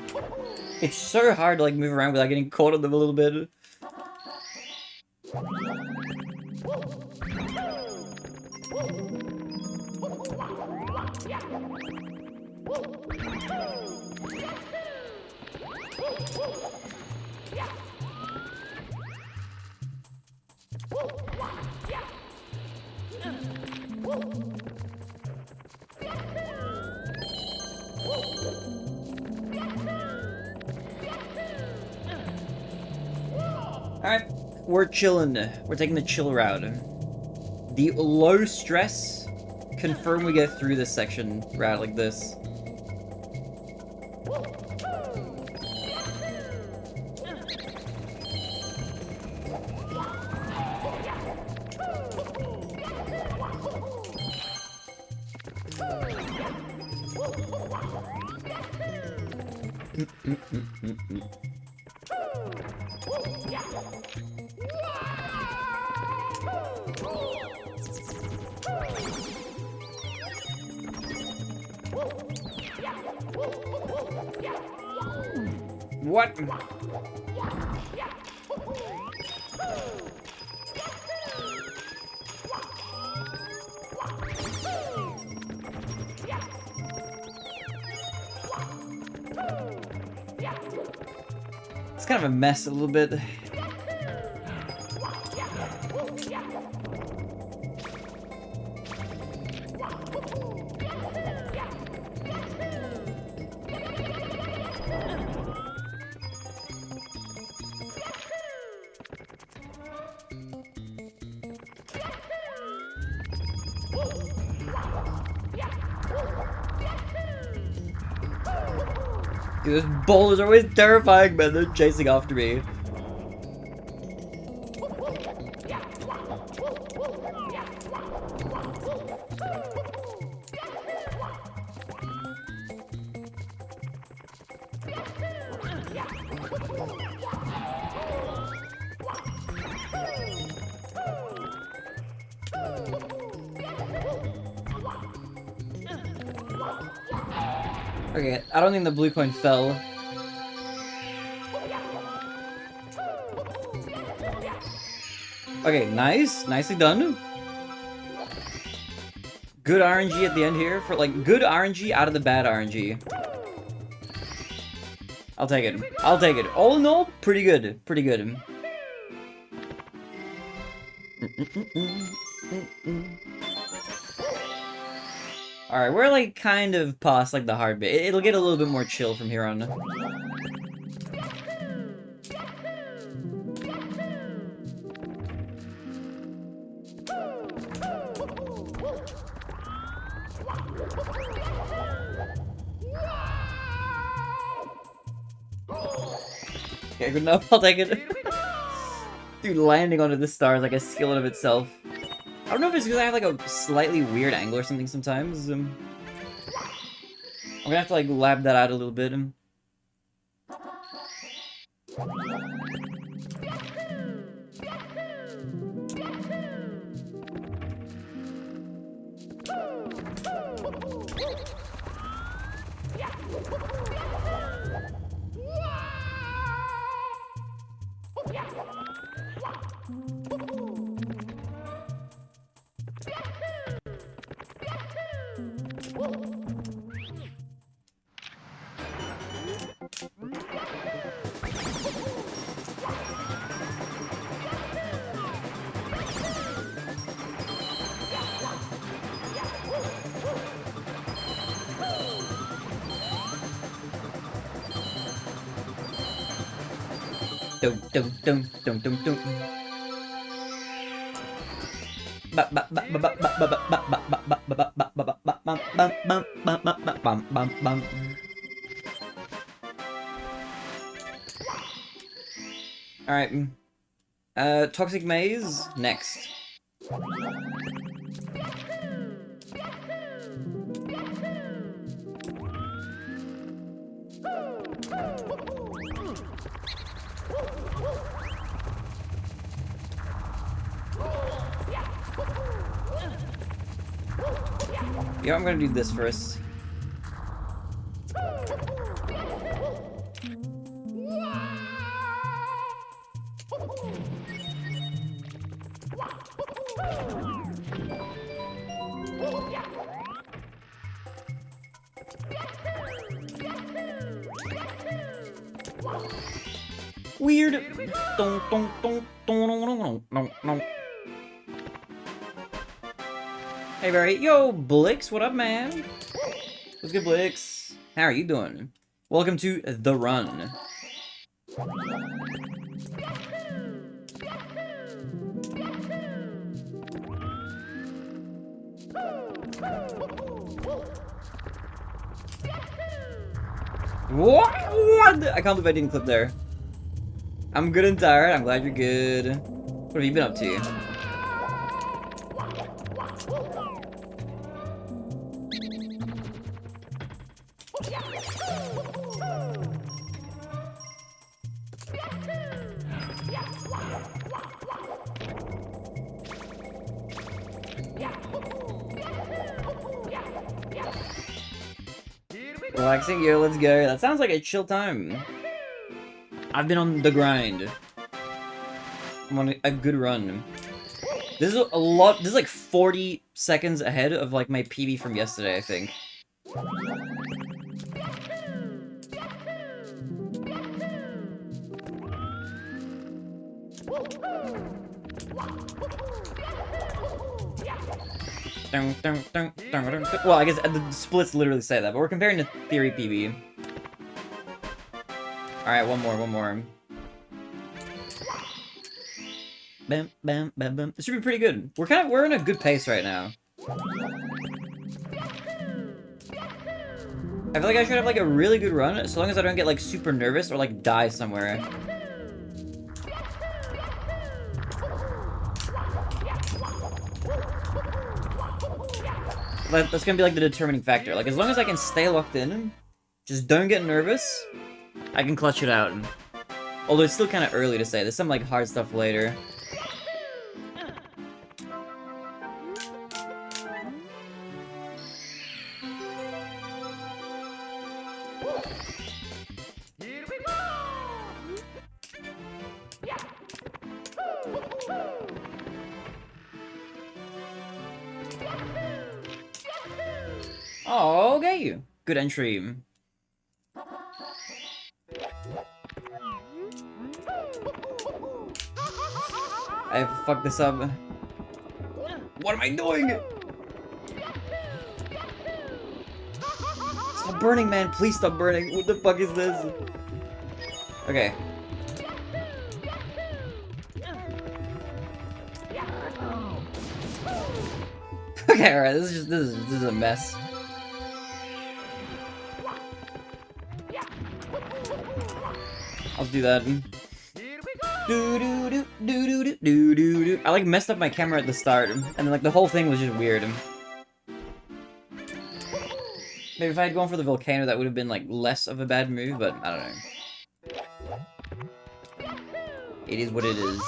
S2: It's so hard to like move around without getting caught on them a little bit. Alright, we're chilling. We're taking the chill route. The low stress, confirm we get through this section route like this. What? It's kind of a mess a little bit. Dude, those boulders are always terrifying, man. They're chasing after me. Okay, I don't think the blue coin fell. Okay, nice. Nicely done. Good RNG at the end here for like good RNG out of the bad RNG. I'll take it. I'll take it. All in all, pretty good. Pretty good. Alright, we're like kind of past like the hard bit. It'll get a little bit more chill from here on. Okay, good enough. I'll take it. Dude, landing onto the star is like a skill in of itself. I don't know if it's because I have like a slightly weird angle or something sometimes. I'm gonna have to like lab that out a little bit. Dum dum dum dum dum dum. Alright. Toxic Maze, next. Yeah, I'm gonna do this first. Weird. Hey, Barry. Yo, Blix, what up, man? What's good, Blix? How are you doing? Welcome to The Run. What? I can't believe I didn't clip there. I'm good and tired. I'm glad you're good. What have you been up to? Relaxing, yo, let's go. That sounds like a chill time. I've been on the grind. I'm on a good run. This is a lot. This is like 40 seconds ahead of like my PB from yesterday, I think. Well, I guess the splits literally say that, but we're comparing to Theory PB. Alright, one more. Bam, bam, bam, bam. This should be pretty good. We're in a good pace right now. I feel like I should have like a really good run, so long as I don't get like super nervous or like die somewhere. That's gonna be like the determining factor. Like as long as I can stay locked in, just don't get nervous, I can clutch it out. Although it's still kind of early to say. There's some like hard stuff later.
S3: Here we go!
S2: Oh, okay. Good entry. I fucked this up. What am I doing? Stop burning, man. Please stop burning. What the fuck is this? Okay. Okay, alright. This is a mess. I'll do that.
S3: Here we go!
S2: Do do do do do do do do do. I like messed up my camera at the start, and like the whole thing was just weird. Maybe if I had gone for the volcano, that would have been like less of a bad move, but I don't know. It is what it is.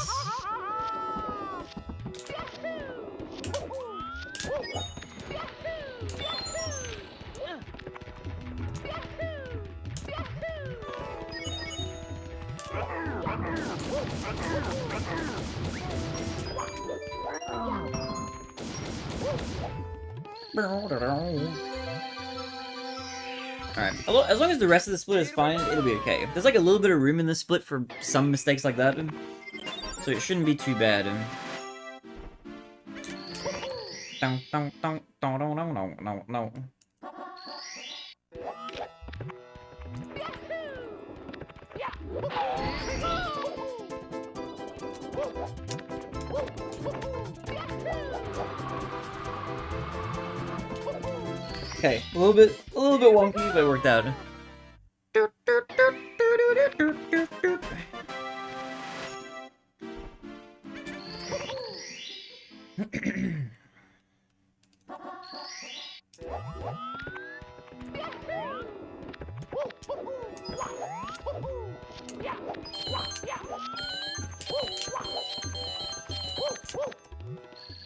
S2: Alright, as long as the rest of the split is fine, it'll be okay. There's like a little bit of room in the split for some mistakes like that, so it shouldn't be too bad. No. Okay, a little bit wonky, but it worked out.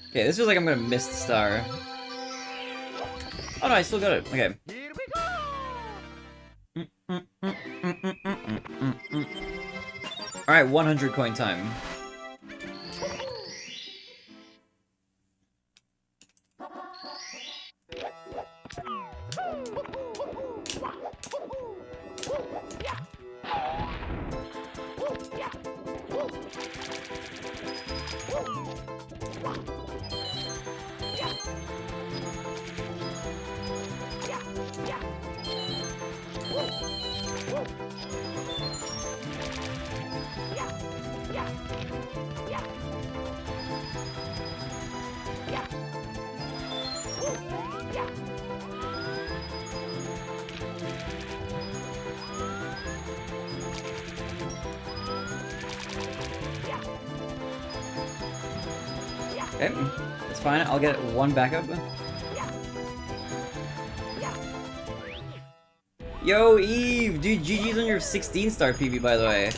S2: Okay, this feels like I'm gonna miss the star. Oh no, I still got it. Okay.
S3: Here we go!
S2: Alright, 100 coin time. Okay, that's fine. I'll get one backup. Yo, Eve! Dude, GG's on your 16-star PB, by the way.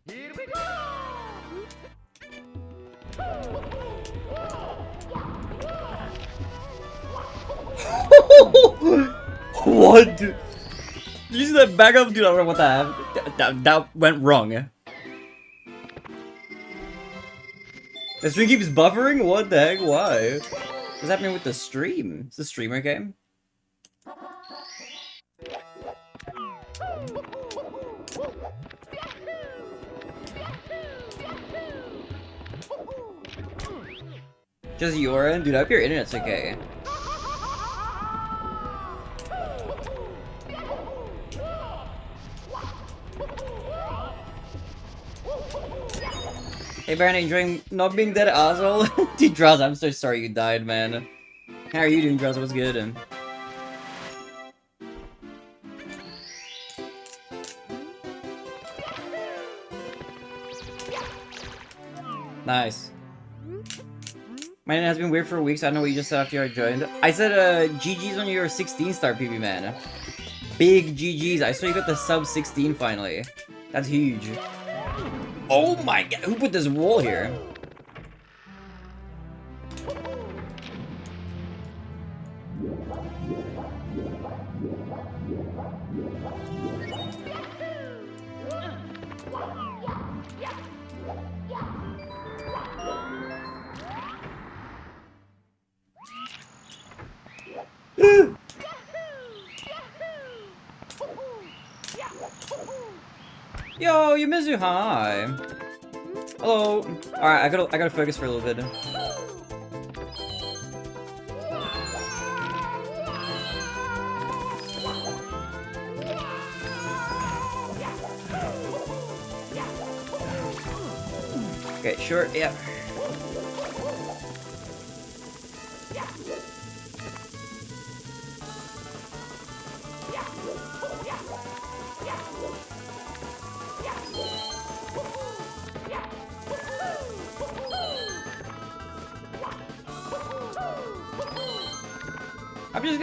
S3: Here we go!
S2: What? Did you see that backup? Dude, I don't know what that went wrong. The stream keeps buffering? What the heck? Why? What's happening with the stream? Is the stream okay? Just your dude. I hope your internet's okay. Hey Baron, enjoying not being dead, asshole? Dude, Draza, I'm so sorry you died, man. How are you doing, Draza? What's good? Nice. My internet has been weird for weeks. I don't know what you just said after I joined. I said, GG's on your 16-star PB, man. Big GG's. I saw you got the sub 16 finally. That's huge. Oh my god, who put this wall here? Yo, Yumizu, hi. Hello. Alright, I gotta focus for a little bit. Okay, sure, yeah.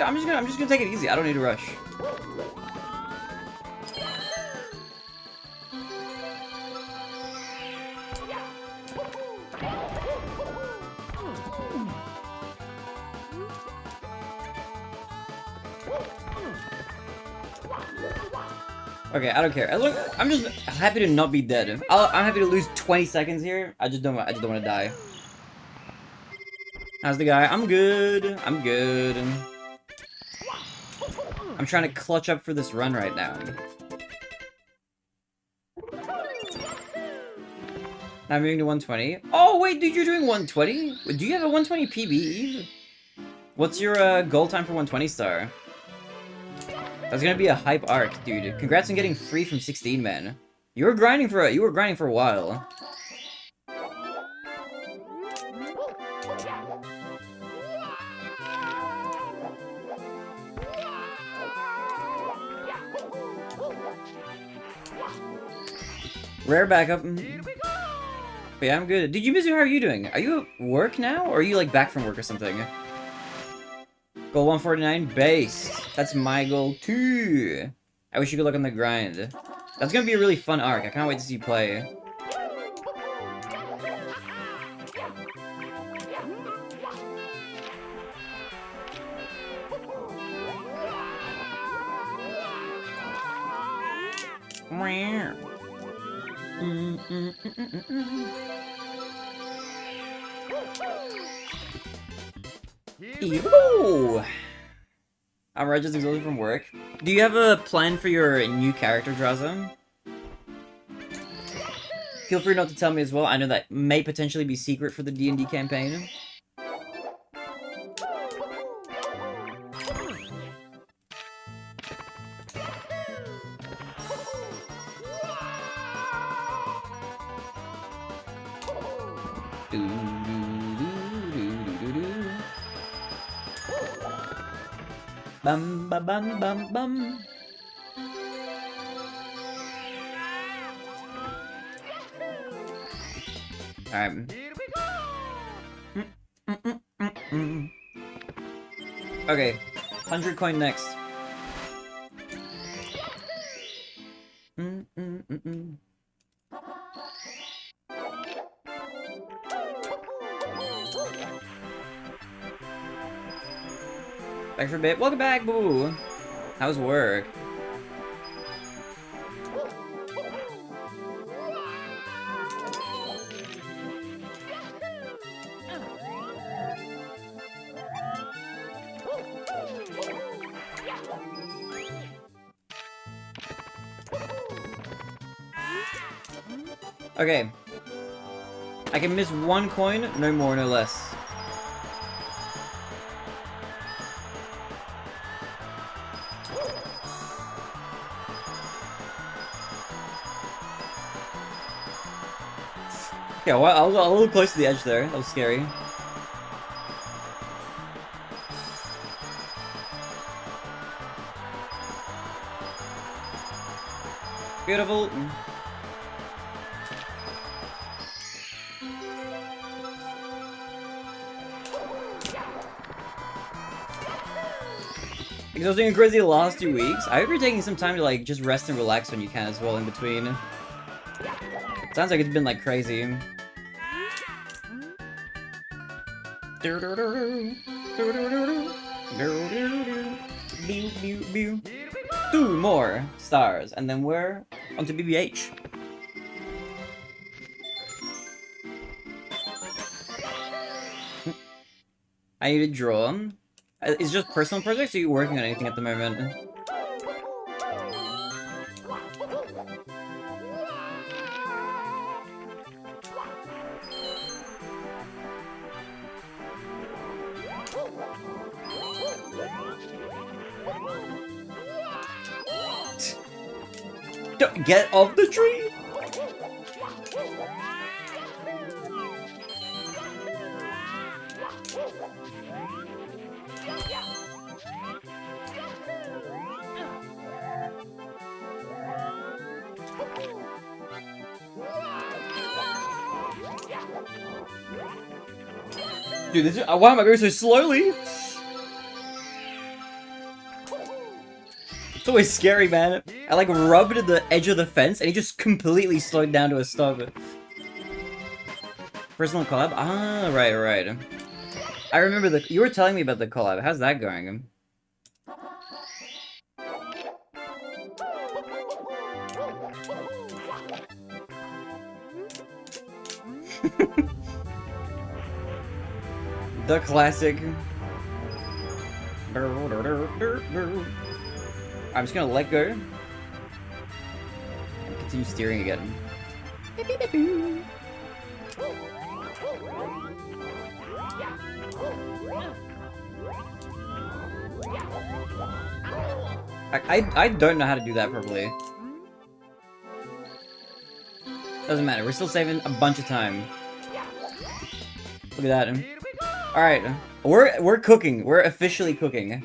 S2: I'm just gonna take it easy. I don't need to rush. Okay, I don't care. I'm just happy to not be dead. I'm happy to lose 20 seconds here. I just don't want to die. How's the guy? I'm good. I'm good. I'm trying to clutch up for this run right now. Now I'm moving to 120. Oh wait, dude, you're doing 120? Do you have a 120 PB, Eve? What's your goal time for 120 star? That's gonna be a hype arc, dude. Congrats on getting free from 16, man. You were grinding for a while. Rare backup. But yeah, I'm good. Did you miss? How are you doing? Are you at work now, or are you like back from work or something? Goal 149 base. That's my goal too. I wish you good luck on the grind. That's gonna be a really fun arc. I can't wait to see you play. Ew. I'm right, just exhausted from work. Do you have a plan for your new character, Draza? Feel free not to tell me as well. I know that may potentially be secret for the D&D campaign. Bum ba bum bum bum. Alright. Okay, 100 coin next. Back for a bit. Welcome back, boo. How's work? Okay. I can miss one coin, no more, no less. Yeah, well, I was a little close to the edge there. That was scary. Beautiful. Because I was doing crazy the last 2 weeks. I hope you're taking some time to like just rest and relax when you can as well in between. Sounds like it's been like crazy. 2 more stars, and then we're onto BBH. I need to draw. It's just personal projects, or are you working on anything at the moment? Get off the tree! Dude, this is, why am I going so slowly? It's always scary, man. I like rubbed at the edge of the fence and he just completely slowed down to a stop. Personal collab? Ah, right. I remember you were telling me about the collab. How's that going? The classic. I'm just gonna let go. And continue steering again. I don't know how to do that properly. Doesn't matter, we're still saving a bunch of time. Look at that. Alright, we're cooking. We're officially cooking.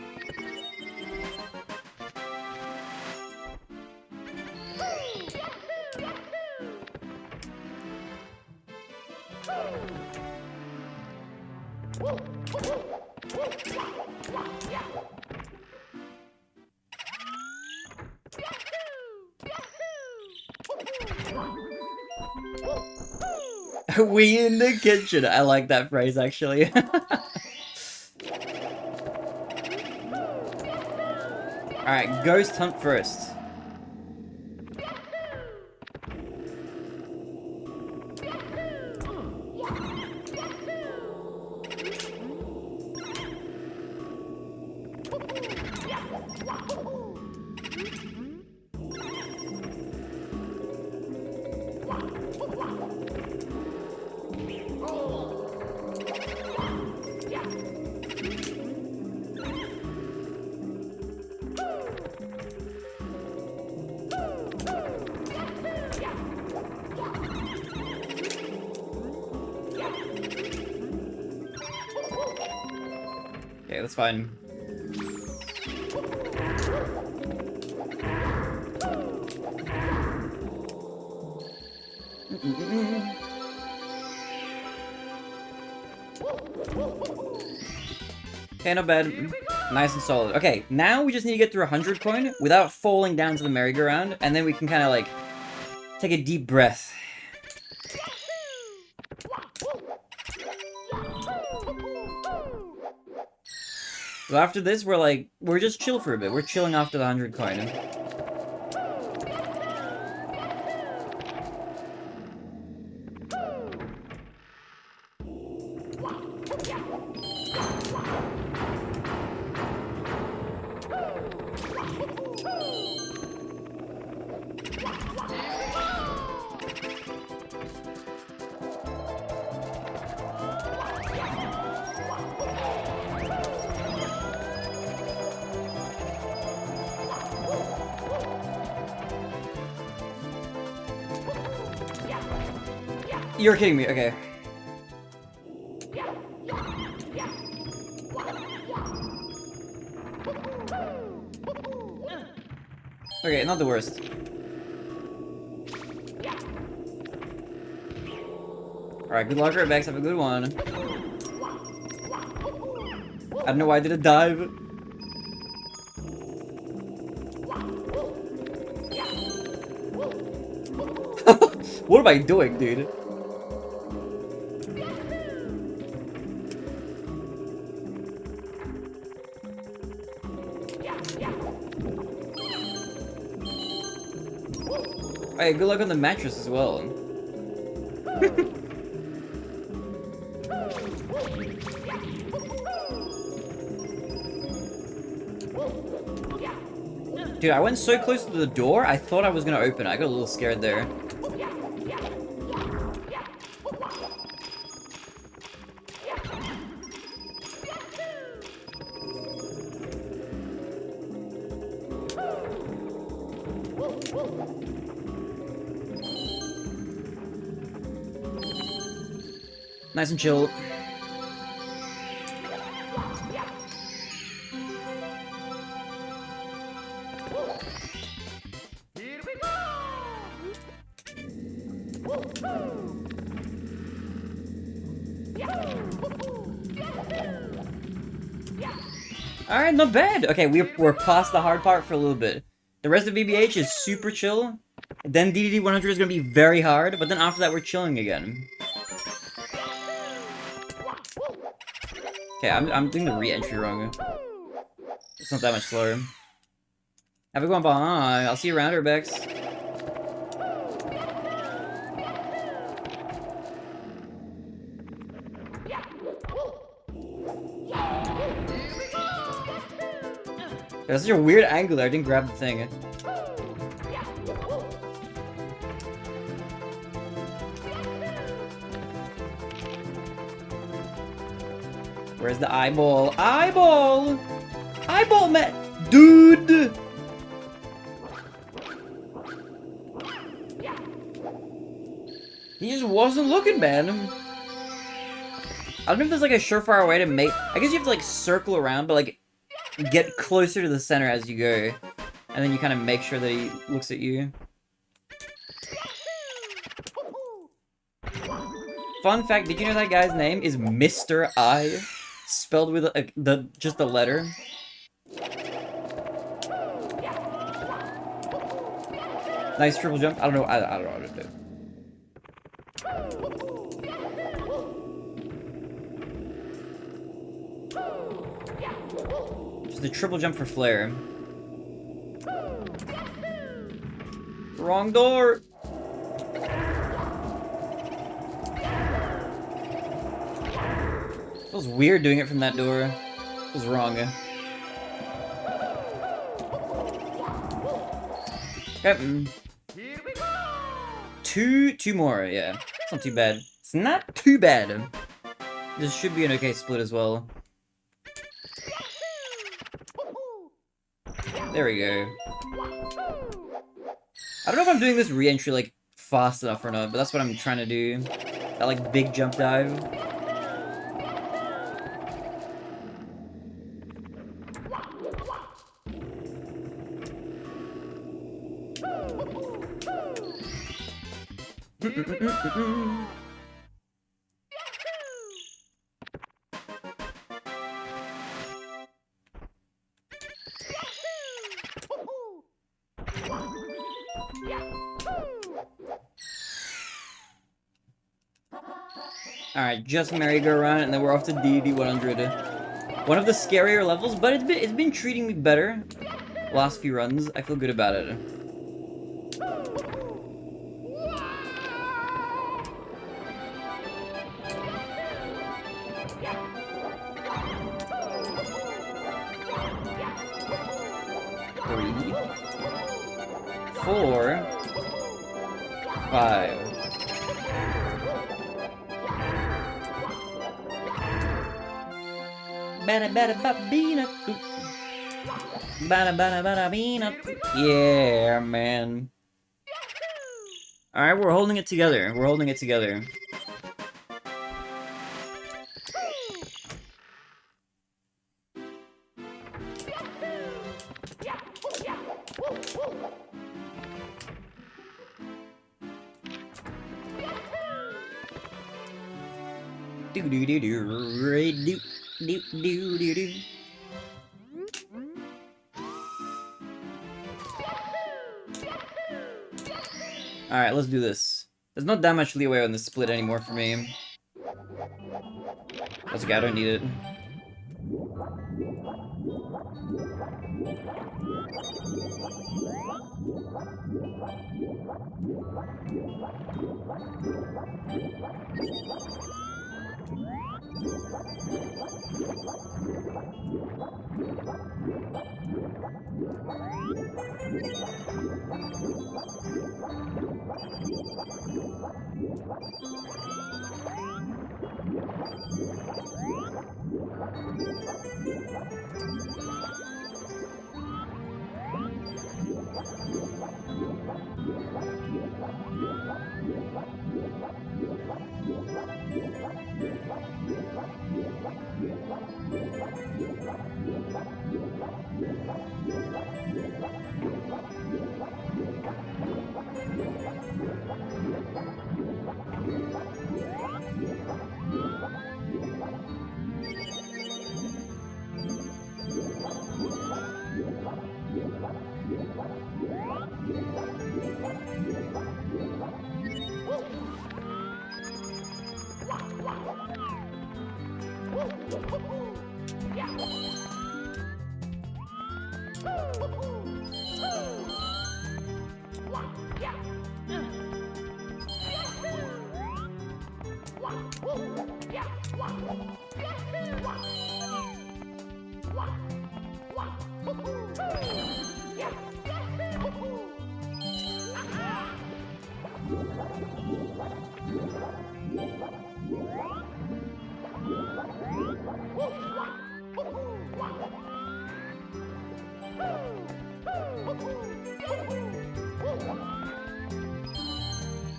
S2: We in the kitchen. I like that phrase, actually. Alright, ghost hunt first. Okay, that's fine. Okay, not bad. Nice and solid. Okay, now we just need to get through 100 coin without falling down to the merry-go-round, and then we can kind of like take a deep breath. So after this, we're just chill for a bit. We're chilling after the 100 coin. You're kidding me. Okay. Okay, not the worst. Alright, good luck, Rebex. Have a good one. I don't know why I did a dive. What am I doing, dude? Hey, good luck on the mattress as well. Dude, I went so close to the door, I thought I was gonna open it. I got a little scared there. Nice and chill.
S3: Here we go!
S2: Alright, not bad. Okay, we're past the hard part for a little bit. The rest of BBH is super chill. Then DDD 100 is gonna be very hard, but then after that we're chilling again. Okay, I'm doing the re-entry wrong. It's not that much slower. Have a good one, bye. I'll see you around, Urbex. That's such a weird angle there. I didn't grab the thing. Where's the eyeball? Eyeball! Eyeball, man! Dude! He just wasn't looking, man. I don't know if there's like a surefire way to make... I guess you have to like circle around, but like get closer to the center as you go. And then you kind of make sure that he looks at you. Fun fact, did you know that guy's name is Mr. I? Spelled with just the letter. Nice triple jump. I don't know. I don't know how to do. Just a triple jump for flair. Wrong door. Feels weird doing it from that door. Feels wrong. Okay.
S3: Here we go!
S2: Two more, yeah. It's not too bad. It's not too bad. This should be an okay split as well. There we go. I don't know if I'm doing this re-entry like fast enough or not, but that's what I'm trying to do. That like big jump dive. Alright, just merry-go-round, and then we're off to DD 100. One of the scarier levels, but it's been treating me better. Last few runs, I feel good about it. Three, 4, 5. Yeah, man. Alright, we're holding it together. We're holding it together. Alright, let's do this. There's not that much leeway on this split anymore for me. That's okay, I don't need it.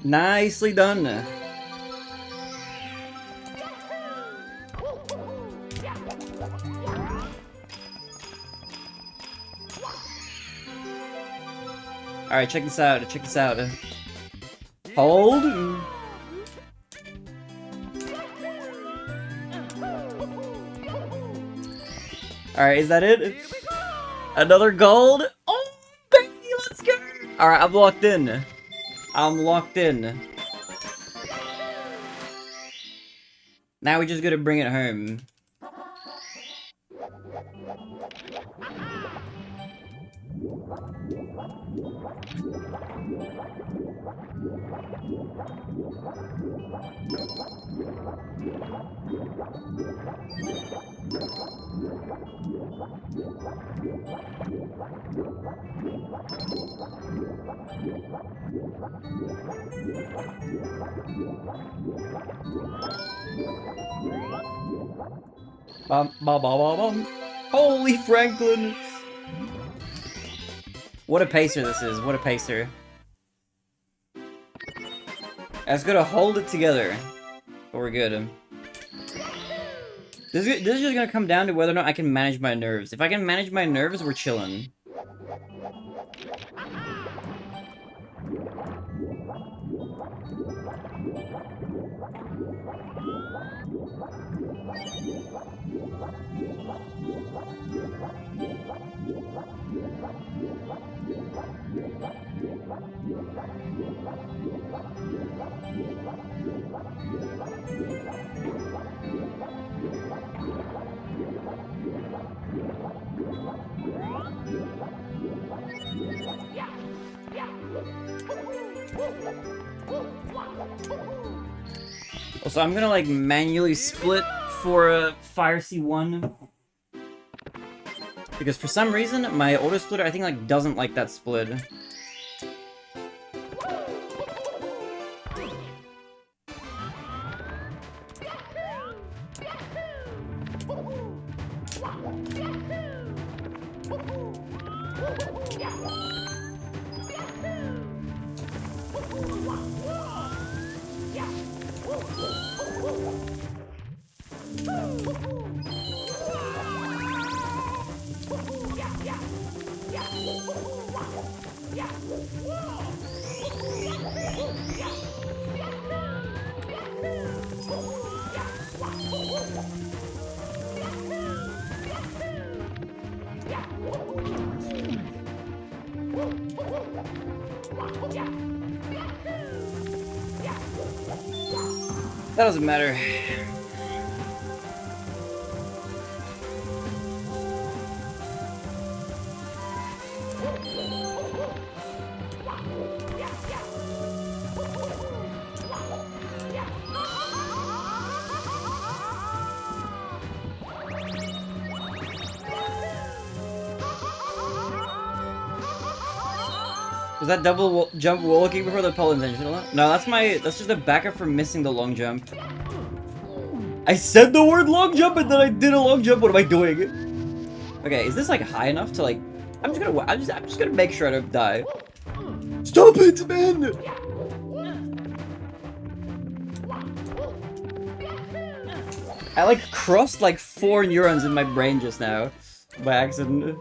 S2: Nicely done. Alright, check this out, check this out. Hold. Alright, is that it? Another gold? Oh, baby, let's go! Alright, I'm locked in. I'm locked in. Now we just gotta bring it home. Bum, bum, bum, bum, bum. Holy Franklin! What a pacer this is, what a pacer. I just gotta hold it together. But we're good. This is just gonna come down to whether or not I can manage my nerves. If I can manage my nerves, we're chilling. So I'm gonna like manually split for a Fire C1 because for some reason my auto splitter I think like doesn't like that split. That doesn't matter. Was that double jump wall kick before the pull intentional? No, that's just a backup for missing the long jump. I said the word long jump and then I did a long jump. What am I doing? Okay, is this like high enough to like? I'm just gonna make sure I don't die. Stop it, man! I like crossed like 4 neurons in my brain just now by accident.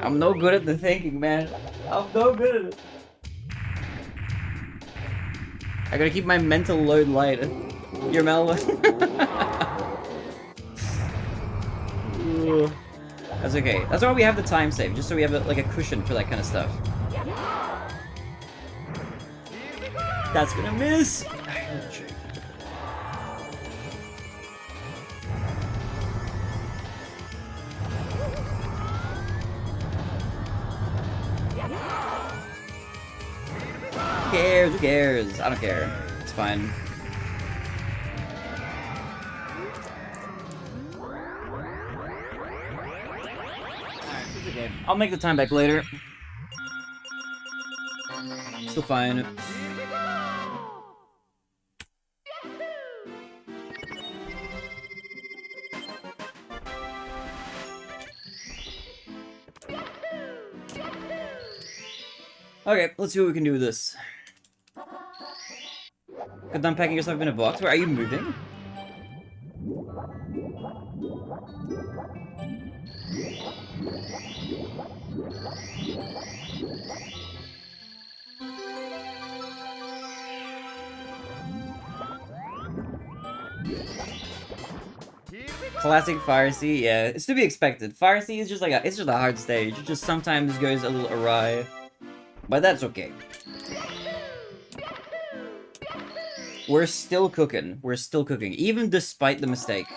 S2: I'm no good at the thinking, man. I'm no good at it. I gotta keep my mental load light. Your Mel. That's okay. That's why we have the time save, just so we have like a cushion for that kind of stuff. That's gonna miss. Who cares? Who cares? I don't care. It's fine. It's okay. I'll make the time back later. Still fine. Okay, let's see what we can do with this. Got done packing yourself in a box. Where are you moving? Classic Fire Sea, yeah, it's to be expected. Fire Sea is just like it's just a hard stage. It just sometimes goes a little awry. But that's okay. We're still cooking. We're still cooking, even despite the mistake.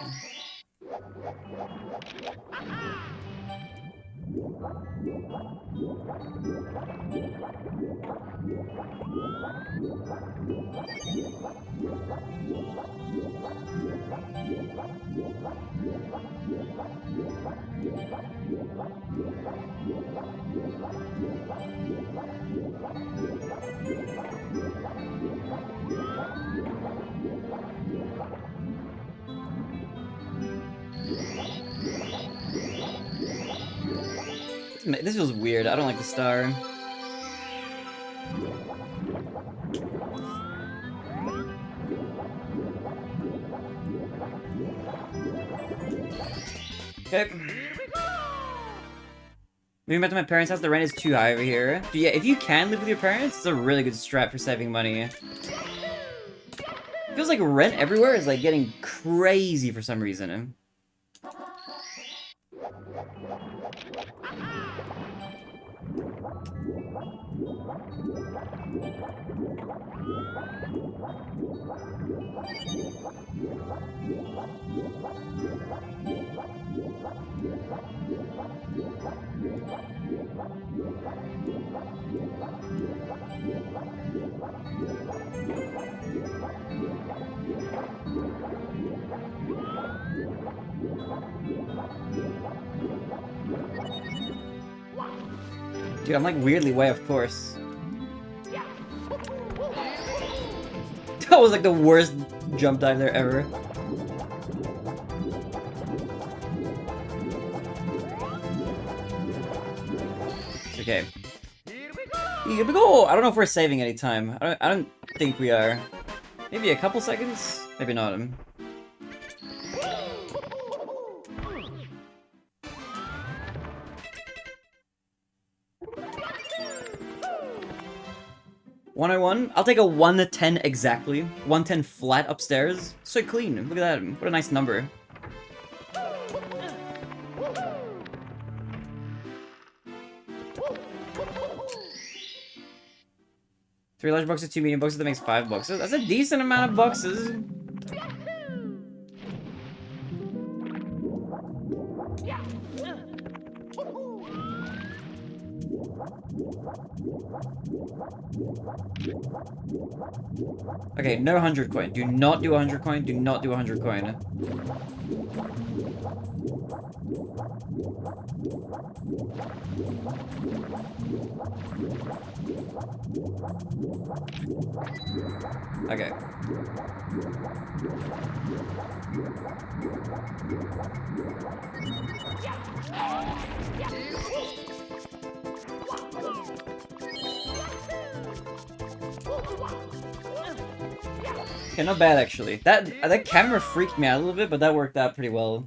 S2: This feels weird. I don't like the star. Okay. Moving back to my parents' house, the rent is too high over here. But yeah, if you can live with your parents, it's a really good strat for saving money. Feels like rent everywhere is like getting crazy for some reason. Dude, I'm like weirdly way off course. That was like the worst jump dive there ever. Okay. Here we go! I don't know if we're saving any time. I don't think we are. Maybe a couple seconds? Maybe not. $101. I'll take a 1 to 10 exactly. 110 flat upstairs. So clean. Look at that. What a nice number. 3 large boxes, 2 medium boxes, that makes 5 boxes. That's a decent amount of boxes. Okay, no 100 coin. Do not do 100 coin. Do not do 100 coin. Okay. Okay, not bad actually. That camera freaked me out a little bit, but that worked out pretty well.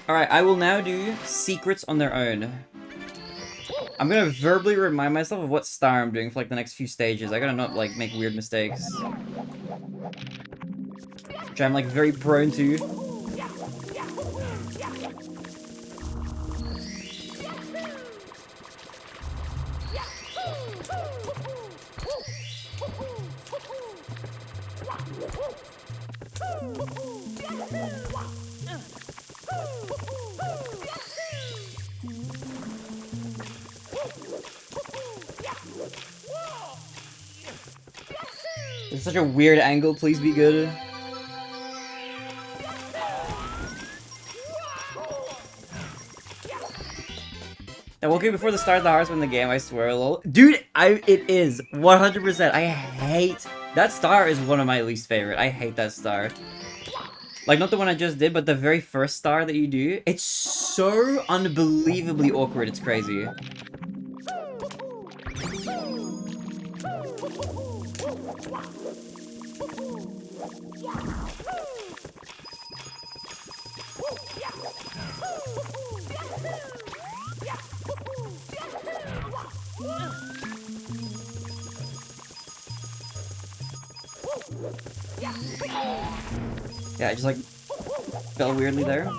S2: Alright, I will now do secrets on their own. I'm gonna verbally remind myself of what star I'm doing for like the next few stages. I gotta not like make weird mistakes. Which I'm like very prone to. It's such a weird angle, please be good. I woke up before the start of the hardest one in the game, I swear, lol. Dude, it is 100%. I hate that star is one of my least favorite. I hate that star. Like, not the one I just did, but the very first star that you do. It's so unbelievably awkward, it's crazy. Yeah, I just like fell weirdly there.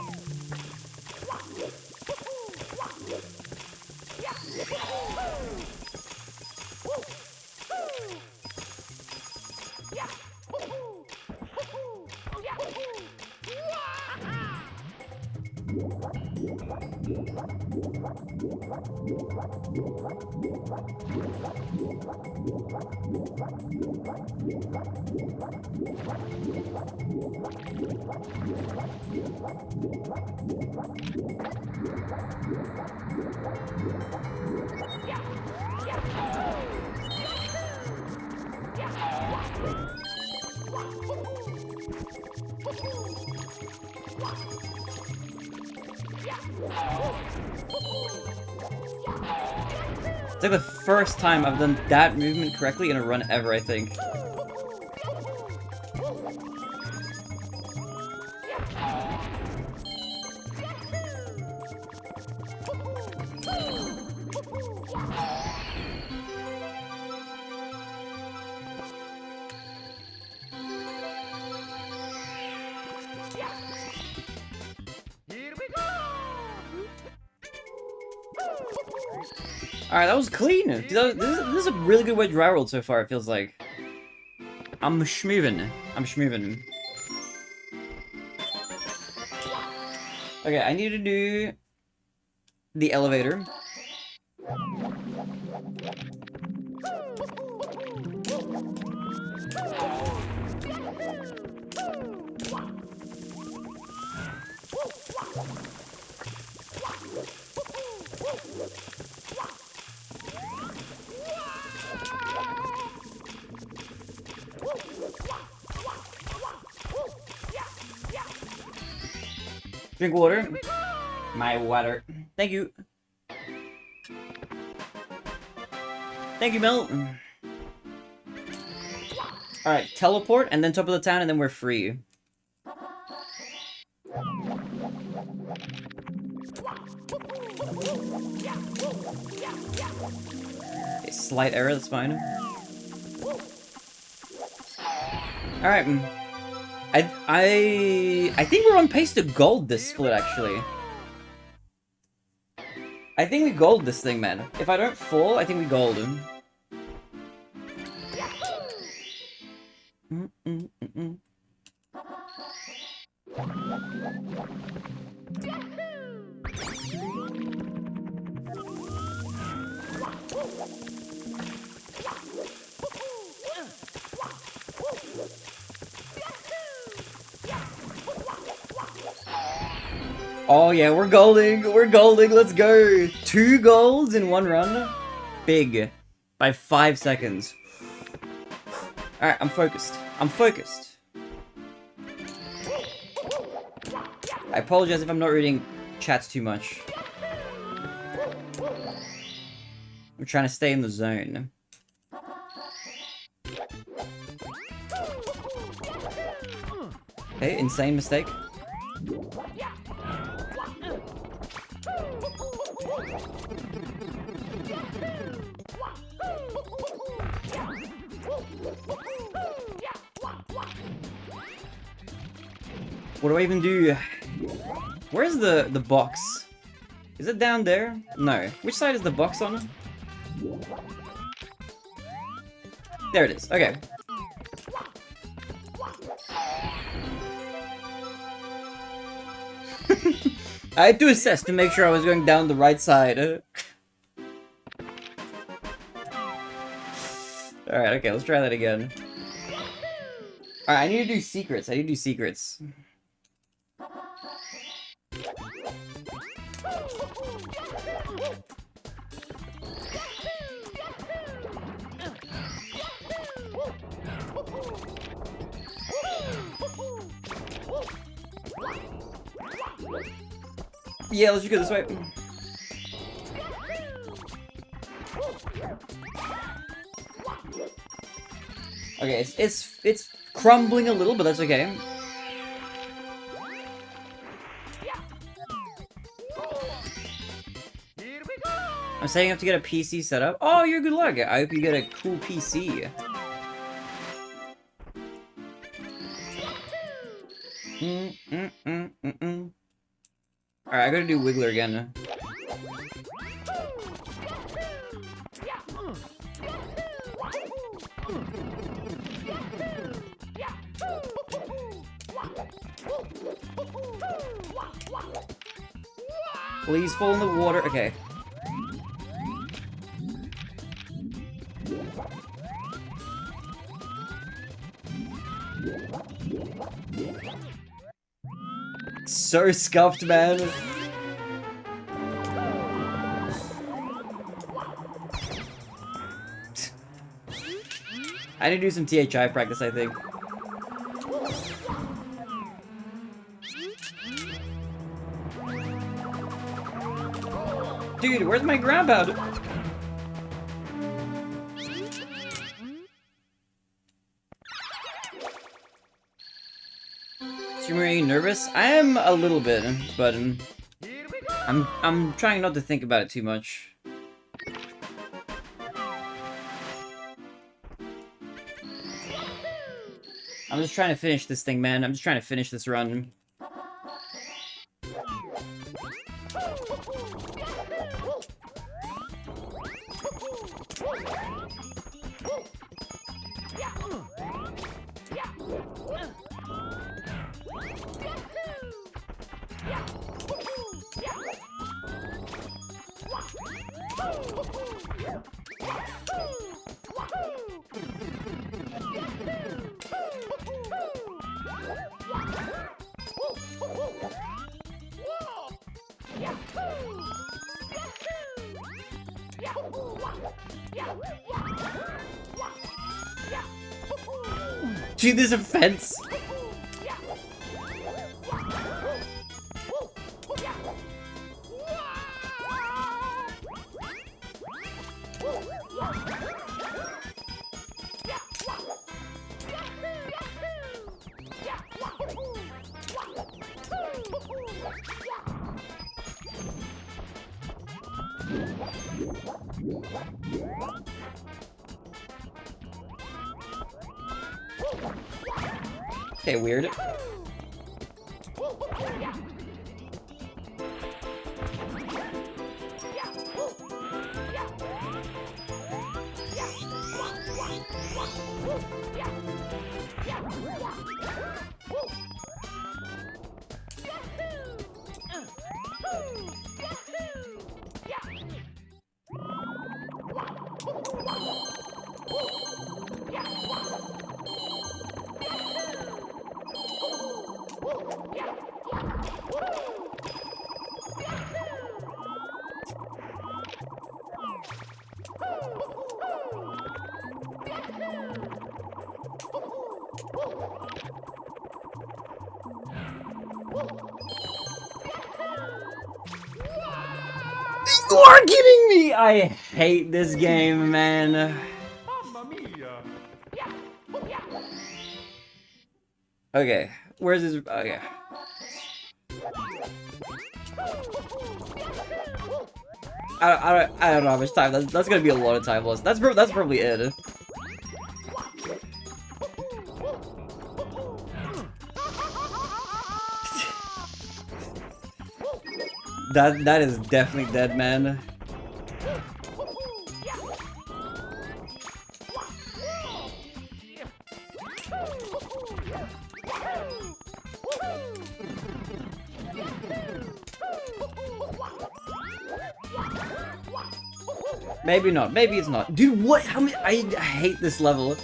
S2: It's like the first time I've done that movement correctly in a run ever, I think. Alright, that was clean. Dude, this is a really good wedge dry rolled so far, it feels like. I'm schmovin'. I'm schmovin'. Okay, I need to do the elevator. Drink water. My water. Thank you. Thank you, Mel. Alright, teleport, and then top of the town, and then we're free. Okay, slight error, that's fine. Alright. I think we're on pace to gold this split, actually. I think we gold this thing, man. If I don't fall, I think we gold him. Oh yeah, we're golding, let's go! 2 golds in 1 run? Big. By 5 seconds. Alright, I'm focused. I apologize if I'm not reading chats too much. I'm trying to stay in the zone. Okay, insane mistake. What do I even do? Where's the box? Is it down there? No. Which side is the box on? There it is. Okay. I had to assess to make sure I was going down the right side. Alright, okay, let's try that again. Alright, I need to do secrets. Yeah, let's just go this way. Okay, it's crumbling a little, but that's okay. I'm setting up to get a PC set up. Oh, you're good luck. I hope you get a cool PC. Alright, I gotta do Wiggler again. Please fall in the water. Okay. So scuffed, man. I need to do some THI practice, I think. Dude, where's my grab out? Are you nervous? I am a little bit, but I'm trying not to think about it too much. I'm just trying to finish this thing, man. I'm just trying to finish this run. Dude, there's a fence. Okay, weird. You are kidding me! I hate this game, man.
S3: Mamma mia!
S2: Okay, where's this? Okay. I don't know how much time. That's gonna be a lot of time lost. That's probably it. That is definitely dead, man. Maybe not. Maybe it's not. Dude, what? How many? I hate this level.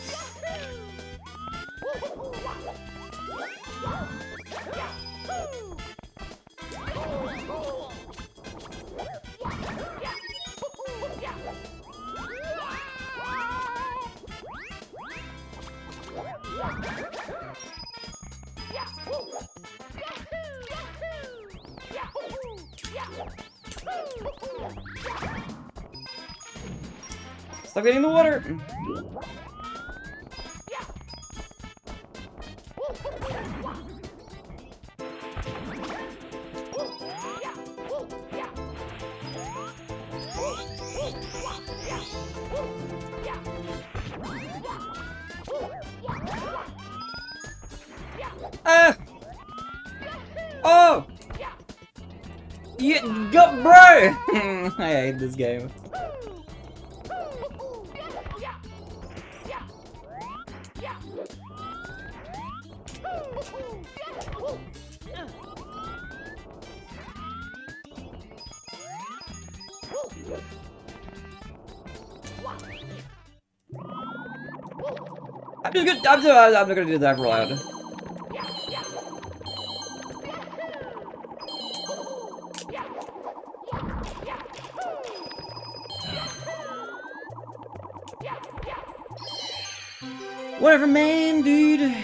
S2: Stop getting in the water! Ah! Oh! You go, bro! I hate this game. I'm not gonna do that loud. Whatever, man, dude.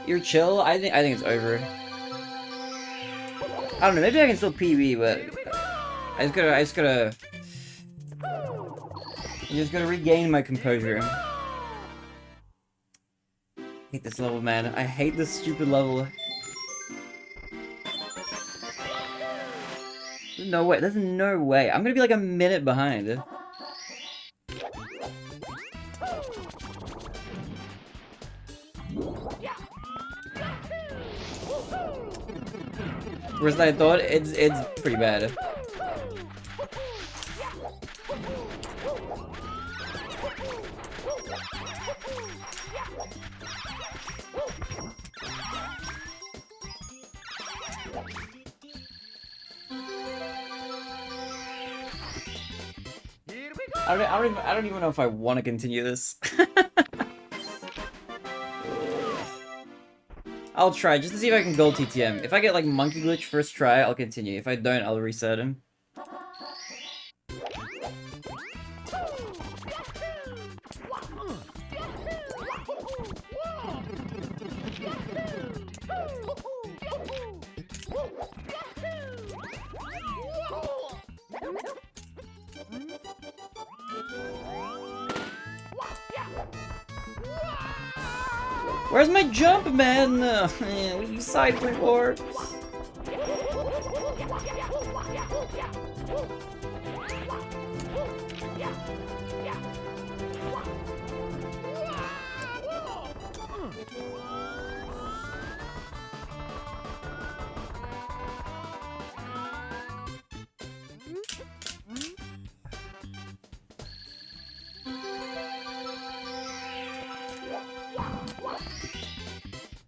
S2: You're chill. I think it's over. I don't know. Maybe I can still PB, but I just gotta regain my composure. I hate this level, man. I hate this stupid level. There's no way. There's no way. I'm gonna be like a minute behind. Worse than I thought. It's pretty bad. I don't even know if I want to continue this. I'll try, just to see if I can gold TTM. If I get, like, Monkey Glitch first try, I'll continue. If I don't, I'll reset him. Where's my jump, man? Will you cycling for?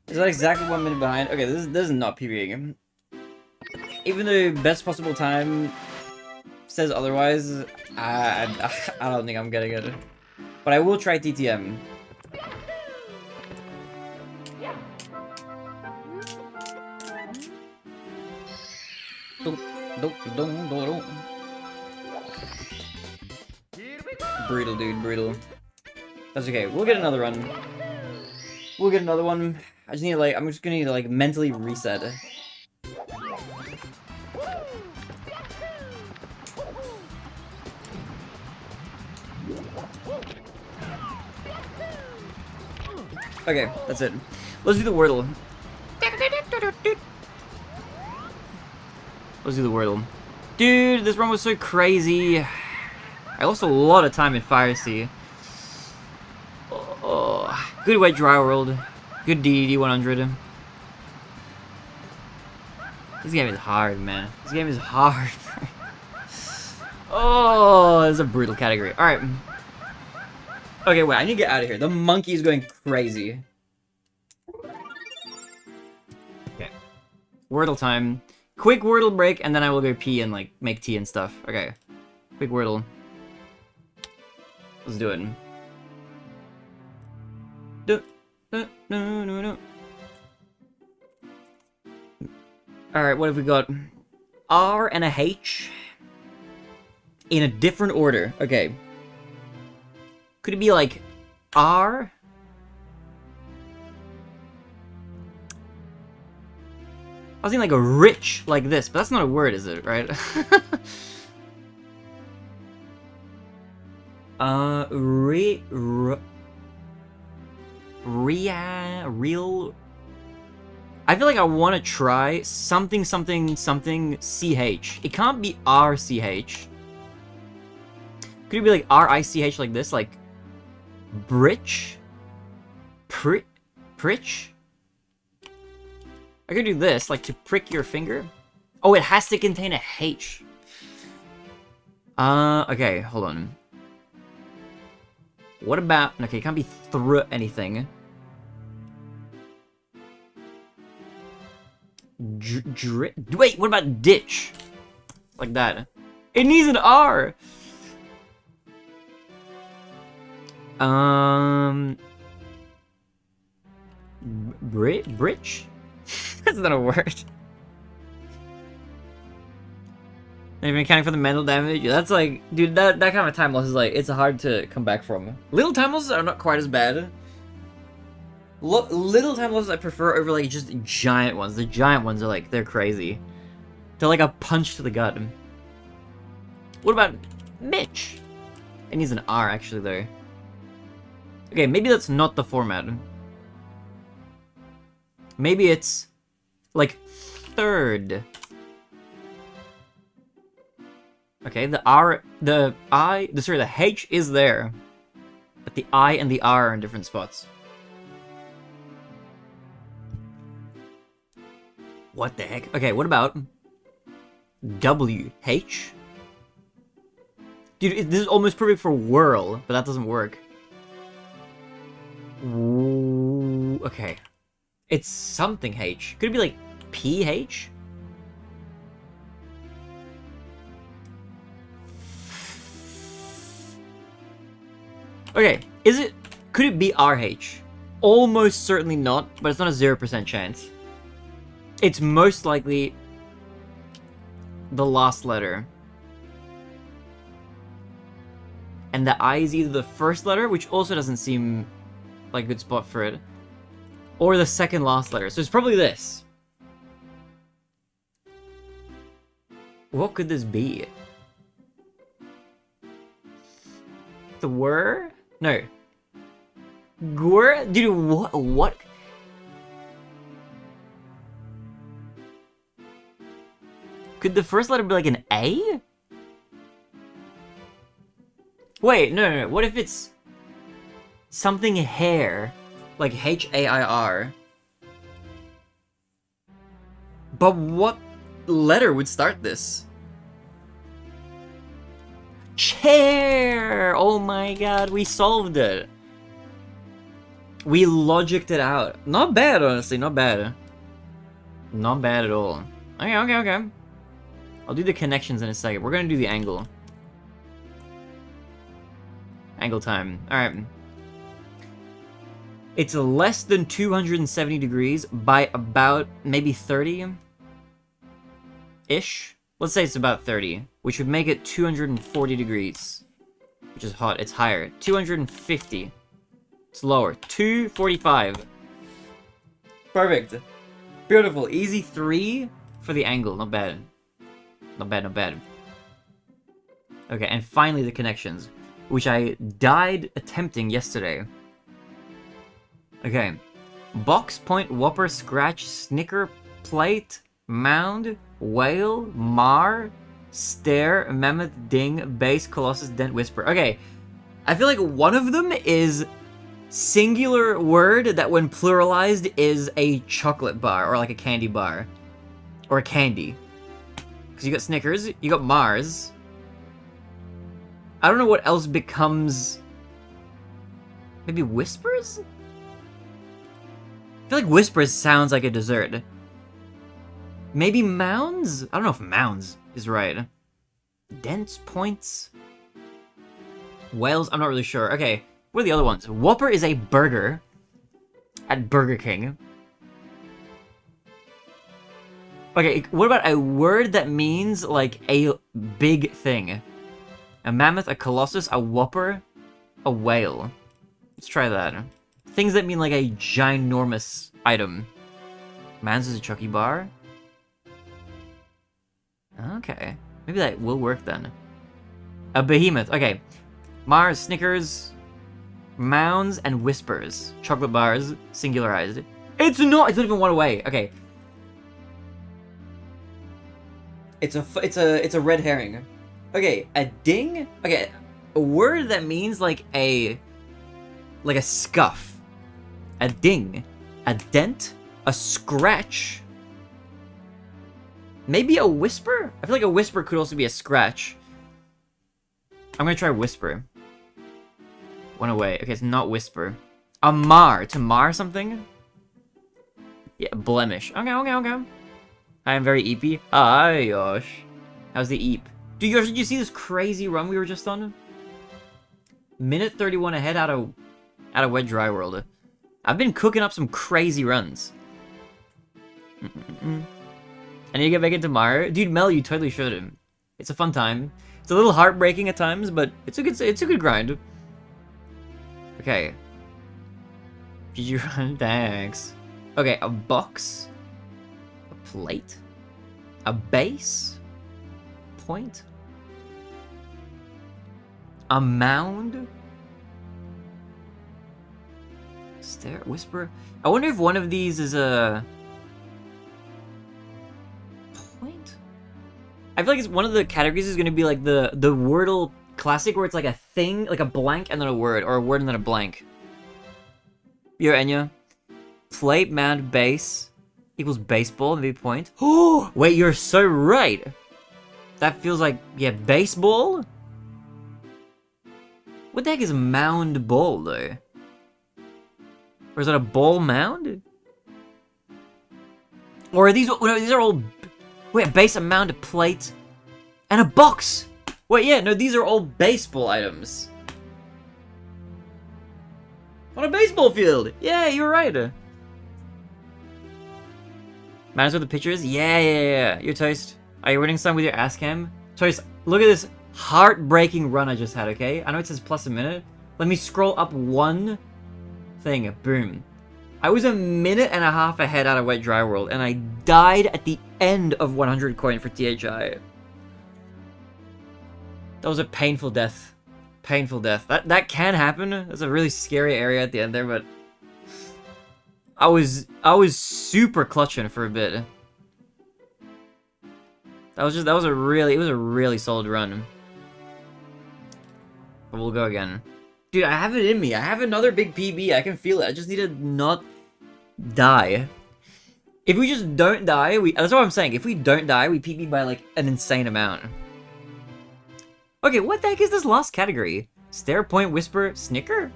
S2: Is that exactly 1 minute behind? Okay, this is not PBing. Even though best possible time says otherwise, I don't think I'm getting it. But I will try TTM. Brutal, dude, brutal. That's okay. We'll get another run. We'll get another one. I just need to, like, I'm just gonna need to, like, mentally reset. Okay, that's it. Let's do the Wordle. Let's do the Wordle. Dude, this run was so crazy. I lost a lot of time in Fire Sea. Oh, good Wet Dry World. Good DDD 100. This game is hard, man. This game is hard. Oh, this is a brutal category. Alright. Okay, wait, I need to get out of here. The monkey is going crazy. Okay. Wordle time. Quick Wordle break, and then I will go pee and, like, make tea and stuff. Okay. Quick Wordle. Let's do it. No. Alright, what have we got? R and a H in a different order. Okay. Could it be like R? I was thinking like a rich like this, but that's not a word, is it? Right? Real. I feel like I want to try something CH. It can't be RCH. Could it be like RICH like this? Like Britch? Pritch? I could do this, like to prick your finger. Oh, it has to contain a H. Okay, hold on. What about... Okay, it can't be anything. Wait, what about ditch? Like that. It needs an R! Britch? That's not a word. And even accounting for the mental damage, that's like, dude, that kind of time loss is like, it's hard to come back from. Little time losses are not quite as bad. Little time losses I prefer over like just giant ones. The giant ones are like, they're crazy. They're like a punch to the gut. What about Mitch? It needs an R actually there. Okay, maybe that's not the format. Maybe it's like third. Okay, the H is there, but the I and the R are in different spots. What the heck? Okay, what about WH? Dude, this is almost perfect for whirl, but that doesn't work. Ooh, okay. It's something H. Could it be like PH? Okay, could it be RH? Almost certainly not, but it's not a 0% chance. It's most likely the last letter. And the I is either the first letter, which also doesn't seem like a good spot for it, or the second last letter. So it's probably this. What could this be? The were? No. Gwr? Dude, what? Could the first letter be like an A? Wait, no. What if it's something hair? Like Hair. But what letter would start this? Chair! Oh my god, we solved it. We logicked it out. Not bad, honestly, not bad. Not bad at all. Okay. I'll do the connections in a second. We're gonna do the angle. Angle time. Alright. It's less than 270 degrees by about maybe 30-ish. Let's say it's about 30, which would make it 240 degrees, which is hot. It's higher. 250. It's lower. 245. Perfect. Beautiful. Easy 3 for the angle. Not bad. Not bad. Okay, and finally the connections, which I died attempting yesterday. Okay. Box, point, whopper, scratch, snicker, plate, mound, whale, mar, stare, mammoth, ding, base, colossus, dent, whisper. Okay. I feel like one of them is singular word that when pluralized is a chocolate bar or like a candy bar. Or a candy. Because you got Snickers, you got Mars. I don't know what else becomes... Maybe Whispers? I feel like Whispers sounds like a dessert. Maybe Mounds? I don't know if Mounds is right. Dents, points... Whales? I'm not really sure. Okay, what are the other ones? Whopper is a burger at Burger King. Okay, what about a word that means, like, a big thing? A mammoth, a colossus, a whopper, a whale. Let's try that. Things that mean, like, a ginormous item. Man's is a Chucky bar? Okay. Maybe that will work, then. A behemoth. Okay. Mars, Snickers, Mounds, and Whispers. Chocolate bars, singularized. It's not even one away. Okay. It's a red herring. Okay, a ding? Okay, a word that means like a scuff. A ding. A dent. A scratch. Maybe a whisper? I feel like a whisper could also be a scratch. I'm gonna try whisper. One away. Okay, it's not whisper. A mar. To mar something? Yeah, blemish. Okay. I am very eepy. Hi, Yosh. How's the eep? Dude, Yosh, did you see this crazy run we were just on? Minute 31 ahead out of Wet Dry World. I've been cooking up some crazy runs. I need to get back into Mario. Dude, Mel, you totally should. It's a fun time. It's a little heartbreaking at times, but it's a good grind. Okay. Did you run? Thanks. Okay, a box. Plate, a base, point, a mound, stare, whisper. I wonder if one of these is a point. I feel like it's one of the categories is going to be like the Wordle classic where it's like a thing, like a blank and then a word, or a word and then a blank. Yo, Enya. Plate, mound, base. Equals baseball, maybe point. Oh, wait, you're so right. That feels like, yeah, baseball? What the heck is mound ball, though? Or is that a ball mound? Or are these, no, these are all, wait, a base, a mound, a plate, and a box. Wait, yeah, no, these are all baseball items. On a baseball field. Yeah, you're right. Matters what the picture is? Yeah. You're toast. Are you winning some with your ass cam? Toast, look at this heartbreaking run I just had, okay? I know it says plus a minute. Let me scroll up one thing. Boom. I was a minute and a half ahead out of Wet Dry World, and I died at the end of 100 coin for THI. That was a painful death. Painful death. That can happen. There's a really scary area at the end there, but... I was super clutching for a bit. It was a really solid run. But we'll go again. Dude, I have it in me. I have another big PB. I can feel it. I just need to not die. If we just don't die, that's what I'm saying. If we don't die, we PB by like an insane amount. Okay, what the heck is this last category? Stare, point, whisper, snicker?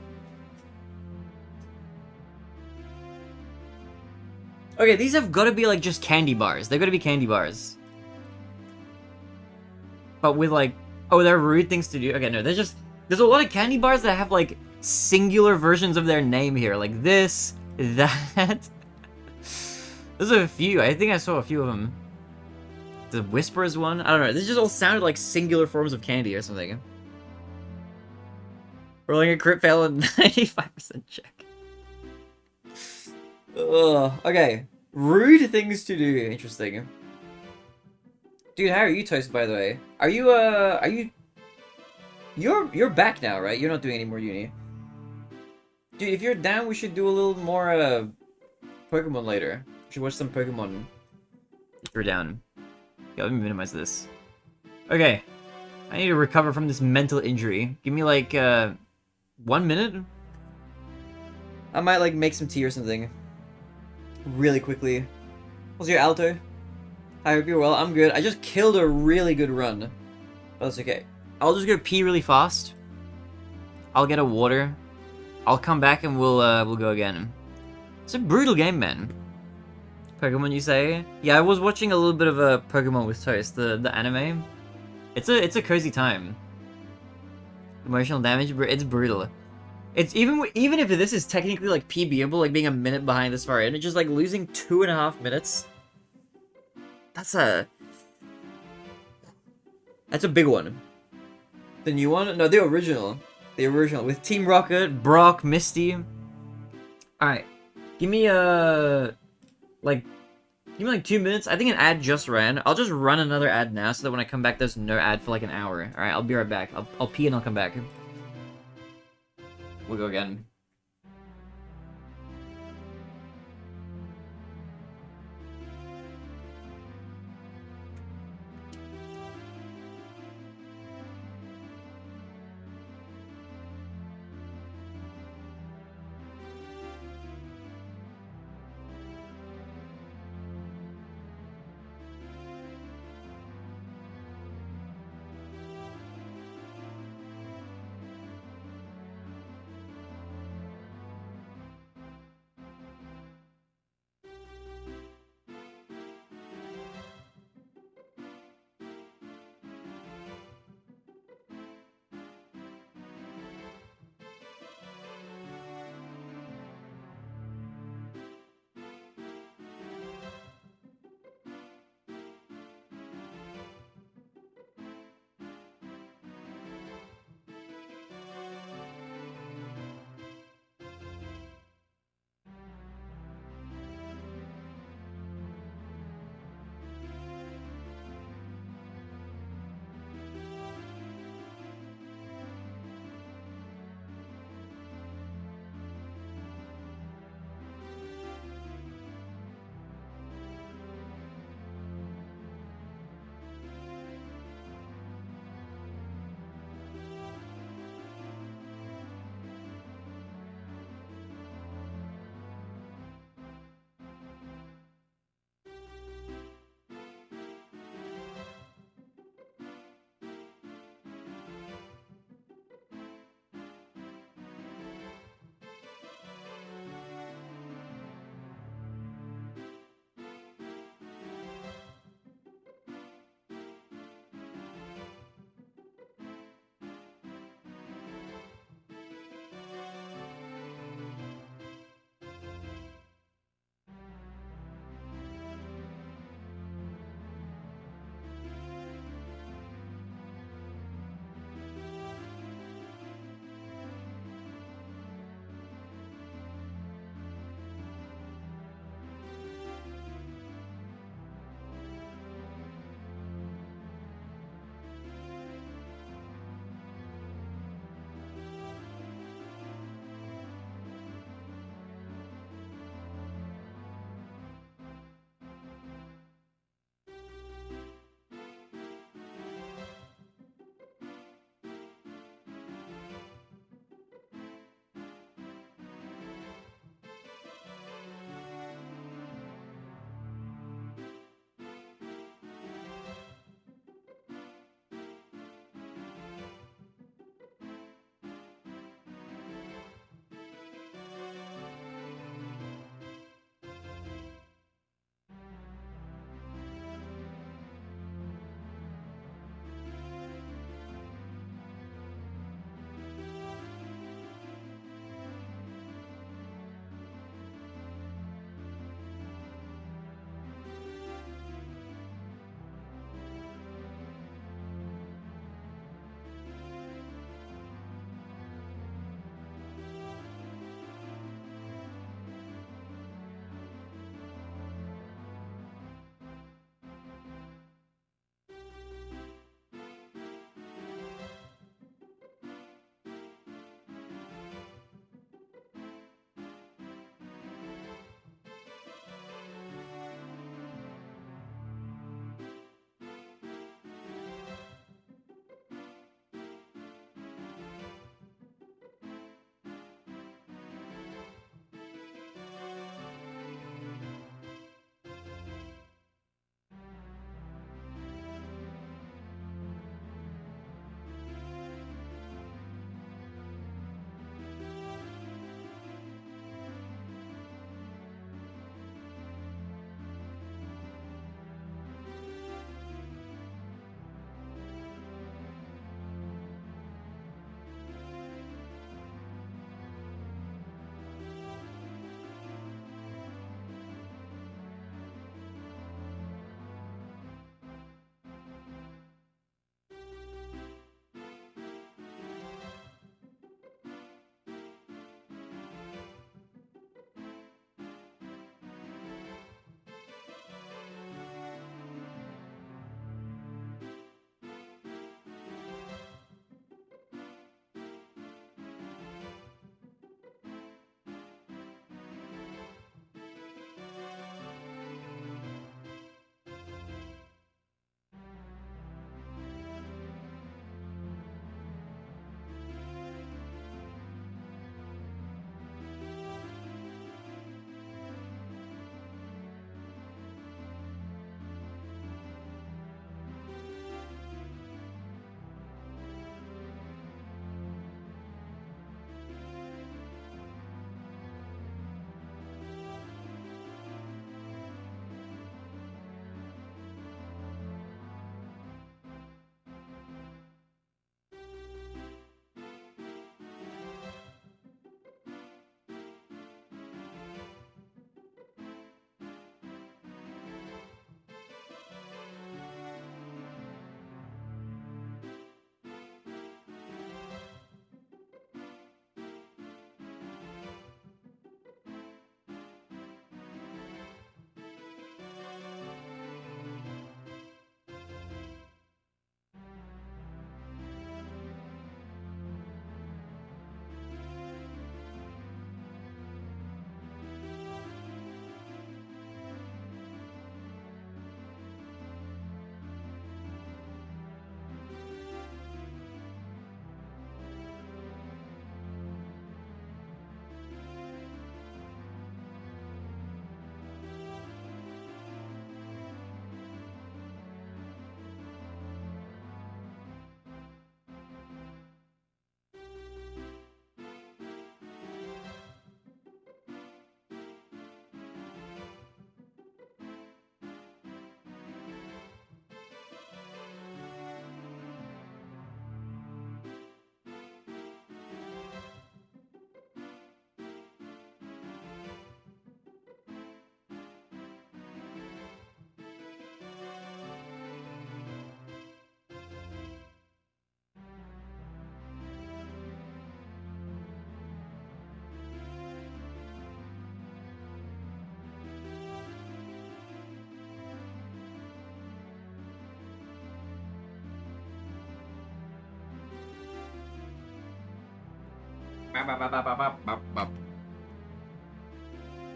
S2: Okay, these have got to be, like, just candy bars. They've got to be candy bars. But with, like... Oh, there are rude things to do. Okay, no, there's a lot of candy bars that have, like, singular versions of their name here. Like this, that... There's a few. I think I saw a few of them. The Whisper is one. I don't know. This just all sounded like singular forms of candy or something. Rolling a crit fail and 95% check. Ugh, okay. Rude things to do. Interesting. Dude, how are you, Toast, by the way? Are you... You're back now, right? You're not doing any more uni. Dude, if you're down, we should do a little more Pokemon later. We should watch some Pokemon. If you're down. Yeah, let me minimize this. Okay. I need to recover from this mental injury. Give me like 1 minute. I might like make some tea or something. Really quickly. What's your Alto? I hope you're well. I'm good. I just killed a really good run. But that's okay. I'll just go pee really fast. I'll get a water. I'll come back and we'll go again. It's a brutal game, man. Pokemon, you say? Yeah, I was watching a little bit of a Pokemon with Toast, the anime. It's a cozy time. Emotional damage, it's brutal. It's even if this is technically like PBable, like being a minute behind this far in, it's just like losing 2.5 minutes. That's a big one. The new one? No, the original. The original with Team Rocket, Brock, Misty. All right, give me like 2 minutes. I think an ad just ran. I'll just run another ad now so that when I come back, there's no ad for like an hour. All right, I'll be right back. I'll pee and I'll come back. We'll go again.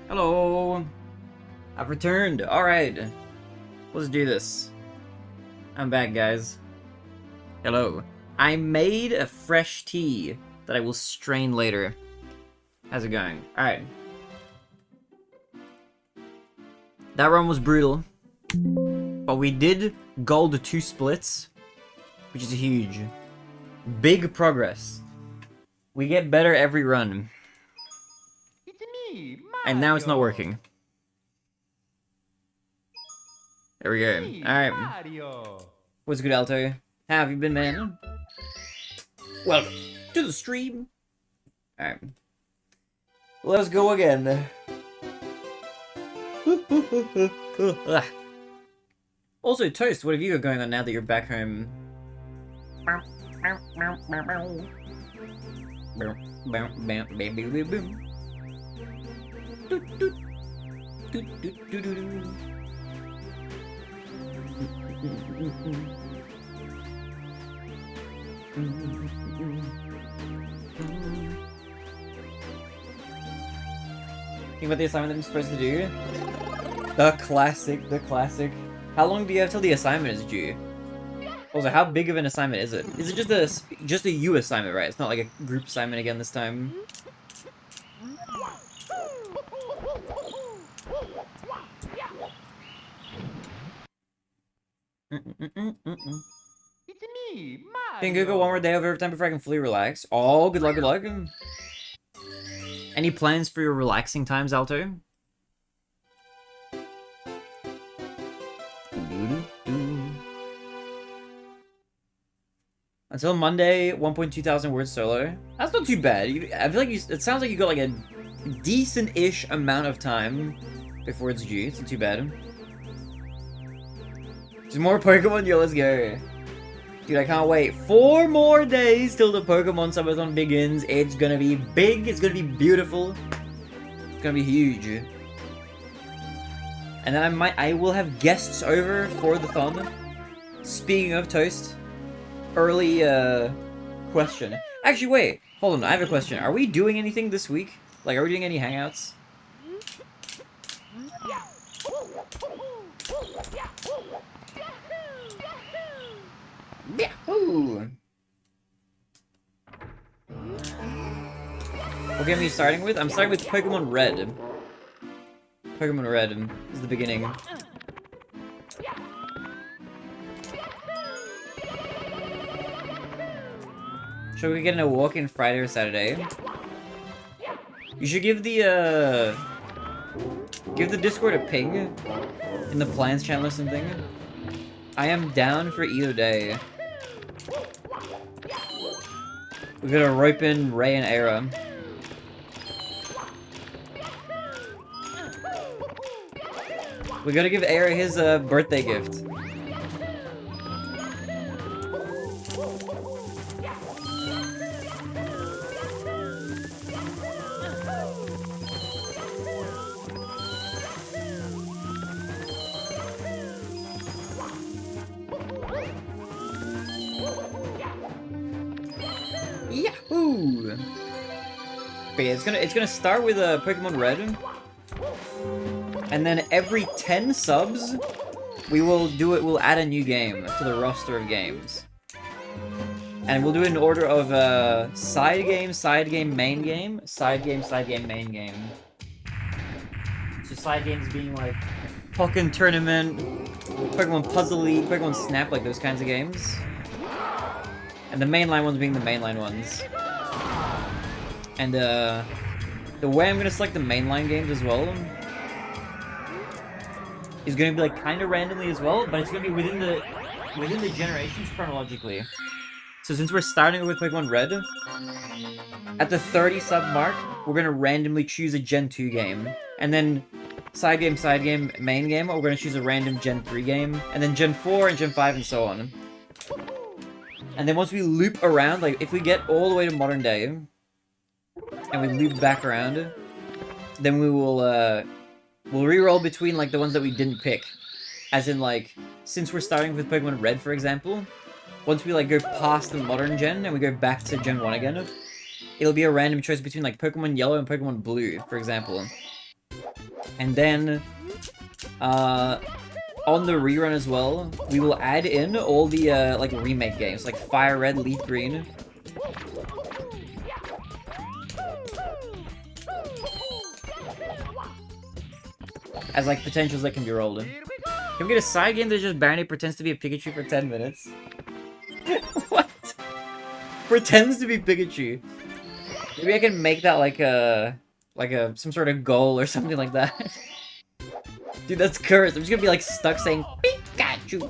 S2: Hello. I've returned. Alright. Let's do this. I'm back, guys. Hello. I made a fresh tea that I will strain later. How's it going? Alright. That run was brutal. But we did gold 2 splits, which is huge. Big progress. We get better every run.
S3: It's me,
S2: And now it's not
S3: Mario.
S2: working. There we go.
S3: Me,
S2: Alright.
S3: Mario.
S2: What's good, Alto? How have you been, man? Welcome to the stream. Alright. Let's go again. Also, Toast, what have you got going on now that you're back home? Think about the assignment that I'm supposed to do? The classic, the classic. How long do you have till the assignment is due? Also, how big of an assignment is it? Is it just a U assignment, right? It's not like a group assignment again this time.
S3: It's me, Mario.
S2: Think you go one more day of overtime before I can fully relax. Oh, good luck, good luck. Any plans for your relaxing times, Alto? Until Monday, 1.2 thousand words solo. That's not too bad. I feel like it sounds like you got like a decent-ish amount of time before it's due. It's not too bad. There's more Pokemon, yo, let's go. Dude, I can't wait. 4 more days till the Pokemon Subathon begins. It's gonna be big, it's gonna be beautiful. It's gonna be huge. And then I will have guests over for the thon. Speaking of Toast, early question. Actually, wait, hold on, I have a question. Are we doing anything this week? Like, are we doing any hangouts? Yahoo! What game are you starting with? I'm starting with Pokemon Red. Pokemon Red is the beginning. Should we get in a walk-in Friday or Saturday? You should give the Discord a ping in the plans channel or something. I am down for either day. We gotta rope in Ray and Era. We gotta give Era his birthday gift. Yahoo! But yeah, it's gonna start with Pokemon Red, and then every 10 subs, we'll add a new game to the roster of games, and we'll do it in order of side game, main game, side game, main game. So side games being like Pokken Tournament, Pokemon Puzzle League, Pokemon Snap, like those kinds of games. And the mainline ones being the mainline ones. And the way I'm gonna select the mainline games as well is gonna be like kind of randomly as well, but it's gonna be within the generations chronologically. So since we're starting with Pokemon Red, at the 30 sub mark, we're gonna randomly choose a Gen 2 game, and then side game, main game, we're gonna choose a random Gen 3 game, and then Gen 4 and Gen 5 and so on. And then once we loop around, like if we get all the way to modern day, and we loop back around, then we will we'll re-roll between like the ones that we didn't pick. As in like, since we're starting with Pokemon Red, for example, once we like go past the modern gen and we go back to Gen 1 again, it'll be a random choice between like Pokemon Yellow and Pokemon Blue, for example. And then, on the rerun as well, we will add in all the like remake games, like Fire Red, Leaf Green. As like potentials that can be rolled in. Can we get a side game that just Barinade pretends to be a Pikachu for 10 minutes? What? Pretends to be Pikachu. Maybe I can make that like a some sort of goal or something like that. Dude, that's cursed. I'm just gonna be like stuck saying Pikachu.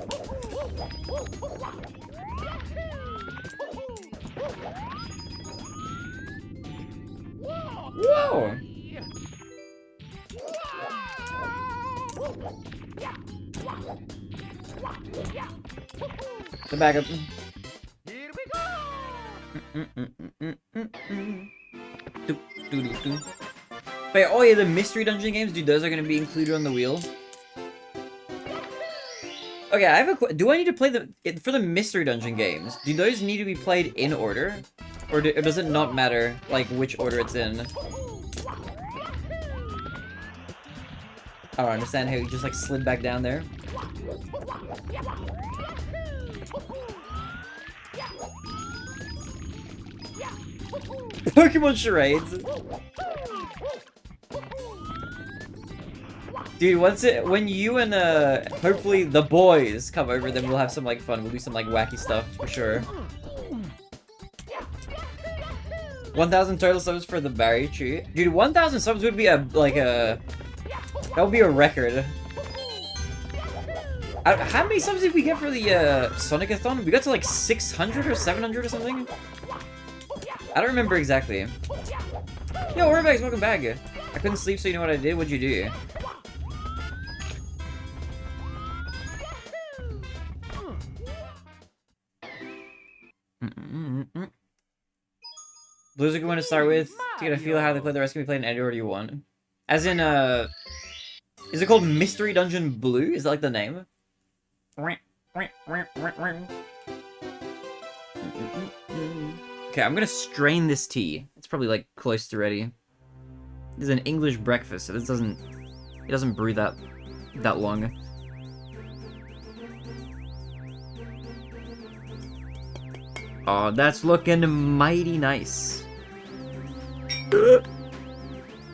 S2: Whoa! The backup.
S3: Here we go.
S2: Wait, oh yeah, the mystery dungeon games, dude, those are gonna be included on the wheel. Okay, I have a do I need to play for the mystery dungeon games? Do those need to be played in order, or does it not matter like which order it's in? I don't understand how you just like slid back down there. Pokemon charades. Dude, when you and hopefully the boys come over, then we'll have some like fun. We'll do some like wacky stuff for sure. 1,000 total subs for the Barry tree. Dude, 1,000 subs would be that would be a record. How many subs did we get for the Sonic-a-thon? We got to like 600 or 700 or something? I don't remember exactly. Yo, Orbex, welcome back. I couldn't sleep, so you know what I did? What'd you do? Blue's a good one to start with. To get a feel of how they play, the rest can be played in any order you want. As in, is it called Mystery Dungeon Blue? Is that like the name? Okay, I'm gonna strain this tea. It's probably like close to ready. This is an English breakfast, so it doesn't brew that long. Oh, that's looking mighty nice.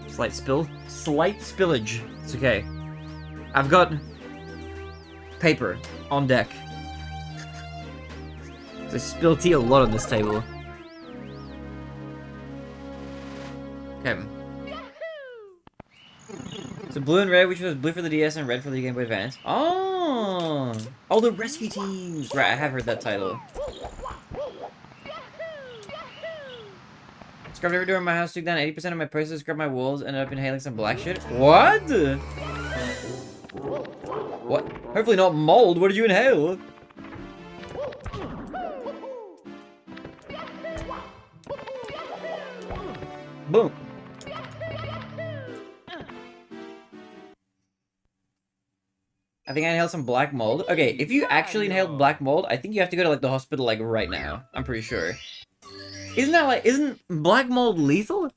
S2: Slight spillage. It's okay. I've got paper on deck. So I spill tea a lot on this table. Okay. So blue and red, which was blue for the DS and red for the Game Boy Advance. Oh, the rescue teams. Right, I have heard that title. Scrubbed every door in my house, took down 80% of my posters, scrubbed my walls, ended up inhaling some black shit. What? What? Hopefully not mold. What did you inhale? Boom. I think I inhaled some black mold. Okay, if you actually inhaled black mold, I think you have to go to like the hospital like right now. I'm pretty sure. Isn't black mold lethal?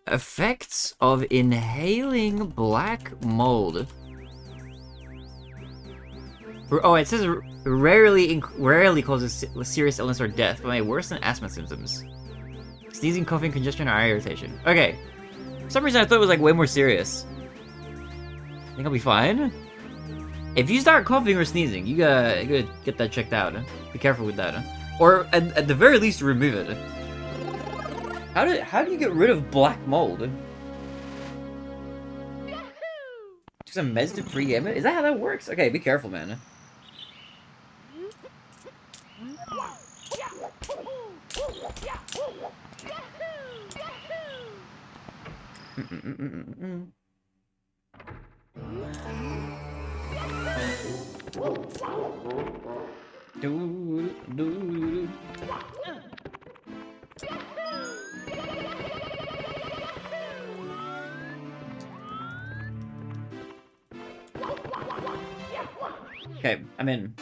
S2: Effects of inhaling black mold. Oh, it says rarely causes serious illness or death, but may worse than asthma symptoms. Sneezing, coughing, congestion, or eye irritation. Okay. For some reason, I thought it was like way more serious. I think I'll be fine. If you start coughing or sneezing, you gotta get that checked out. Be careful with that. Or at the very least, remove it. How do you get rid of black mold? Do some meds to pre-game it? Is that how that works? Okay, be careful, man. Okay, I'm in.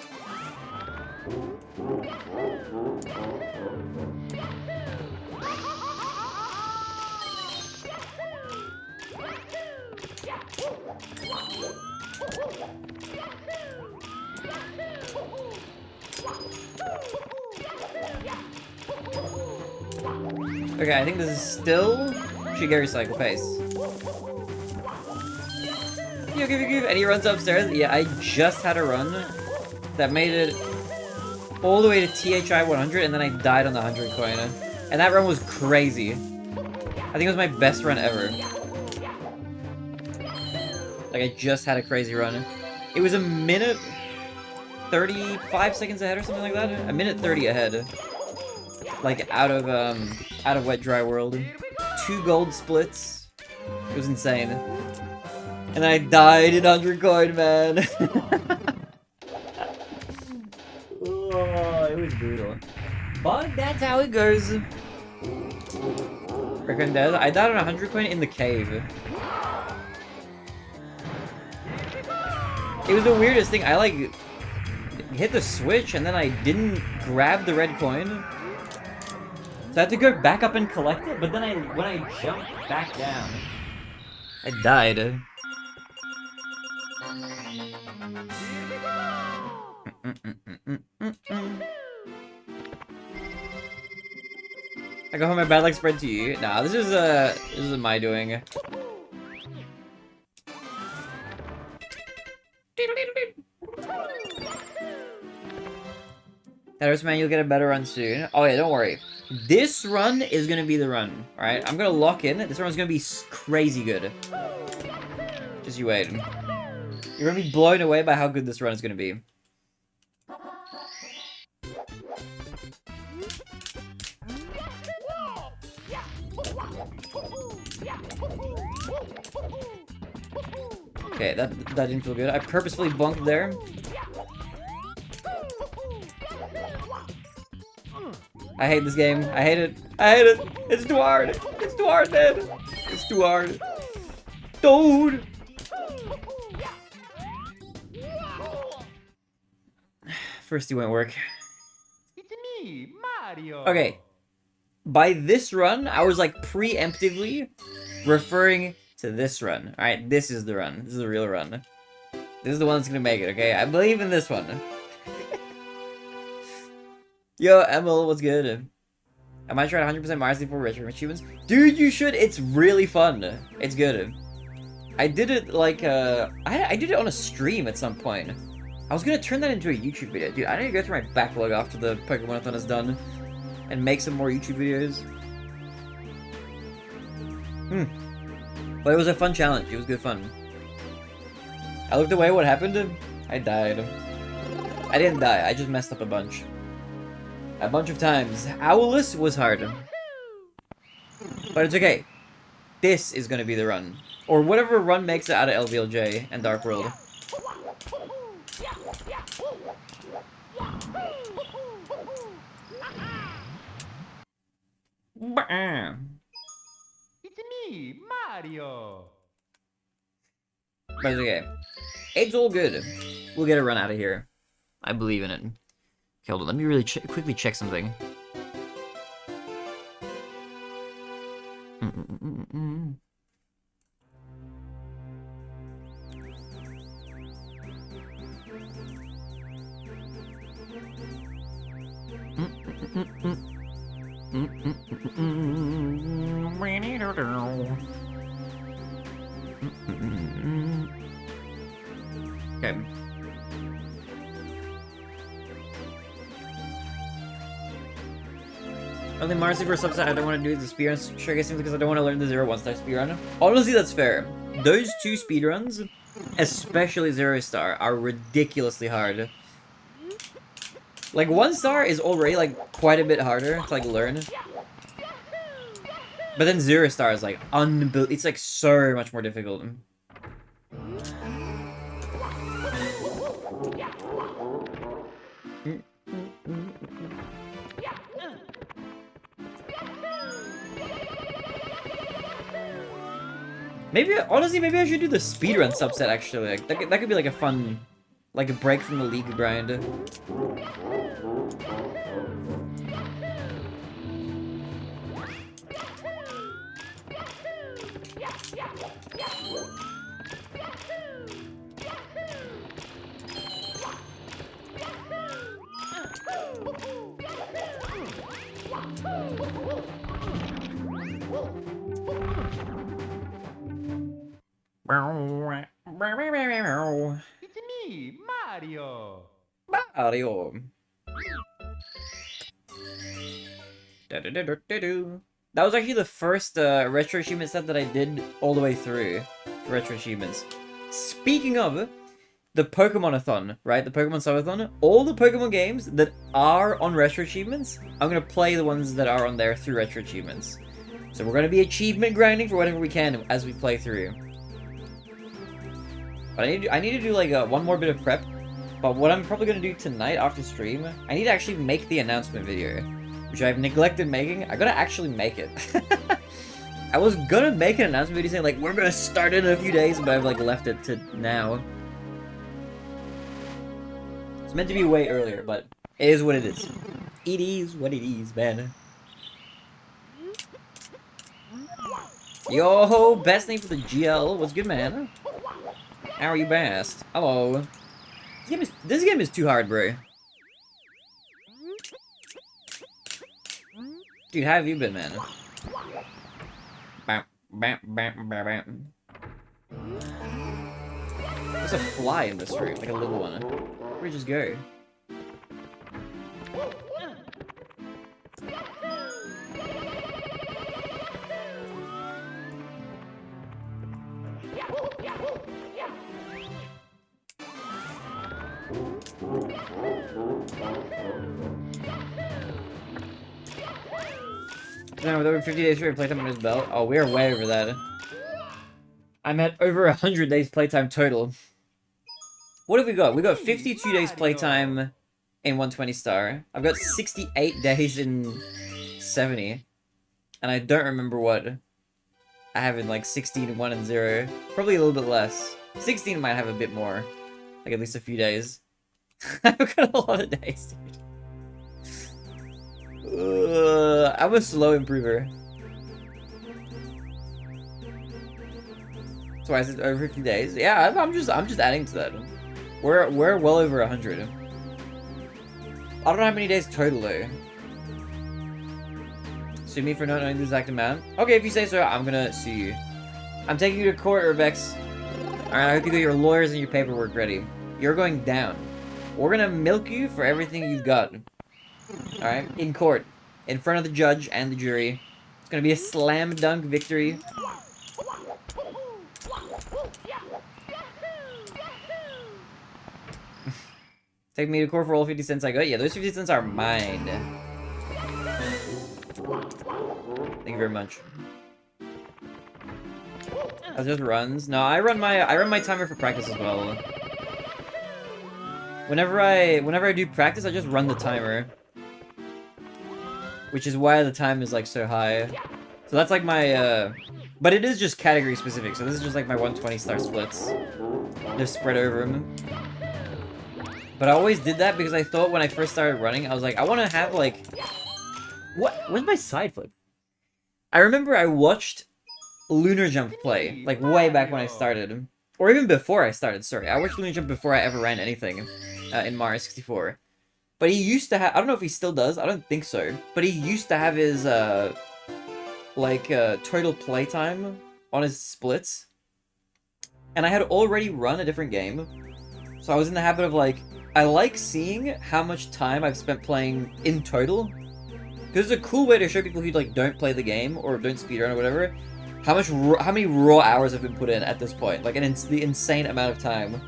S2: Okay, I think this is still Shigeru cycle pace. Yo, give, and he runs upstairs. Yeah, I just had a run that made it all the way to THI 100, and then I died on the 100 coin. And that run was crazy. I think it was my best run ever. Like, I just had a crazy run. It was a minute 35 seconds ahead or something like that. A minute 30 ahead. Like, out of Wet Dry World. 2 gold splits. It was insane. And I died in 100 coin, man. Oh, it was brutal. But that's how it goes. Freaking dead. I died on 100 coin in the cave. It was the weirdest thing. I like hit the switch and then I didn't grab the red coin. So I had to go back up and collect it, but then when I jumped back down, I died. I go home, my bad luck spread to you. Nah, this is my doing. That man, you'll get a better run soon. Oh yeah, don't worry. This run is gonna be the run. Alright, I'm gonna lock in. This run's gonna be crazy good. Just you wait. You're gonna be blown away by how good this run is gonna be. Okay, that didn't feel good. I purposefully bunked there. I hate this game. I hate it. I hate it. It's too hard. It's too hard, man. It's too hard. Dude. First, it won't work.
S3: It's me, Mario.
S2: Okay. By this run, I was like preemptively referring to this run. Alright, this is the run. This is the real run. This is the one that's gonna make it, okay? I believe in this one. Yo, Emil, what's good? I might try 100% Mario 64 retro achievements. Dude, you should. It's really fun. It's good. I did it like, I did it on a stream at some point. I was gonna turn that into a YouTube video. Dude, I need to go through my backlog after the Pokemon-a-thon is done and make some more YouTube videos. But it was a fun challenge. It was good fun. I looked away. What happened? I died. I didn't die. I just messed up a bunch. A bunch of times. Owlus was hard. But it's okay. This is gonna be the run. Or whatever run makes it out of LVLJ and Dark World.
S3: It's me, Mario.
S2: But it's okay. It's all good. We'll get a run out of here. I believe in it. Okay, hold on. Let me really quickly check something. Okay. Only Mario 64 subset I don't want to do is the speedrun showcasing because I don't want to learn the 0 1-star speedrun. Honestly, that's fair. Those 2 speedruns, especially 0 star, are ridiculously hard. Like 1 star is already like quite a bit harder to like learn. But then 0 star is like unbelievable. It's like so much more difficult. Maybe, honestly, maybe I should do the speedrun subset, actually. Like, that could be, like, a fun Like a break from the league grind.
S3: It's me, Mario.
S2: Mario. Da-da-da-da-da-do. That was actually the first retro achievement set that I did all the way through for retro achievements. Speaking of the Pokemon-a-thon, right? The Pokemon Subathon, all the Pokemon games that are on retro achievements, I'm gonna play the ones that are on there through retro achievements. So we're gonna be achievement grinding for whatever we can as we play through. But I need to do like one more bit of prep. But what I'm probably gonna do tonight after stream, I need to actually make the announcement video, which I've neglected making. I gotta actually make it. I was gonna make an announcement video saying like we're gonna start in a few days, but I've like left it to now. It's meant to be way earlier, but it is what it is. It is what it is, man. Yo, best name for the GL. What's good, man? How are you, best? Hello. This game is too hard, bro. Dude, how have you been, man? Bam, bam, bam, bam, bam. There's a fly in this room, like a little one. Where'd it just go? Now, with over 50 days for playtime on his belt. Oh, we are way over that. I'm at over 100 days playtime total. What have we got? We got 52 days playtime in 120 star. I've got 68 days in 70. And I don't remember what I have in like 16, 1, and 0. Probably a little bit less. 16 might have a bit more. Like at least a few days. I've got a lot of days, dude. I'm a slow improver. So I said over 50 days. Yeah, I'm just adding to that. We're well over 100. I don't know how many days total though. Sue me for not knowing the exact amount. Okay, if you say so, I'm gonna sue you. I'm taking you to court, Urbex. Alright, I hope you got your lawyers and your paperwork ready. You're going down. We're gonna milk you for everything you've got. Alright, in court. In front of the judge and the jury. It's gonna be a slam dunk victory. Take me to court for all 50 cents I got. Yeah, those 50 cents are mine. Thank you very much. That just runs. No, I run my timer for practice as well. Whenever I do practice, I just run the timer. Which is why the time is like so high. So that's like my but it is just category specific. So this is just like my 120 star splits. They're spread over them. But I always did that because I thought when I first started running, I was like, I want to have like where's my side flip? I remember I watched Lunar Jump play, like way back when I started. Or even before I started, sorry. I watched Lunar Jump before I ever ran anything in Mario 64. But he used to have, I don't know if he still does, I don't think so. But he used to have his, total playtime on his splits. And I had already run a different game. So I was in the habit of like, I like seeing how much time I've spent playing in total. Because it's a cool way to show people who like don't play the game or don't speedrun or whatever, how many raw hours have been put in at this point. Like the insane amount of time.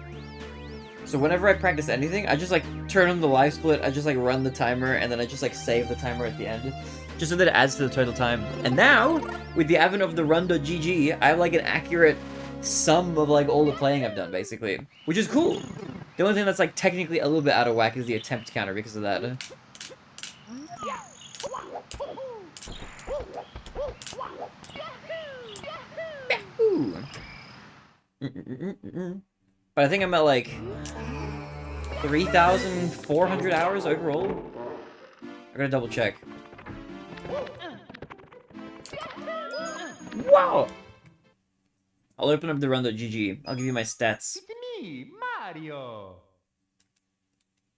S2: So whenever I practice anything, I just like turn on the live split, I just like run the timer, and then I just like save the timer at the end. Just so that it adds to the total time. And now, with the advent of the run.gg, I have like an accurate sum of like all the playing I've done, basically. Which is cool. The only thing that's like technically a little bit out of whack is the attempt counter because of that. But I think I'm at like 3,400 hours overall? I gotta double check. Wow! I'll open up the run.gg. I'll give you my stats.
S3: It's me, Mario.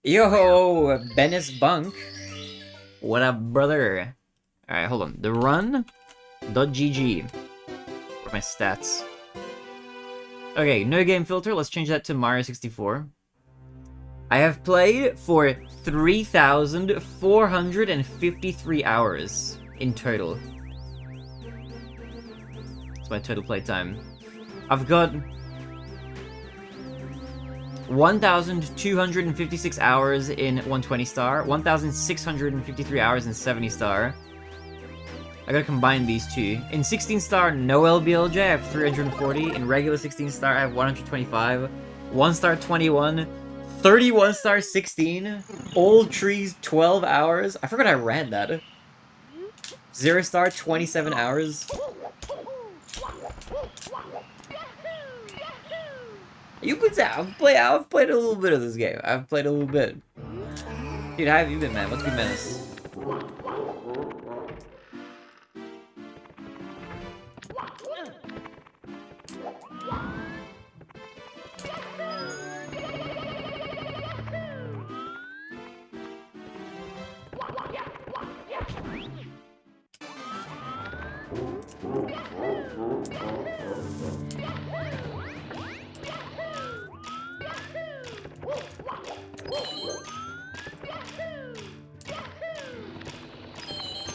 S2: Yo, Bennis Bunk. What up, brother? Alright, hold on. The run.gg. For my stats. Okay, no game filter. Let's change that to Mario 64. I have played for 3,453 hours in total. That's my total playtime. I've got 1,256 hours in 120 star, 1,653 hours in 70 star. I gotta combine these two. In 16 star, no LBLJ, I have 340. In regular 16 star, I have 125. 1 star, 21. 31 star, 16. Old trees, 12 hours. I forgot I ran that. 0 star, 27 hours. You could say I've played a little bit of this game. I've played a little bit. Dude, how have you been, man? What's good, Menace?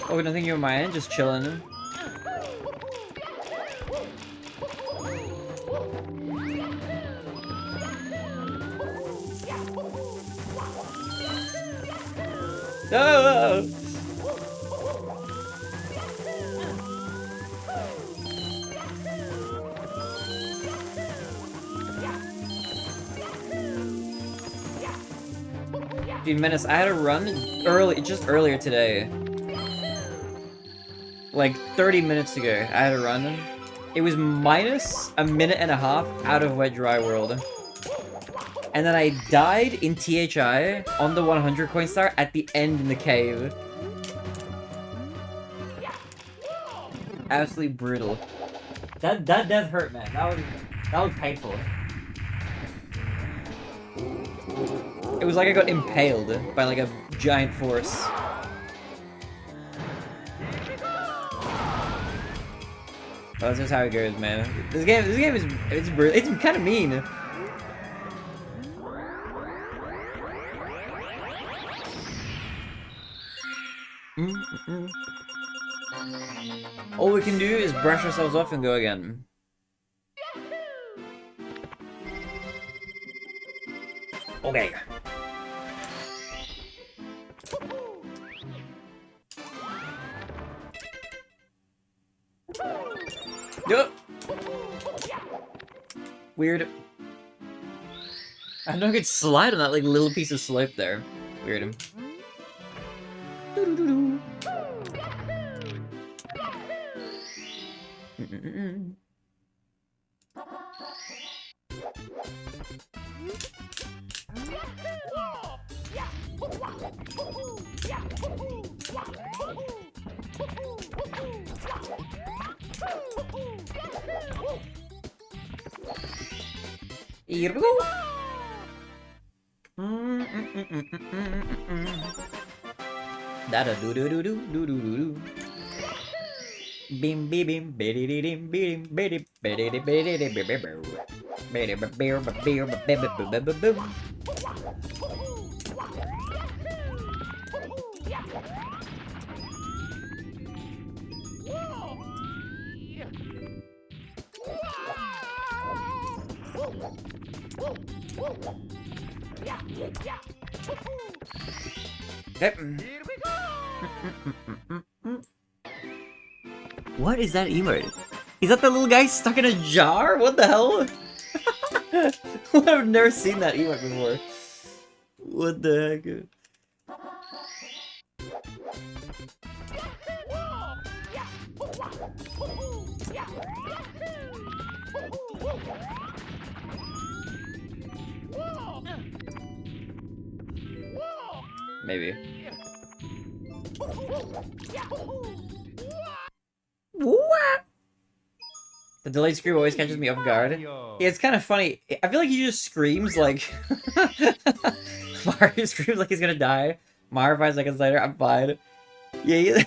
S2: Oh, we don't think you're on my end? Just chilling. No! Dude, Menace, I had a run just earlier today. Like 30 minutes ago, I had a run. It was minus a minute and a half out of Wet Dry World. And then I died in THI on the 100 coin star at the end in the cave. Absolutely brutal. That death hurt, man. That was painful. It was like I got impaled by like a giant force. Well, that's just how it goes, man. This game is it's kind of mean. All we can do is brush ourselves off and go again. Okay. Yup. Weird. I know I could slide on that like little piece of slope there. Weird. Here we go. Da da do do do do do do do. Bim bim bim bidi dim bim bidi bidi bidi bidi bidi bidi bidi bidi. What is that emote? Is that the little guy stuck in a jar? What the hell? I've never seen that emote before. What the heck? Maybe. What? The delayed scream always catches me off guard. Yeah, it's kind of funny. I feel like he just screams like... Mario screams like he's gonna die. Mario 5 seconds later, I'm fine. Yeah,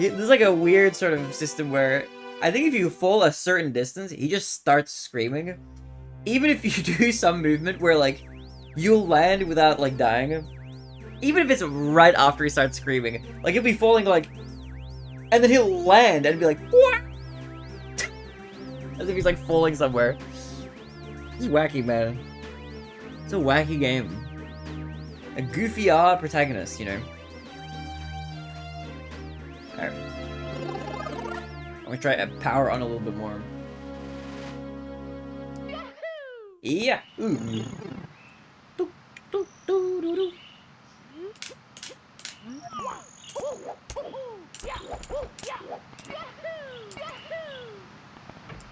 S2: there's like a weird sort of system where I think if you fall a certain distance, he just starts screaming. Even if you do some movement where like you'll land without like dying. Even if it's right after he starts screaming. Like he'll be falling like... And then he'll land and be like, what? As if he's like falling somewhere. It's wacky, man. It's a wacky game. A goofy odd protagonist, you know. Alright. I'm gonna try to power on a little bit more. Yeah. Ooh.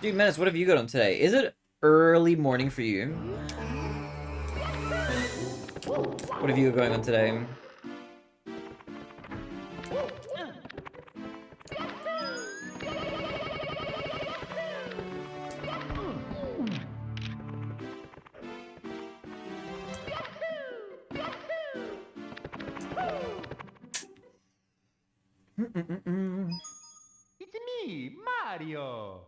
S2: Dude, Menace, what have you got on today? Is it early morning for you? What have you got going on today?
S3: It's me, Mario.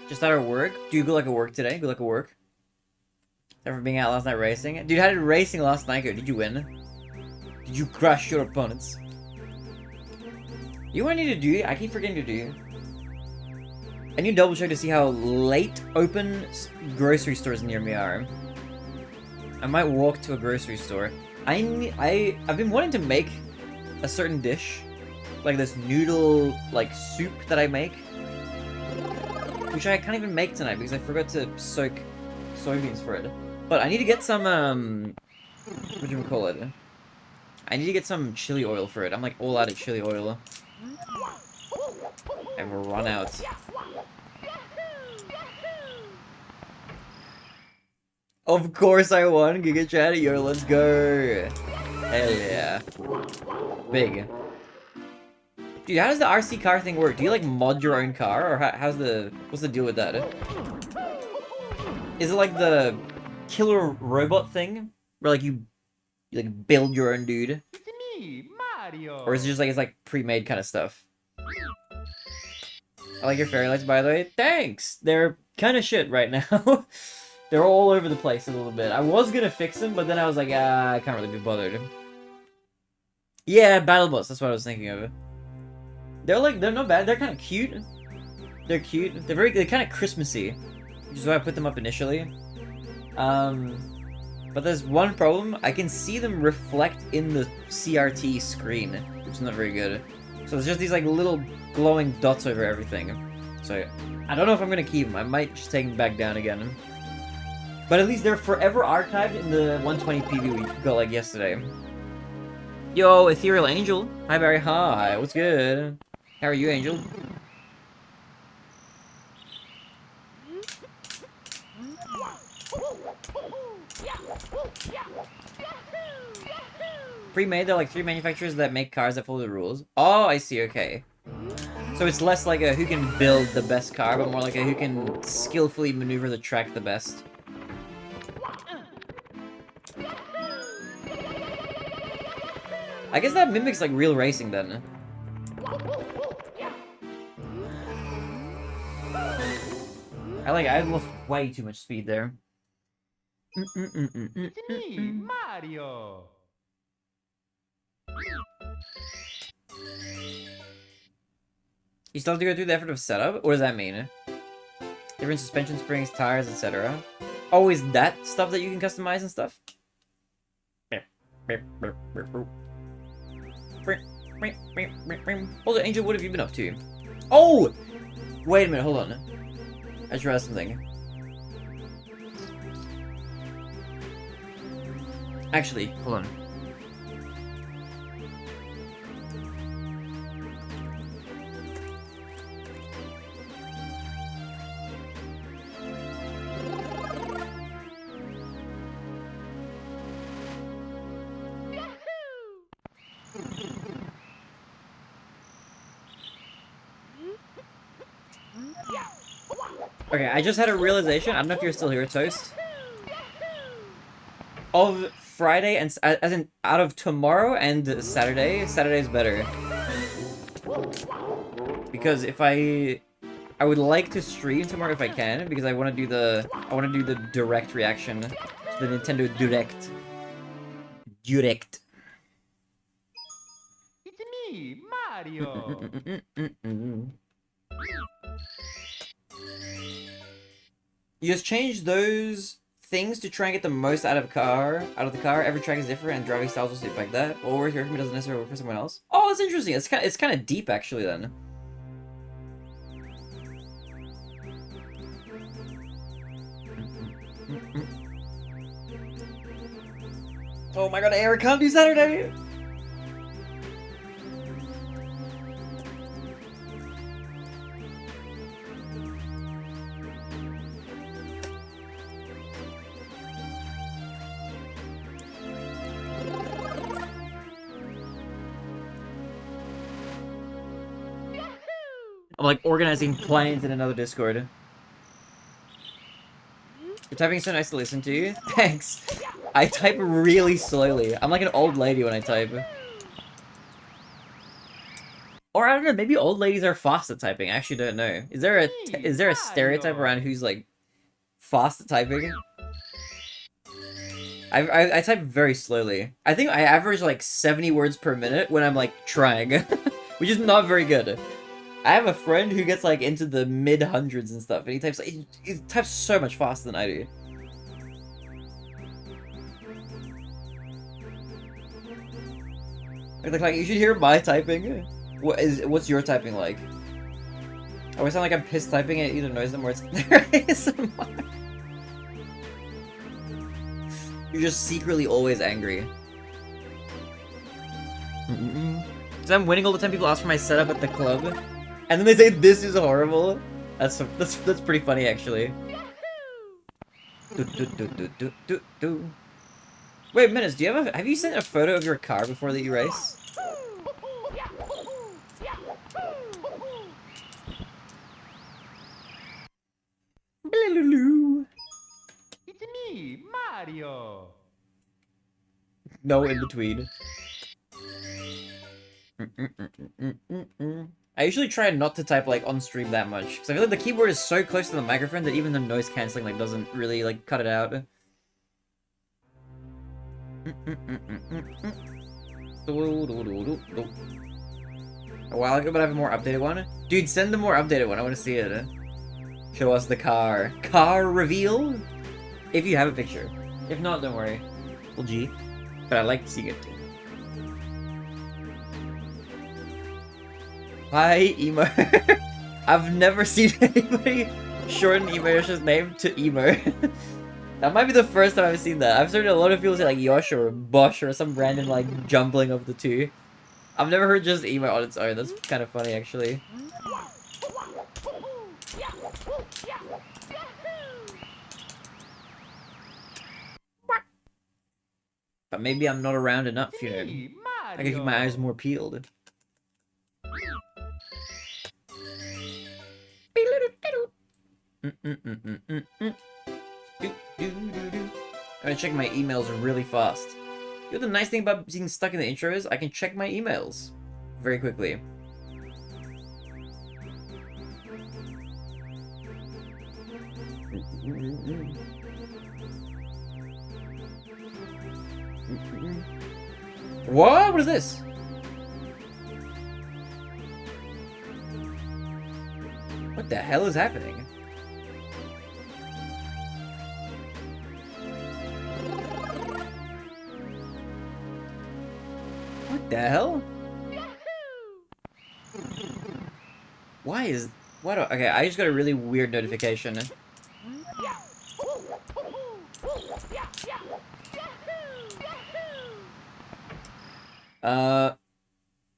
S2: Just out of work? Do you go like a work today? Go like a work? Ever being out last night racing? Dude, how did racing last night go? Did you win? Did you crush your opponents? You know what I need to do? I keep forgetting to do. I need to double check to see how late open grocery stores near me are. I might walk to a grocery store. I've been wanting to make a certain dish, like this noodle like soup that I make, which I can't even make tonight because I forgot to soak soybeans for it. But I need to get some what do you call it? I need to get some chili oil for it. I'm like all out of chili oil. I've run out. Of course I won, Giga Chat, yo, let's go. Hell yeah. Big. Dude, how does the RC car thing work? Do you like mod your own car, or what's the deal with that? Is it like the killer robot thing? Where like you like build your own dude?
S3: It's me, Mario.
S2: Or is it just like, it's like pre-made kind of stuff? I like your fairy lights, by the way. Thanks! They're kind of shit right now. They're all over the place a little bit. I was gonna fix them, but then I was like, I can't really be bothered. Yeah, battle bots, that's what I was thinking of. They're not bad, they're kind of cute. They're cute. They're kind of Christmassy, which is why I put them up initially. But there's one problem. I can see them reflect in the CRT screen, which is not very good. So there's just these like little glowing dots over everything. So I don't know if I'm gonna keep them. I might just take them back down again. But at least they're forever archived in the 120p we got like yesterday. Yo, Ethereal Angel. Hi Barry, hi. What's good? How are you, Angel? Pre-made, they're like 3 manufacturers that make cars that follow the rules. Oh, I see, okay. So it's less like a who can build the best car, but more like a who can skillfully maneuver the track the best. I guess that mimics like real racing then. I lost way too much speed there.
S3: It's me, Mario.
S2: You still have to go through the effort of setup? What does that mean? Different suspension springs, tires, etc. Oh, is that stuff that you can customize and stuff? Hold on, Angel, what have you been up to? Oh! Wait a minute, hold on. I just realized something. Actually, hold on. Okay, I just had a realization. I don't know if you're still here, Toast. Of Friday and as in out of tomorrow and Saturday, Saturday's better. Because if I would like to stream tomorrow if I can, because I want to do the direct reaction to the Nintendo Direct. Direct.
S3: It's me, Mario.
S2: You just change those things to try and get the most out of the car. Every track is different, and driving styles will suit like that. What works here for me doesn't necessarily work for someone else. Oh, that's interesting. It's kind of deep actually. Then. Oh my god, Eric, can't do Saturday! I'm like organizing plans in another Discord. Your typing is so nice to listen to. Thanks. I type really slowly. I'm like an old lady when I type. Or I don't know, maybe old ladies are fast at typing. I actually don't know. Is there a stereotype around who's like fast at typing? I type very slowly. I think I average like 70 words per minute when I'm like trying, which is not very good. I have a friend who gets like into the mid hundreds and stuff, and he types so much faster than I do. Like you should hear my typing. What's your typing like? I always sound like I'm pissed typing and it either noise them or it's there ASMR. You're just secretly always angry. Because I'm winning all the time people ask for my setup at the club. And then they say this is horrible. That's pretty funny actually. Wait, Menace, have you sent a photo of your car before that you race?
S3: It's me, Mario.
S2: No in between. I usually try not to type like on stream that much because I feel like the keyboard is so close to the microphone that even the noise cancelling like doesn't really like cut it out. A while ago, but I have a more updated one. Dude, send the more updated one. I want to see it. Show us the car. Car reveal? If you have a picture. If not, don't worry. Well, gee. But I like to see it. Hi, Emo. I've never seen anybody shorten Emo's name to Emo. That might be the first time I've seen that. I've heard a lot of people say like Yosh or Bosh or some random like jumbling of the two. I've never heard just Emo on its own. That's kind of funny actually. But maybe I'm not around enough, you know. I can keep my eyes more peeled. I'm gonna check my emails really fast. You know the nice thing about being stuck in the intro is I can check my emails very quickly. What? What is this? What the hell is happening? What the hell? Okay, I just got a really weird notification.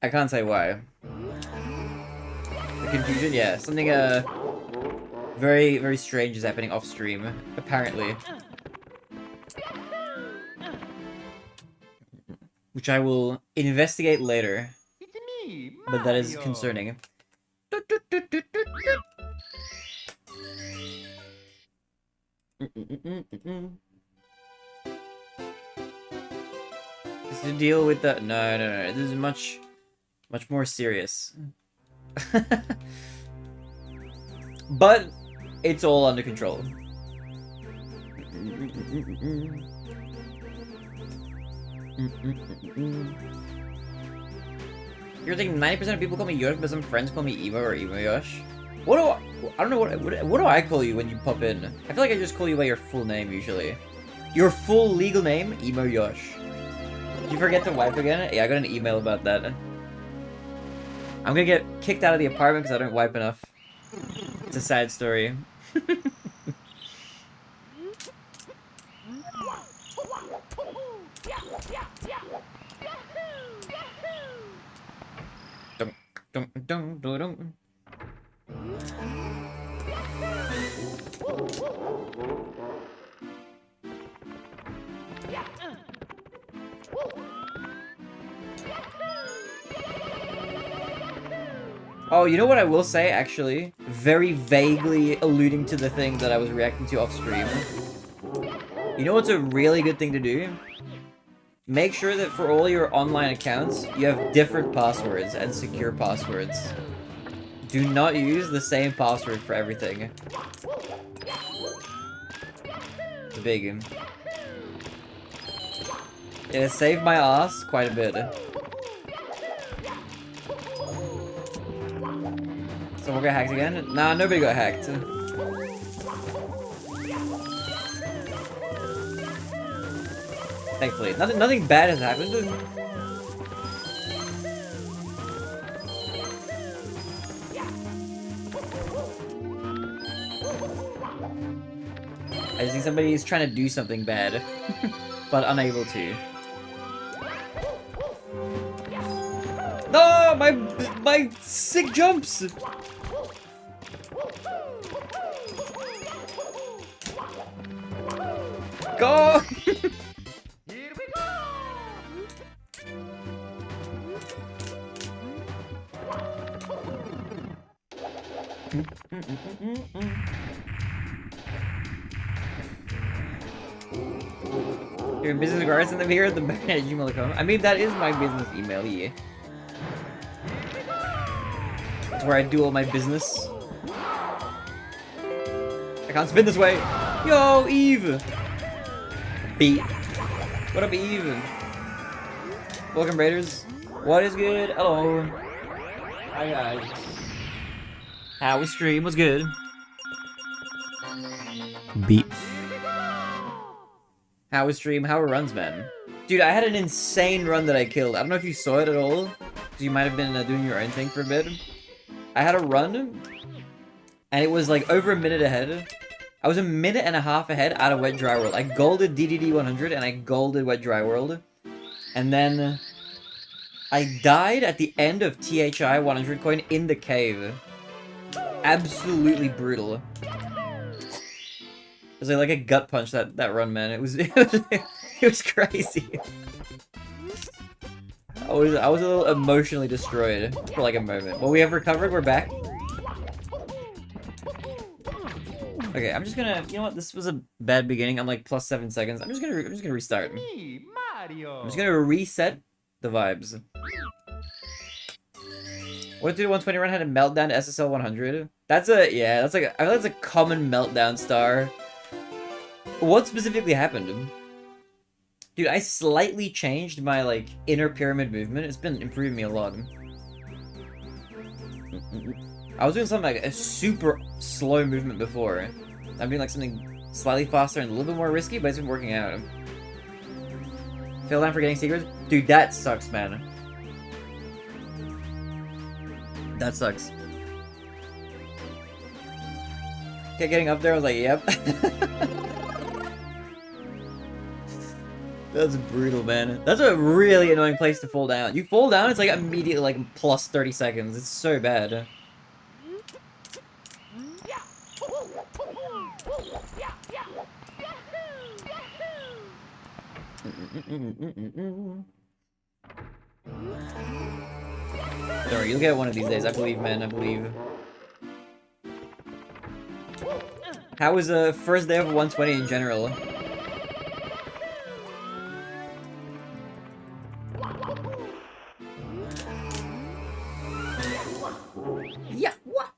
S2: I can't say why. The confusion? Yeah, something, very, very strange is happening off stream, apparently. Which I will investigate later.
S3: It's me,
S2: But that is
S3: Mario.
S2: concerning. Is to deal with the no. This is much more serious. But it's all under control. You're thinking 90% of people call me Yosh, but some friends call me Emo or Emo Yosh. I don't know what do I call you when you pop in? I feel like I just call you by your full name usually. Your full legal name, Emo Yosh. Did you forget to wipe again? Yeah, I got an email about that. I'm gonna get kicked out of the apartment because I don't wipe enough. It's a sad story. Dun, dun, dun, dun. Oh, you know what I will say, actually? Very vaguely alluding to the thing that I was reacting to off stream. You know what's a really good thing to do? Make sure that for all your online accounts, you have different passwords and secure passwords. Do not use the same password for everything. It's big. It has saved my ass quite a bit. Someone got hacked again? Nah, nobody got hacked. Thankfully. Nothing bad has happened. I just think somebody is trying to do something bad, but unable to. No, my sick jumps. Go.
S3: Here we go!
S2: Your business cards in the here at TheBarinade@gmail.com. I mean, that is my business email, yeah. That's where I do all my business. I can't spin this way. Yo, Eve. Beat. What up, Eve? Welcome, Raiders. What is good? Hello. Hi, guys. How was stream? Was good. Beat. How was stream? How were runs, man? Dude, I had an insane run that I killed. I don't know if you saw it at all, because you might have been doing your own thing for a bit. I had a run, and it was like over a minute ahead. I was a minute and a half ahead out of Wet Dry World. I golded DDD 100, and I golded Wet Dry World. And then I died at the end of THI 100 coin in the cave. Absolutely brutal. It was like a gut punch, that run, man. It was crazy. I was a little emotionally destroyed for like a moment. Well, we have recovered. We're back. Okay, I'm just gonna. You know what? This was a bad beginning. I'm like plus 7 seconds. I'm just gonna restart.
S3: Me, Mario!
S2: I'm just gonna reset the vibes. What did 120 run had a meltdown to SSL 100? That's a I feel like that's a common meltdown star. What specifically happened? Dude, I slightly changed my like inner pyramid movement. It's been improving me a lot. I was doing something like a super slow movement before. I'm doing like something slightly faster and a little bit more risky, but it's been working out. Fail down for getting secrets? Dude, that sucks, man. That sucks. Kept getting up there, I was like, yep. That's brutal, man. That's a really annoying place to fall down. You fall down, it's like immediately like plus 30 seconds. It's so bad. Don't worry, you'll get it one of these days. I believe, man. I believe. How was the first day of 120 in general? Yeah, what?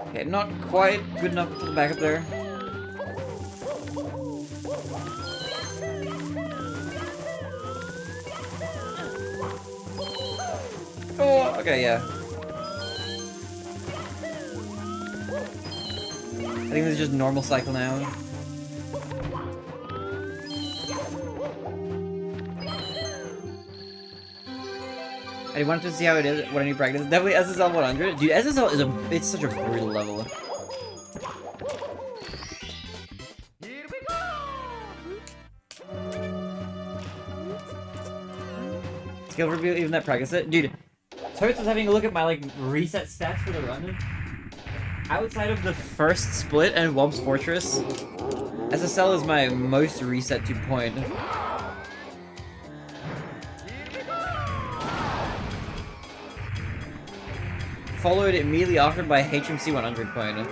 S2: Okay, not quite good enough for the backup there. Oh, okay, yeah. I think this is just normal cycle now. I wanted to see how it is when I need practice. Definitely SSL 100. Dude, SSL is it's such a brutal level.
S3: Here we go!
S2: Skill review, even that practice it. Dude, Totes was having a look at my like reset stats for the run. Outside of the first split and Womp's Fortress, SSL is my most reset to point. Followed immediately after by HMC 100 point.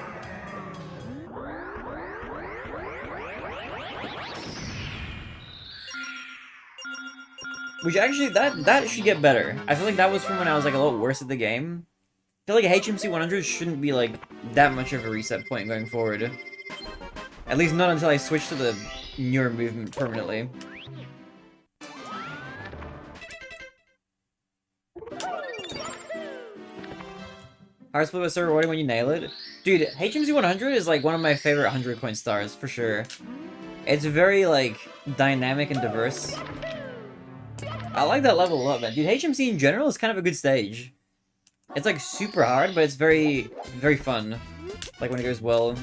S2: Which actually, that should get better. I feel like that was from when I was like a lot worse at the game. I feel like HMC 100 shouldn't be like that much of a reset point going forward. At least not until I switch to the newer movement permanently. Hard split was so rewarding when you nail it. Dude, HMC 100 is like one of my favorite 100 coin stars, for sure. It's very like dynamic and diverse. I like that level a lot, man. Dude, HMC in general is kind of a good stage. It's like super hard, but it's very, very fun. Like when it goes well.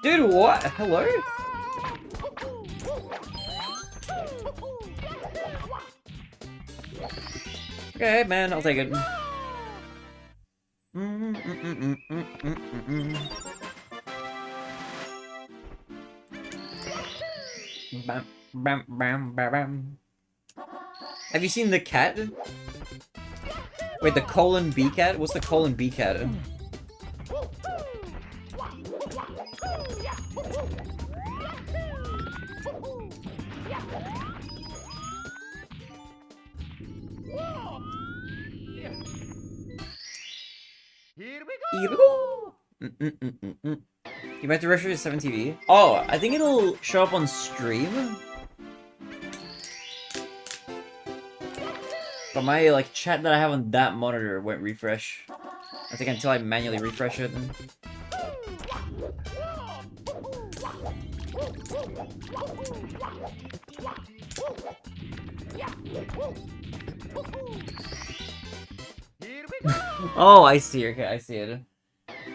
S2: Dude, what? Hello? Okay, man, I'll take it. Bam, bam, bam, bam, bam. Have you seen the cat? Wait, the colon B cat? What's the colon B cat?
S3: Here we go!
S2: Here we go! You might have to refresh 7 TV. Oh, I think it'll show up on stream. But my like chat that I have on that monitor won't refresh. I think until I manually refresh it.
S3: Here we go!
S2: Oh, I see. Okay, I see it.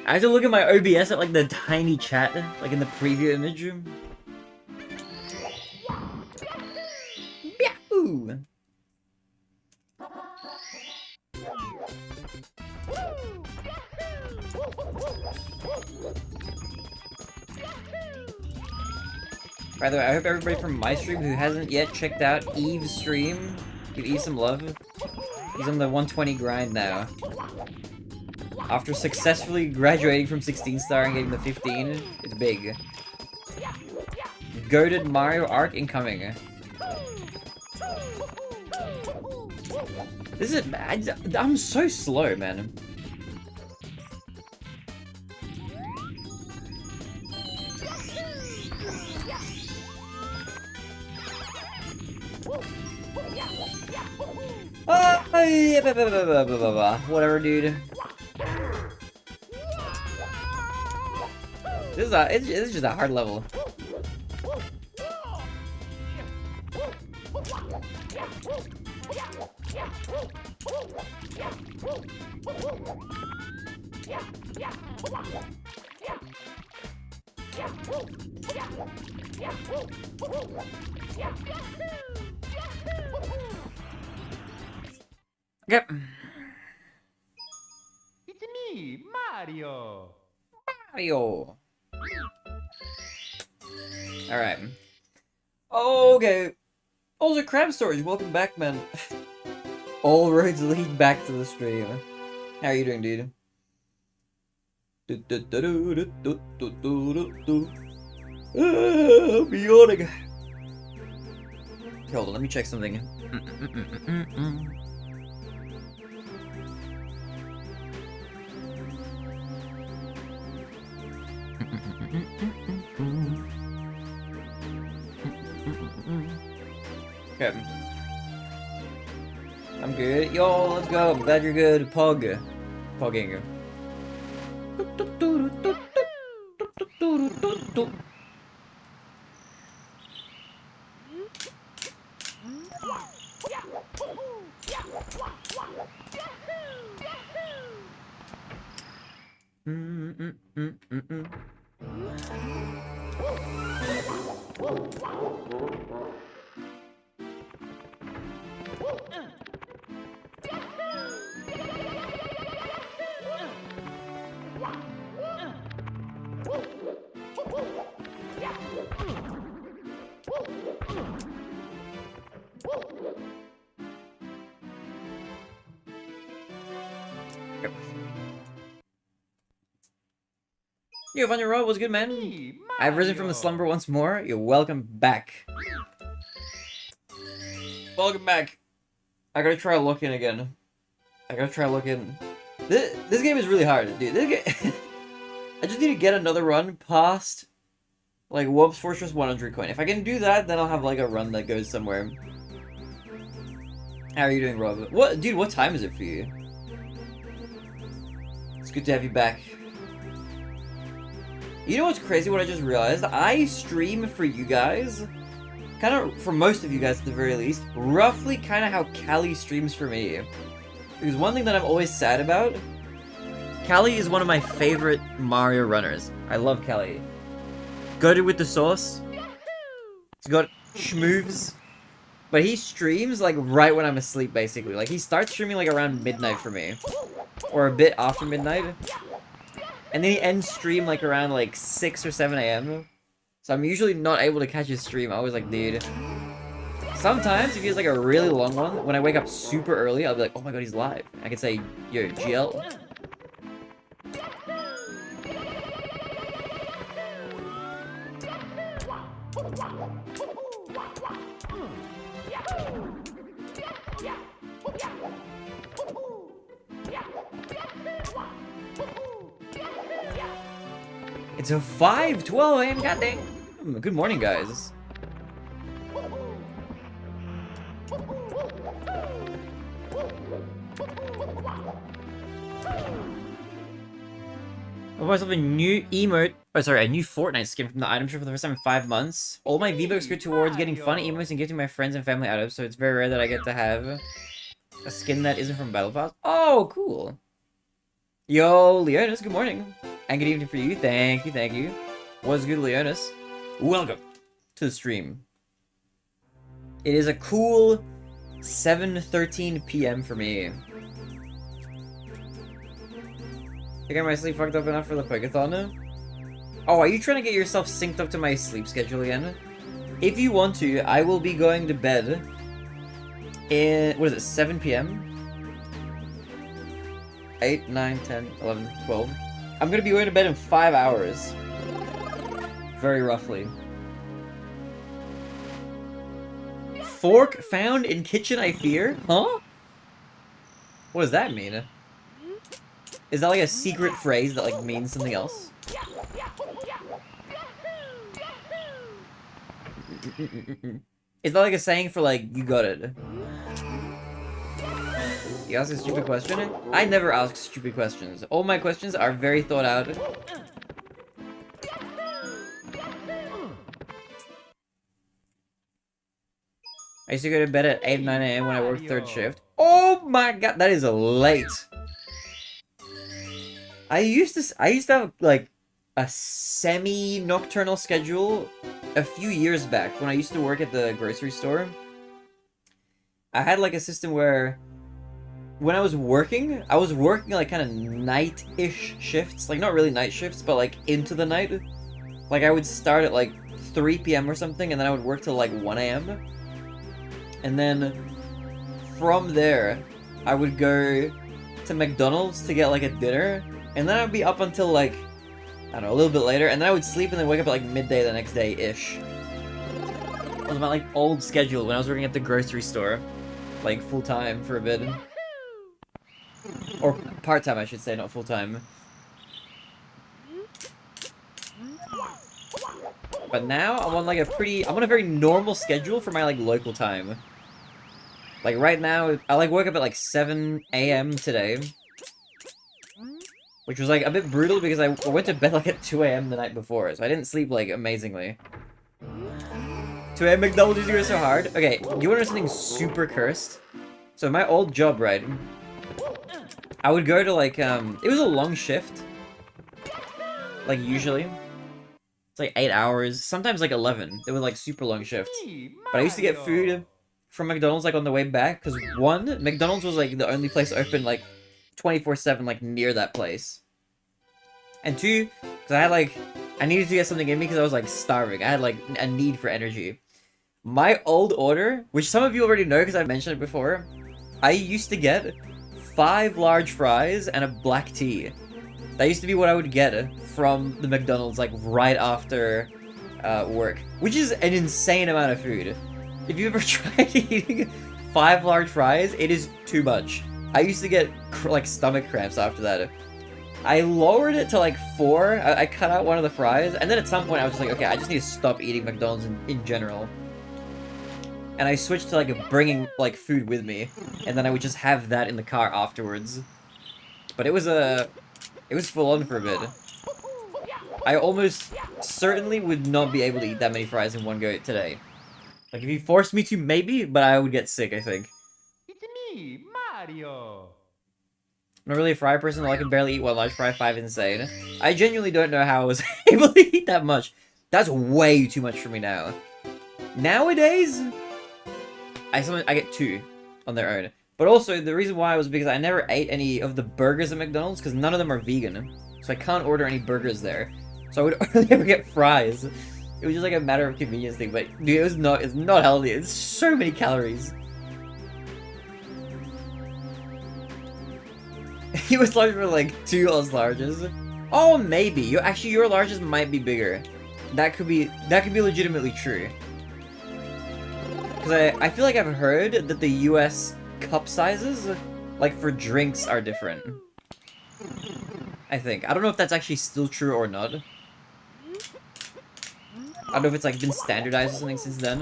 S2: I have to look at my OBS at like the tiny chat, like in the preview image. Yahoo! By the way, I hope everybody from my stream who hasn't yet checked out Eve's stream, give Eve some love. He's on the 120 grind now. After successfully graduating from 16 star and getting the 15, it's big. Goated Mario arc incoming. This is I'm so slow, man. Whatever, dude. This is just a hard level. Yep.
S3: It's me, Mario.
S2: Mario. Alright. Okay. Also, Crab Storage, welcome back, man. All roads lead back to the stream. How are you doing, dude? I'm yawning. Hold on, let me check something. Okay. I'm good. Yo, let's go. I'm glad you're good. Pog. Pogging. Yo, Vanya Roy, what's good, man?
S3: Me,
S2: I've risen from the slumber once more. You're welcome back. Welcome back. I gotta try looking again. I gotta try looking. This game is really hard, dude. I just need to get another run past, like, Whoops Fortress 100 coin. If I can do that, then I'll have, like, a run that goes somewhere. How are you doing, Rob? Dude, what time is it for you? It's good to have you back. You know what's crazy, what I just realized? I stream for you guys, kind of, for most of you guys at the very least, roughly kind of how Callie streams for me. Because one thing that I'm always sad about, Callie is one of my favorite Mario runners. I love Callie. Goated with the sauce. He's got schmoves. But he streams, like, right when I'm asleep, basically. Like, he starts streaming, like, around midnight for me. Or a bit after midnight. And then he ends stream, like, around, like, 6 or 7 a.m. So I'm usually not able to catch his stream. I was like, dude. Sometimes, if he has, like, a really long one, when I wake up super early, I'll be like, oh my god, he's live. I can say, yo, GL. It's a 5:12 a.m. Goddamn. Good morning, guys. I bought myself a new emote. Oh, sorry, a new Fortnite skin from the item shop for the first time in 5 months. All my V-Bucks go towards getting fun emotes and gifting my friends and family items, so it's very rare that I get to have a skin that isn't from Battle Pass. Oh, cool. Yo, Leonis, good morning. And good evening for you. Thank you, thank you. What's good, Leonis? Welcome to the stream. It is a cool 7:13 p.m. for me. I got my sleep fucked up enough for the Pokeathon? Oh, are you trying to get yourself synced up to my sleep schedule again? If you want to, I will be going to bed in, what is it, 7 p.m.? 8, 9, 10, 11, 12. I'm gonna be going to bed in 5 hours. Very roughly. Fork found in kitchen, I fear? Huh? What does that mean? Is that like a secret phrase that like means something else? Is that like a saying for like, you got it? You ask a stupid question? I never ask stupid questions. All my questions are very thought out. I used to go to bed at 8 or 9 a.m. when I worked third shift. Oh my god, that is late. I used to have like a semi-nocturnal schedule a few years back when I used to work at the grocery store, I had like a system where when I was working like kind of night-ish shifts. Like not really night shifts, but like into the night. Like I would start at like 3 p.m. or something, and then I would work till like 1 a.m. And then from there, I would go to McDonald's to get like a dinner, and then I would be up until like, I don't know, a little bit later, and then I would sleep and then wake up at like midday the next day-ish. That was my like old schedule when I was working at the grocery store. Like full-time for a bit. Or part-time, I should say, not full-time. But now I'm on like I'm on a very normal schedule for my like local time. Like right now, I like woke up at like 7 a.m. today. Which was like a bit brutal because I went to bed like at 2 a.m. the night before, so I didn't sleep like amazingly. 2 a.m. McDonald's using it so hard. Okay, you want to know something super cursed? So my old job, right? I would go to like, it was a long shift. Like usually. It's like 8 hours, sometimes like 11. They were like super long shifts. But I used to get food from McDonald's like on the way back, because one, McDonald's was like the only place open like 24/7 like near that place. And two, because I needed to get something in me because I was like starving. I had like a need for energy. My old order, which some of you already know because I've mentioned it before, I used to get 5 large fries and a black tea. That used to be what I would get from the McDonald's like right after work, which is an insane amount of food. If you've ever tried eating 5 large fries, it is too much. I used to get like stomach cramps after that. I lowered it to like 4. I cut out one of the fries, and then at some point I was just like, okay, I just need to stop eating McDonald's in general. And I switched to like bringing like food with me, and then I would just have that in the car afterwards. But it was full on for a bit. I almost certainly would not be able to eat that many fries in one go today. Like if you forced me to, maybe, but I would get sick, I think.
S3: It's me, Mario.
S2: I'm not really a fry person, I can barely eat one large fry, 5 insane. I genuinely don't know how I was able to eat that much. That's way too much for me now. Nowadays, I get 2 on their own. But also, the reason why was because I never ate any of the burgers at McDonald's, because none of them are vegan. So I can't order any burgers there. So I would only ever get fries. It was just like a matter of convenience thing, but dude, it's not healthy. It's so many calories. He was large for like 2 Oz larges. Oh, maybe. Your larges might be bigger. That could be legitimately true. Because I feel like I've heard that the US cup sizes, like for drinks, are different. I think. I don't know if that's actually still true or not. I don't know if it's like been standardized or something since then.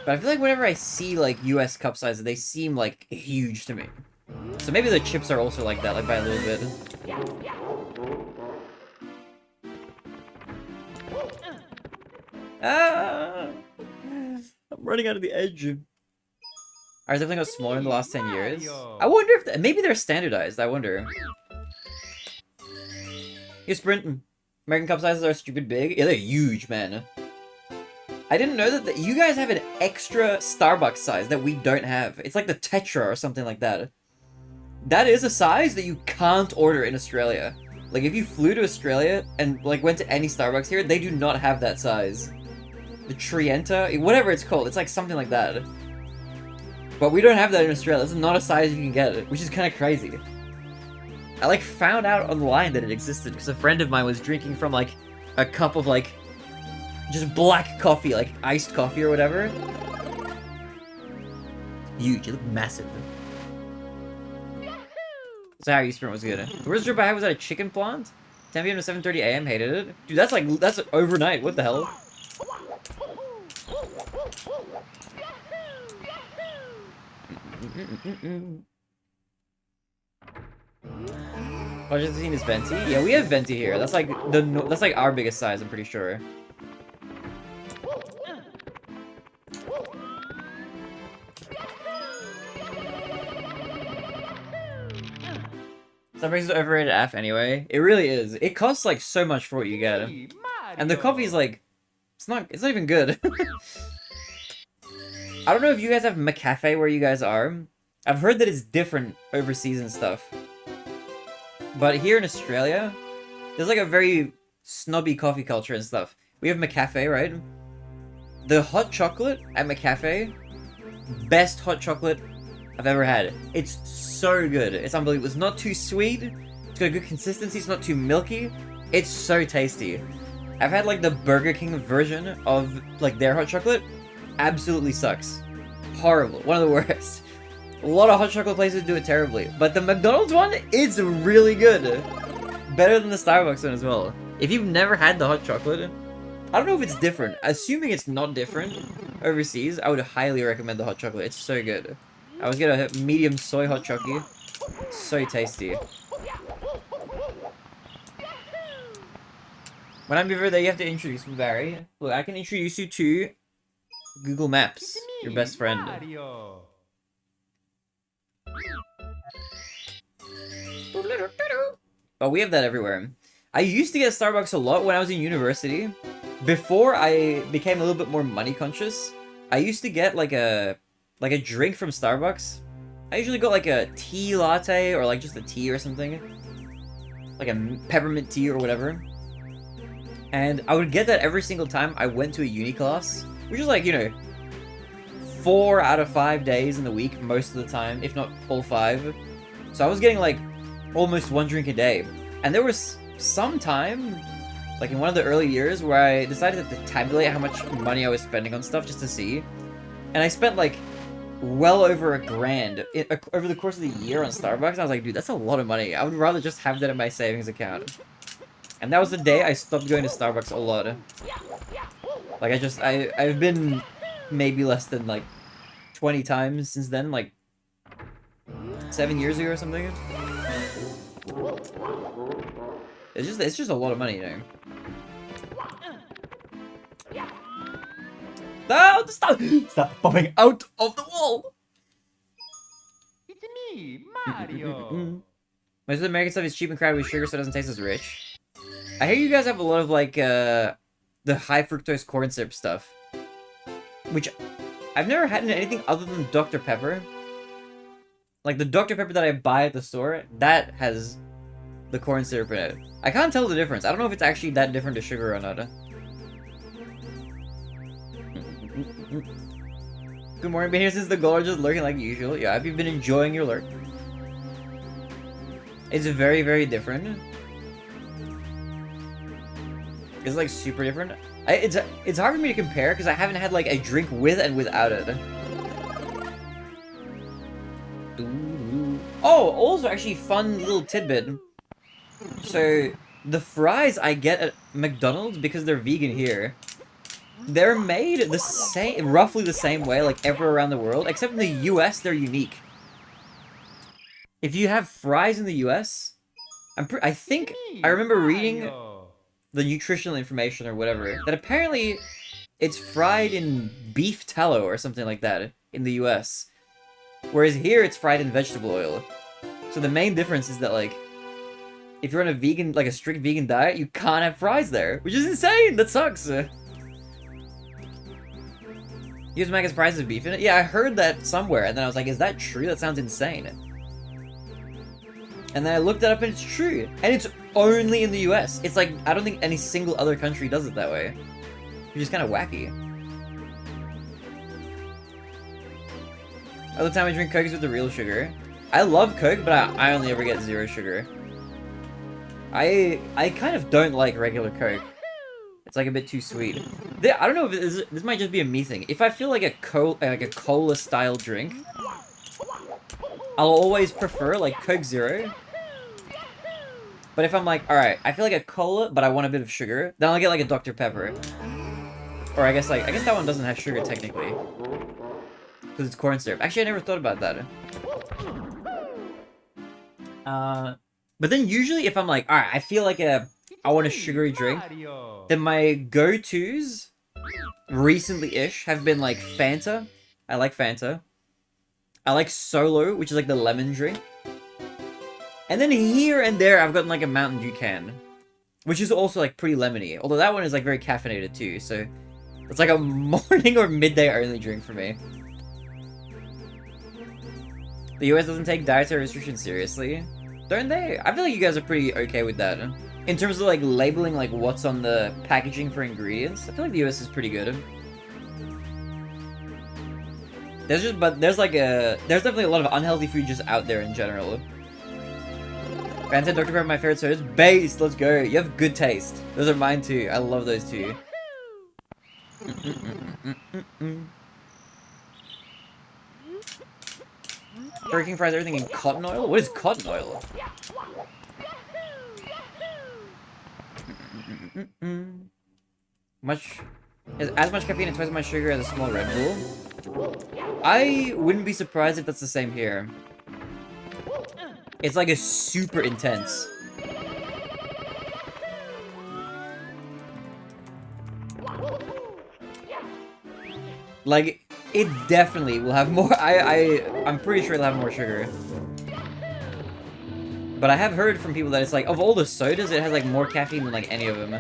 S2: But I feel like whenever I see like US cup sizes, they seem like huge to me. So maybe the chips are also like that, like by a little bit. Ah! I'm running out of the edge. Ours definitely got smaller in the last 10 years. I wonder if maybe they're standardized. I wonder. You sprint. American cup sizes are stupid big. Yeah, they're huge, man. I didn't know that you guys have an extra Starbucks size that we don't have. It's like the Tetra or something like that. That is a size that you can't order in Australia. Like if you flew to Australia and like went to any Starbucks here, they do not have that size. The Trienta, whatever it's called, it's like something like that. But we don't have that in Australia. This is not a size you can get, which is kind of crazy. I like found out online that it existed because a friend of mine was drinking from like a cup of like just black coffee, like iced coffee or whatever. Huge, it looked massive. So how you sprint was good. The worst trip I had was at a chicken plant. 10 p.m. to 7:30 a.m. Hated it. Dude, that's overnight. What the hell? Oh, just seen this venti? Yeah, we have venti here. That's like our biggest size. I'm pretty sure. Starbucks is overrated F anyway. It really is. It costs like so much for what you get. And the coffee's like, it's not even good. I don't know if you guys have McCafe where you guys are. I've heard that it's different overseas and stuff. But here in Australia, there's like a very snobby coffee culture and stuff. We have McCafe, right? The hot chocolate at McCafe, best hot chocolate I've ever had. It's so good. It's unbelievable. It's not too sweet. It's got a good consistency. It's not too milky. It's so tasty. I've had like the Burger King version of like their hot chocolate. Absolutely sucks. Horrible. One of the worst. A lot of hot chocolate places do it terribly. But the McDonald's one is really good. Better than the Starbucks one as well. If you've never had the hot chocolate, I don't know if it's different. Assuming it's not different overseas, I would highly recommend the hot chocolate. It's so good. I was getting a medium soy hot chocolate. So tasty. When I'm over there, you have to introduce me, Barry. Look, I can introduce you to Google Maps, your best friend.
S3: Mario.
S2: But we have that everywhere. I used to get Starbucks a lot when I was in university. Before I became a little bit more money conscious, I used to get like a drink from Starbucks. I usually got like a tea latte or like just a tea or something. Like a peppermint tea or whatever. And I would get that every single time I went to a uni class, which is like, you know, 4 out of 5 days in the week most of the time, if not all 5. So I was getting like almost 1 drink a day. And there was some time, like in one of the early years, where I decided to tabulate how much money I was spending on stuff just to see. And I spent like well over $1,000 over the course of the year on Starbucks. I was like, dude, that's a lot of money. I would rather just have that in my savings account. And that was the day I stopped going to Starbucks a lot. Like I've been maybe less than like 20 times since then, like 7 years ago or something. It's just a lot of money, you know. No, stop popping out of the wall.
S3: It's me, Mario.
S2: Most of the American stuff is cheap and crowded with sugar, so it doesn't taste as rich. I hear you guys have a lot of like the high fructose corn syrup stuff, which I've never had in anything other than Dr. Pepper. Like the Dr. Pepper that I buy at the store, that has the corn syrup in it. I can't tell the difference. I don't know if it's actually that different to sugar or not. Good morning, been here since the goal are just lurking like usual. Yeah, have you been enjoying your lurk? It's very, very different. It's like super different. It's hard for me to compare because I haven't had like a drink with and without it. Ooh. Oh, also actually fun little tidbit. So the fries I get at McDonald's, because they're vegan here, they're made the same, roughly the same way, like everywhere around the world, except in the US they're unique. If you have fries in the US, I think I remember reading the nutritional information or whatever, that apparently it's fried in beef tallow or something like that in the US. Whereas here it's fried in vegetable oil. So the main difference is that like, if you're on a vegan, like a strict vegan diet, you can't have fries there, which is insane. That sucks. Use Mac as fries with beef in it? Yeah, I heard that somewhere, and then I was like, is that true? That sounds insane. And then I looked it up and it's true. And it's only in the US. It's like, I don't think any single other country does it that way. Which is kind of wacky. Other time I drink Coke is with the real sugar. I love Coke, but I only ever get 0 sugar. I kind of don't like regular Coke. It's like a bit too sweet. I don't know if this might just be a me thing. If I feel like a cola style drink, I'll always prefer like Coke Zero. But if I'm like, alright, I feel like a cola, but I want a bit of sugar, then I'll get like a Dr. Pepper. Or I guess that one doesn't have sugar technically. Because it's corn syrup. Actually, I never thought about that. But then usually if I'm like, alright, I feel like I want a sugary drink, then my go-tos recently-ish have been like Fanta. I like Fanta. I like Solo, which is like the lemon drink. And then here and there I've gotten like a Mountain Dew can. which is also like pretty lemony. Although that one is like very caffeinated too, so it's like a morning or midday only drink for me. The US doesn't take dietary restrictions seriously, don't they? I feel like you guys are pretty okay with that. In terms of like labeling like what's on the packaging for ingredients, I feel like the US is pretty good. There's definitely a lot of unhealthy food just out there in general. Granted, Dr. Pepper, my favorite soda is based. Let's go. You have good taste. Those are mine too. I love those too. Burger King fries everything in cotton oil? What is cotton oil? As much caffeine and twice as much sugar as a small Red Bull. I wouldn't be surprised if that's the same here. It's like a super intense. Like, it definitely will have more. I'm pretty sure it'll have more sugar. But I have heard from people that it's like, of all the sodas, it has like more caffeine than like any of them.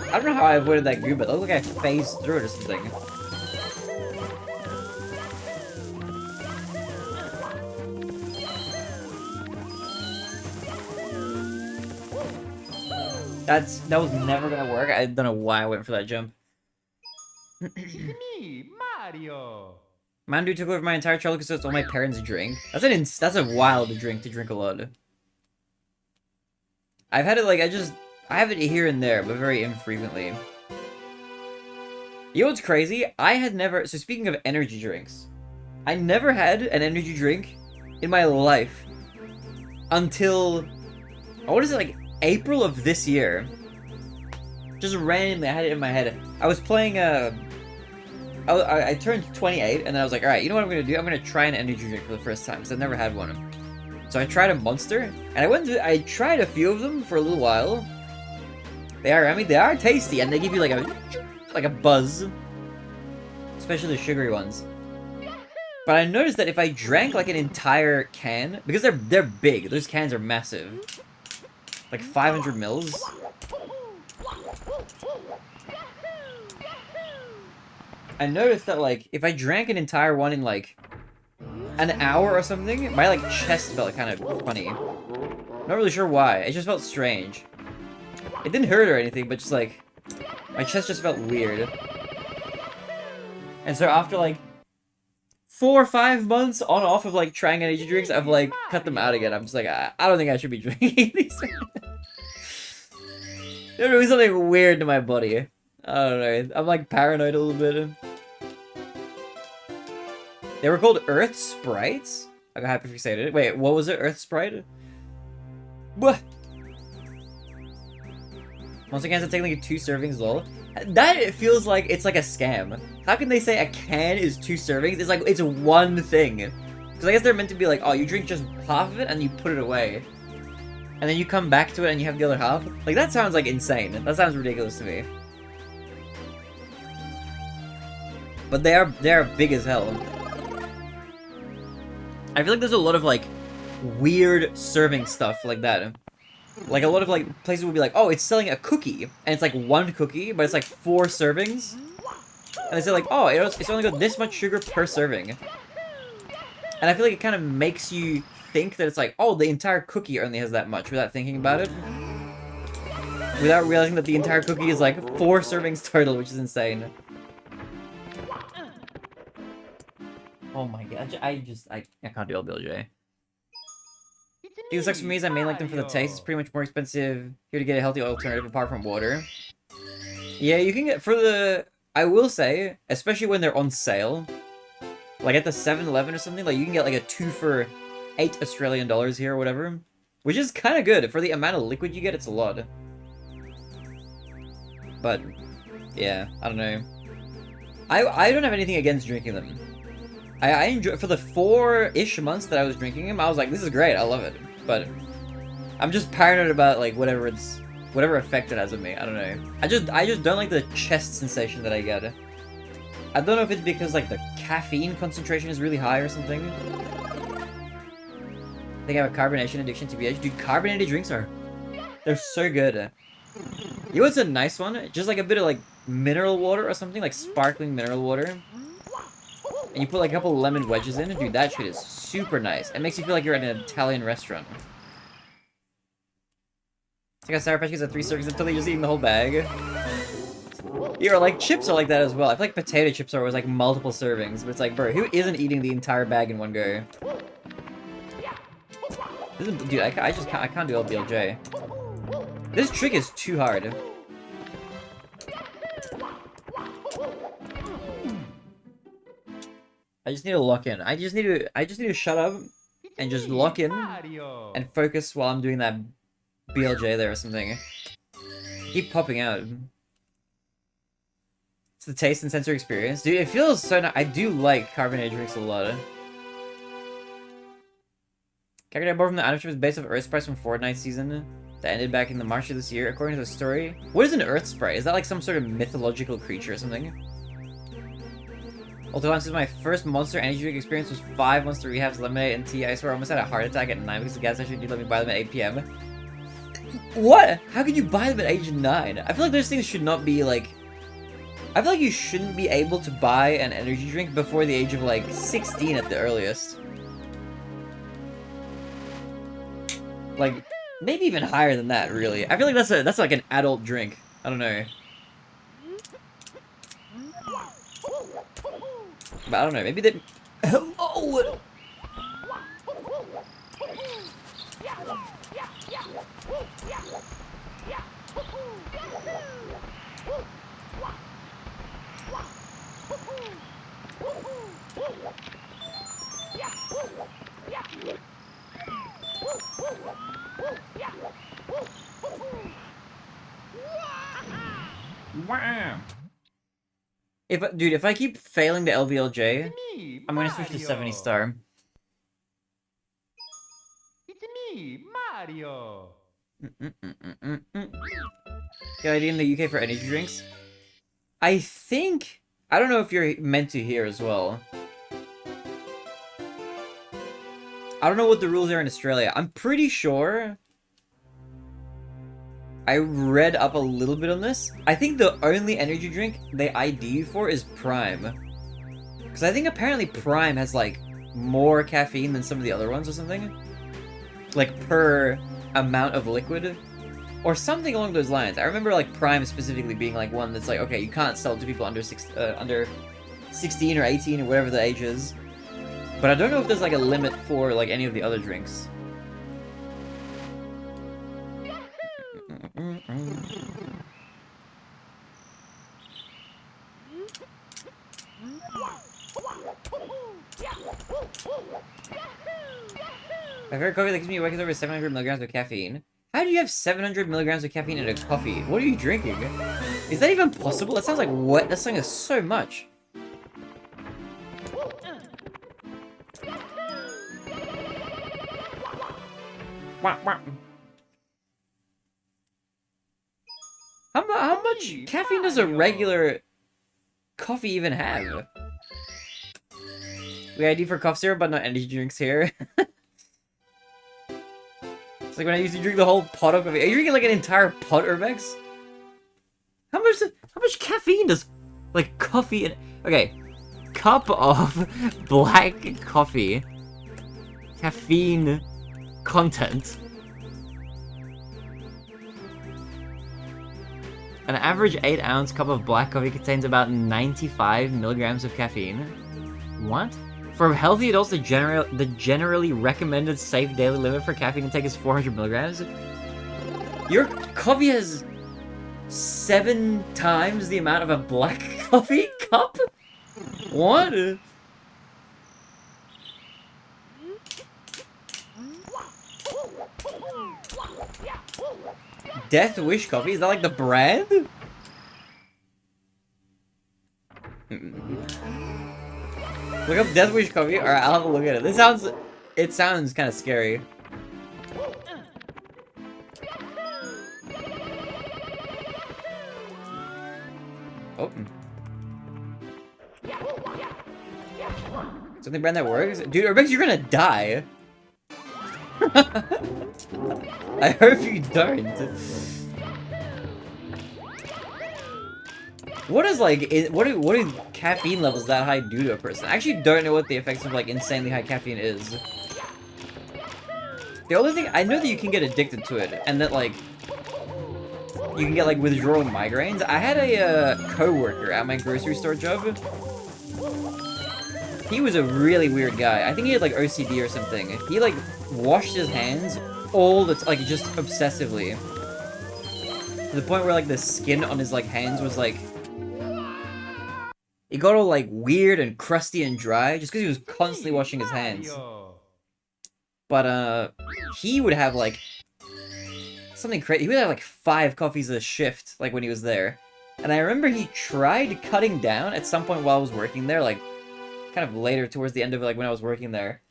S2: I don't know how I avoided that goo, but it looked like I phased through it or something. That was never gonna work. I don't know why I went for that jump.
S3: It's me, Mario.
S2: Mandu took over my entire childhood because it's all my parents drink. That's a wild drink to drink a lot. I've had it like I have it here and there, but very infrequently. You know what's crazy? So speaking of energy drinks, I never had an energy drink in my life until, I want to say like April of this year. Just randomly, I had it in my head. I was playing, I turned 28, and then I was like, alright, you know what I'm going to do? I'm going to try an energy drink for the first time, because I've never had one. So I tried a Monster, and I tried a few of them for a little while. They are tasty, and they give you like a buzz. Especially the sugary ones. But I noticed that if I drank like an entire can, because they're big, those cans are massive. Like 500 mils. I noticed that like if I drank an entire one in like an hour or something, my like chest felt kind of funny. Not really sure why. It just felt strange. It didn't hurt or anything, but just like my chest just felt weird. And so after like 4 or 5 months on off of like trying energy drinks, I've like cut them out again. I'm just like, I don't think I should be drinking these. They're doing something weird to my body. I don't know. I'm like paranoid a little bit. They were called Earth Sprites? I got hyperfixated. Wait, what was it? Earth Sprite? What? Monster cans are technically 2 servings, lol. That it feels like it's like a scam. How can they say a can is 2 servings? It's like, it's one thing. Because I guess they're meant to be like, oh, you drink just half of it and you put it away. And then you come back to it and you have the other half. Like, that sounds like insane. That sounds ridiculous to me. But they are big as hell. I feel like there's a lot of, like, weird serving stuff like that. Like, a lot of, like, places would be like, oh, it's selling a cookie. And it's, like, 1 cookie, but it's, like, 4 servings. And they say, like, oh, it's only got this much sugar per serving. And I feel like it kind of makes you think that it's like, oh, the entire cookie only has that much, without thinking about it. Without realizing that the entire cookie is, like, 4 servings total, which is insane. Oh my god, I can't do LBLJ. Dude, sucks for me is I mainly like them for the taste. It's pretty much more expensive here to get a healthy alternative apart from water. Yeah, you can get for the... I will say, especially when they're on sale, like at the 7-Eleven or something, like you can get like a 2 for $8 Australian here or whatever. Which is kind of good. For the amount of liquid you get, it's a lot. But, yeah, I don't know. I don't have anything against drinking them. I enjoy, for the 4-ish months that I was drinking them, I was like, this is great, I love it. But I'm just paranoid about like whatever effect it has on me. I don't know. I just don't like the chest sensation that I get. I don't know if it's because like the caffeine concentration is really high or something. I think I have a carbonation addiction to BH. Dude, carbonated drinks they're so good. You know what's a nice one? Just like a bit of like mineral water or something, like sparkling mineral water. And you put like a couple lemon wedges in, and dude, that shit is super nice. It makes you feel like you're at an Italian restaurant. It's like a Sour Patch Kids at 3 circuits until you're just eating the whole bag. Yeah, or like chips are like that as well. I feel like potato chips are always like multiple servings, but it's like, bro, who isn't eating the entire bag in one go? Dude, I can't do LBLJ. This trick is too hard. I just need to lock in. I just need to shut up and just lock in and focus while I'm doing that BLJ there or something. Keep popping out. It's the taste and sensory experience. Dude, it feels so nice. I do like carbonated drinks a lot. Character I bought from the item shop is based off Earth Sprites from Fortnite season that ended back in the March of this year, according to the story. What is an Earth Sprite? Is that like some sort of mythological creature or something? Although this is my first Monster Energy drink experience was 5 Monster Rehabs, Lemonade, and tea. I swear I almost had a heart attack at 9 because the gas station didn't let me buy them at 8 PM. What? How could you buy them at age 9? I feel like those things should not be like... I feel like you shouldn't be able to buy an energy drink before the age of like 16 at the earliest. Like, maybe even higher than that, really. I feel like that's like an adult drink. I don't know. But I don't know, maybe they... Oh! Wow. If I keep failing the LBLJ, I'm gonna switch to 70 star.
S3: It's me, Mario.
S2: Good idea in the UK for energy drinks? I think... I don't know if you're meant to here as well. I don't know what the rules are in Australia. I'm pretty sure... I read up a little bit on this. I think the only energy drink they ID you for is Prime. Because I think apparently Prime has, like, more caffeine than some of the other ones or something. Like, per amount of liquid. Or something along those lines. I remember, like, Prime specifically being, like, one that's like, okay, you can't sell it to people under 16 or 18 or whatever the age is. But I don't know if there's, like, a limit for, like, any of the other drinks. My favorite coffee that gives me awake is over 700 milligrams of caffeine. How do you have 700 milligrams of caffeine in a coffee? What are you drinking? Is that even possible? That sounds like what? That sounds like so much. How much caffeine does a regular coffee even have? We ID for cough syrup, but not energy drinks here. It's like when I used to drink the whole pot of coffee. Are you drinking like an entire pot, Urbex? How much caffeine does like coffee and okay, cup of black coffee caffeine content. An average 8-ounce cup of black coffee contains about 95 milligrams of caffeine. What? For healthy adults, the generally recommended safe daily limit for caffeine intake is 400 milligrams. Your coffee has 7 times the amount of a black coffee cup? What? Death Wish coffee? Is that like the brand? Look up Death Wish coffee. Alright, I'll have a look at it. It sounds kind of scary. Something brand that works? Dude, Urbex, you're gonna die. I hope you don't. What is like, what do caffeine levels that high do to a person? I actually don't know what the effects of like insanely high caffeine is. The only thing, I know that you can get addicted to it, and that like, you can get like withdrawal migraines. I had a co-worker at my grocery store job. He was a really weird guy. I think he had like OCD or something. He like washed his hands all the like just obsessively. To the point where like the skin on his like hands was like, it got all like weird and crusty and dry just because he was constantly washing his hands. But he would have like something crazy. He would have like 5 coffees a shift like when he was there. And I remember he tried cutting down at some point while I was working there, like kind of later towards the end of like when I was working there.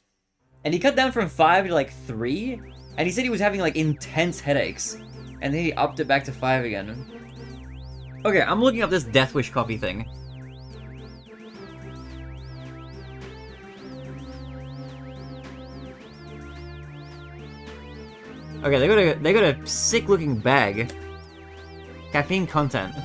S2: And he cut down from 5 to like 3, and he said he was having like intense headaches. And then he upped it back to 5 again. Okay, I'm looking up this Death Wish coffee thing. Okay, they got a sick looking bag. Caffeine content.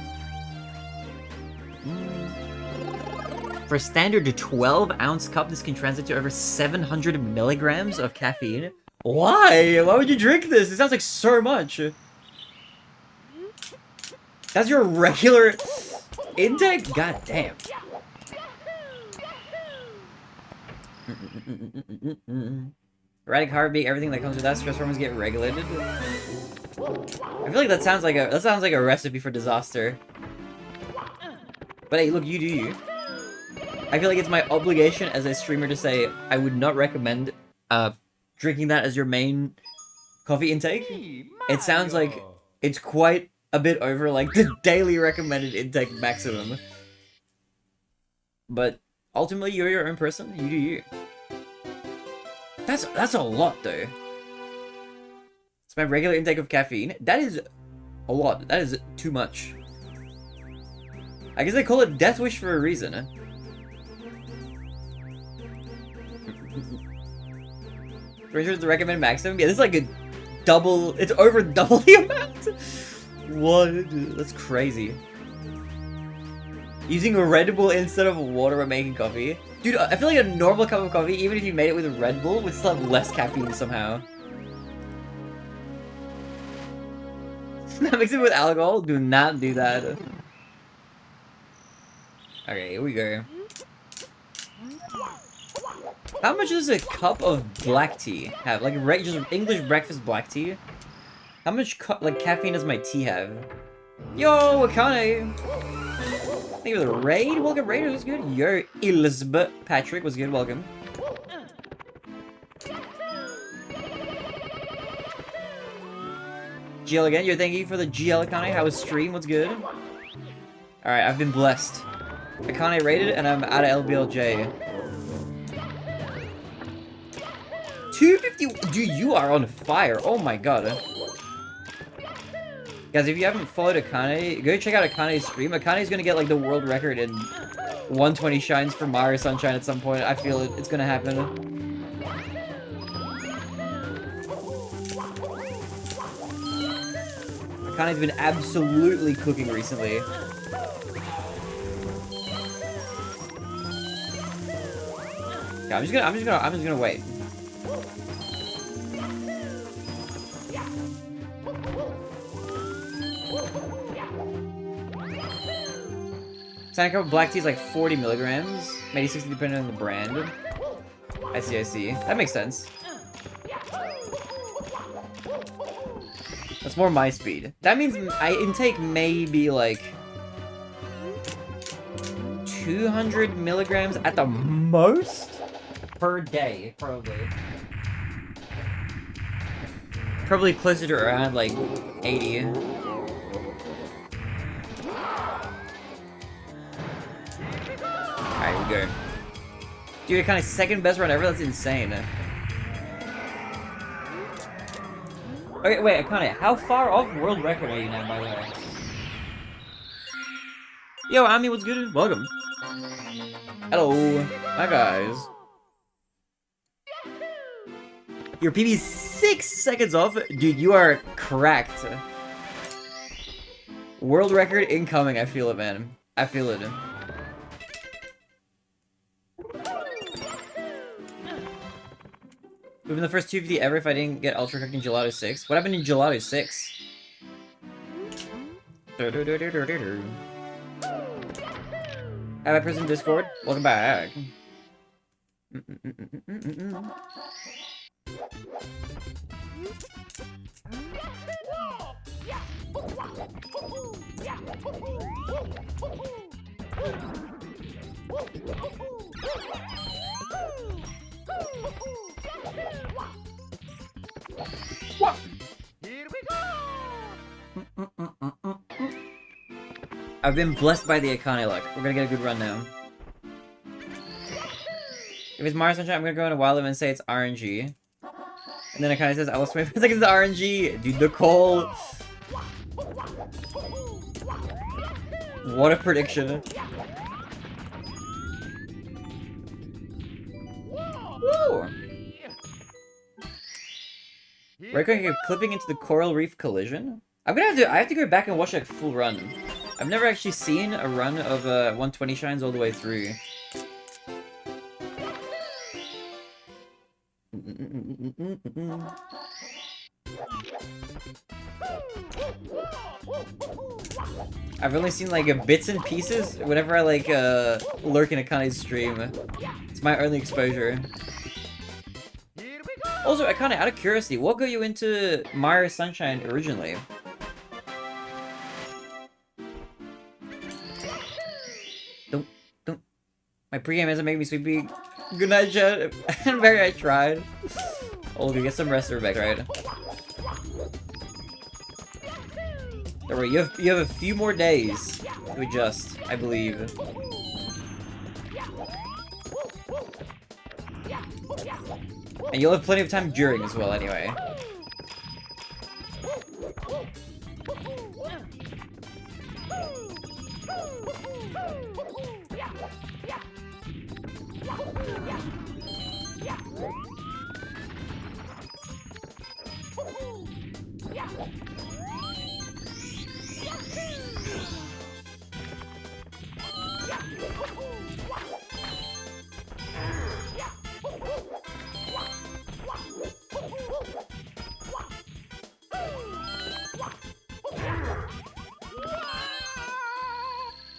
S2: For a standard 12-ounce cup, this can translate to over 700 milligrams of caffeine. Why? Why would you drink this? It sounds like so much. That's your regular intake? God damn. Erratic heartbeat, everything that comes with that. Stress hormones get regulated. I feel like that sounds like a recipe for disaster. But hey, look, you do you. I feel like it's my obligation as a streamer to say I would not recommend drinking that as your main coffee intake. It sounds like it's quite a bit over like the daily recommended intake maximum. But ultimately, you're your own person. You do you. That's a lot though. It's my regular intake of caffeine. That is a lot. That is too much. I guess they call it Death Wish for a reason. 300 is the recommended maximum? Yeah, this is like a double, it's over double the amount? What? That's crazy. Using a Red Bull instead of water when making coffee? Dude, I feel like a normal cup of coffee, even if you made it with a Red Bull, would still have less caffeine somehow. Mix it with alcohol? Do not do that. Okay, here we go. How much does a cup of black tea have? Like just English breakfast black tea? How much like caffeine does my tea have? Yo, Akane! Thank you for the raid. Welcome, Raider. What's good? Yo, Elizabeth Patrick was good. Welcome. GL again. Yo, thank you for the GL, Akane. How was stream? What's good? Alright, I've been blessed. Akane raided, and I'm out of LBLJ. 250. Dude, you are on fire. Oh my god. Guys, if you haven't followed Akane, go check out Akane's stream. Akane's gonna get like the world record in 120 shines for Mario Sunshine at some point. I feel it's gonna happen. Akane's been absolutely cooking recently. Yeah, I'm just gonna wait. Standard cup of black tea is like 40 milligrams, maybe 60 depending on the brand. I see. That makes sense. That's more my speed. That means I intake maybe like 200 milligrams at the most per day, probably. Probably closer to around like 80. Alright, we go. Dude, kind of second best run ever? That's insane. Okay, wait, Akane, how far off world record are you now, by the way? Yo, Ami, what's good? Welcome. Hello, hi guys. Your PB's 6 seconds off? Dude, you are cracked. World record incoming. I feel it, man. I feel it. We've been the first 250 ever if I didn't get Ultra Cooked in Gelato 6. What happened in Gelato 6? Have I prison Discord? Welcome back.
S3: Here we go!
S2: I've been blessed by the Akane luck. We're gonna get a good run now. If it's Mario Sunshine, I'm gonna go in a wild and say it's RNG. And then Akane says, I lost 25 seconds to RNG! Dude, Nicole! What a prediction. Woo! Right quick, clipping into the coral reef collision? I have to go back and watch a full run. I've never actually seen a run of 120 shines all the way through. I've only seen like bits and pieces whenever I like lurk in Akane's stream. It's my only exposure. Also, Akane, out of curiosity, what got you into Mario Sunshine originally? Don't. My pregame doesn't make me sleepy. Good night, chat. Very, I tried. Oh, we get some rest, Rebecca, right? Don't worry, you have a few more days to adjust, I believe. And you'll have plenty of time during as well, anyway.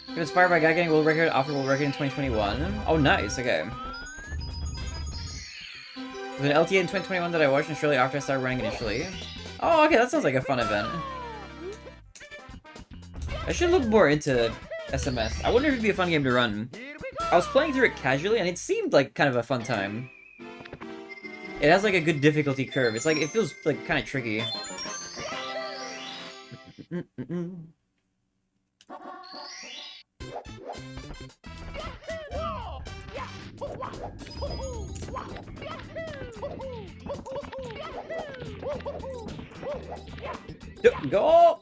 S2: You're inspired by guy getting world record after world record in 2021. Oh, nice. Okay. There's an LTA in 2021 that I watched, and shortly after I started running initially. Oh, okay. That sounds like a fun event. I should look more into SMS. I wonder if it'd be a fun game to run. I was playing through it casually, and it seemed like kind of a fun time. It has like a good difficulty curve. It's like it feels like kind of tricky. Go!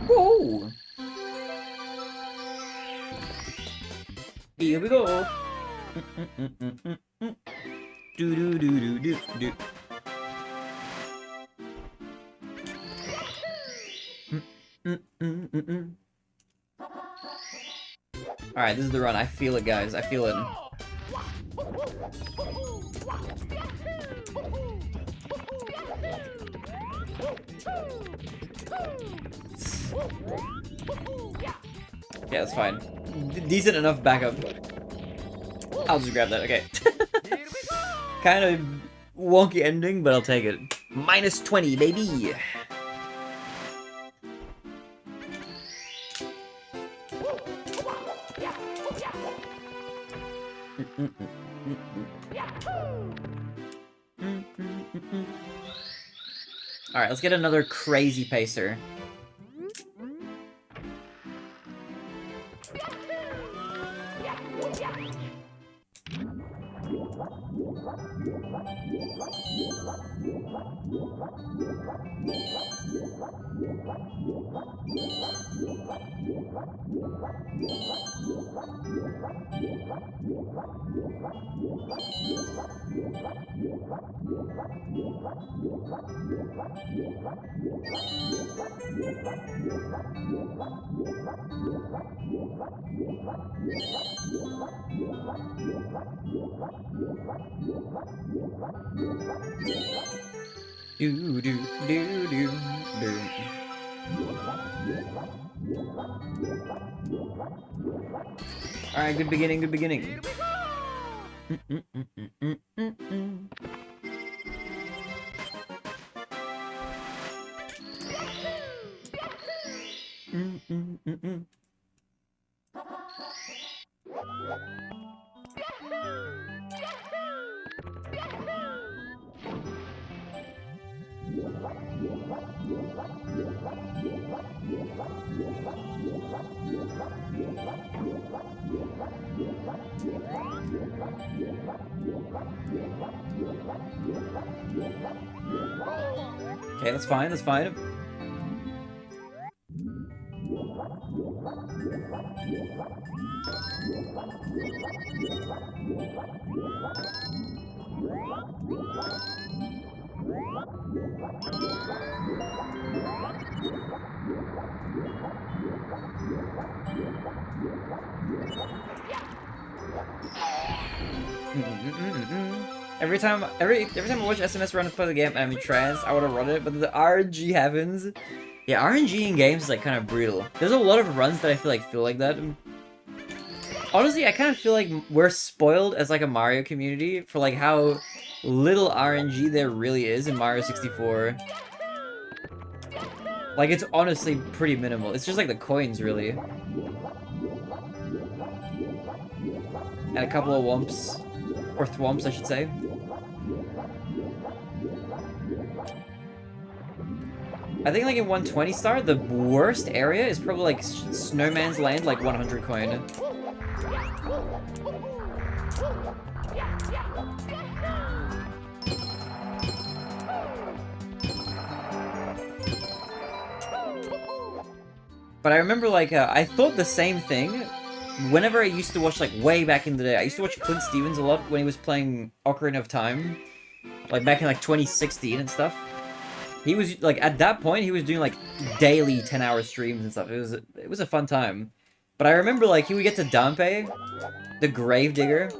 S2: Whoa! Here we go. Do do do do do do. Alright, this is the run. I feel it, guys. I feel it. Yeah, that's fine. Decent enough backup. I'll just grab that, okay. Kind of wonky ending, but I'll take it. Minus 20, baby! Alright, let's get another crazy pacer. Do do do do do. All right, good beginning, good beginning. Okay, that's fine, that's fine. Every time I watch SMS runners play the game, I'm in trance. I want to run it, but the RNG happens. Yeah, RNG in games is like kind of brutal. There's a lot of runs that I feel like that. Honestly, I kind of feel like we're spoiled as like a Mario community for like how little RNG there really is in Mario 64. Like, it's honestly pretty minimal. It's just like the coins, really. And a couple of whomps. Or thwomps, I should say. I think like in 120 star, the worst area is probably like Snowman's Land, like 100 coin. But I remember like, I thought the same thing whenever I used to watch, like, way back in the day. I used to watch Clint Stevens a lot when he was playing Ocarina of Time. Like, back in, like, 2016 and stuff. He was, like, at that point, he was doing, like, daily 10-hour streams and stuff. It was a fun time. But I remember, like, he would get to Dampe, the Gravedigger,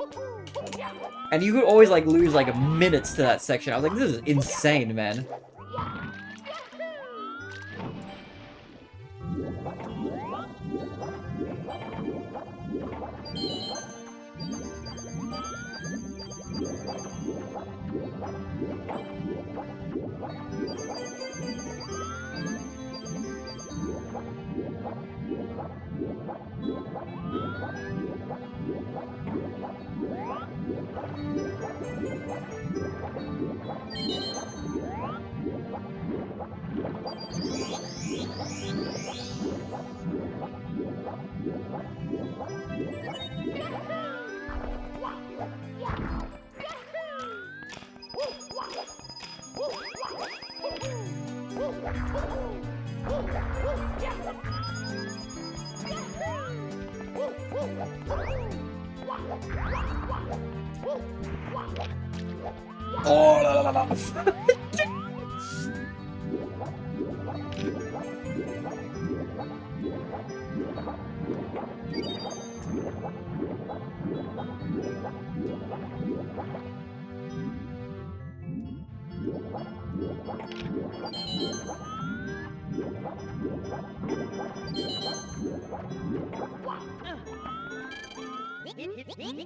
S2: and you could always, like, lose, like, minutes to that section. I was like, this is insane, man. Oh, la, la, la, la.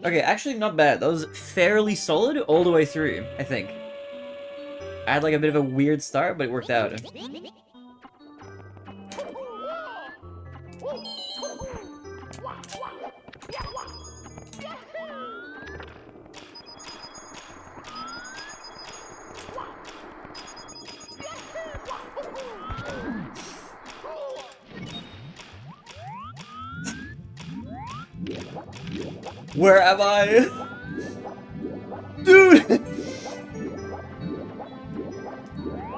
S2: Okay, actually not bad. That was fairly solid all the way through, I think. I had like a bit of a weird start, but it worked out. Where am I? Dude!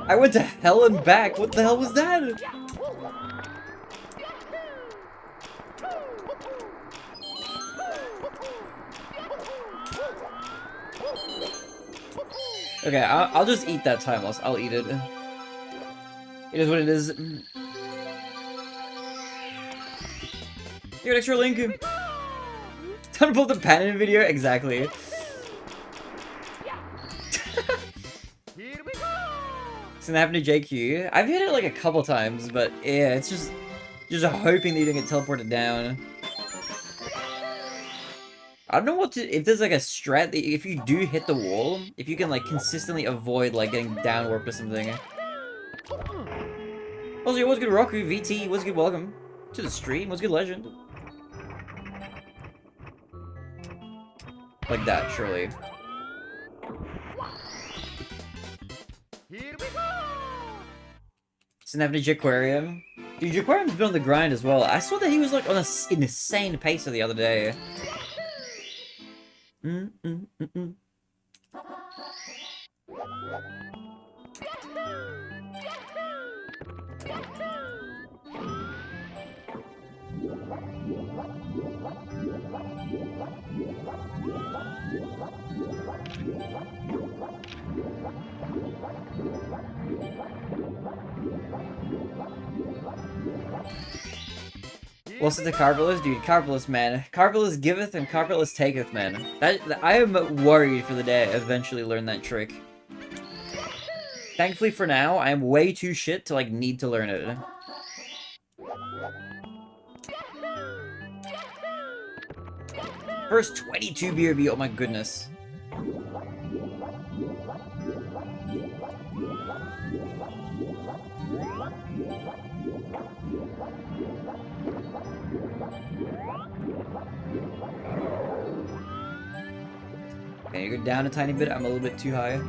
S2: I went to hell and back. What the hell was that? Okay, I'll just eat that time loss. I'll eat it. It is what it is. Here, extra link. Time to pull the patent video. Exactly. It's gonna happen to JQ. I've hit it like a couple times, but yeah, it's just hoping that you don't get teleported down. I don't know what to, if there's like a strat that if you do hit the wall, if you can like consistently avoid like getting down warped or something. Also, what's good Roku, VT, what's good welcome to the stream, what's good legend. Like that, surely. Snapping to Jaquarium. Dude, Jaquarium's been on the grind as well. I saw that he was like on an insane pace the other day. Well said to Carpulus, dude. Carpulus, man. Carpulus giveth and Carpulus taketh, man. I am worried for the day I eventually learn that trick. Thankfully for now, I am way too shit to like need to learn it. First 22 BRB, oh my goodness. Okay, you go down a tiny bit. I'm a little bit too high.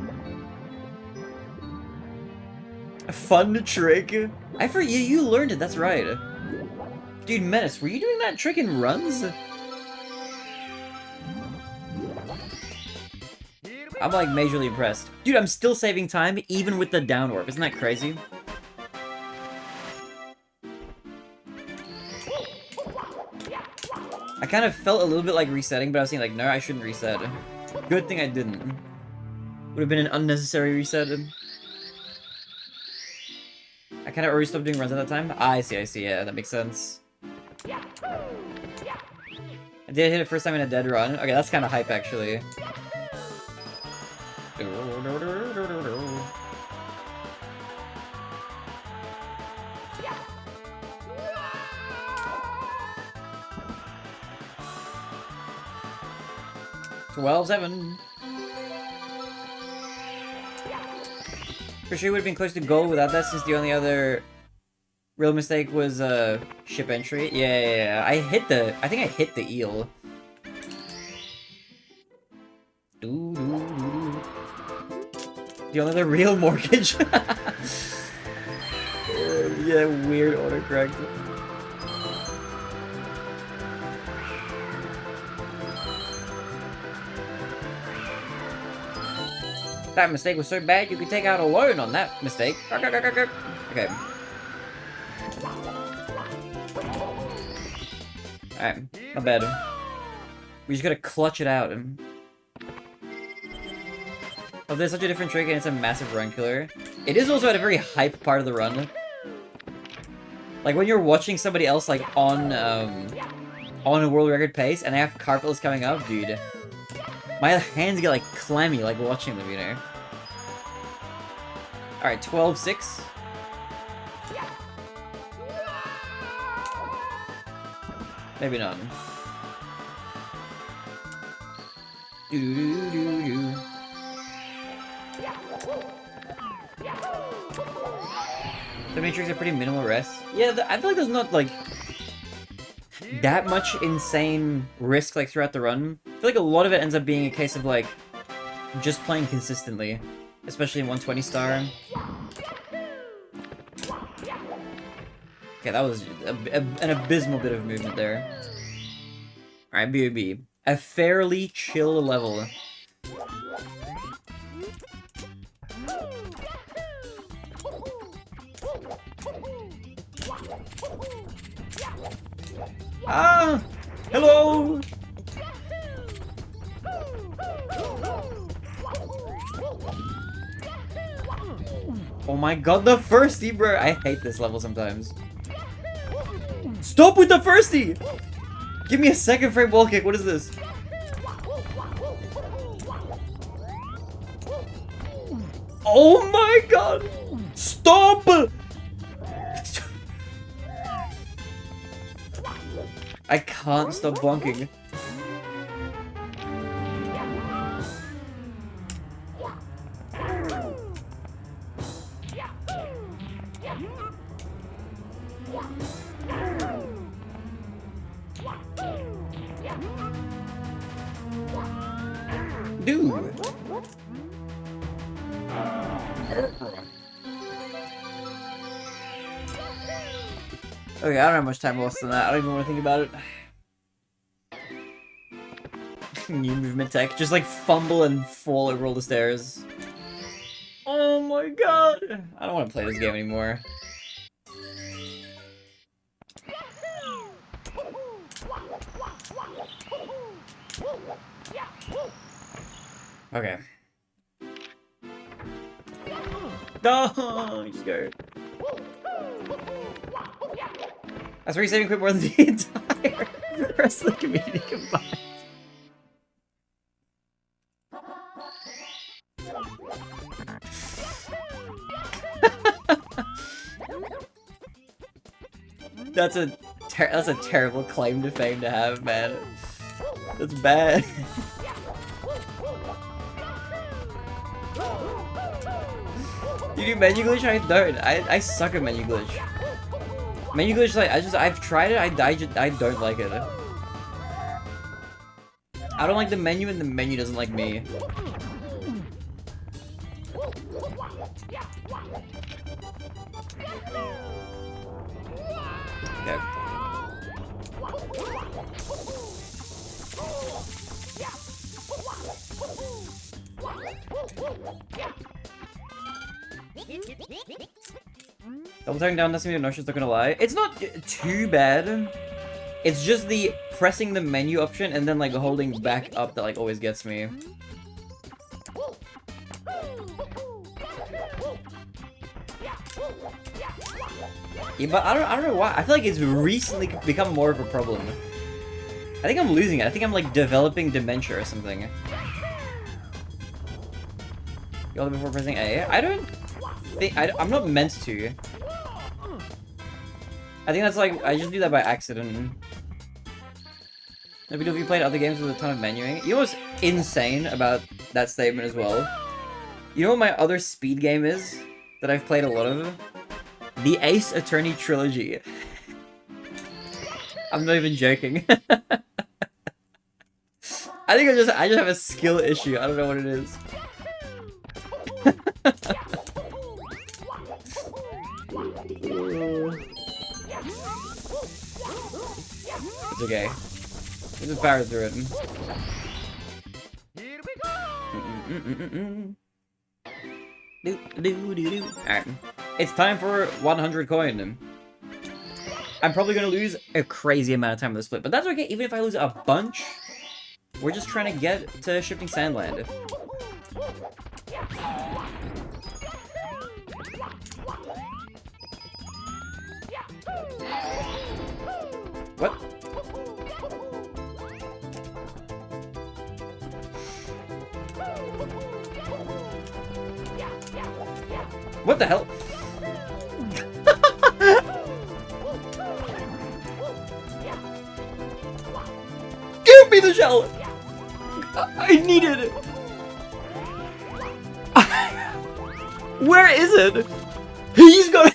S2: A fun trick. I forget you learned it. That's right. Dude, Menace, were you doing that trick in runs? I'm like majorly impressed. Dude, I'm still saving time even with the down warp. Isn't that crazy? I kind of felt a little bit like resetting, but I was thinking like, no, I shouldn't reset. Good thing I didn't. Would have been an unnecessary reset. I kind of already stopped doing runs at that time. I see, yeah, that makes sense. I did hit it first time in a dead run. Okay, that's kind of hype, actually. 12-7. For sure, would have been close to goal without that, since the only other real mistake was ship entry. Yeah. I think I hit the eel. The only other real mortgage. Yeah, weird autocorrect. That mistake was so bad you could take out a loan on that mistake. Okay. Alright, not bad. We just gotta clutch it out. Oh, there's such a different trick and it's a massive run killer. It is also at a very hype part of the run. Like when you're watching somebody else like on a world record pace and they have Carpulus coming up, dude. My hands get like clammy like watching them, you know. Alright, 12-6. Maybe not. Do-do-do-do-do. The Matrix are pretty minimal rest. Yeah, I feel like there's not like that much insane risk like throughout the run. I feel like a lot of it ends up being a case of like just playing consistently, especially in 120 star. Okay, that was an abysmal bit of movement there. Alright, BOB. A fairly chill level. Ah! Hello! Oh my god, the firsty, bro! I hate this level sometimes. Stop with the firsty! Give me a second frame wall kick, what is this? Oh my god! Stop! I can't stop bonking. Dude. Okay, I don't have much time left on that. I don't even want to think about it. New movement tech. Just like fumble and fall over all the stairs. Oh my god! I don't want to play this game anymore. Okay. No, you scared. That's where you're saving quit more than the entire rest of the community combined. That's a terrible claim to fame to have, man. That's bad. You do menu glitch? I don't. I suck at menu glitch. Menu glitch, like I've tried it. I don't like it. I don't like the menu, and the menu doesn't like me. Okay. Double tapping down doesn't mean no shit's not gonna lie. It's not too bad. It's just the pressing the menu option and then like holding back up that like always gets me. Yeah, but I don't know why. I feel like it's recently become more of a problem. I think I'm losing it. I think I'm like developing dementia or something. Yell before pressing A. I don't think I'm not meant to. I think that's like I just do that by accident. No big deal if you played other games with a ton of menuing. You know what's insane about that statement as well? You know what my other speed game is that I've played a lot of? The Ace Attorney trilogy. I'm not even joking. I think I just have a skill issue. I don't know what it is. It's okay. We'll just power through it.
S3: Here we go!
S2: Alright. It's time for 100 coin. I'm probably gonna lose a crazy amount of time on the split, but that's okay. Even if I lose a bunch, we're just trying to get to Shifting Sandland. What? What the hell? Give me the shell! I need it! Where is it? He's got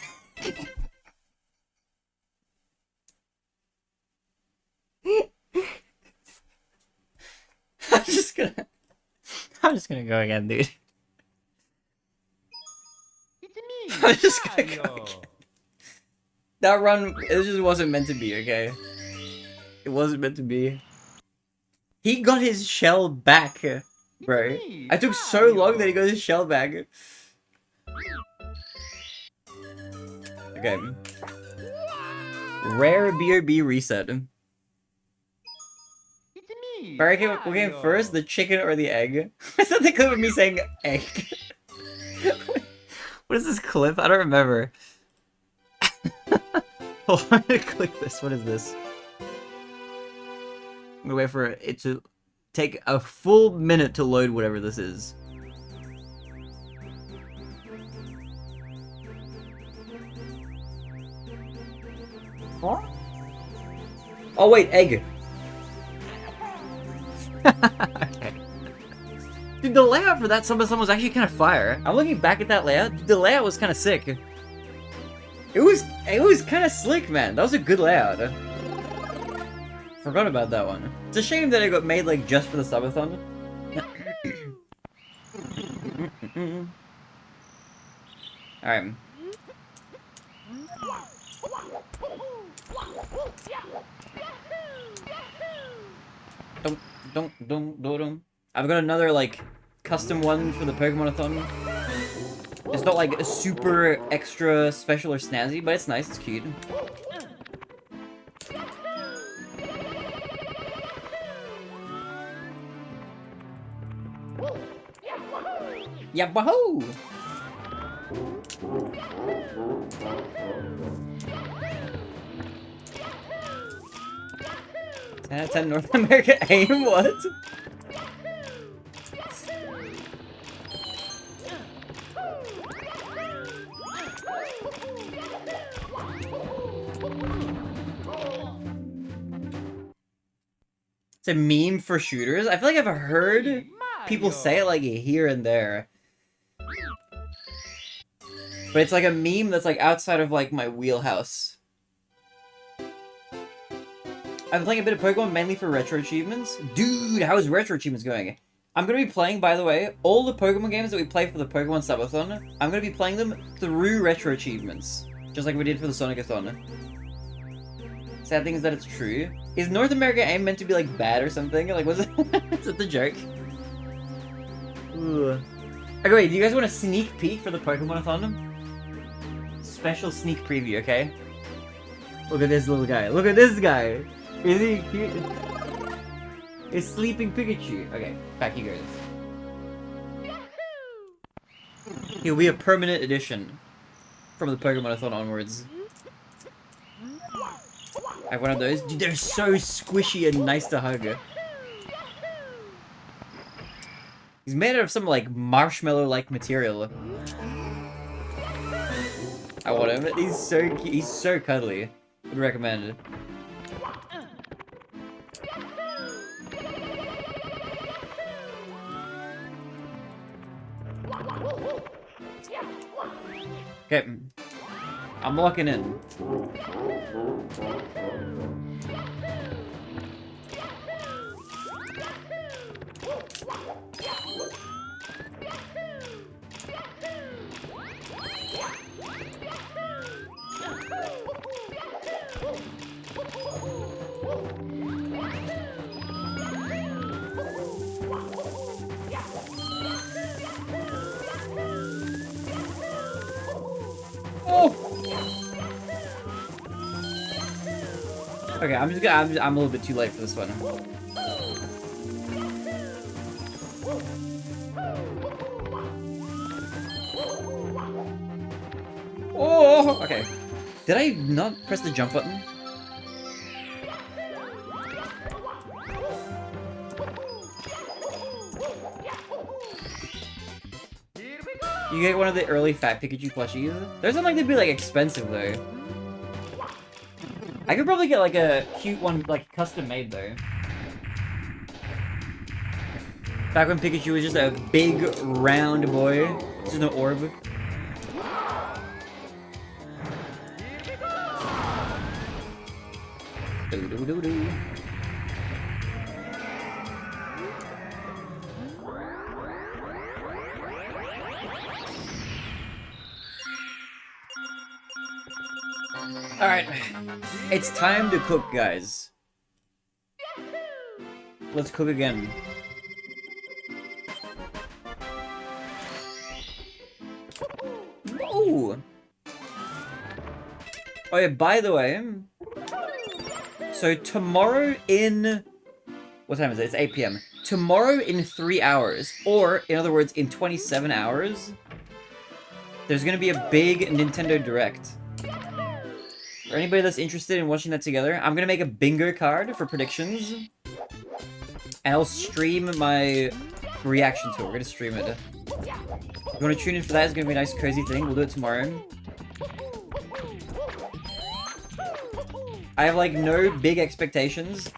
S2: I'm just gonna go again, dude.
S3: It's me,
S2: I'm just gonna go
S3: Mario.
S2: again. That run, it just wasn't meant to be, okay? It wasn't meant to be. He got his shell back, bro. I took so long that he got his shell back. Okay. Rare BRB reset.
S3: It's me.
S2: Alright, okay, we're getting first, the chicken or the egg? Is that the clip of me saying egg? What is this clip? I don't remember. Hold on, I'm gonna click this. What is this? I'm gonna wait for it to take a full minute to load whatever this is. Huh? Oh wait, egg. Okay. Dude, the layout for that Summer was actually kind of fire. I'm looking back at that layout. Dude, the layout was kind of sick. It was kind of slick, man. That was a good layout. Forgot about that one. It's a shame that it got made like just for the subathon. Alright. Don't. I've got another like custom one for the Pokemon-a-thon. It's not like a super extra special or snazzy, but it's nice, it's cute. Yeah, wahoo! 10 out of 10 North America aim? What? It's a meme for shooters? I feel like I've heard people say it like here and there. But it's like a meme that's like outside of like my wheelhouse. I'm playing a bit of Pokemon mainly for retro achievements. Dude, how is retro achievements going? I'm going to be playing, by the way, all the Pokemon games that we play for the Pokemon Subathon. I'm going to be playing them through retro achievements. Just like we did for the Sonic-a-thon. Sad thing is that it's true. Is North America AIM meant to be like bad or something? Like, was it? Is it the joke? Ugh. Okay, wait, do you guys want a sneak peek for the Pokemon-a-thon? Special sneak preview, okay? Look at this little guy. Look at this guy! Is he cute? It's Sleeping Pikachu. Okay, back he goes. He'll be a permanent addition from the Pokemon-a-thon onwards. I have one of those. Dude, they're so squishy and nice to hug. He's made out of some, like, marshmallow-like material. I want him. He's so cute. He's so cuddly. Would recommend it. Okay. I'm locking in. Okay, I'm a little bit too late for this one. Oh, okay. Did I not press the jump button? You get one of the early Fat Pikachu plushies. Those don't like to be like expensive though. I could probably get like a cute one, like custom made though. Back when Pikachu was just a big round boy, just an orb. Do-do-do-do. Alright, it's time to cook, guys. Let's cook again. Ooh. Oh yeah, by the way, so tomorrow in... What time is it? It's 8 p.m. Tomorrow in 3 hours, or in other words, in 27 hours, there's gonna be a big Nintendo Direct. For anybody that's interested in watching that together, I'm gonna make a bingo card for predictions, and I'll stream my reaction to it. We're gonna stream it. If you wanna tune in for that, it's gonna be a nice cozy thing. We'll do it tomorrow. I have, like, no big expectations,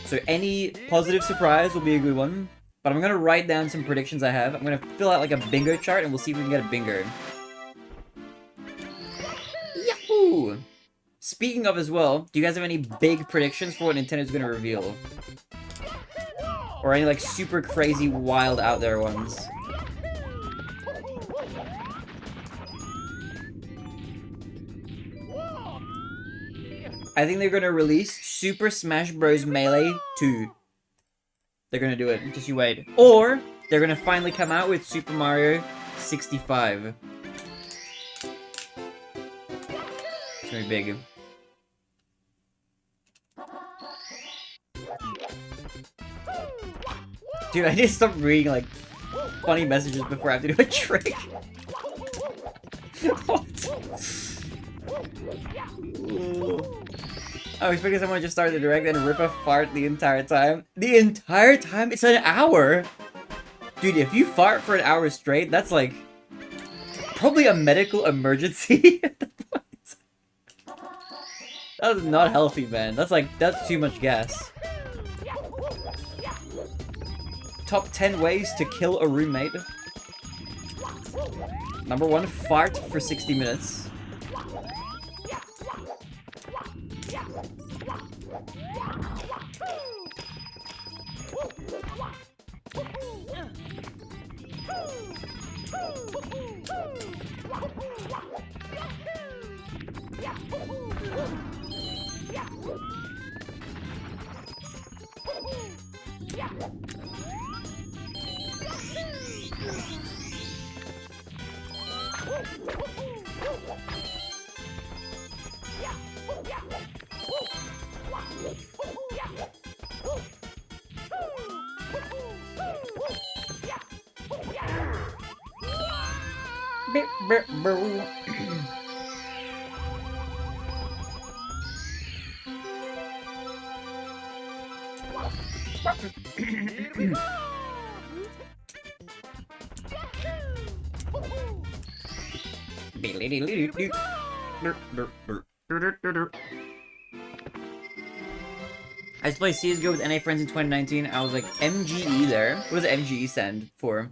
S2: so any positive surprise will be a good one. But I'm gonna write down some predictions I have. I'm gonna fill out, like, a bingo chart, and we'll see if we can get a bingo. Yahoo! Speaking of as well, do you guys have any big predictions for what Nintendo's gonna reveal? Or any, like, super crazy, wild, out there ones? I think they're gonna release Super Smash Bros. Melee 2. They're gonna do it, just you wait. Or, they're gonna finally come out with Super Mario 65. It's gonna be big. Dude, I need to stop reading, like, funny messages before I have to do a trick. What? I was expecting someone to just start the direct and rip a fart the entire time. The entire time? It's an hour! Dude, if you fart for an hour straight, that's like... probably a medical emergency at that point. That's not healthy, man. That's like, that's too much gas. Top 10 ways to kill a roommate. Number 1, fart for 60 minutes. I used to play CSGO with NA friends in 2019. I was like, MGE there. What does MGE stand for?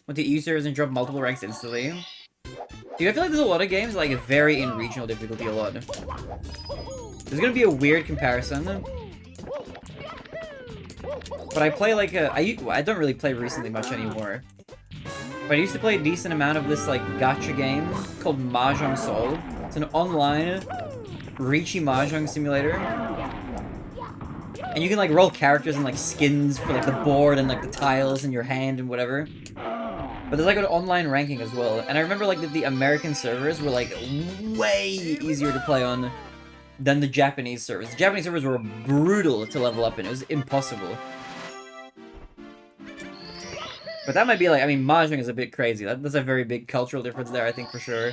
S2: Went to EU servers and dropped multiple ranks instantly. Dude, I feel like there's a lot of games like vary in regional difficulty a lot. There's gonna be a weird comparison. But I play like I don't really play recently much anymore. But I used to play a decent amount of this like gacha game called Mahjong Soul. It's an online Riichi Mahjong simulator. And you can like roll characters and like skins for like the board and like the tiles in your hand and whatever. But there's like an online ranking as well. And I remember like that the American servers were like way easier to play on than the Japanese servers. The Japanese servers were brutal to level up in. It was impossible. But that might be like, I mean, Mahjong is a bit crazy. That's a very big cultural difference there, I think, for sure.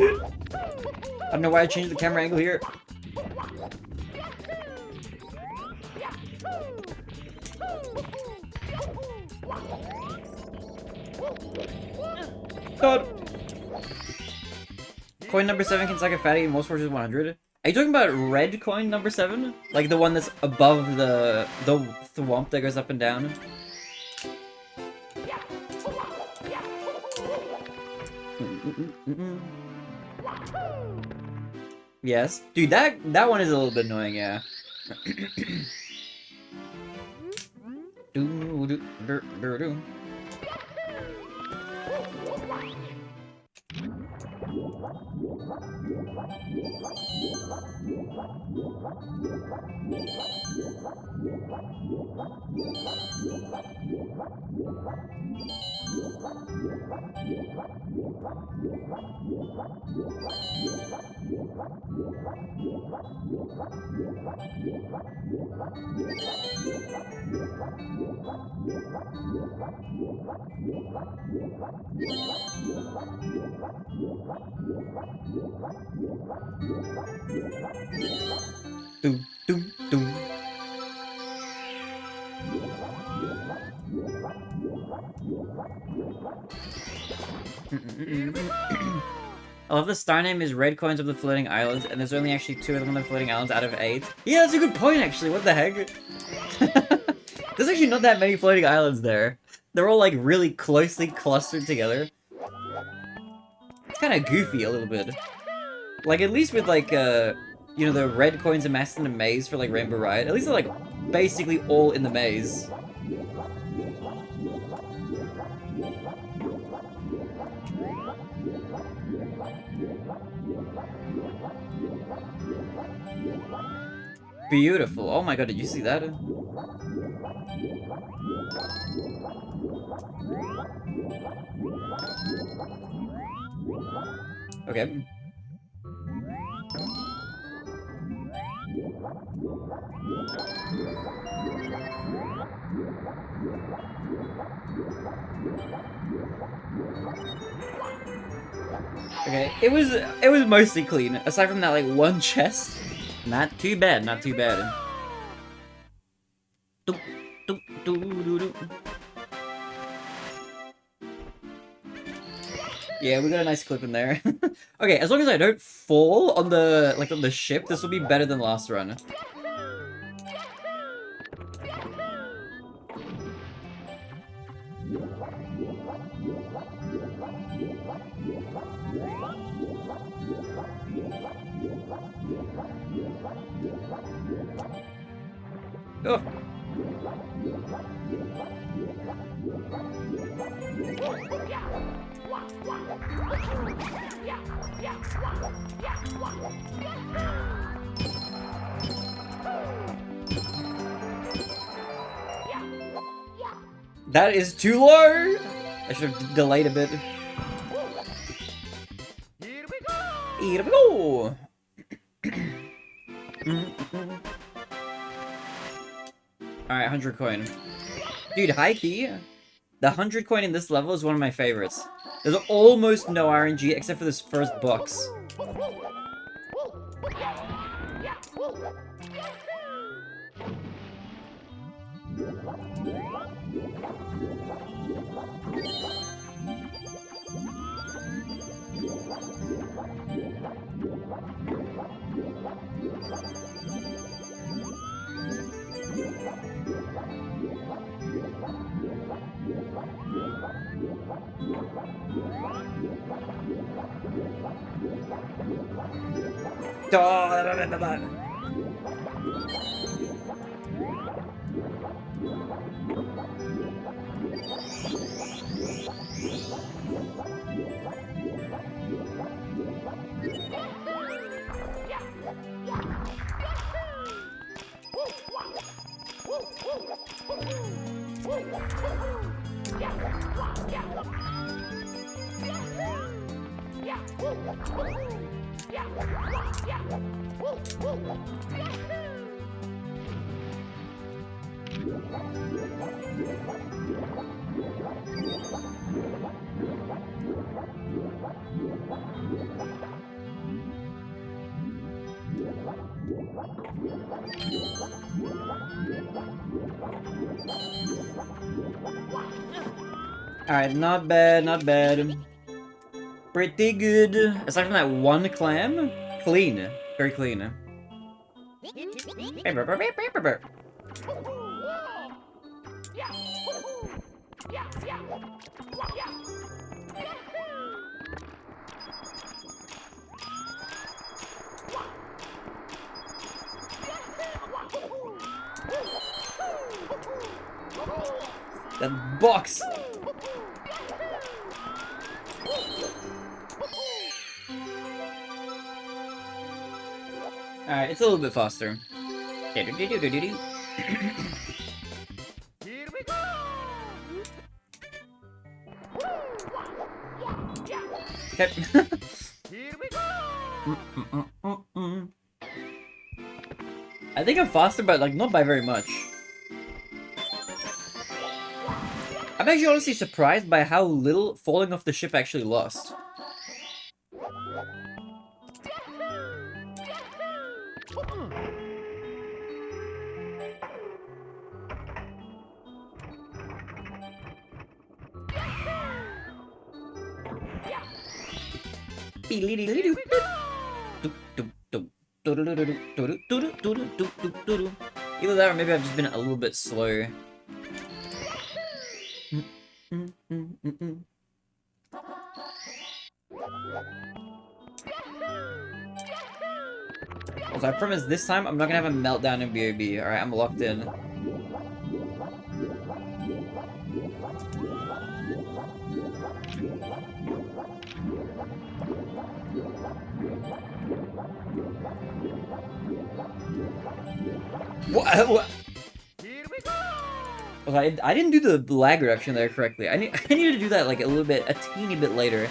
S2: I don't know why I changed the camera angle here. God. Coin number 7 can suck a fatty in most forces 100. Are you talking about red coin number 7? Like the one that's above the thwomp that goes up and down? Yes. Dude, that one is a little bit annoying, yeah. Doom, doom, doom. I love the star name is Red Coins of the Floating Islands, and there's only actually 2 of them on the floating islands out of 8. Yeah, that's a good point, actually. What the heck? There's actually not that many floating islands there. They're all, like, really closely clustered together. It's kind of goofy a little bit. Like, at least with, like, you know, the red coins amassed in a maze for, like, Rainbow Ride. At least they're, like, basically all in the maze. Beautiful. Oh my god, did you see that? Okay. Okay, it was mostly clean, aside from that, like, one chest. Not too bad, not too bad. Doop, doop, doo, doo, doo. Yeah, we got a nice clip in there. Okay, as long as I don't fall on the, like, on the ship, this will be better than last run. Oh. That is too low! I should have delayed a bit.
S3: Here we go!
S2: Here we go! Alright, 100 coin. Dude, high key, the 100 coin in this level is one of my favorites. There's almost no RNG except for this first box. Alright, not bad, not bad. Pretty good. Aside from that one clam, clean. Very clean. That box! Alright, it's a little bit faster.
S3: Here we go.
S2: Okay.
S3: Here we go.
S2: I think I'm faster, but like not by very much. I'm actually honestly surprised by how little falling off the ship actually lost. Either that or maybe I've just been a little bit slow. Also, I promise this time I'm not gonna have a meltdown in BOB. Alright, I'm locked in. What?
S3: Here we go.
S2: Okay, I didn't do the lag reduction there correctly. I need to do that like a teeny bit later.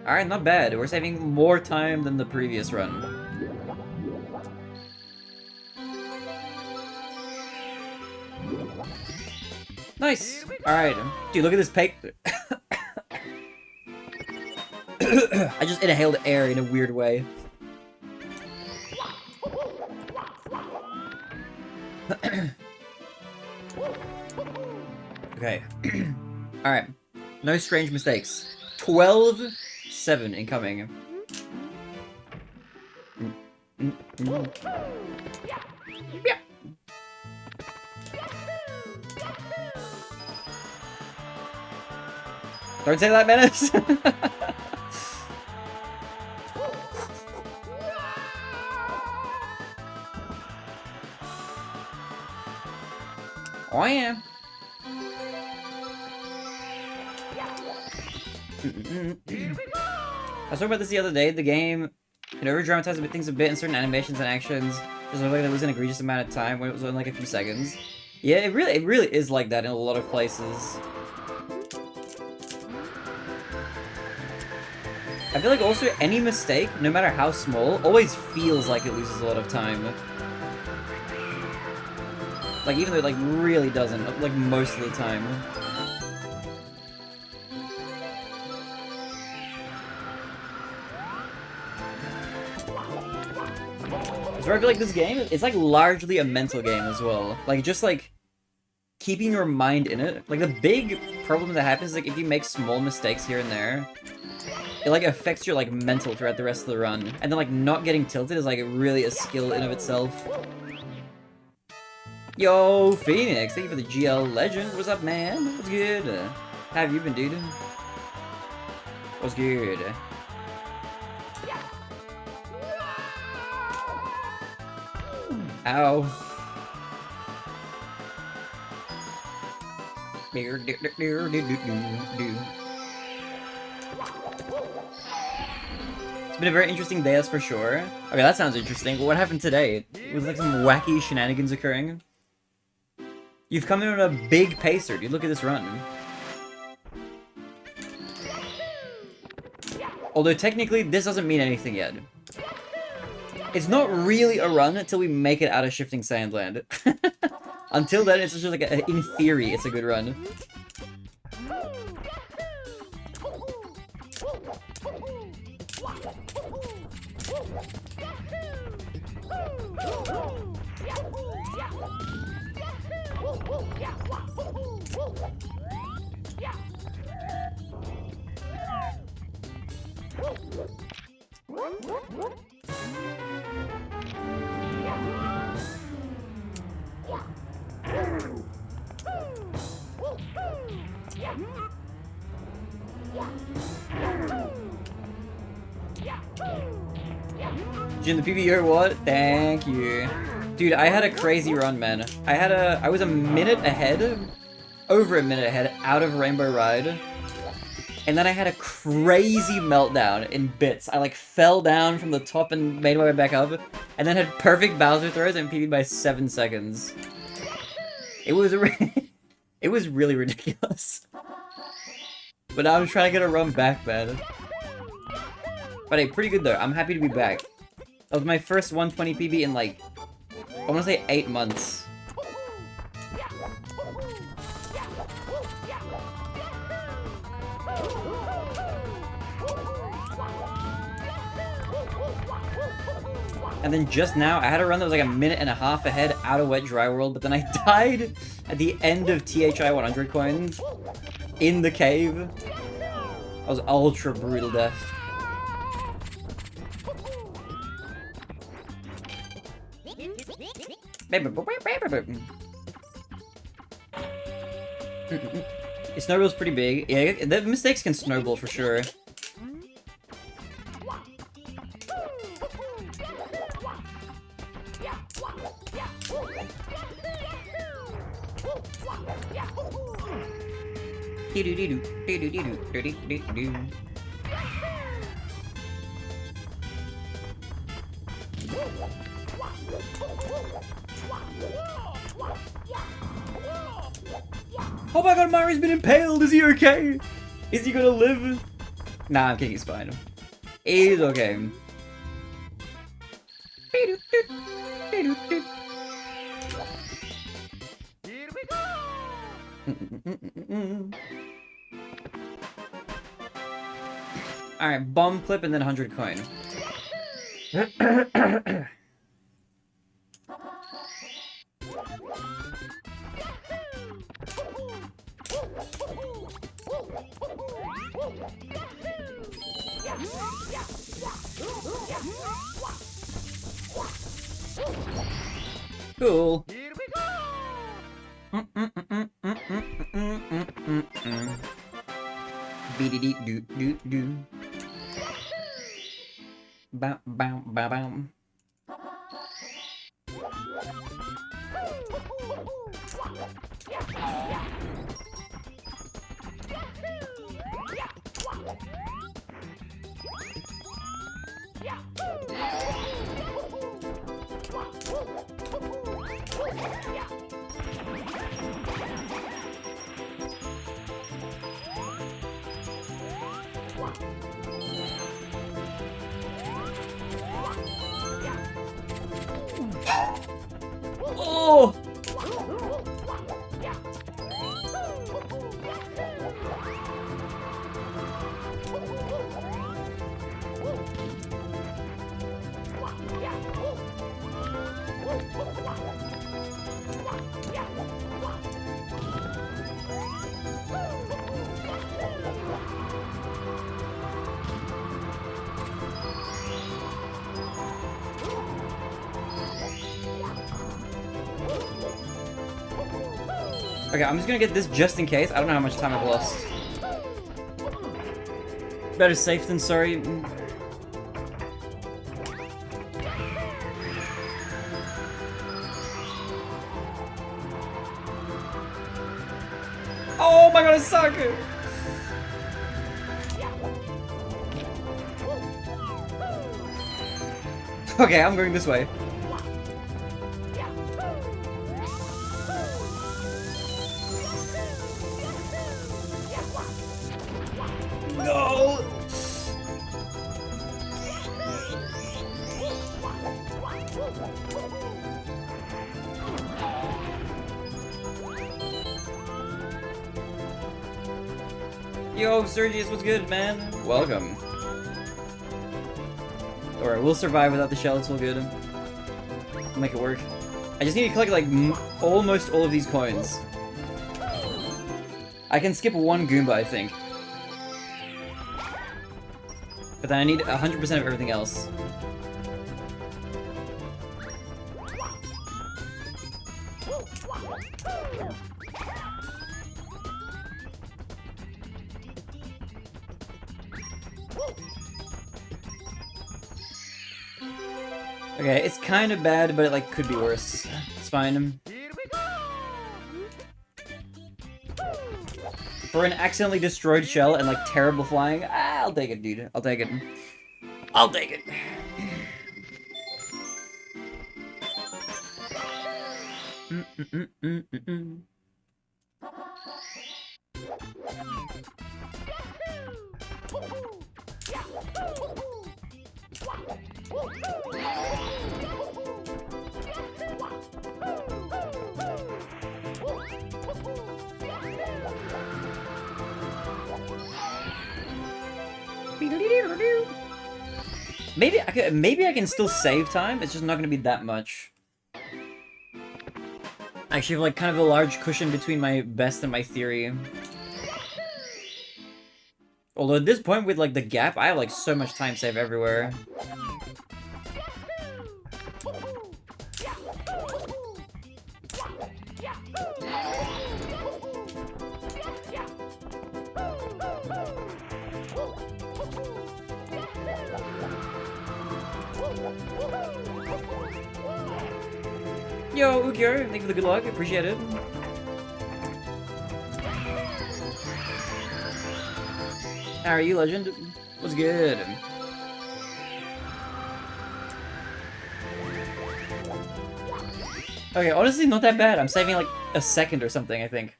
S2: Alright, not bad. We're saving more time than the previous run. Nice! Alright. Dude, look at this paper. I just inhaled air in a weird way. Okay. Alright. No strange mistakes. 12-7 incoming. Yeah. Don't say that, Menace! Oh yeah. I was talking about this the other day. The game it over-dramatized things a bit in certain animations and actions. Just like there was an egregious amount of time when it was only like a few seconds. Yeah, it really is like that in a lot of places. I feel like also any mistake, no matter how small, always feels like it loses a lot of time. Like even though it like really doesn't, like most of the time. So I feel like this game, it's like largely a mental game as well. Like just like keeping your mind in it. Like the big problem that happens is like if you make small mistakes here and there, it like affects your like mental throughout the rest of the run. And then like not getting tilted is like really a skill in of itself. Yo, Phoenix, thank you for the GL legend. What's up, man? What's good? How have you been, dude? What's good? Ow. It's been a very interesting day, that's for sure. Okay, that sounds interesting. What happened today? Was like some wacky shenanigans occurring? You've come in on a big pacer, dude. Look at this run. Although technically, this doesn't mean anything yet. It's not really a run until we make it out of Shifting Sandland. Until then, it's just like, in theory, it's a good run.
S4: Jin, the PBO what? Thank you. Dude, I had a crazy run, man. I was a minute ahead, over a minute ahead, out of Rainbow Ride. And then I had a crazy meltdown in bits. I like fell down from the top and made my way back up, and then had perfect Bowser throws and PB'd by 7 seconds. It was it was really ridiculous. But now I'm trying to get a run back, man. But hey, pretty good though. I'm happy to be back. That was my first 120 PB in like, I want to say 8 months. And then just now, I had a run that was like a minute and a half ahead out of Wet Dry World, but then I died at the end of THI 100 coins in the cave. That was ultra brutal death. Snowball's pretty big. Yeah, the mistakes can snowball for sure. Oh my god, Mario's been impaled! Is he okay? Is he gonna live? Nah, I'm kidding, he's fine. He's okay.
S3: Here we go!
S4: Alright, bomb clip and then 100 coin. Cool.
S3: Here we go!
S4: Be-de-dee-doo-doo-doo. Bow, bow, bow, bow. Oh! Okay, I'm just gonna get this just in case. I don't know how much time I've lost. Better safe than sorry. Oh my god, I suck! Okay, I'm going this way. No! Yo, Sergius, what's good, man? Welcome. Alright, we'll survive without the shell, it's all good. We'll make it work. I just need to collect, like, almost all of these coins. I can skip one Goomba, I think. But then I need 100% of everything else. Okay, it's kind of bad, but it like could be worse. It's fine.
S3: Here we go.
S4: For an accidentally destroyed shell and like terrible flying, I'll take it, dude. I'll take it. I'll take it. Maybe I can still save time. It's just not gonna be that much. I actually have like kind of a large cushion between my best and my theory. Although at this point with like the gap, I have like so much time save everywhere. Yo, Ukyo, thank you for the good luck, appreciate it. How are you, legend? What's good? Okay, honestly, not that bad. I'm saving like a second or something, I think.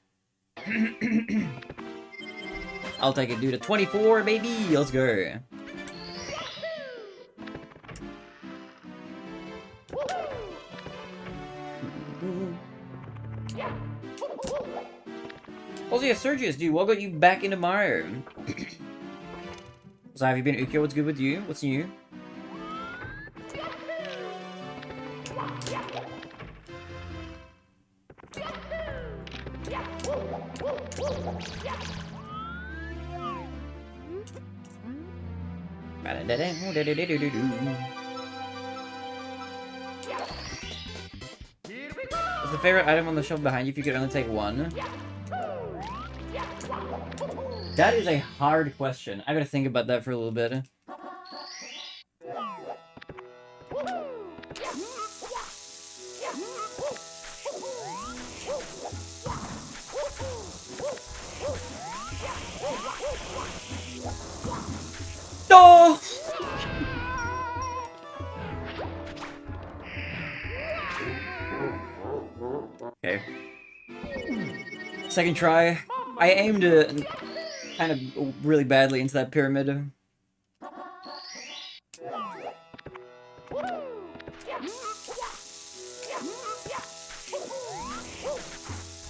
S4: I'll take it, dude. A 24, baby. Let's go. Also, yeah, Sergius, dude, what got you back into Mario? So, have you been Ukyo? What's good with you? What's new? What's the favorite item on the shelf behind you if you could only take one? That is a hard question. I gotta think about that for a little bit. No! Okay. Second try. I aimed kind of really badly into that pyramid.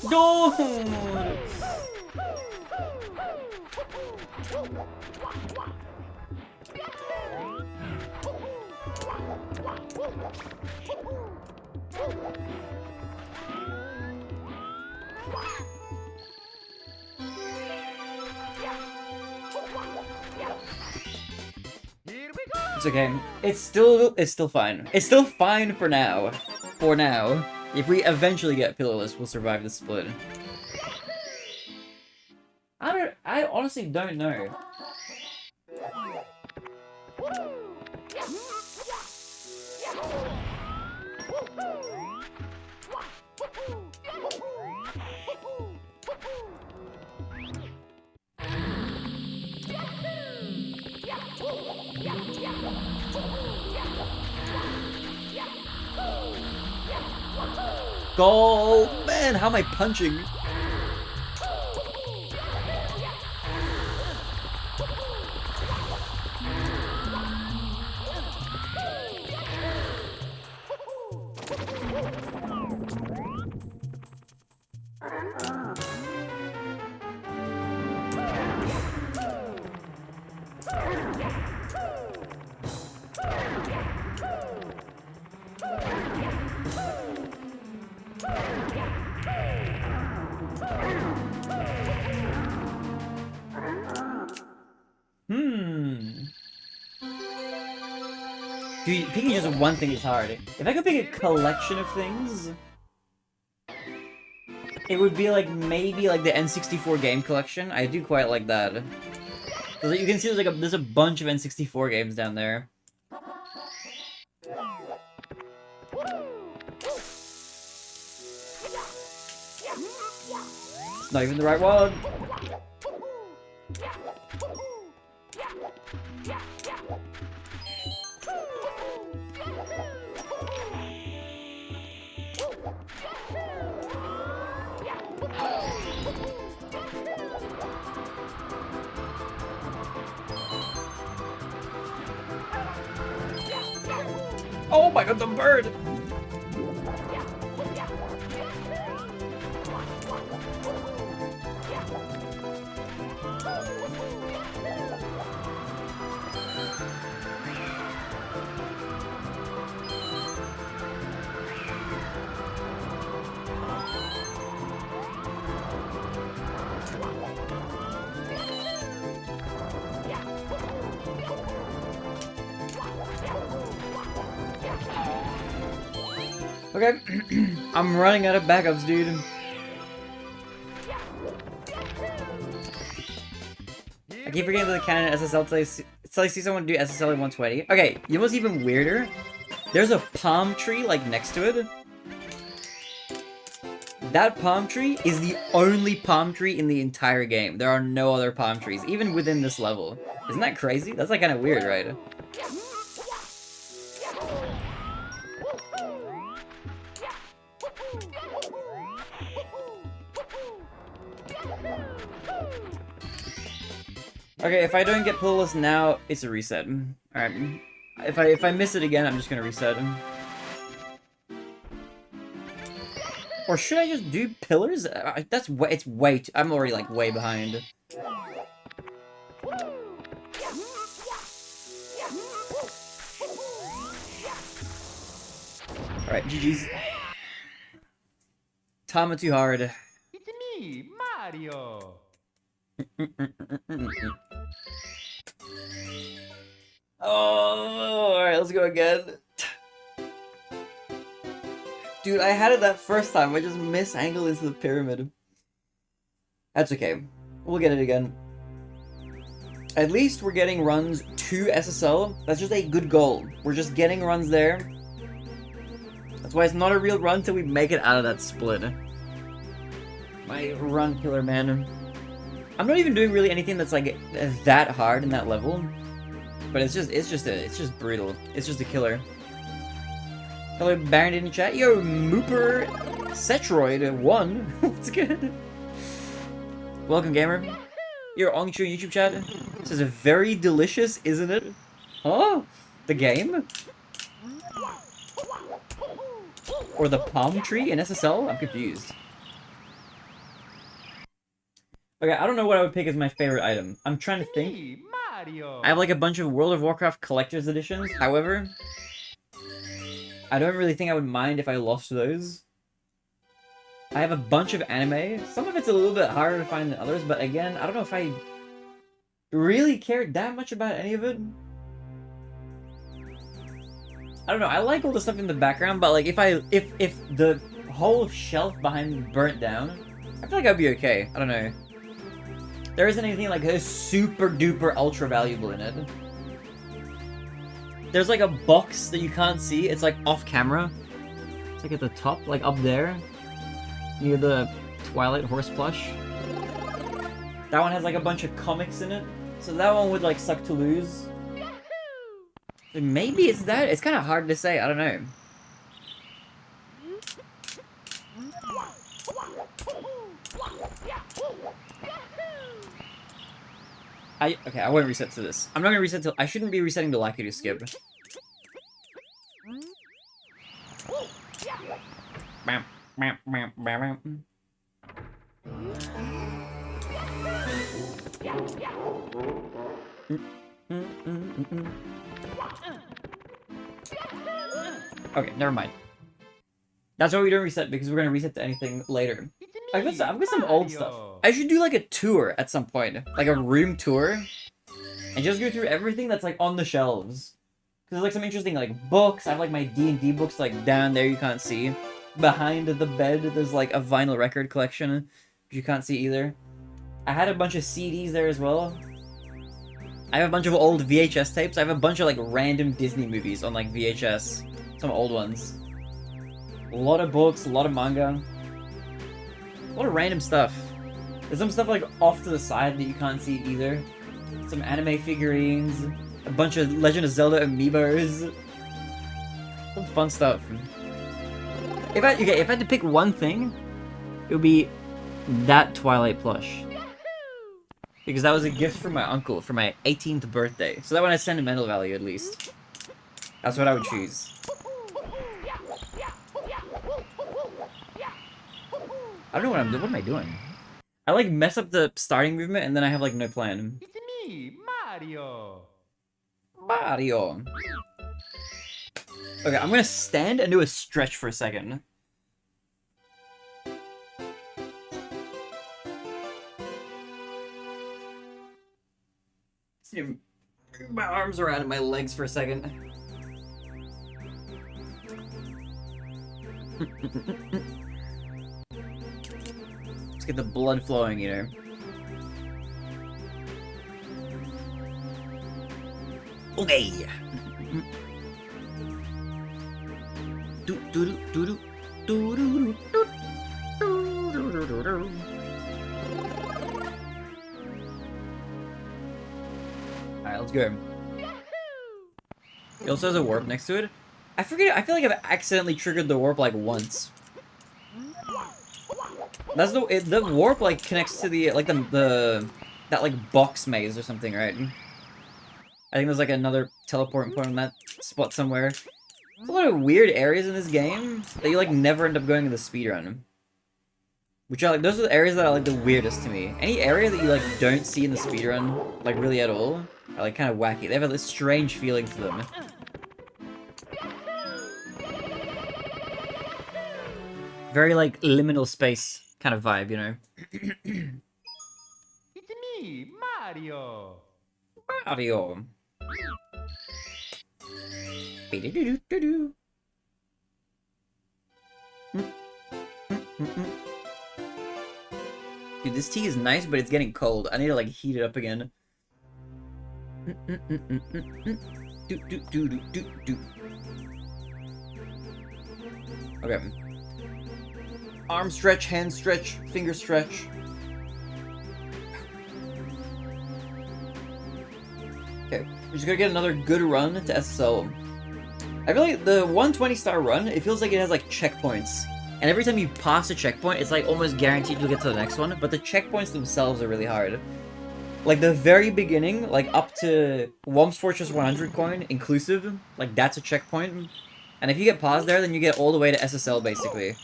S4: No! It's okay. It's still fine. It's still fine for now. For now. If we eventually get pillarless, we'll survive the split. I honestly don't know. Go! Man, how am I punching? Dude, picking just one thing is hard. If I could pick a collection of things, it would be like maybe like the N64 game collection. I do quite like that. So you can see there's a bunch of N64 games down there. It's not even the right one. Oh my god, the bird! Okay, I'm running out of backups, dude. I keep forgetting the canon SSL till I see someone do SSL in 120. Okay, you know what's even weirder? There's a palm tree, like, next to it. That palm tree is the only palm tree in the entire game. There are no other palm trees, even within this level. Isn't that crazy? That's, like, kind of weird, right? Okay, if I don't get pillarless now, it's a reset. Alright. If I miss it again, I'm just gonna reset. Or should I just do pillars? It's way I'm already like way behind. Alright, GG's. Tama too hard.
S3: It's me, Mario.
S4: Oh, alright, let's go again. Dude, I had it that first time. I just misangled into the pyramid. That's okay. We'll get it again. At least we're getting runs to SSL. That's just a good goal. We're just getting runs there. That's why it's not a real run till we make it out of that split. My run killer, man. I'm not even doing really anything that's like that hard in that level. But it's just brutal. It's just a killer. Hello, Baron in the chat. Yo, Mooper Cetroid 1. What's good? Welcome, gamer. You're on your YouTube chat. This is very delicious, isn't it? Oh, the game? Or the palm tree in SSL? I'm confused. Okay, I don't know what I would pick as my favorite item. I'm trying to think. I have like a bunch of World of Warcraft collector's editions. However, I don't really think I would mind if I lost those. I have a bunch of anime. Some of it's a little bit harder to find than others, but again, I don't know if I really cared that much about any of it. I don't know, I like all the stuff in the background, but like if the whole shelf behind me burnt down, I feel like I'd be okay. I don't know. There isn't anything like super duper ultra valuable in it. There's like a box that you can't see. It's like off camera. It's like at the top, like up there. Near the Twilight horse plush. That one has like a bunch of comics in it. So that one would like suck to lose. Maybe it's that. It's kind of hard to say. I don't know. Okay, I won't reset to this. I'm not gonna reset to. I shouldn't be resetting to Lucky to skip. Bam, bam, bam, bam, bam. Okay, never mind. That's why we don't reset, because we're gonna reset to anything later. I've got some old stuff. I should do like a tour at some point, like a room tour, and just go through everything that's like on the shelves. Cause there's like some interesting like books. I have like my D&D books like down there you can't see. Behind the bed there's like a vinyl record collection you can't see either. I had a bunch of CDs there as well. I have a bunch of old VHS tapes. I have a bunch of like random Disney movies on like VHS, some old ones. A lot of books, a lot of manga. A lot of random stuff. There's some stuff like off to the side that you can't see either. Some anime figurines, a bunch of Legend of Zelda amiibos. Some fun stuff. If I had to pick one thing, it would be that Twilight plush. Because that was a gift from my uncle for my 18th birthday. So that one has sentimental value at least. That's what I would choose. I don't know what am I doing? I like mess up the starting movement and then I have like no plan.
S3: It's me, Mario.
S4: Mario. Okay, I'm gonna stand and do a stretch for a second. Just need to move my arms around my legs for a second. Let's get the blood flowing, you know. Okay. Alright, let's go. It also has a warp next to it. I forget, I feel like I've accidentally triggered the warp like once. That's the warp like connects to the like that like box maze or something, right? I think there's like another teleport point on that spot somewhere. There's a lot of weird areas in this game that you like never end up going in the speedrun. Which are like those are the areas that are like the weirdest to me. Any area that you like don't see in the speedrun, like really at all, are like kind of wacky. They have a strange feeling to them. Very like liminal space kind of vibe, you know.
S3: It's me, Mario.
S4: Mario. Dude, this tea is nice, but it's getting cold. I need to like heat it up again. Okay. Arm stretch, hand stretch, finger stretch. Okay, we're just gonna get another good run to SSL. I feel like the 120 star run, it feels like it has like checkpoints. And every time you pass a checkpoint, it's like almost guaranteed you'll get to the next one, but the checkpoints themselves are really hard. Like the very beginning, like up to Womp's Fortress 100 coin inclusive, like that's a checkpoint. And if you get paused there, then you get all the way to SSL basically.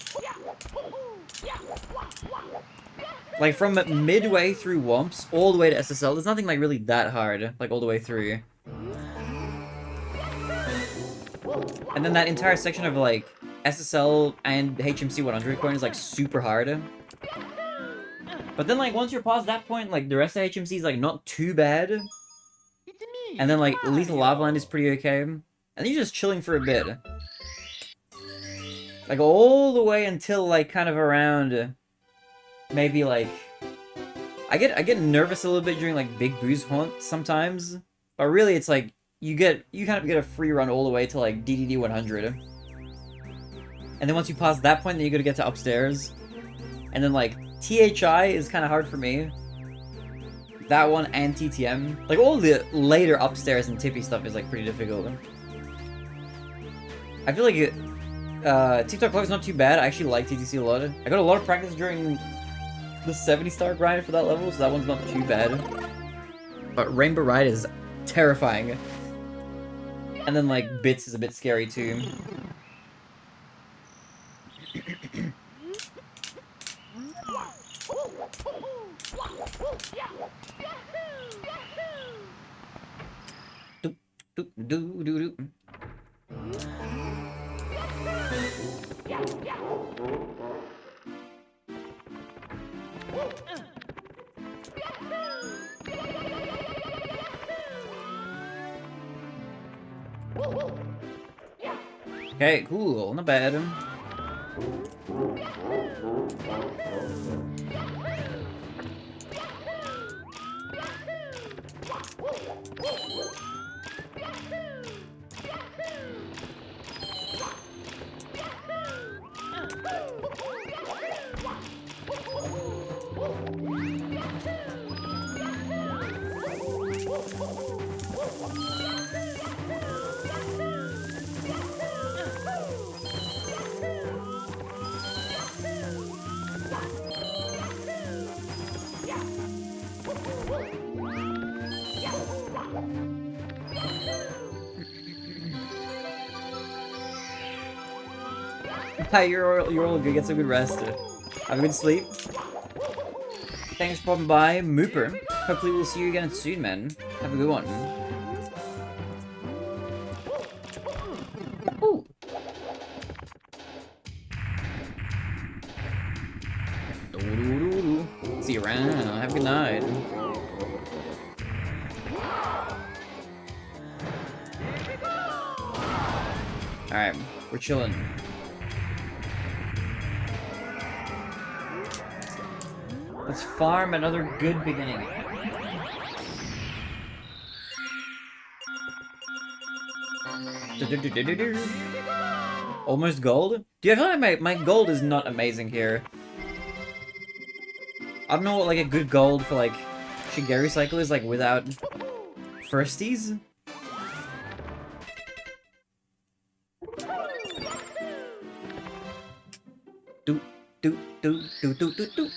S4: Like from midway through Womps all the way to SSL, there's nothing like really that hard, like all the way through. And then that entire section of like SSL and HMC 100 coin is like super hard. But then like once you're past that point, like the rest of HMC is like not too bad. And then like Lethal Lava Land is pretty okay. And then you're just chilling for a bit. Like all the way until like kind of around maybe like I get nervous a little bit during like Big Boo's Haunt sometimes. But really it's like you kind of get a free run all the way to like DDD 100. And then once you pass that point, then you gotta get to upstairs. And then like THI is kind of hard for me. That one and TTM. Like all the later upstairs and tippy stuff is like pretty difficult. I feel like TikTok Clock is not too bad. I actually like TTC a lot. I got a lot of practice during the 70-star grind for that level, so that one's not too bad. But Rainbow Ride is terrifying. And then like Bits is a bit scary too. Okay, cool, not bad. You're all good. Get some good rest. Have a good sleep. Thanks for popping by, Mooper. Hopefully we'll see you again soon, man. Have a good one. Ooh. See you around. Have a good night. Alright, we're chilling. Let's farm another good beginning. Almost gold? Dude, I feel like my gold is not amazing here. I don't know what like a good gold for like Shigeru cycle is like without firsties. Do do do do do do do.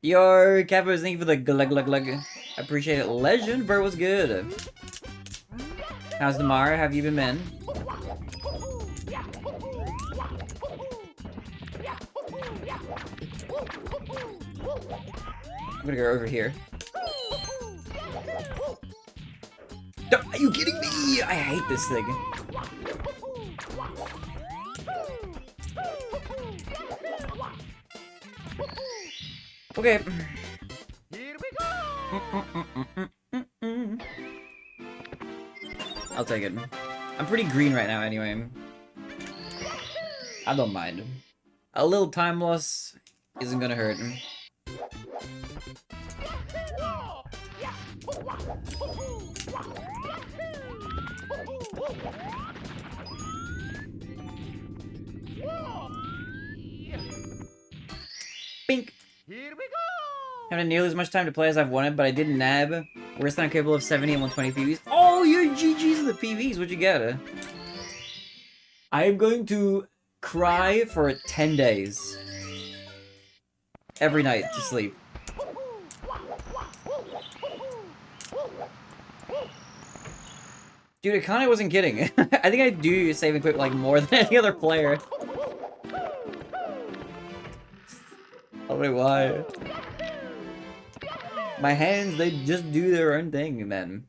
S4: Yo, Capo, thank you for the glug glug glug. I appreciate it. Legend, bro, what's good? How's the Mara? Have you been men? I'm gonna go over here. Are you kidding me? I hate this thing. Okay.
S3: Here we go.
S4: I'll take it. I'm pretty green right now anyway. I don't mind. A little time loss isn't gonna hurt. Bink!
S3: Here we go.
S4: Haven't nearly as much time to play as I've wanted, but I did nab. Worse than I'm capable of 70 and 120 PVs. Oh, you're GG's in the PVs. What'd you get? I'm going to cry for 10 days. Every night to sleep. Dude, I kinda wasn't kidding. I think I do save and quit like more than any other player. I don't know why. My hands, they just do their own thing, man.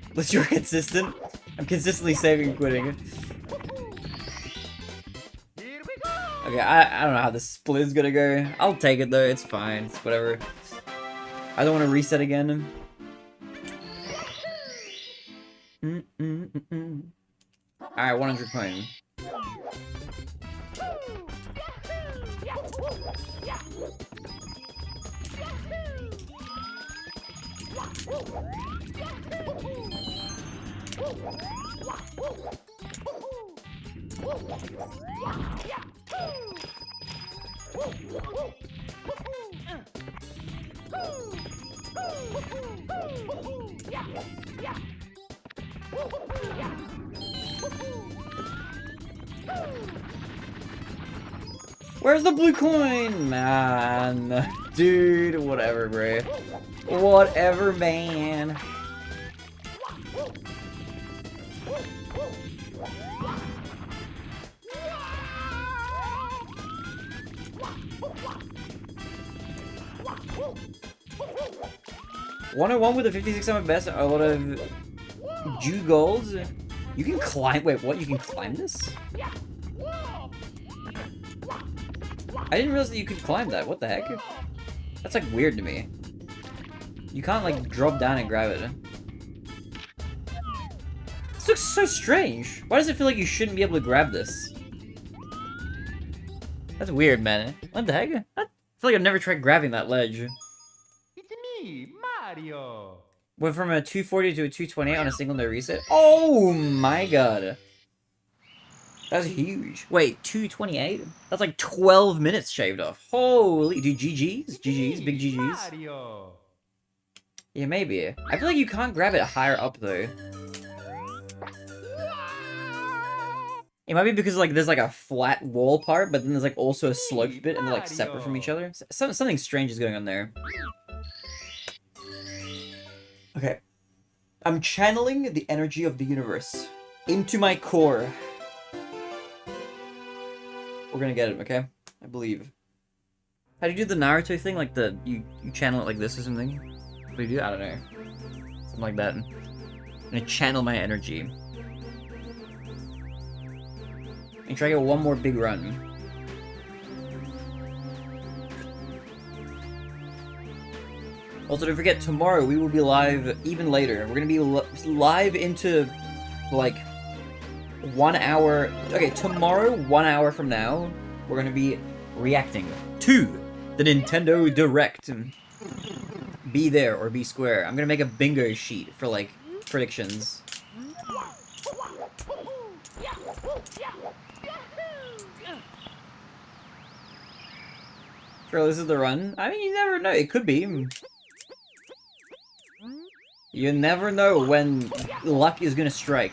S4: Unless you're consistent. I'm consistently saving and quitting. Okay, I don't know how this split is gonna go. I'll take it though, it's fine. It's whatever. I don't want to reset again. Alright, 100 coin. Where's the blue coin? Man. Dude, whatever, bro. Whatever, man. $101 with a 56 on my best, a lot of Jew golds. You can climb. Wait, what? You can climb this? I didn't realize that you could climb that. What the heck? That's like weird to me. You can't like drop down and grab it. This looks so strange. Why does it feel like you shouldn't be able to grab this? That's weird, man. What the heck? I feel like I've never tried grabbing that ledge.
S3: It's me, Mario.
S4: Went from a 240 to a 228 on a single no reset. Oh my god. That's huge. Wait, 228? That's like 12 minutes shaved off. Holy, dude, GG's? GG's, big GG's.
S3: Mario.
S4: Yeah, maybe. I feel like you can't grab it higher up though. It might be because like there's like a flat wall part, but then there's like also a sloped bit, and they're like separate from each other. Something strange is going on there. Okay, I'm channeling the energy of the universe into my core. We're gonna get it, okay? I believe. How do you do the Naruto thing? Like you channel it like this or something? What do you do? I don't know. Something like that. I'm gonna channel my energy. And try to get one more big run. Also, don't forget, tomorrow we will be live even later. We're gonna be live into, like, 1 hour... Okay, tomorrow, 1 hour from now, we're gonna be reacting to the Nintendo Direct. Be there or be square. I'm gonna make a bingo sheet for, like, predictions. Sure, this is the run. I mean, you never know. It could be. You never know when luck is gonna strike.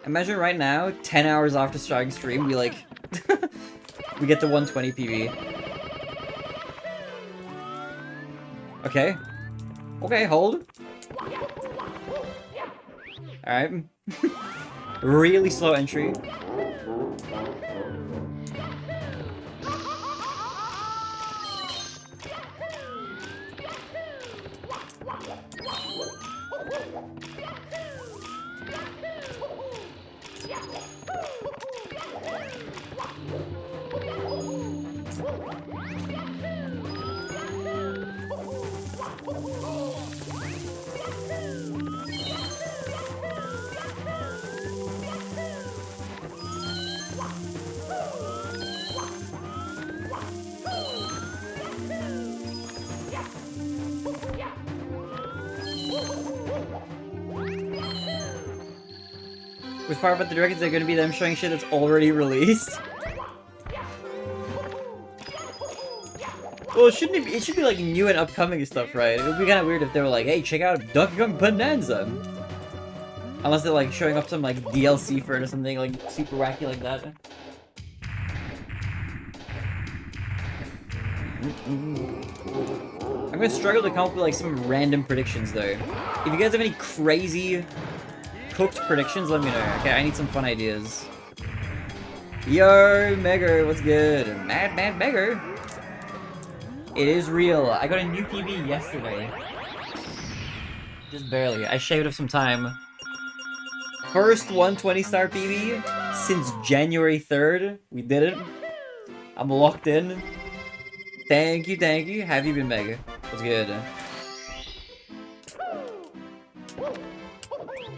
S4: Imagine right now, 10 hours after starting stream, we like... we get to 120 PV. Okay. Okay, hold. Alright. Really slow entry. Which part about the direct is there gonna be them showing shit that's already released? Well, shouldn't it be? It should be like new and upcoming stuff, right? It would be kind of weird if they were like, "Hey, check out Donkey Kong Bonanza," unless they're like showing off some like DLC for it or something like super wacky like that. I'm gonna struggle to come up with like some random predictions though. If you guys have any crazy cooked predictions, let me know. Okay, I need some fun ideas. Yo, Megger, what's good? Mad Megger. It is real. I got a new PB yesterday. Just barely. I shaved off some time. First 120-star PB since January 3rd. We did it. I'm locked in. Thank you, thank you. Have you been, Megger? What's good?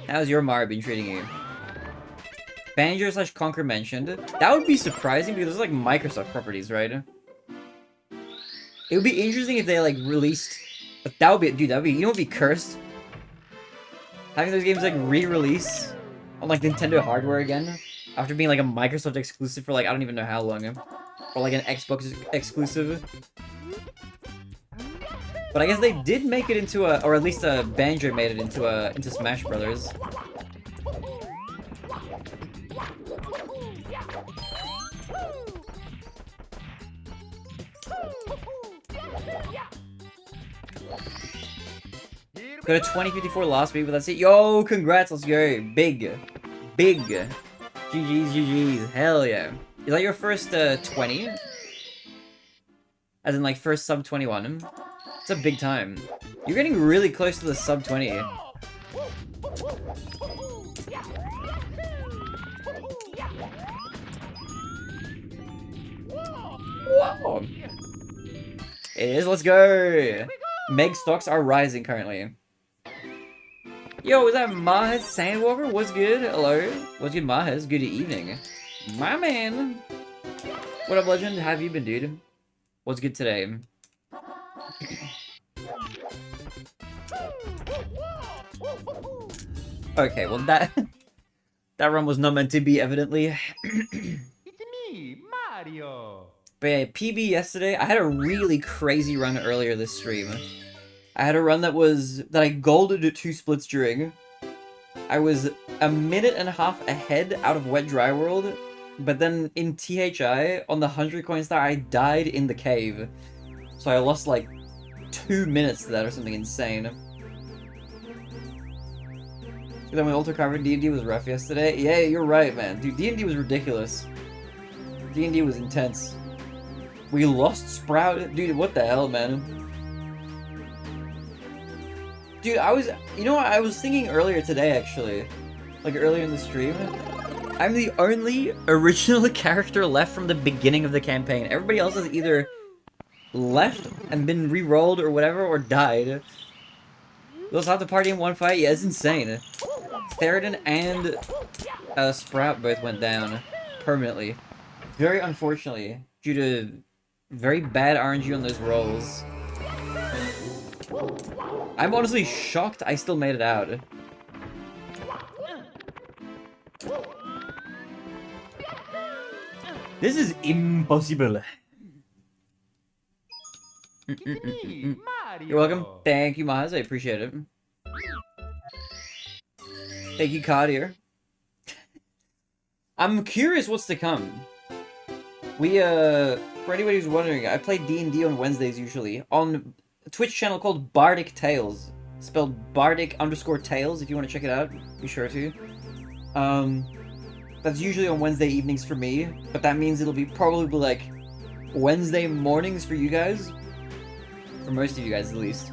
S4: How's your Mario been treating you? Banjo/Conquer mentioned. That would be surprising because those are like Microsoft properties, right? It would be interesting if they like released. But that would be, dude. That would be, you know, what would be cursed? Having those games like re-release on like Nintendo hardware again after being like a Microsoft exclusive for like I don't even know how long, or like an Xbox exclusive. But I guess they did make it into a, or at least Banjo made it into Smash Brothers. Got a 2054 last week, but that's it. Yo, congrats, let's go. Big. GG's, GG's. Hell yeah. Is that your first 20? As in like first sub 21? It's a big time. You're getting really close to the sub 20. Whoa. It is, let's go. Meg stocks are rising currently. Yo, is that Mahez Sandwalker? What's good? Hello? What's good, Mahez? Good evening. My man. What up, legend? How have you been, dude? What's good today? Okay, well that run was not meant to be, evidently.
S3: It's me, Mario.
S4: But yeah, PB yesterday, I had a really crazy run earlier this stream. I had a run that I golded at 2 splits during. I was a minute and a half ahead out of Wet Dry World, but then in THI, on the 100 coin star, I died in the cave. So I lost like 2 minutes to that or something insane. Then when Ultra Carver D&D was rough yesterday. Yeah, you're right, man. Dude, D&D was ridiculous. D&D was intense. We lost Sprout. Dude, what the hell, man? Dude, you know what, I was thinking earlier today, actually. Like, earlier in the stream. I'm the only original character left from the beginning of the campaign. Everybody else has either left and been re-rolled or whatever, or died. Those have the party in one fight? Yeah, it's insane. Theroden and Sprout both went down permanently. Very unfortunately, due to very bad RNG on those rolls. I'm honestly shocked I still made it out. This is impossible. You're welcome. Thank you, Maz. I appreciate it. Thank you, Kadir. I'm curious what's to come. For anybody who's wondering, I play D&D on Wednesdays usually on a Twitch channel called Bardic Tales. Spelled Bardic_Tales. If you want to check it out, be sure to. That's usually on Wednesday evenings for me, but that means it'll be probably like Wednesday mornings for you guys. For most of you guys, at least.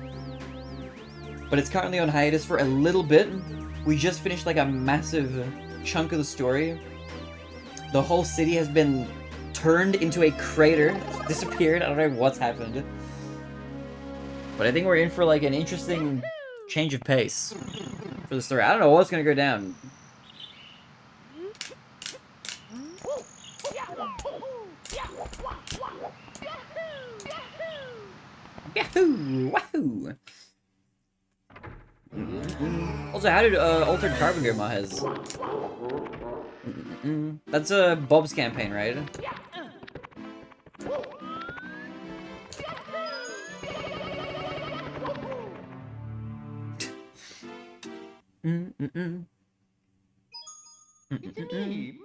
S4: But it's currently on hiatus for a little bit. We just finished like a massive chunk of the story. The whole city has been turned into a crater. Disappeared. I don't know what's happened. But I think we're in for like an interesting change of pace for the story. I don't know what's gonna go down. Yahoo! Wahoo! Also, how did Altered Carbon go, Mahez? That's Bob's campaign, right?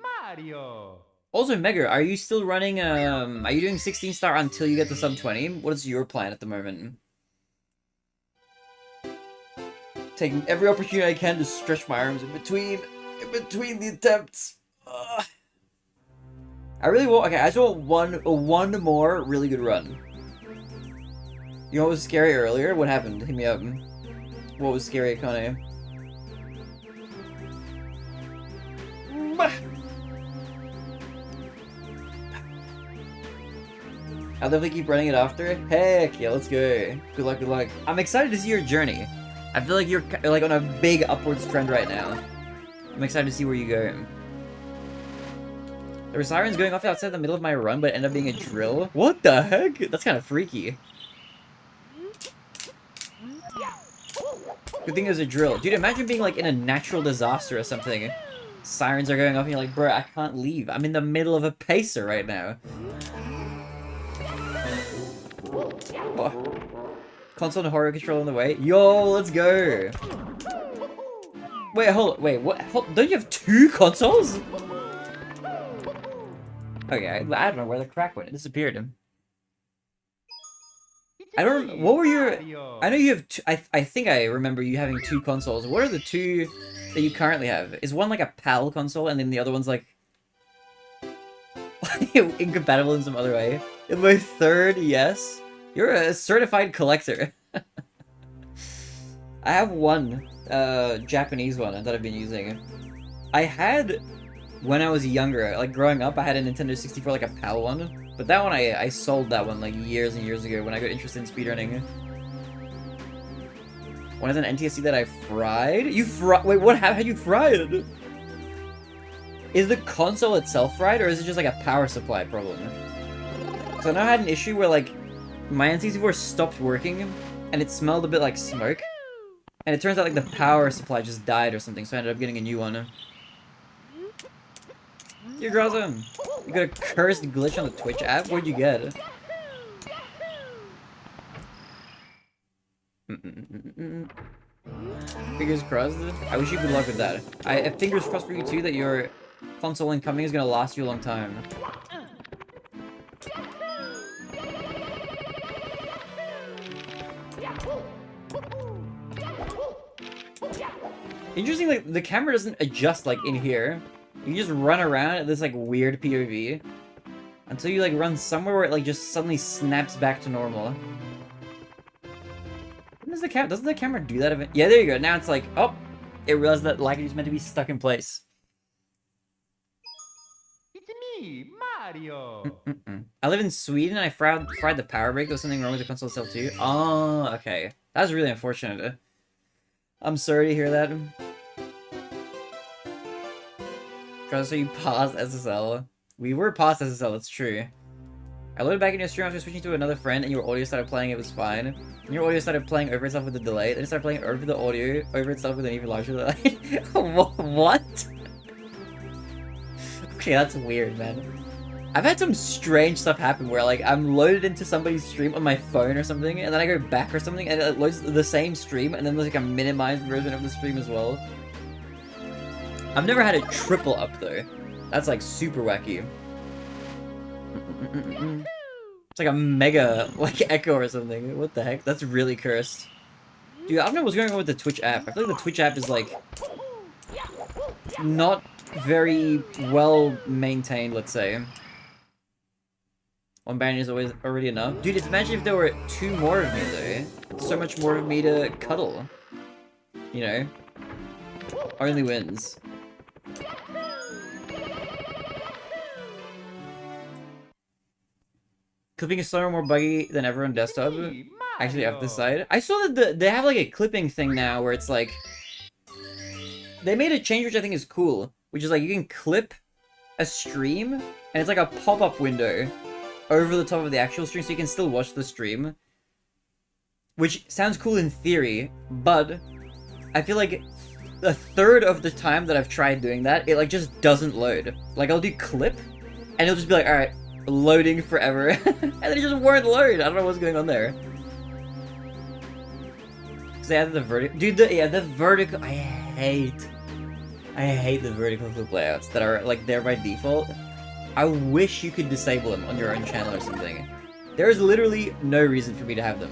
S3: Mario.
S4: Also, Mega, are you still running, are you doing 16 star until you get to sub 20? What is your plan at the moment? Taking every opportunity I can to stretch my arms in between the attempts. Ugh. I really want, okay, I just want one more really good run. You know what was scary earlier? What happened? Hit me up. What was scary, Akane? I'll definitely keep running it after. Heck yeah, let's go. Good luck, good luck. I'm excited to see your journey. I feel like you're like on a big upwards trend right now. I'm excited to see where you go. There were sirens going off outside the middle of my run, but ended up being a drill. What the heck? That's kind of freaky. Good thing it was a drill. Dude, imagine being like in a natural disaster or something. Sirens are going off and you're like, bro, I can't leave. I'm in the middle of a pacer right now. Oh. Console and horror control on the way. Yo, let's go. Wait, hold on. Wait, what? Don't you have 2 consoles? Okay, I don't know where the crack went. It disappeared. I don't. What were your? I know you have. I think I remember you having 2 consoles. What are the 2 that you currently have? Is one like a PAL console, and then the other one's like incompatible in some other way? In my 3rd, yes. You're a certified collector. I have one Japanese one that I've been using. I had when I was younger, like growing up, I had a Nintendo 64, like a PAL one. But that one, I sold that one like years and years ago when I got interested in speedrunning. One is an NTSC that I fried? You wait, what? How you fried? Is the console itself fried, or is it just like a power supply problem? So I know I had an issue where like my N64 stopped working and it smelled a bit like smoke. And it turns out like the power supply just died or something, so I ended up getting a new one. You're awesome. You got a cursed glitch on the Twitch app? What'd you get? Fingers crossed. I wish you good luck with that. I fingers crossed for you too that your console incoming is gonna last you a long time. Interesting, like, the camera doesn't adjust, like, in here. You just run around at this, like, weird POV. Until you, like, run somewhere where it, like, just suddenly snaps back to normal. Doesn't the camera do that event? Yeah, there you go. Now it's like, oh, it realized that like it's meant to be stuck in place.
S3: It's me, Mario.
S4: I live in Sweden. I fried the power brick. There was something wrong with the console itself too. Oh, okay. That's really unfortunate. I'm sorry to hear that. So you paused SSL. We were past SSL. It's true. I loaded back in your stream after switching to another friend, and your audio started playing. It was fine. And your audio started playing over itself with a delay. Then it started playing over the audio over itself with an even larger delay. What? Okay, that's weird, man. I've had some strange stuff happen where, like, I'm loaded into somebody's stream on my phone or something, and then I go back or something, and it loads the same stream, and then there's, like, a minimized version of the stream as well. I've never had it triple up, though. That's, like, super wacky. It's like a mega, like, echo or something. What the heck? That's really cursed. Dude, I don't know what's going on with the Twitch app. I feel like the Twitch app is, like, not very well maintained, let's say. One banner is always already enough. Dude, imagine if there were 2 more of me, though. So much more of me to cuddle. You know? Only wins. Clipping is slower, more buggy than ever on desktop. Actually, off this side. I saw that they have, like, a clipping thing now where it's, like... They made a change which I think is cool. Which is, like, you can clip a stream, and it's, like, a pop-up window over the top of the actual stream, so you can still watch the stream. Which sounds cool in theory, but I feel like a third of the time that I've tried doing that, it, like, just doesn't load. Like, I'll do clip, and it'll just be like, alright, loading forever, and then it just won't load. I don't know what's going on there. Because they added the vertical... Dude, the vertical... I hate the vertical clip layouts that are, like, there by default. I wish you could disable them on your own channel or something. There is literally no reason for me to have them.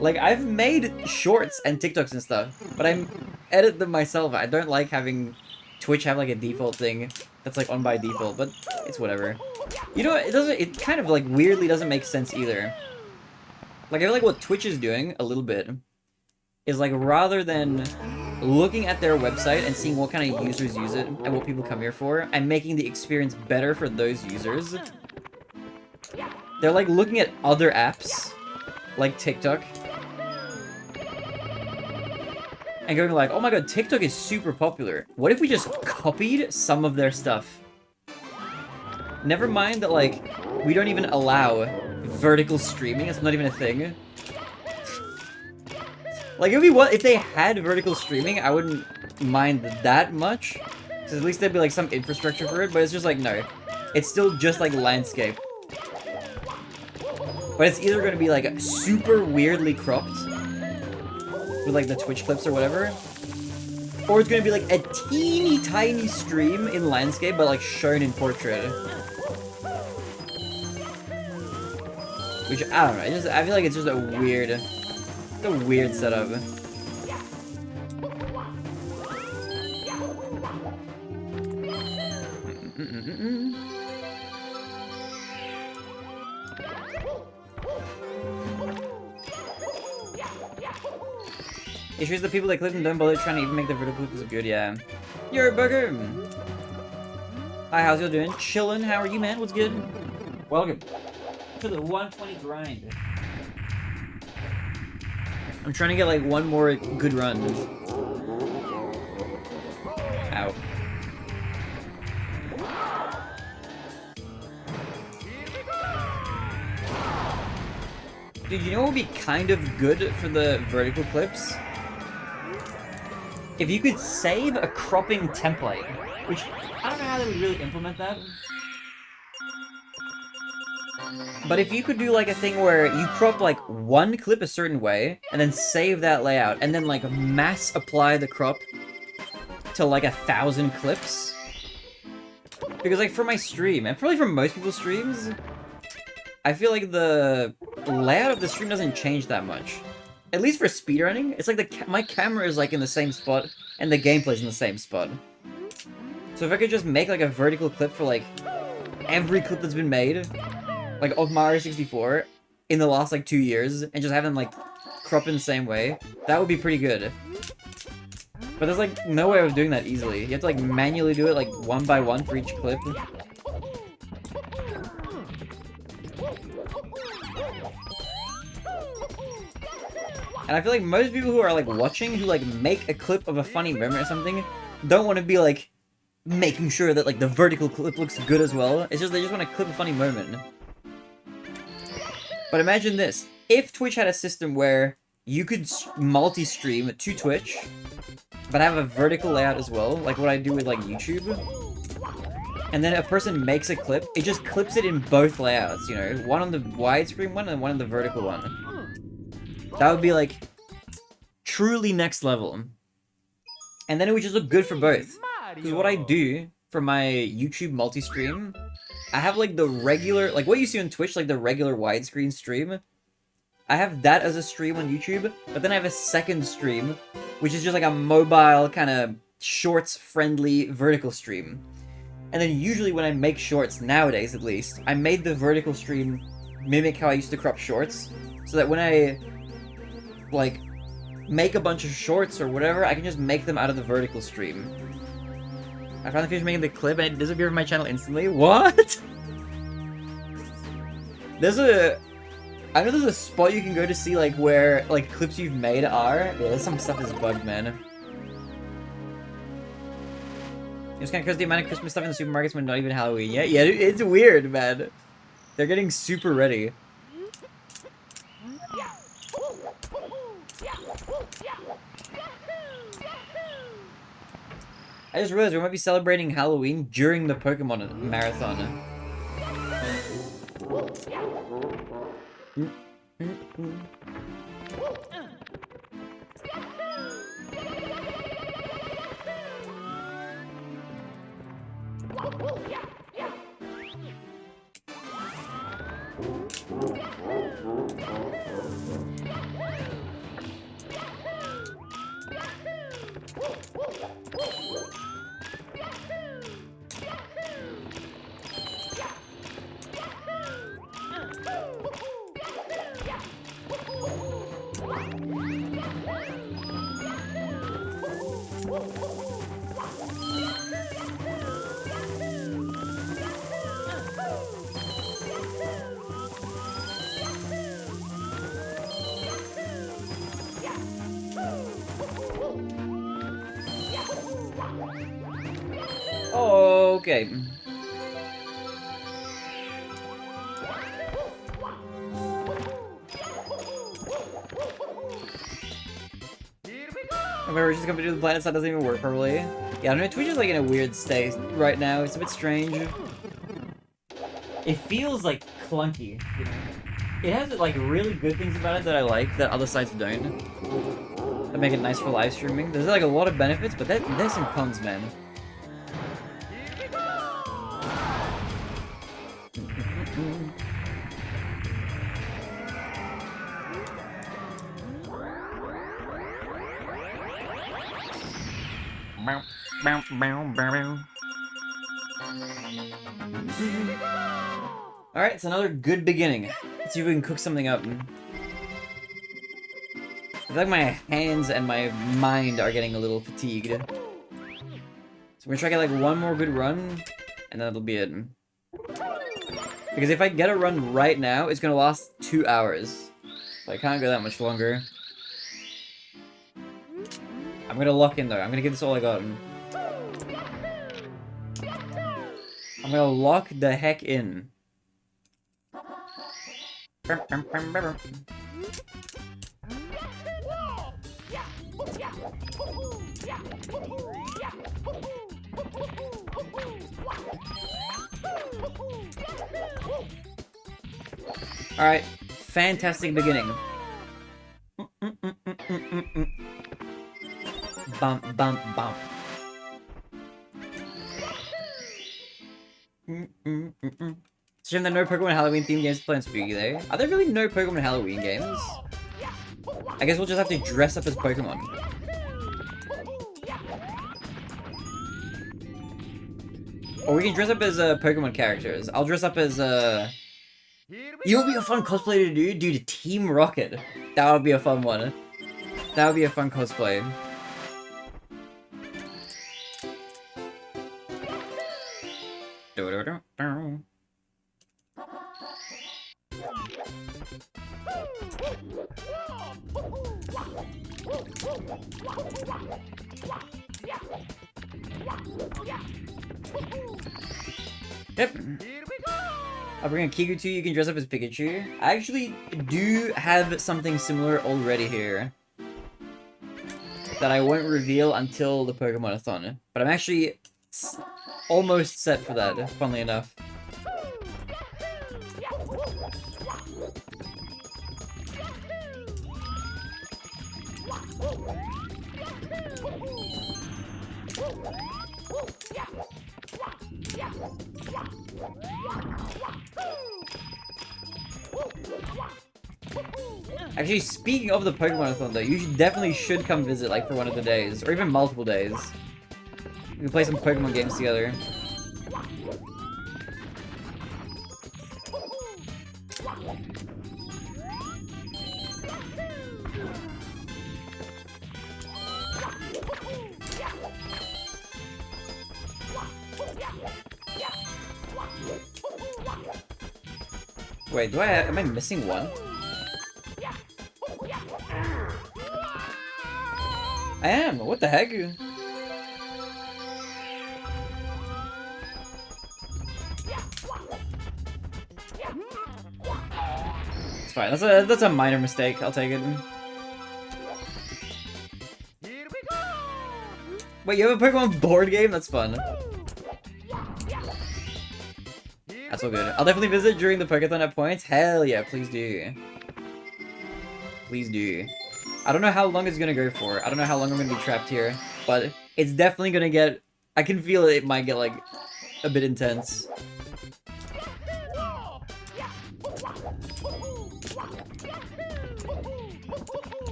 S4: Like, I've made shorts and TikToks and stuff, but I edit them myself. I don't like having Twitch have, like, a default thing that's, like, on by default, but it's whatever. You know, it kind of, like, weirdly doesn't make sense either. Like, I feel like what Twitch is doing, a little bit, is, like, rather than looking at their website and seeing what kind of users use it and what people come here for, and making the experience better for those users, they're, like, looking at other apps, like TikTok, and going like, oh my god, TikTok is super popular. What if we just copied some of their stuff? Never mind that, like, we don't even allow vertical streaming. It's not even a thing. Like, if they had vertical streaming, I wouldn't mind that much. Because at least there'd be, like, some infrastructure for it. But it's just like, no. It's still just, like, landscape. But it's either going to be, like, super weirdly cropped. With, like, the Twitch clips or whatever. Or it's going to be, like, a teeny tiny stream in landscape, but, like, shown in portrait. Which, I don't know. I feel like it's just a weird setup. Issues the people that clip and don't bother trying to even make the vertical clips good, yeah. You're a bugger! Hi, how's you doing? Chillin', how are you, man? What's good? Welcome to the 120 grind. I'm trying to get, like, one more good run. Ow. Dude, you know what would be kind of good for the vertical clips? If you could save a cropping template, which I don't know how they would really implement that. But if you could do like a thing where you crop like one clip a certain way, and then save that layout, and then like mass apply the crop to like 1,000 clips. Because like for my stream, and probably for most people's streams, I feel like the layout of the stream doesn't change that much. At least for speedrunning, it's like my camera is like in the same spot, and the gameplay's in the same spot. So if I could just make like a vertical clip for like every clip that's been made, like of Mario 64 in the last like 2 years, and just have them like crop in the same way, that would be pretty good. But there's like no way of doing that easily. You have to like manually do it like one by one for each clip. And I feel like most people who are like watching, who like make a clip of a funny moment or something, don't want to be like making sure that like the vertical clip looks good as well. It's just they just want to clip a funny moment. But imagine this. If Twitch had a system where you could multi-stream to Twitch, but have a vertical layout as well, like what I do with like YouTube, and then a person makes a clip, it just clips it in both layouts, you know? One on the widescreen one and one on the vertical one. That would be like truly next level. And then it would just look good for both. Because what I do for my YouTube multi-stream, I have like the regular, like what you see on Twitch, like the regular widescreen stream. I have that as a stream on YouTube, but then I have a second stream, which is just like a mobile kind of shorts-friendly vertical stream. And then usually when I make shorts, nowadays at least, I made the vertical stream mimic how I used to crop shorts, so that when I like make a bunch of shorts or whatever, I can just make them out of the vertical stream. I finally finished making the clip and it disappeared from my channel instantly. What? I know there's a spot you can go to see like where like clips you've made are. Yeah, there's some stuff that's bugged, man. It's kind of crazy the amount of Christmas stuff in the supermarkets when not even Halloween yet. Yeah, it's weird, man. They're getting super ready. I just realized we might be celebrating Halloween during the Pokemon marathon. Okay. Remember, she's gonna do the planet side doesn't even work properly. Yeah, I don't know, Twitch is like in a weird state right now. It's a bit strange. It feels like clunky, you know? It has like really good things about it that I like that other sites don't. That make it nice for live streaming. There's like a lot of benefits, but there's some cons, man. Alright, it's another good beginning. Let's see if we can cook something up. I feel like my hands and my mind are getting a little fatigued. So we're gonna try to get like one more good run, and then that'll be it. Because if I get a run right now, it's gonna last 2 hours. So I can't go that much longer. I'm gonna lock in though. I'm gonna give this all I got. I'm gonna lock the heck in. Alright, fantastic beginning. Bump, bump, bump. It's a shame there are no Pokemon Halloween themed games to play on Spooky Day. Are there really no Pokemon Halloween games? I guess we'll just have to dress up as Pokemon. Or we can dress up as Pokemon characters. I'll dress up as You would be a fun cosplay to do? Dude, Team Rocket. That would be a fun one. That would be a fun cosplay. Yep. I'll bring a Kiku too, you can dress up as Pikachu. I actually do have something similar already here. That I won't reveal until the Pokemon-a-thon. But I'm actually almost set for that, funnily enough. Actually, speaking of the Pokemon-a-thon though, you definitely should come visit, like, for one of the days. Or even multiple days. We can play some Pokemon games together. Wait, am I missing one? I am, what the heck? It's fine, that's a minor mistake, I'll take it. Wait, you have a Pokemon board game? That's fun. That's all good. I'll definitely visit during the Pokeathon at points. Hell yeah, please do. Please do. I don't know how long it's gonna go for. I don't know how long I'm gonna be trapped here. But it's definitely gonna get... I can feel it might get, like, a bit intense.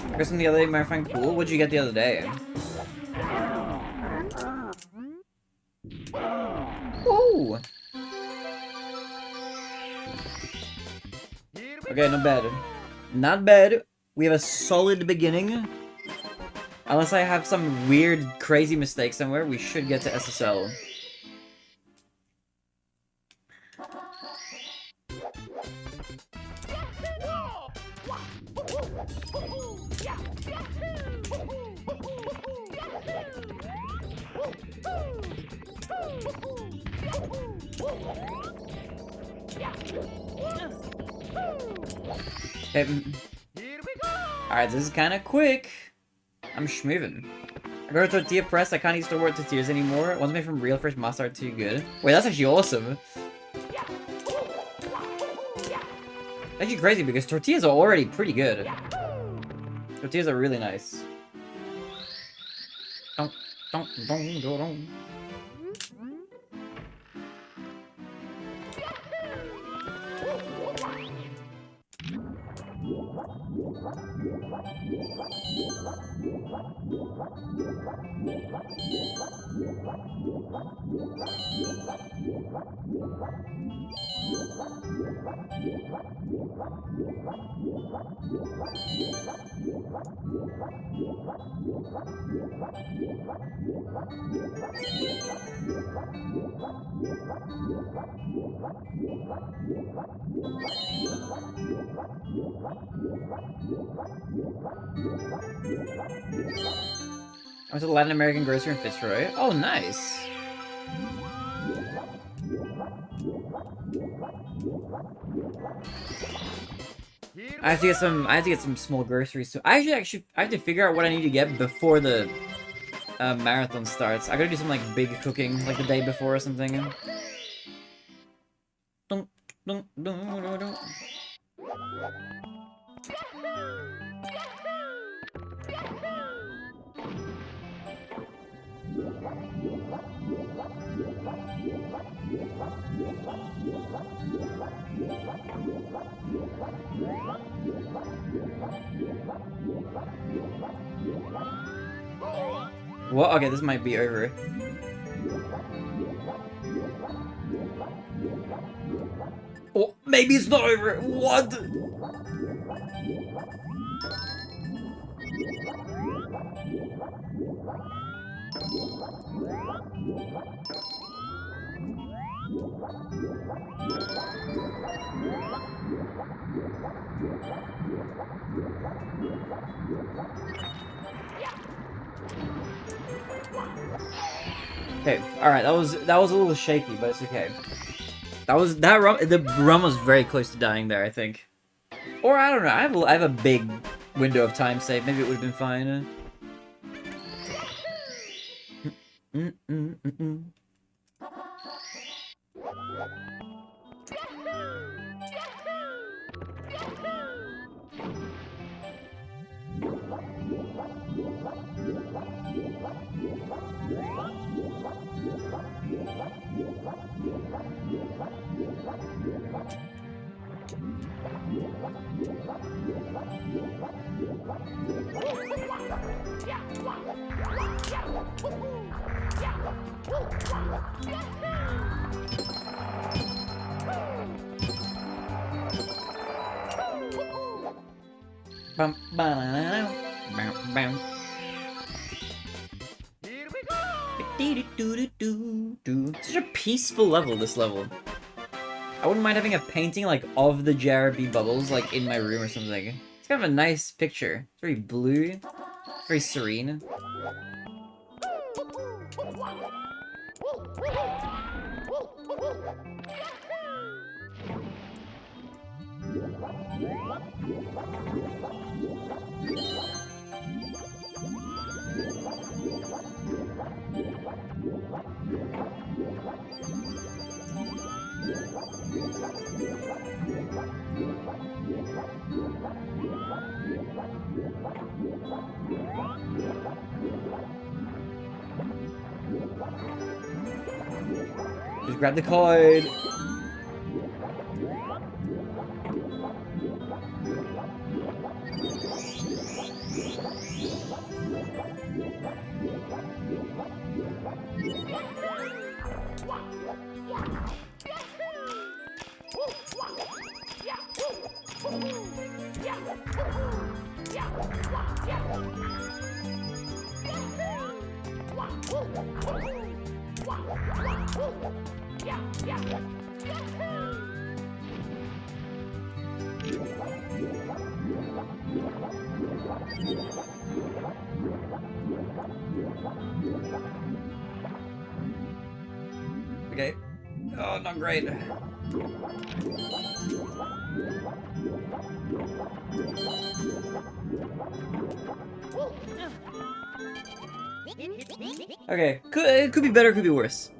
S4: I got something the other day, my friend. Cool. What'd you get the other day? Ooh. Okay, not bad. Not bad. We have a solid beginning. Unless I have some weird, crazy mistake somewhere, we should get to SSL. Okay. Alright, this is kind of quick. I'm schmoving. I got a tortilla press. I can't eat store-bought tortillas anymore. One's made from real fresh masa are too good. Wait, that's actually awesome. Actually crazy because tortillas are already pretty good. Tortillas are really nice. Don't. I went to the Latin American grocery in Fitzroy. Oh, nice. I have to get some. I have to get some small groceries too. I have to figure out what I need to get before the marathon starts. I gotta do some like big cooking, like the day before or something. Dun, dun, dun, dun, dun. What? Okay, this might be over. Oh, maybe it's not over. What? Okay, alright, that was a little shaky, but it's okay. The rum was very close to dying there, I think. Or I don't know, I have a big window of time saved. Maybe it would have been fine. Bum, ba-da-da-da, bum, bum.
S3: Here we go!
S4: Do-do-do-do-do. Such a peaceful level, this level. I wouldn't mind having a painting, like, of the JRB bubbles, like, in my room or something. It's kind of a nice picture. It's very blue. Very serene. Just grab the card. Okay. Oh, not great. Okay, it could be better, could be worse.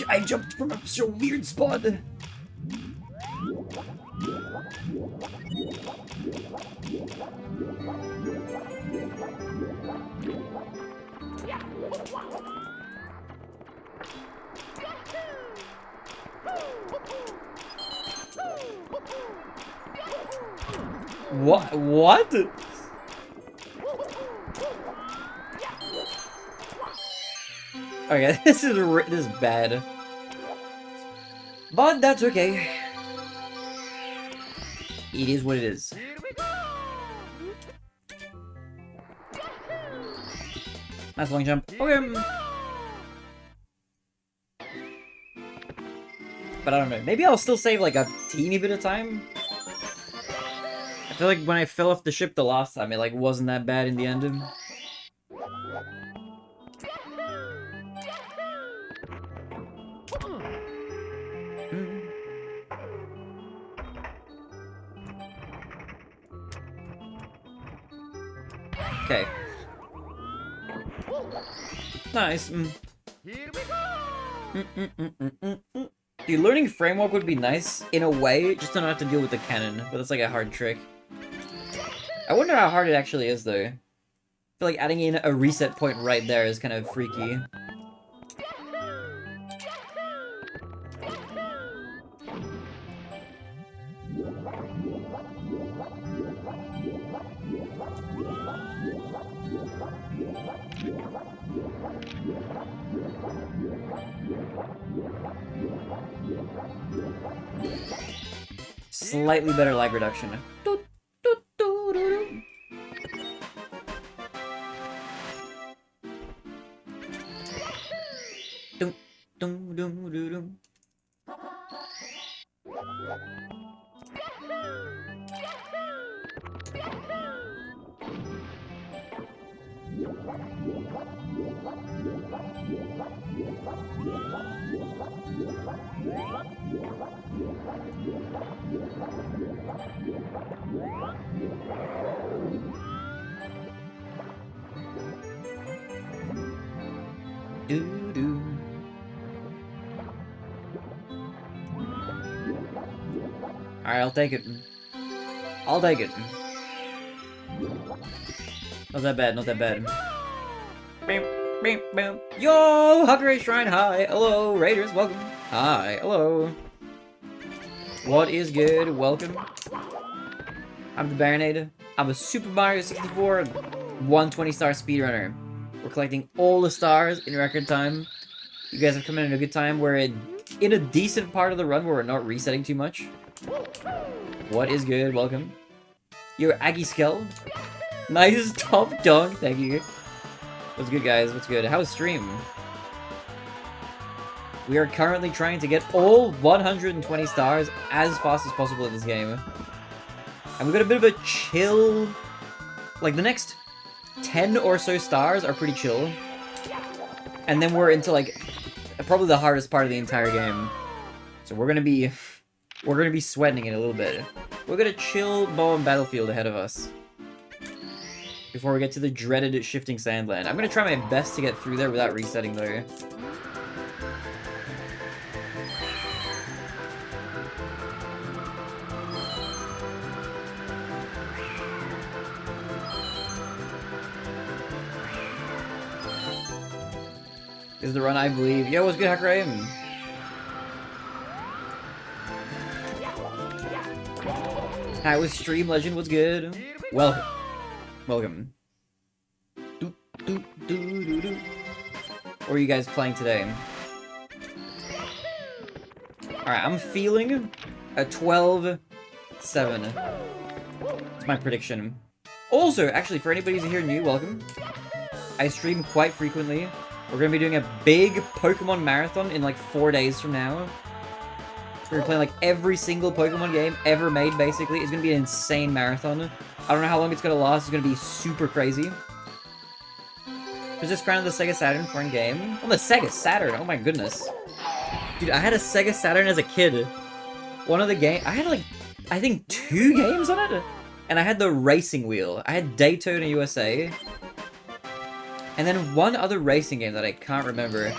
S4: I jumped from a so weird spot. What? Okay, this is bad. But that's okay. It is what it is.
S3: Here we go!
S4: Nice long jump. Okay. But I don't know. Maybe I'll still save like a teeny bit of time. I feel like when I fell off the ship the last time, it like wasn't that bad in the end. Okay. Nice.
S3: Here we go.
S4: Dude, learning framework would be nice in a way, just to not have to deal with the cannon, but that's like a hard trick. I wonder how hard it actually is, though. I feel like adding in a reset point right there is kind of freaky. Slightly better lag reduction. Dum, dum, dum, dum, dum. Doo-doo. Alright, I'll take it. I'll take it. Not that bad, not that bad. Bam, bam, bam. Yo! Huckray Shrine, hi! Hello, Raiders, welcome. Hi, hello. What is good? Welcome. I'm TheBarinade. I'm a Super Mario 64 120-star speedrunner. We're collecting all the stars in record time. You guys have come in at a good time. We're in a decent part of the run where we're not resetting too much. What is good? Welcome. You're Aggie Skell. Nice top dog. Thank you. What's good, guys? What's good? How's stream? We are currently trying to get all 120 stars as fast as possible in this game. And we've got a bit of a chill... Like, the next 10 or so stars are pretty chill. And then we're into, like, probably the hardest part of the entire game. So we're gonna be sweating it a little bit. We've got a chill Bowen battlefield ahead of us. Before we get to the dreaded shifting sandland. I'm gonna try my best to get through there without resetting, though. This is the run I believe. Yo, what's good, Hackray? Hi, with Stream Legend, what's good? Welcome. Welcome. Doot, doot, doo, doo, doo. What are you guys playing today? Alright, I'm feeling a 12-7. That's my prediction. Also, actually, for anybody who's here new, welcome. I stream quite frequently. We're going to be doing a big Pokemon marathon in like 4 days from now. We're going to play like every single Pokemon game ever made, basically. It's going to be an insane marathon. I don't know how long it's going to last. It's going to be super crazy. Was this crowned the Sega Saturn for a game? Oh, the Sega Saturn! Oh my goodness. Dude, I had a Sega Saturn as a kid. One of the games... I had like, I think 2 games on it? And I had the racing wheel. I had Daytona USA. And then one other racing game that I can't remember.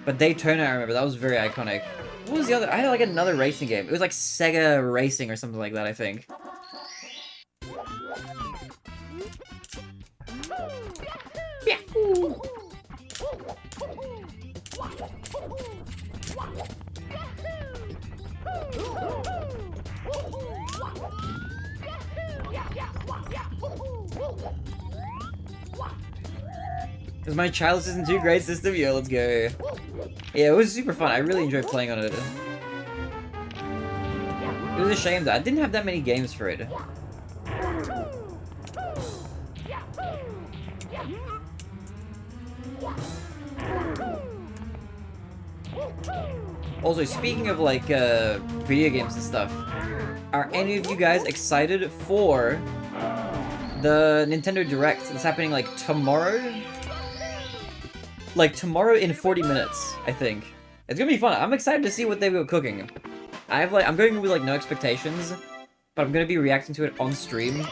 S4: But Daytona, I remember. That was very iconic. What was the other? I had like another racing game. It was like Sega Racing or something like that, I think. Yahoo! Because my child Season 2 great system, yo, let's go. Yeah, it was super fun. I really enjoyed playing on it. It was a shame that I didn't have that many games for it. Also, speaking of like video games and stuff, are any of you guys excited for the Nintendo Direct that's happening like tomorrow? Like tomorrow in 40 minutes, I think. It's gonna be fun. I'm excited to see what they were cooking. I'm going with like no expectations, but I'm gonna be reacting to it on stream.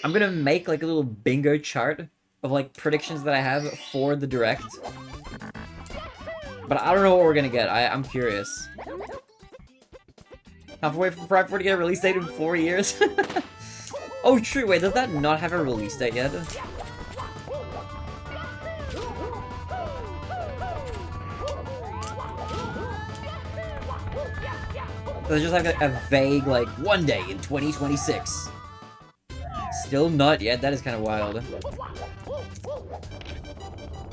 S4: I'm gonna make like a little bingo chart of like predictions that I have for the Direct. But I don't know what we're gonna get. I'm curious. Halfway from Pride 4 to get a release date in 4 years? Oh, true. Wait, does that not have a release date yet? There's just like a vague, like, one day in 2026. Still not yet? That is kind of wild.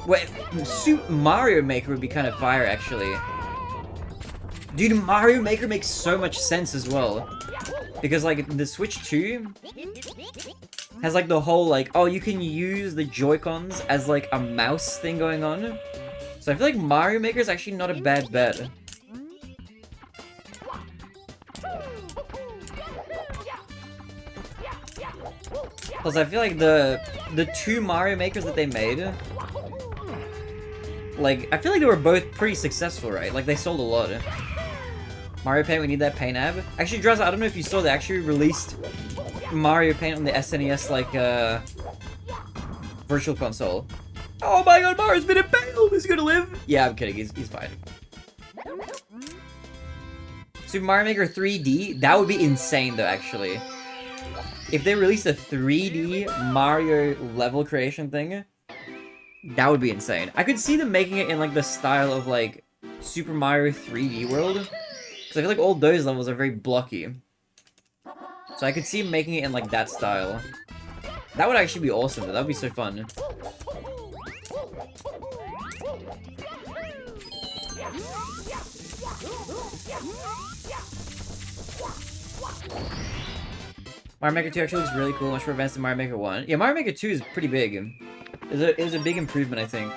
S4: Wait, Super Mario Maker would be kind of fire, actually. Dude, Mario Maker makes so much sense as well. Because, like, the Switch 2 has, like, the whole, like, oh, you can use the Joy-Cons as, like, a mouse thing going on. So I feel like Mario Maker is actually not a bad bet. Plus, I feel like the two Mario Makers that they made, like, I feel like they were both pretty successful, right? Like, they sold a lot. Mario Paint, we need that Paint Ab. Actually, Draz, I don't know if you saw, they actually released Mario Paint on the SNES, like, Virtual Console. Oh my god, Mario's been impaled! Is he gonna live? Yeah, I'm kidding, he's fine. Super Mario Maker 3D, that would be insane, though, actually. If they released a 3D Mario level creation thing, that would be insane. I could see them making it in, like, the style of, like, Super Mario 3D World. Because I feel like all those levels are very blocky. So I could see them making it in, like, that style. That would actually be awesome, though. That would be so fun. Mario Maker 2 actually looks really cool, much more advanced than Mario Maker 1. Yeah, Mario Maker 2 is pretty big. It was a big improvement, I think.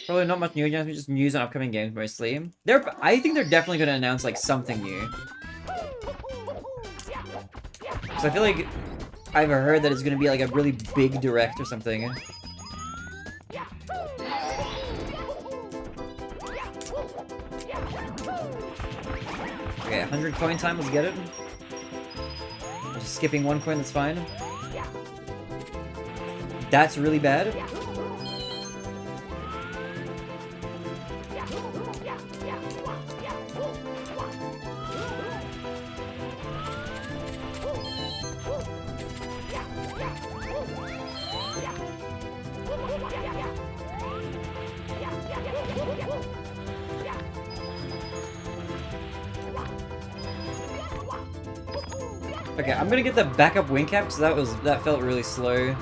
S4: Probably not much new announcements, just news on upcoming games mostly. I think they're definitely going to announce like something new. So I feel like I've heard that it's going to be like a really big Direct or something. Okay, 100 coin time, let's get it. Just skipping one coin, that's fine. That's really bad. Okay, I'm gonna get the backup wing cap because that felt really slow.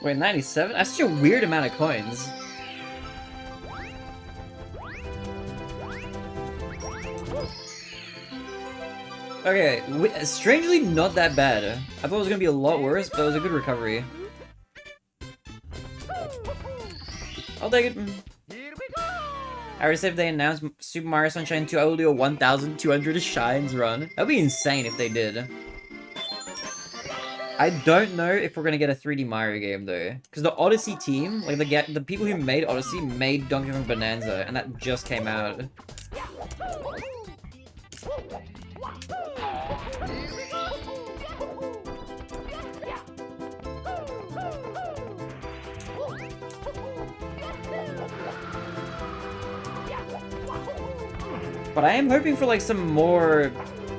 S4: Wait, 97? That's such a weird amount of coins. Okay, strangely not that bad. I thought it was gonna be a lot worse, but it was a good recovery. I'll take it. I already said if they announced Super Mario Sunshine 2, I will do a 1,200 shines run. That'd be insane if they did. I don't know if we're gonna get a 3D Mario game though, because the Odyssey team, like the people who made Odyssey, made Donkey Kong Bonanza, and that just came out. But I am hoping for like some more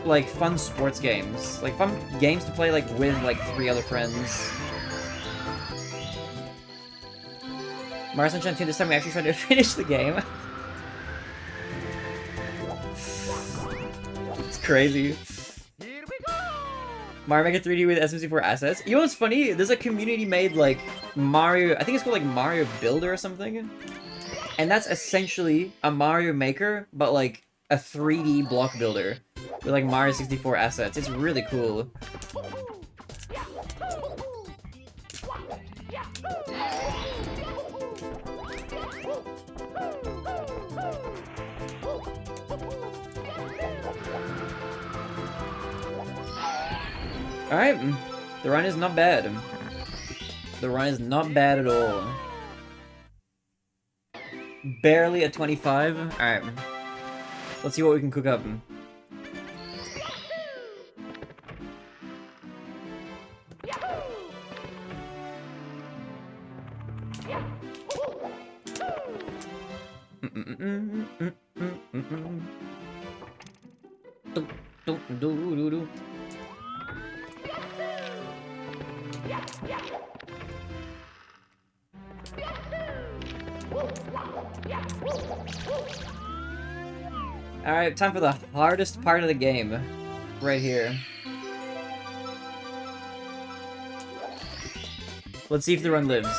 S4: like fun sports games. Like fun games to play like with like 3 other friends. Mario Sunshine 2, this time we actually tried to finish the game. It's crazy. Mario Maker 3D with SMC4 assets. You know what's funny? There's a community made like Mario, I think it's called like Mario Builder or something. And that's essentially a Mario Maker, but like a 3D block builder with like Mario 64 assets. It's really cool. Alright, the run is not bad. The run is not bad at all. Barely at 25. Alright. Let's see what we can cook up. Alright, time for the hardest part of the game. Right here. Let's see if the run lives.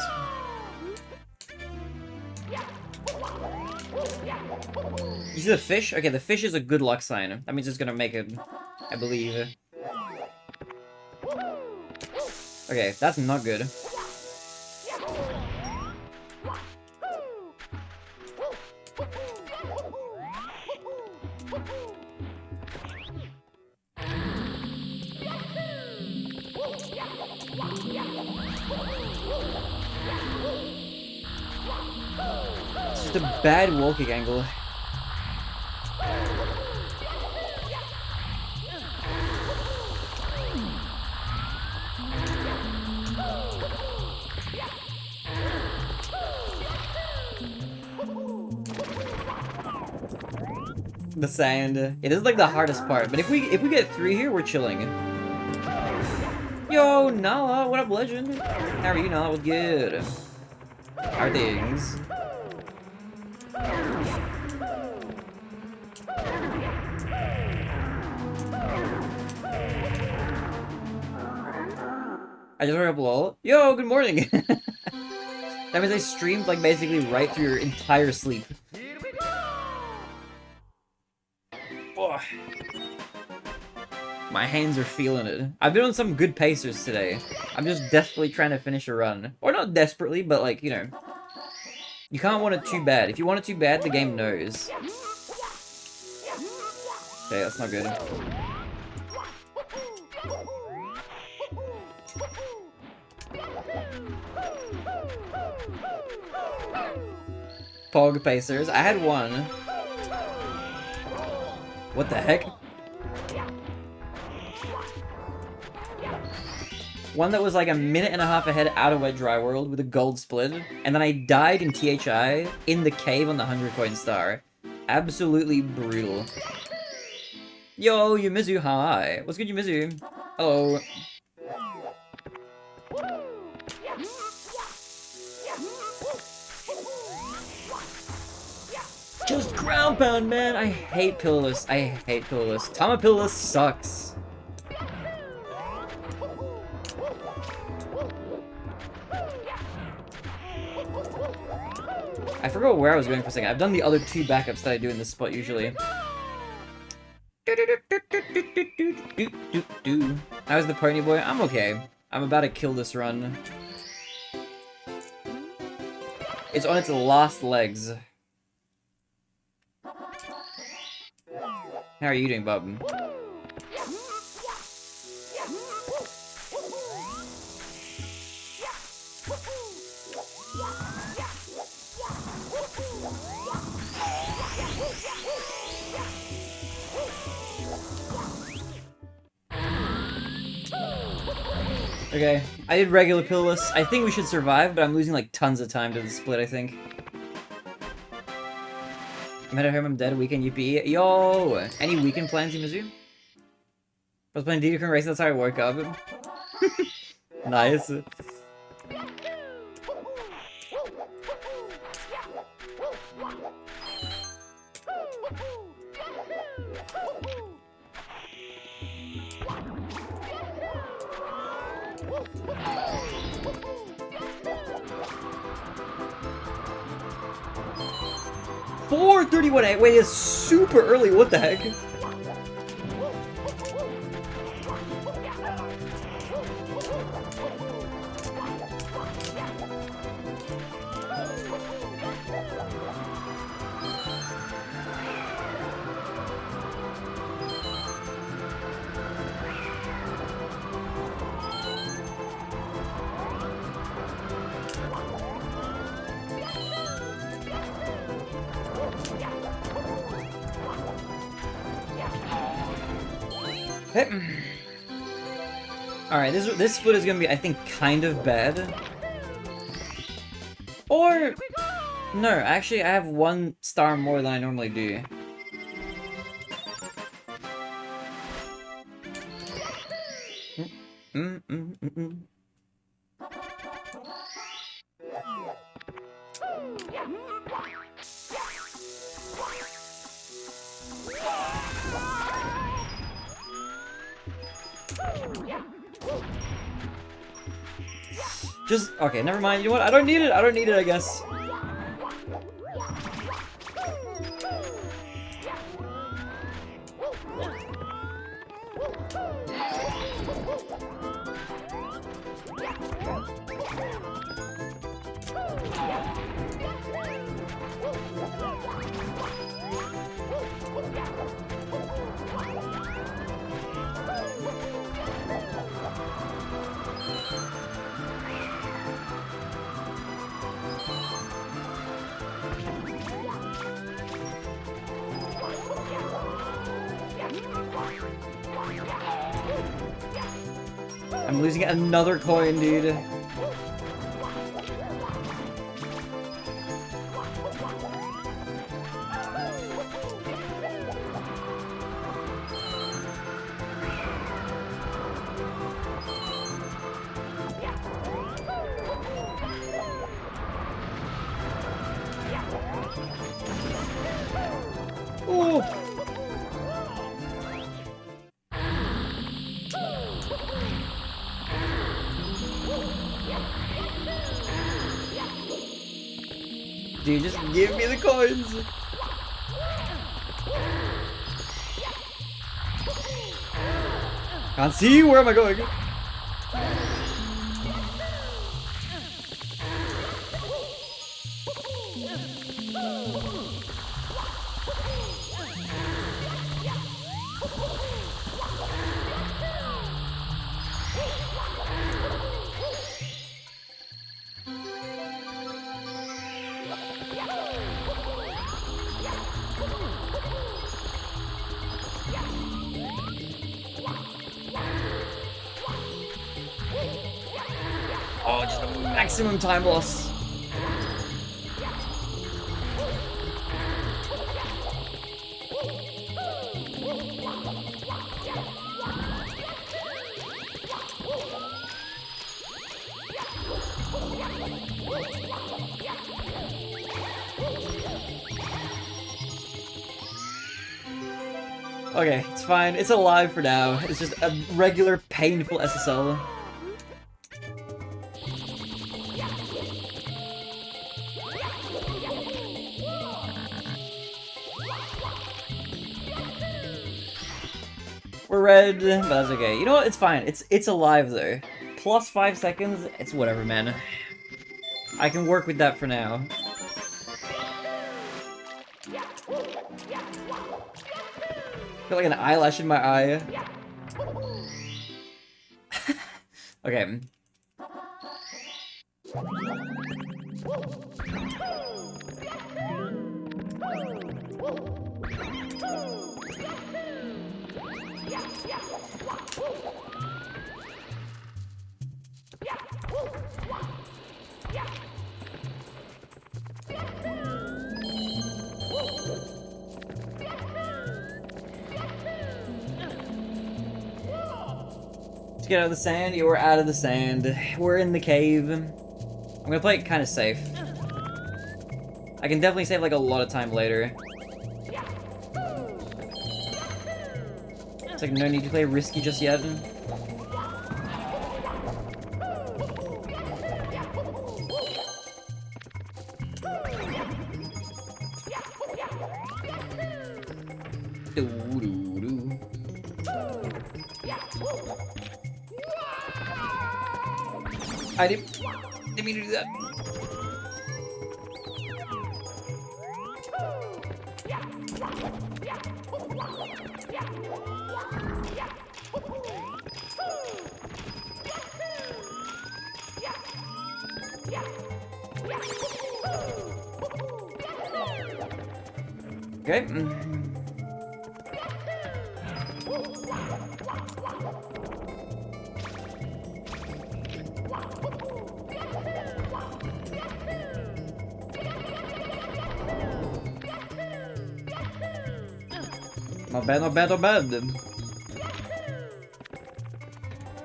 S4: You see the fish? Okay, the fish is a good luck sign. That means it's gonna make it, I believe. Okay, that's not good. It's just a bad wall kick angle. The sand. It is like the hardest part, but if we get 3 here, we're chilling. Yo, Nala, what up, legend? How are you, Nala? What's good? How are things? I just woke up, lol. Yo, good morning! That means I streamed, like, basically right through your entire sleep. Oh. My hands are feeling it. I've been on some good pacers today. I'm just desperately trying to finish a run. Or not desperately, but, like, you know. You can't want it too bad. If you want it too bad, the game knows. Okay, that's not good. Pog pacers. I had one. What the heck? One that was like a minute and a half ahead out of Wet Dry World with a gold split, and then I died in THI in the cave on the 100 coin star. Absolutely brutal. Yo, Yumizu, hi. What's good, Yumizu? Hello. Just ground pound, man. I hate pillarless. I hate pillarless. Tama pillarless sucks. I forgot where I was going for a second. I've done the other 2 backups that I do in this spot usually. How's the pony boy? I'm okay. I'm about to kill this run. It's on its last legs. How are you doing, bub? Okay, I did regular pillless. I think we should survive, but I'm losing like tons of time to the split, I think. I'm at home, I'm dead, weekend, yippee. Yo! Any weekend plans, Mizu? I was playing Diddy Kong Race, that's how I woke up. Nice. $4:31. Wait, it's super early. What the heck? Alright, this split is gonna be, I think, kind of bad. Or... No, actually, I have 1 star more than I normally do. Just, okay, never mind. You know what? I don't need it. I don't need it, I guess. I'm losing another coin, dude. Ooh. Dude, just give me the coins! Can't see, where am I going? Oh, just a maximum time loss. Okay, it's fine. It's alive for now. It's just a regular, painful SSL. We're red, but that's okay. You know what? It's fine. It's alive though. Plus 5 seconds. It's whatever, man. I can work with that for now. Got like an eyelash in my eye. Okay. Let's get out of the sand. Yeah, we're out of the sand. We're in the cave. I'm gonna play it kind of safe. I can definitely save like a lot of time later. It's like no need to play risky just yet. Doo-doo-doo. I didn't mean to do that. Okay. Not bad, not bad, not bad.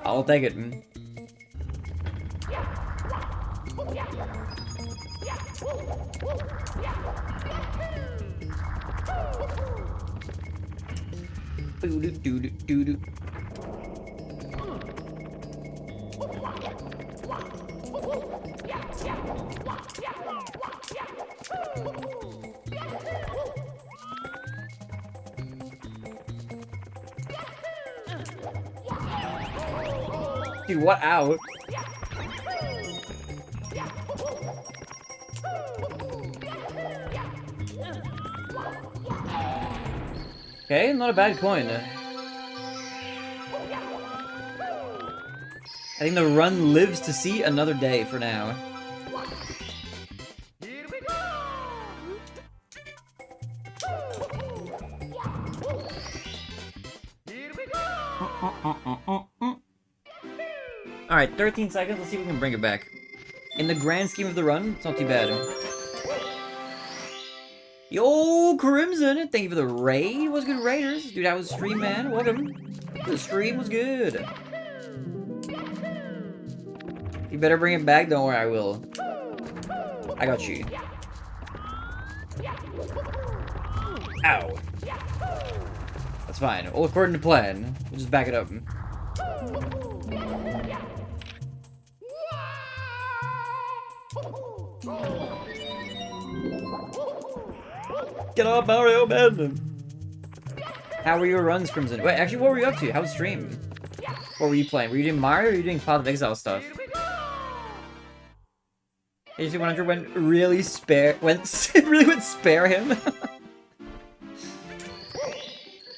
S4: I'll take it. Doo-doo-doo-doo-doo. Dude, what out? Okay, not a bad coin. I think the run lives to see another day for now.
S3: Here we go! Here we go!
S4: Alright, 13 seconds. Let's see if we can bring it back. In the grand scheme of the run, it's not too bad. Yo, Crimson! Thank you for the raid. What's good, Raiders? Dude, that was stream, man. Welcome. The stream was good. You better bring it back. Don't worry, I will. I got you. Ow. That's fine. All according to plan. We'll just back it up. Get up, Mario, man! How were your runs, Crimson? Wait, actually, what were you up to? How was stream? What were you playing? Were you doing Mario or were you doing Path of Exile stuff? AC 100 went really really went spare him.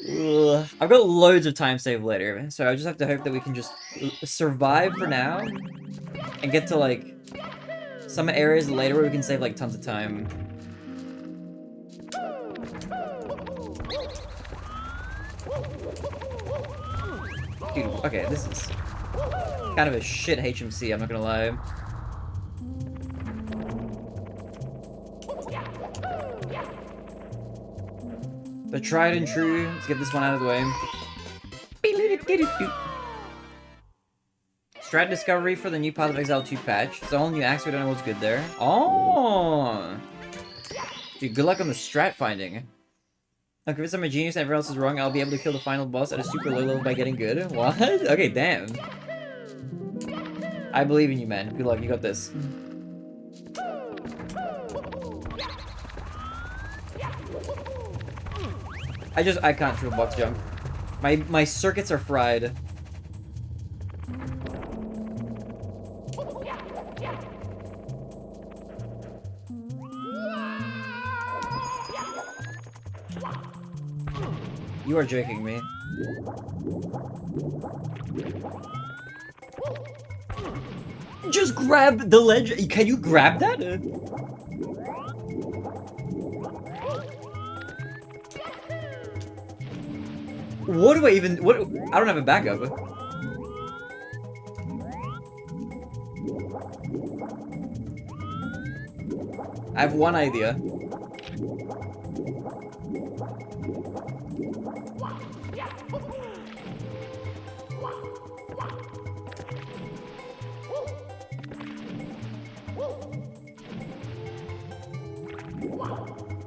S4: Ugh. I've got loads of time saved later, so I just have to hope that we can just survive for now and get to like some areas later where we can save like tons of time. Dude, okay, this is kind of a shit HMC, I'm not gonna lie. But tried and true, let's get this one out of the way. Strat discovery for the new Path of Exile 2 patch. It's a whole new axe, we don't know what's good there. Oh! Dude, good luck on the strat finding. Look, if I'm a genius and everyone else is wrong, I'll be able to kill the final boss at a super low level by getting good. What? Okay, damn. I believe in you, man. Good luck, you got this. I can't triple box jump. My circuits are fried. You are joking me. Just grab the ledge. Can you grab that? What do I even... What? I don't have a backup. I have one idea.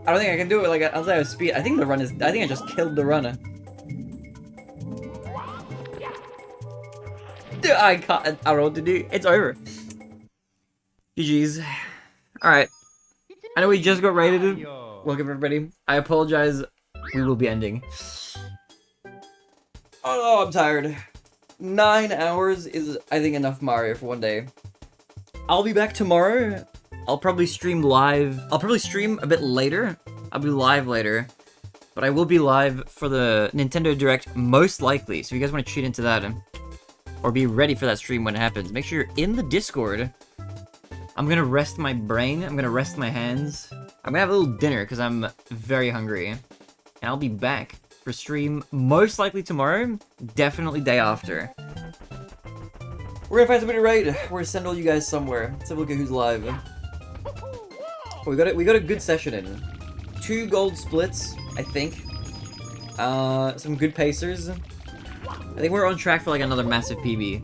S4: I don't think I can do it like unless I have speed. I think the run is... I think I just killed the runner. Dude, I don't know what to do. It's over. GG's. Alright. I know we just got rated. Welcome everybody. I apologize. We will be ending. Oh no, I'm tired. 9 hours is, I think, enough Mario for one day. I'll be back tomorrow. I'll probably stream live. I'll probably stream a bit later. I'll be live later. But I will be live for the Nintendo Direct, most likely. So if you guys want to cheat into that, or be ready for that stream when it happens, make sure you're in the Discord. I'm gonna rest my brain. I'm gonna rest my hands. I'm gonna have a little dinner because I'm very hungry. And I'll be back for stream most likely tomorrow. Definitely day after. We're gonna find somebody to raid. We're gonna send all you guys somewhere. Let's have a look at who's live. Oh, we got a good session in. 2 gold splits, I think. Some good pacers. I think we're on track for like another massive PB.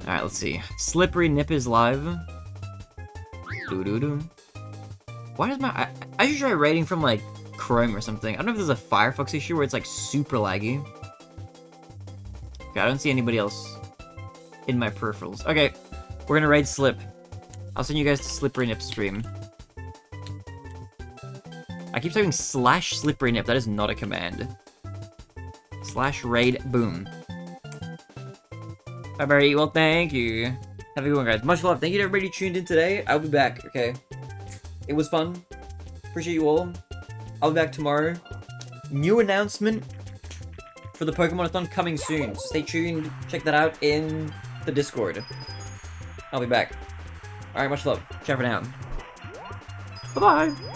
S4: Alright, let's see. Slippery Nip is live. Doo-doo-doo. Why does my... I should try rating from like Chrome or something. I don't know if there's a Firefox issue where it's like super laggy. Okay, I don't see anybody else in my peripherals. Okay, we're gonna raid Slip. I'll send you guys to Slippery Nip stream. I keep typing /Slippery Nip. That is not a command. /raid boom. Bye, Barry. Well, thank you. Have a good one, guys. Much love. Thank you to everybody who tuned in today. I'll be back, okay? It was fun. Appreciate you all. I'll be back tomorrow. New announcement for the Pokemon-a-thon coming soon. So stay tuned. Check that out in the Discord. I'll be back. Alright, much love. Ciao for now. Bye-bye.